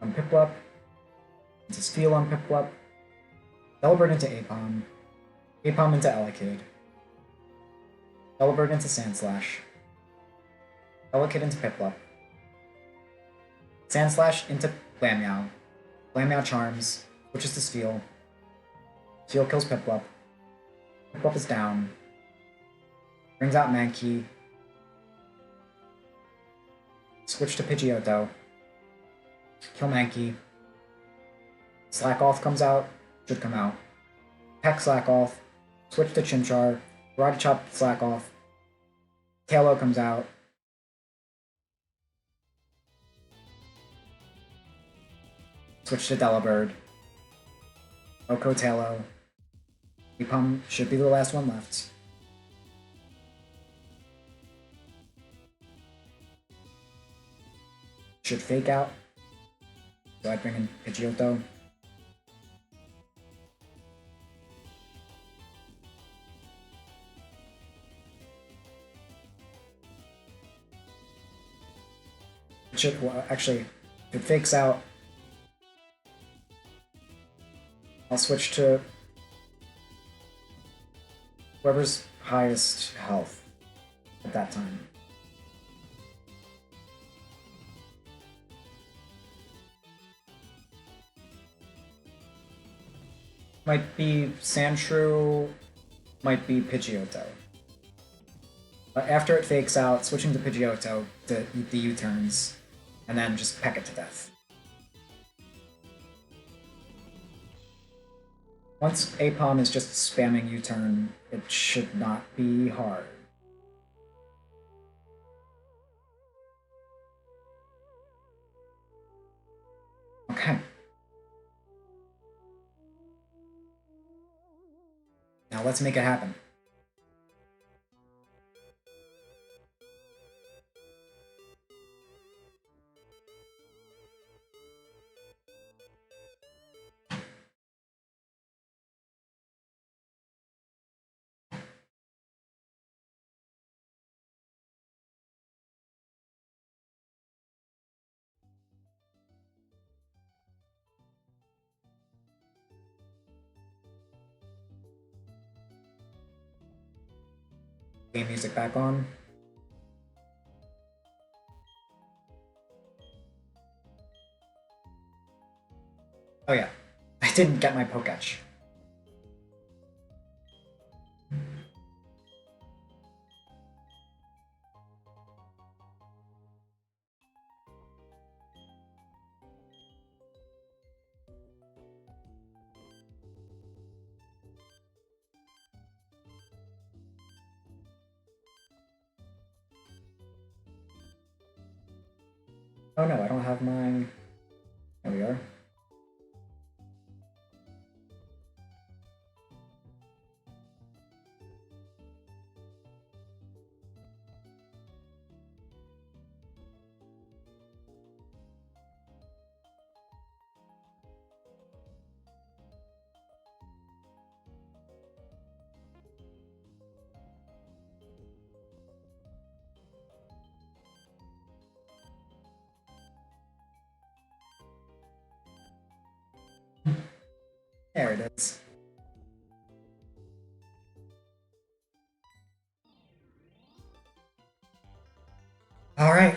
on Piplup, into Steel on Piplup, Delibird into Apom, Apom into Elekid, Delibird into Sandslash, Elekid into Piplup, Sandslash into Glammeow, Glammeow charms, switches to Steel, Steel kills Piplup, Piplup is down, brings out Mankey, switch to Pidgeotto, kill Mankey, Slakoth comes out, should come out, Peck Slakoth, switch to Chimchar, Karate Chop Slakoth, Tailo comes out, switch to Delibird, Oko Tailo, Apom should be the last one left. Should fake out. So I bring in Pidgeotto. Well, actually, if it fakes out, I'll switch to whoever's highest health at that time. Might be Sandshrew, might be Pidgeotto. But after it fakes out, switching to Pidgeotto to eat the U-turns, and then just peck it to death. Once Apom is just spamming U-turn, it should not be hard. Okay. Now let's make it happen. Game music back on. Oh yeah, I didn't get my Poketch. Oh no, I don't have my... There we are. There it is. All right.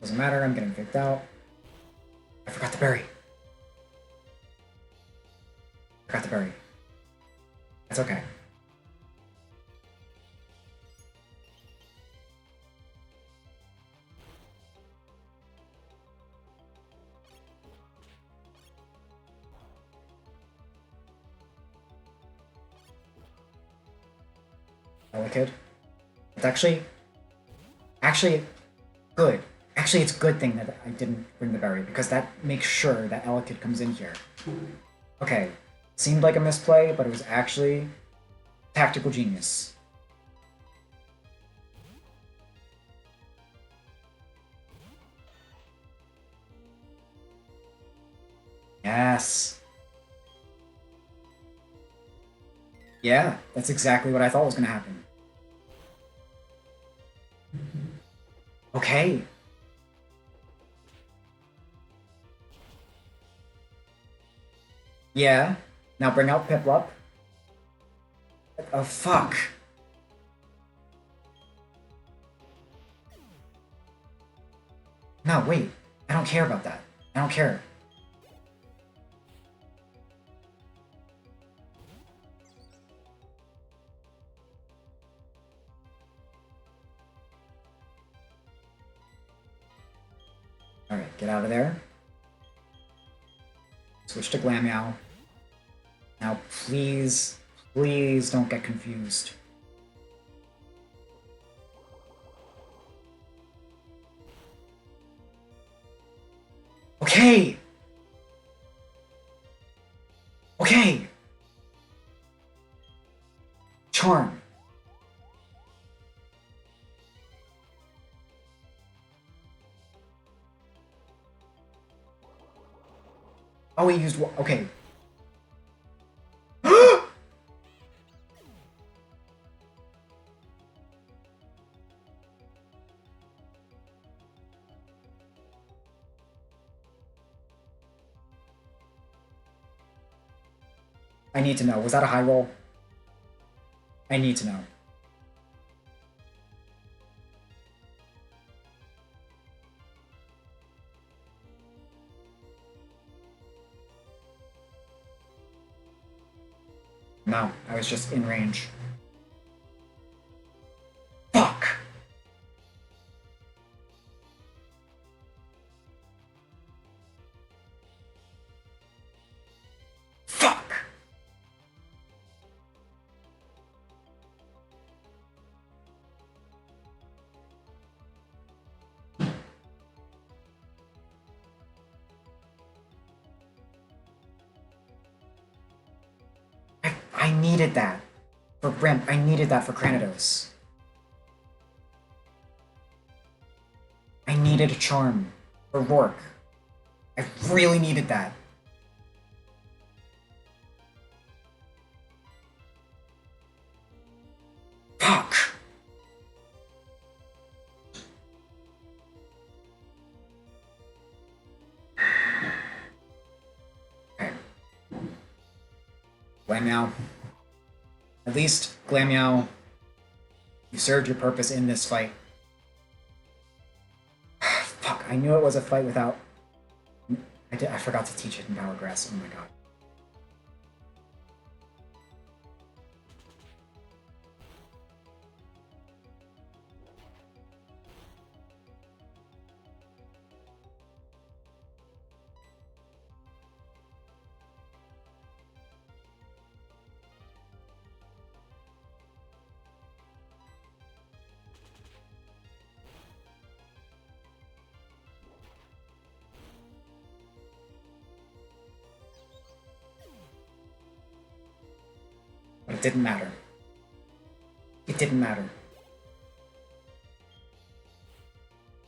Doesn't matter, I'm getting faked out. I forgot the berry. Forgot the berry. That's okay. Delicate. It's actually good. Actually, it's a good thing that I didn't bring the berry, because that makes sure that Elekid comes in here. Okay, seemed like a misplay, but it was actually tactical genius. Yes. Yeah, that's exactly what I thought was going to happen. Okay. Yeah. Now bring out Piplup. Oh, fuck. No, wait. I don't care about that. I don't care. Alright, get out of there. Switch to Glammeow. Now, please, please don't get confused. Okay! Okay! Charm. Oh, he used... Okay. I need to know. Was that a high roll? I need to know. No, I was just in range. Fuck! Fuck! I needed that. For Brimp, I needed that for Granados. I needed a charm for Rourke. I really needed that. Fuck! Okay. Glammeow. At least, Glammeow, you served your purpose in this fight. Fuck, I knew it was a fight without... I forgot to teach Hidden Power Grass, oh my god. It didn't matter. It didn't matter.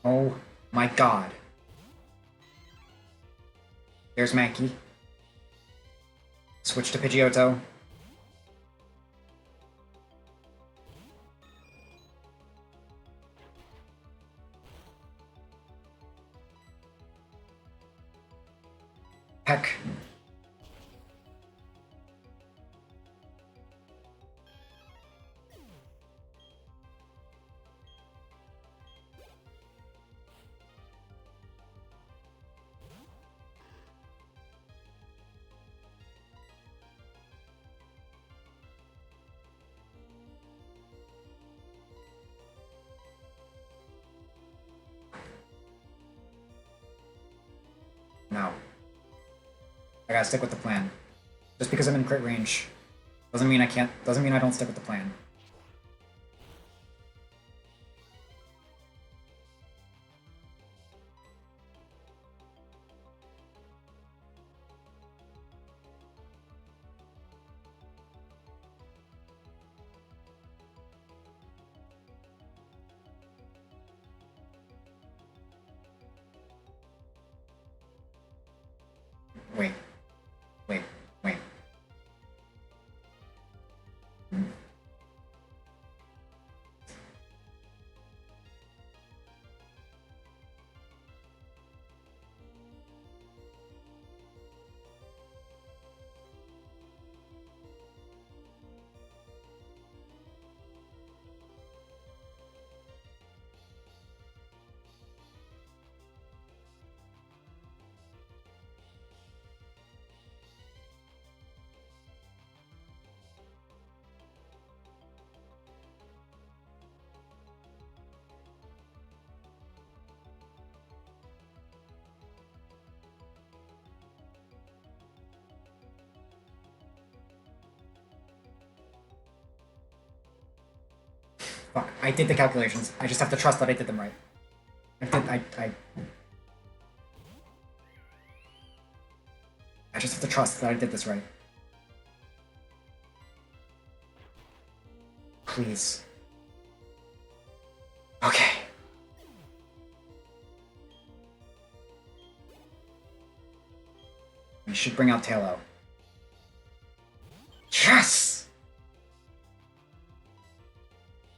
Oh my god. There's Mankey. Switch to Pidgeotto. Heck. No. I gotta stick with the plan. Just because I'm in crit range doesn't mean I can't, doesn't mean I don't stick with the plan. Wait. Wait. Wait. Fuck, I did the calculations. I just have to trust that I did them right. I just have to trust that I did this right. Please. Okay. We should bring out Tailo. Yes!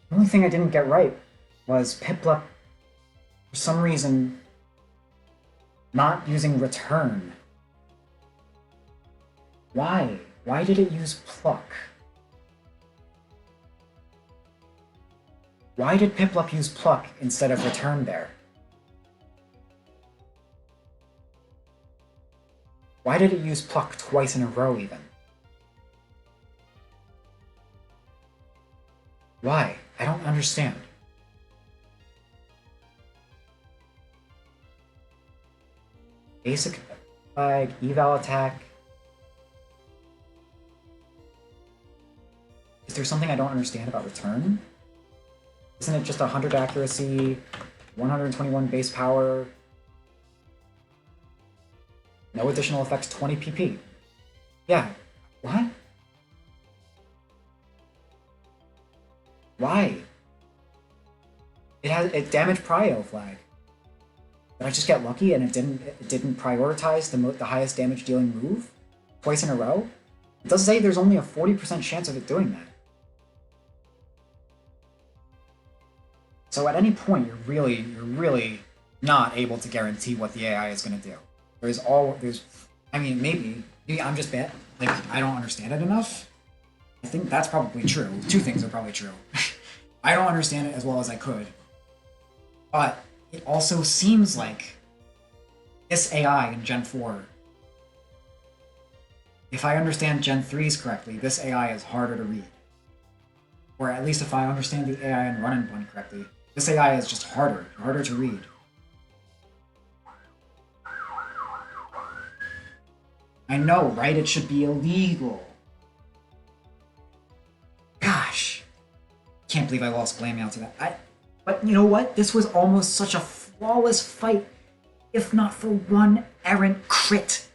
The only thing I didn't get right was Piplup, for some reason, not using Return. Why? Why did it use Pluck? Why did Piplup use Pluck instead of Return there? Why did it use Pluck twice in a row, even? Why? I don't understand. Basic flag, eval attack. Is there something I don't understand about Return? Isn't it just 100 accuracy, 121 base power, no additional effects, 20 PP? Yeah. What? Why? It damaged Prio flag. Did I just get lucky and it didn't prioritize the highest damage dealing move twice in a row? It does say there's only a 40% chance of it doing that. So at any point you're really not able to guarantee what the AI is going to do. I mean maybe I'm just bad. Like I don't understand it enough. I think that's probably true. Two things are probably true. I don't understand it as well as I could. But it also seems like this AI in Gen 4, if I understand Gen 3's correctly, this AI is harder to read. Or at least if I understand the AI in Run and Bun correctly, this AI is just harder to read. I know, right? It should be illegal. Gosh. Can't believe I lost Glameow to that. But you know what? This was almost such a flawless fight, if not for one errant crit.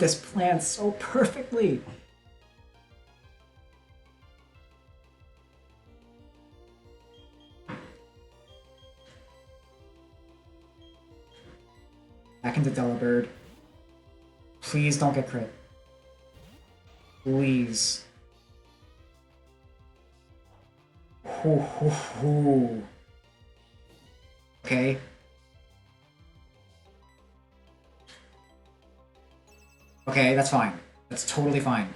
this plan so perfectly. Back into Delibird. Please don't get crit. Please. Okay. Okay, that's fine. That's totally fine.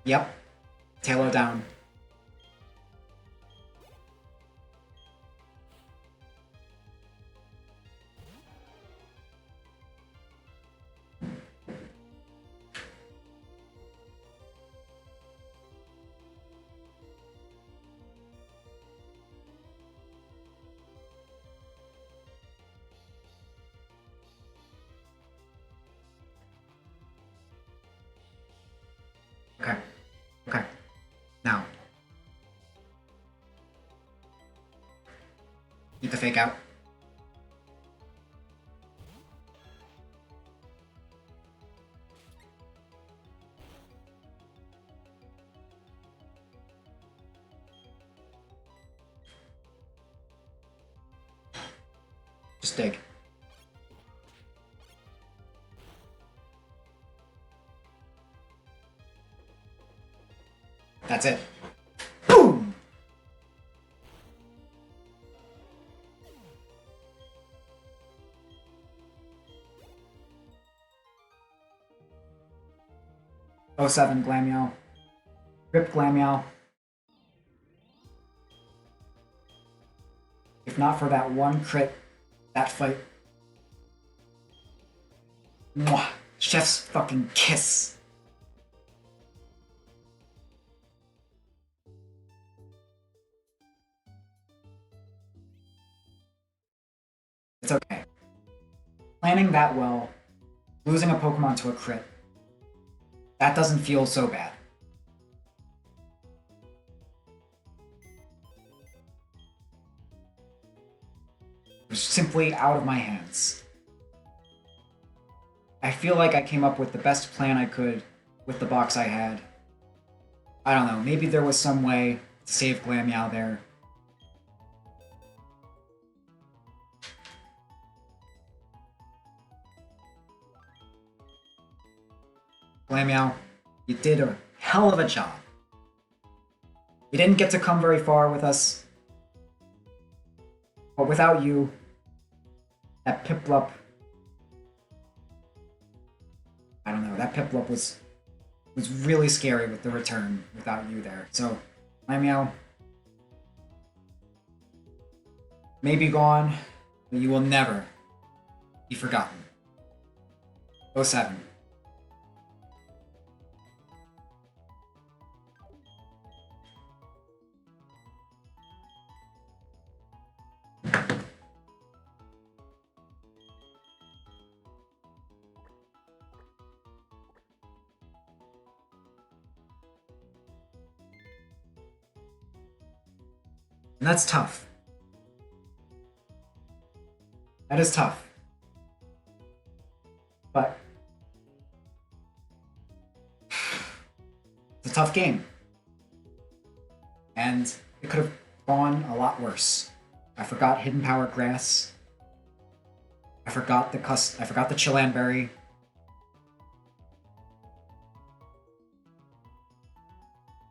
Yep. Tailor down. Okay. Okay. Now. Eat the fake out. Just dig. That's it. Boom! Oh, 07 Glameow. Rip Glameow. If not for that one crit, that fight. Mwah! Chef's fucking kiss. It's okay. Planning that well, losing a Pokemon to a crit, that doesn't feel so bad. It was simply out of my hands. I feel like I came up with the best plan I could with the box I had. I don't know, maybe there was some way to save Glameow there. Glameow, you did a hell of a job. You didn't get to come very far with us, but without you, that Piplup, I don't know, that Piplup was really scary with the return without you there. So, Glameow may be gone, but you will never be forgotten. 07. And that's tough. That is tough. But it's a tough game. And it could have gone a lot worse. I forgot Hidden Power Grass. I forgot the Chilanberry.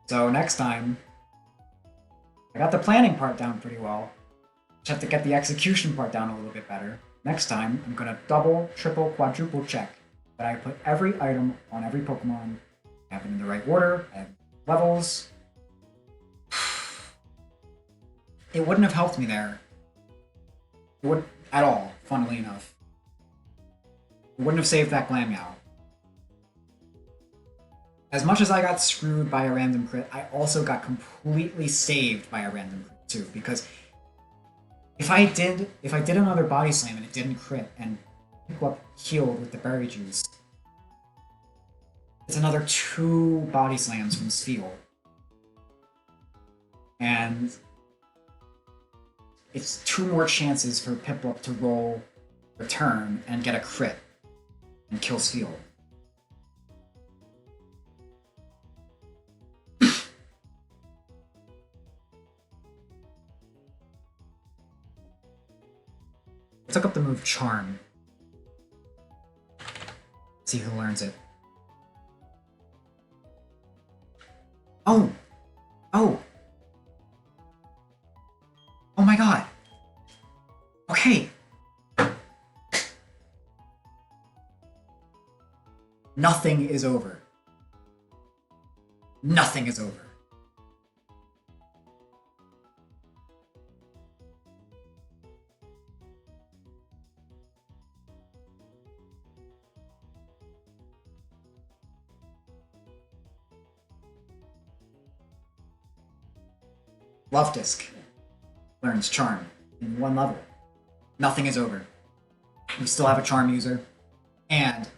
So next time, I got the planning part down pretty well. Just have to get the execution part down a little bit better. Next time, I'm gonna double, triple, quadruple check that I put every item on every Pokemon. I have them in the right order, I have levels. It wouldn't have helped me there. It wouldn't at all, funnily enough. It wouldn't have saved that Glameow. As much as I got screwed by a random crit, I also got completely saved by a random crit too, because if I did another body slam and it didn't crit and Piplup healed with the berry juice, It's another 2 body slams from Steel. And it's 2 more chances for Piplup to roll return and get a crit and kill Steel. Let's look up the move Charm. See who learns it. Oh! Oh! Oh my god! Okay! Nothing is over. Nothing is over. Love Disc learns Charm in 1 level. Nothing is over. We still have a Charm user, and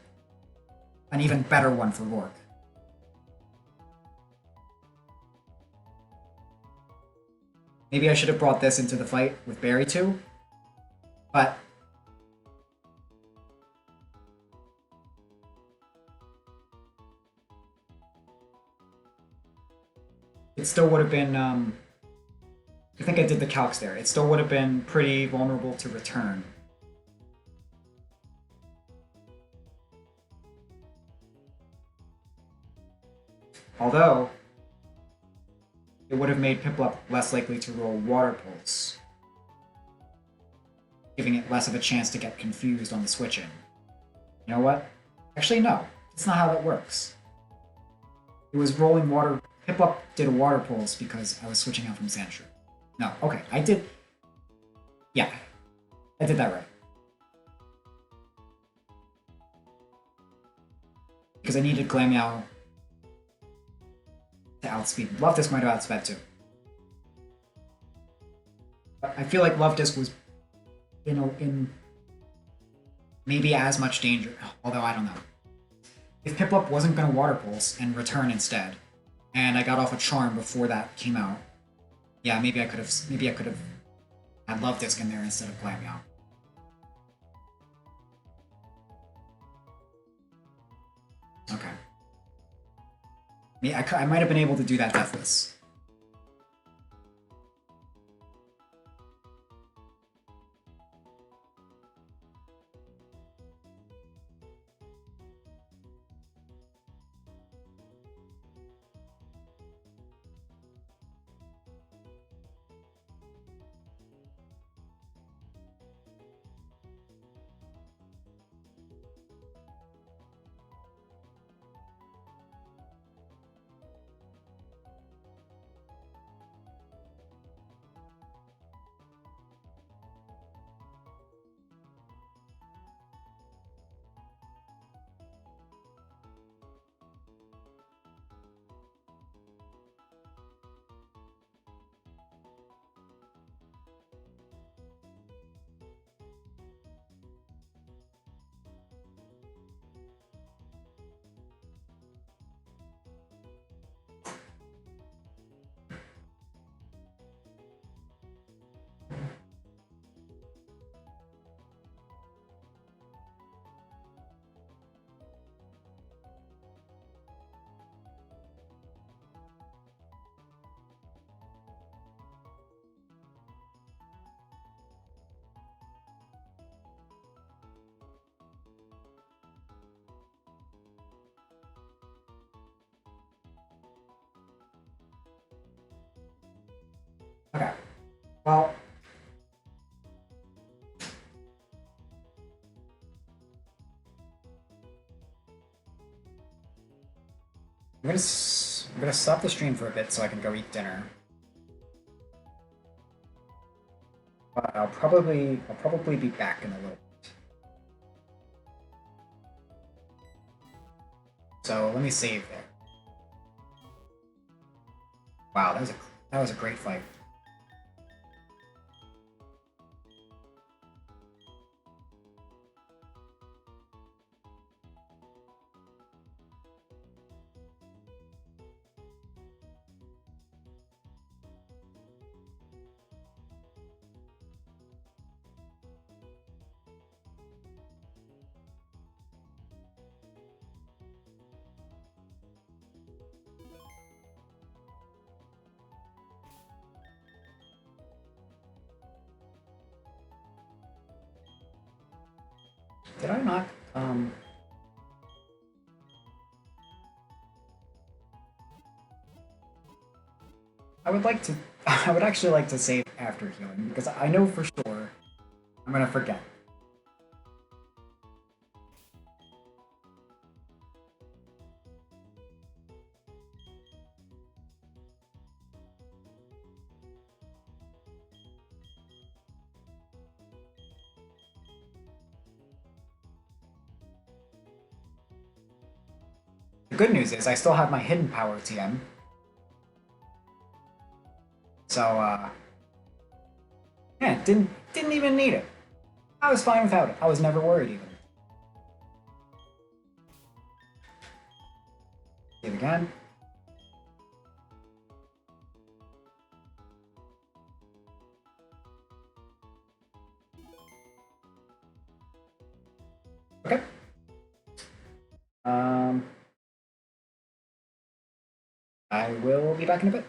an even better one for Rourke. Maybe I should have brought this into the fight with Barry too, but it still would have been, I think I did the calcs there. It still would have been pretty vulnerable to return. Although, it would have made Piplup less likely to roll Water Pulse, giving it less of a chance to get confused on the switch-in. You know what? Actually, no. That's not how that works. It was rolling water. Piplup did a Water Pulse because I was switching out from Sandshrew. No, okay, I did. Yeah, I did that right. Because I needed Glameow to outspeed. Love Disc might have outsped too. But I feel like Love Disc was in maybe as much danger, although I don't know. If Piplup wasn't going to Water Pulse and return instead, and I got off a Charm before that came out, yeah, maybe I could have had Love Disc in there instead of Glameow. Okay. I might have been able to do that Deathless. Okay. Well, I'm gonna stop the stream for a bit so I can go eat dinner. But I'll probably be back in a little bit. So let me save there. Wow, that was a great fight. Did I not? I would like to. I would actually like to save after healing because I know for sure I'm gonna forget. The good news is I still have my hidden power TM. So yeah, didn't even need it. I was fine without it. I was never worried even. Hit again. Okay. I will be back in a bit.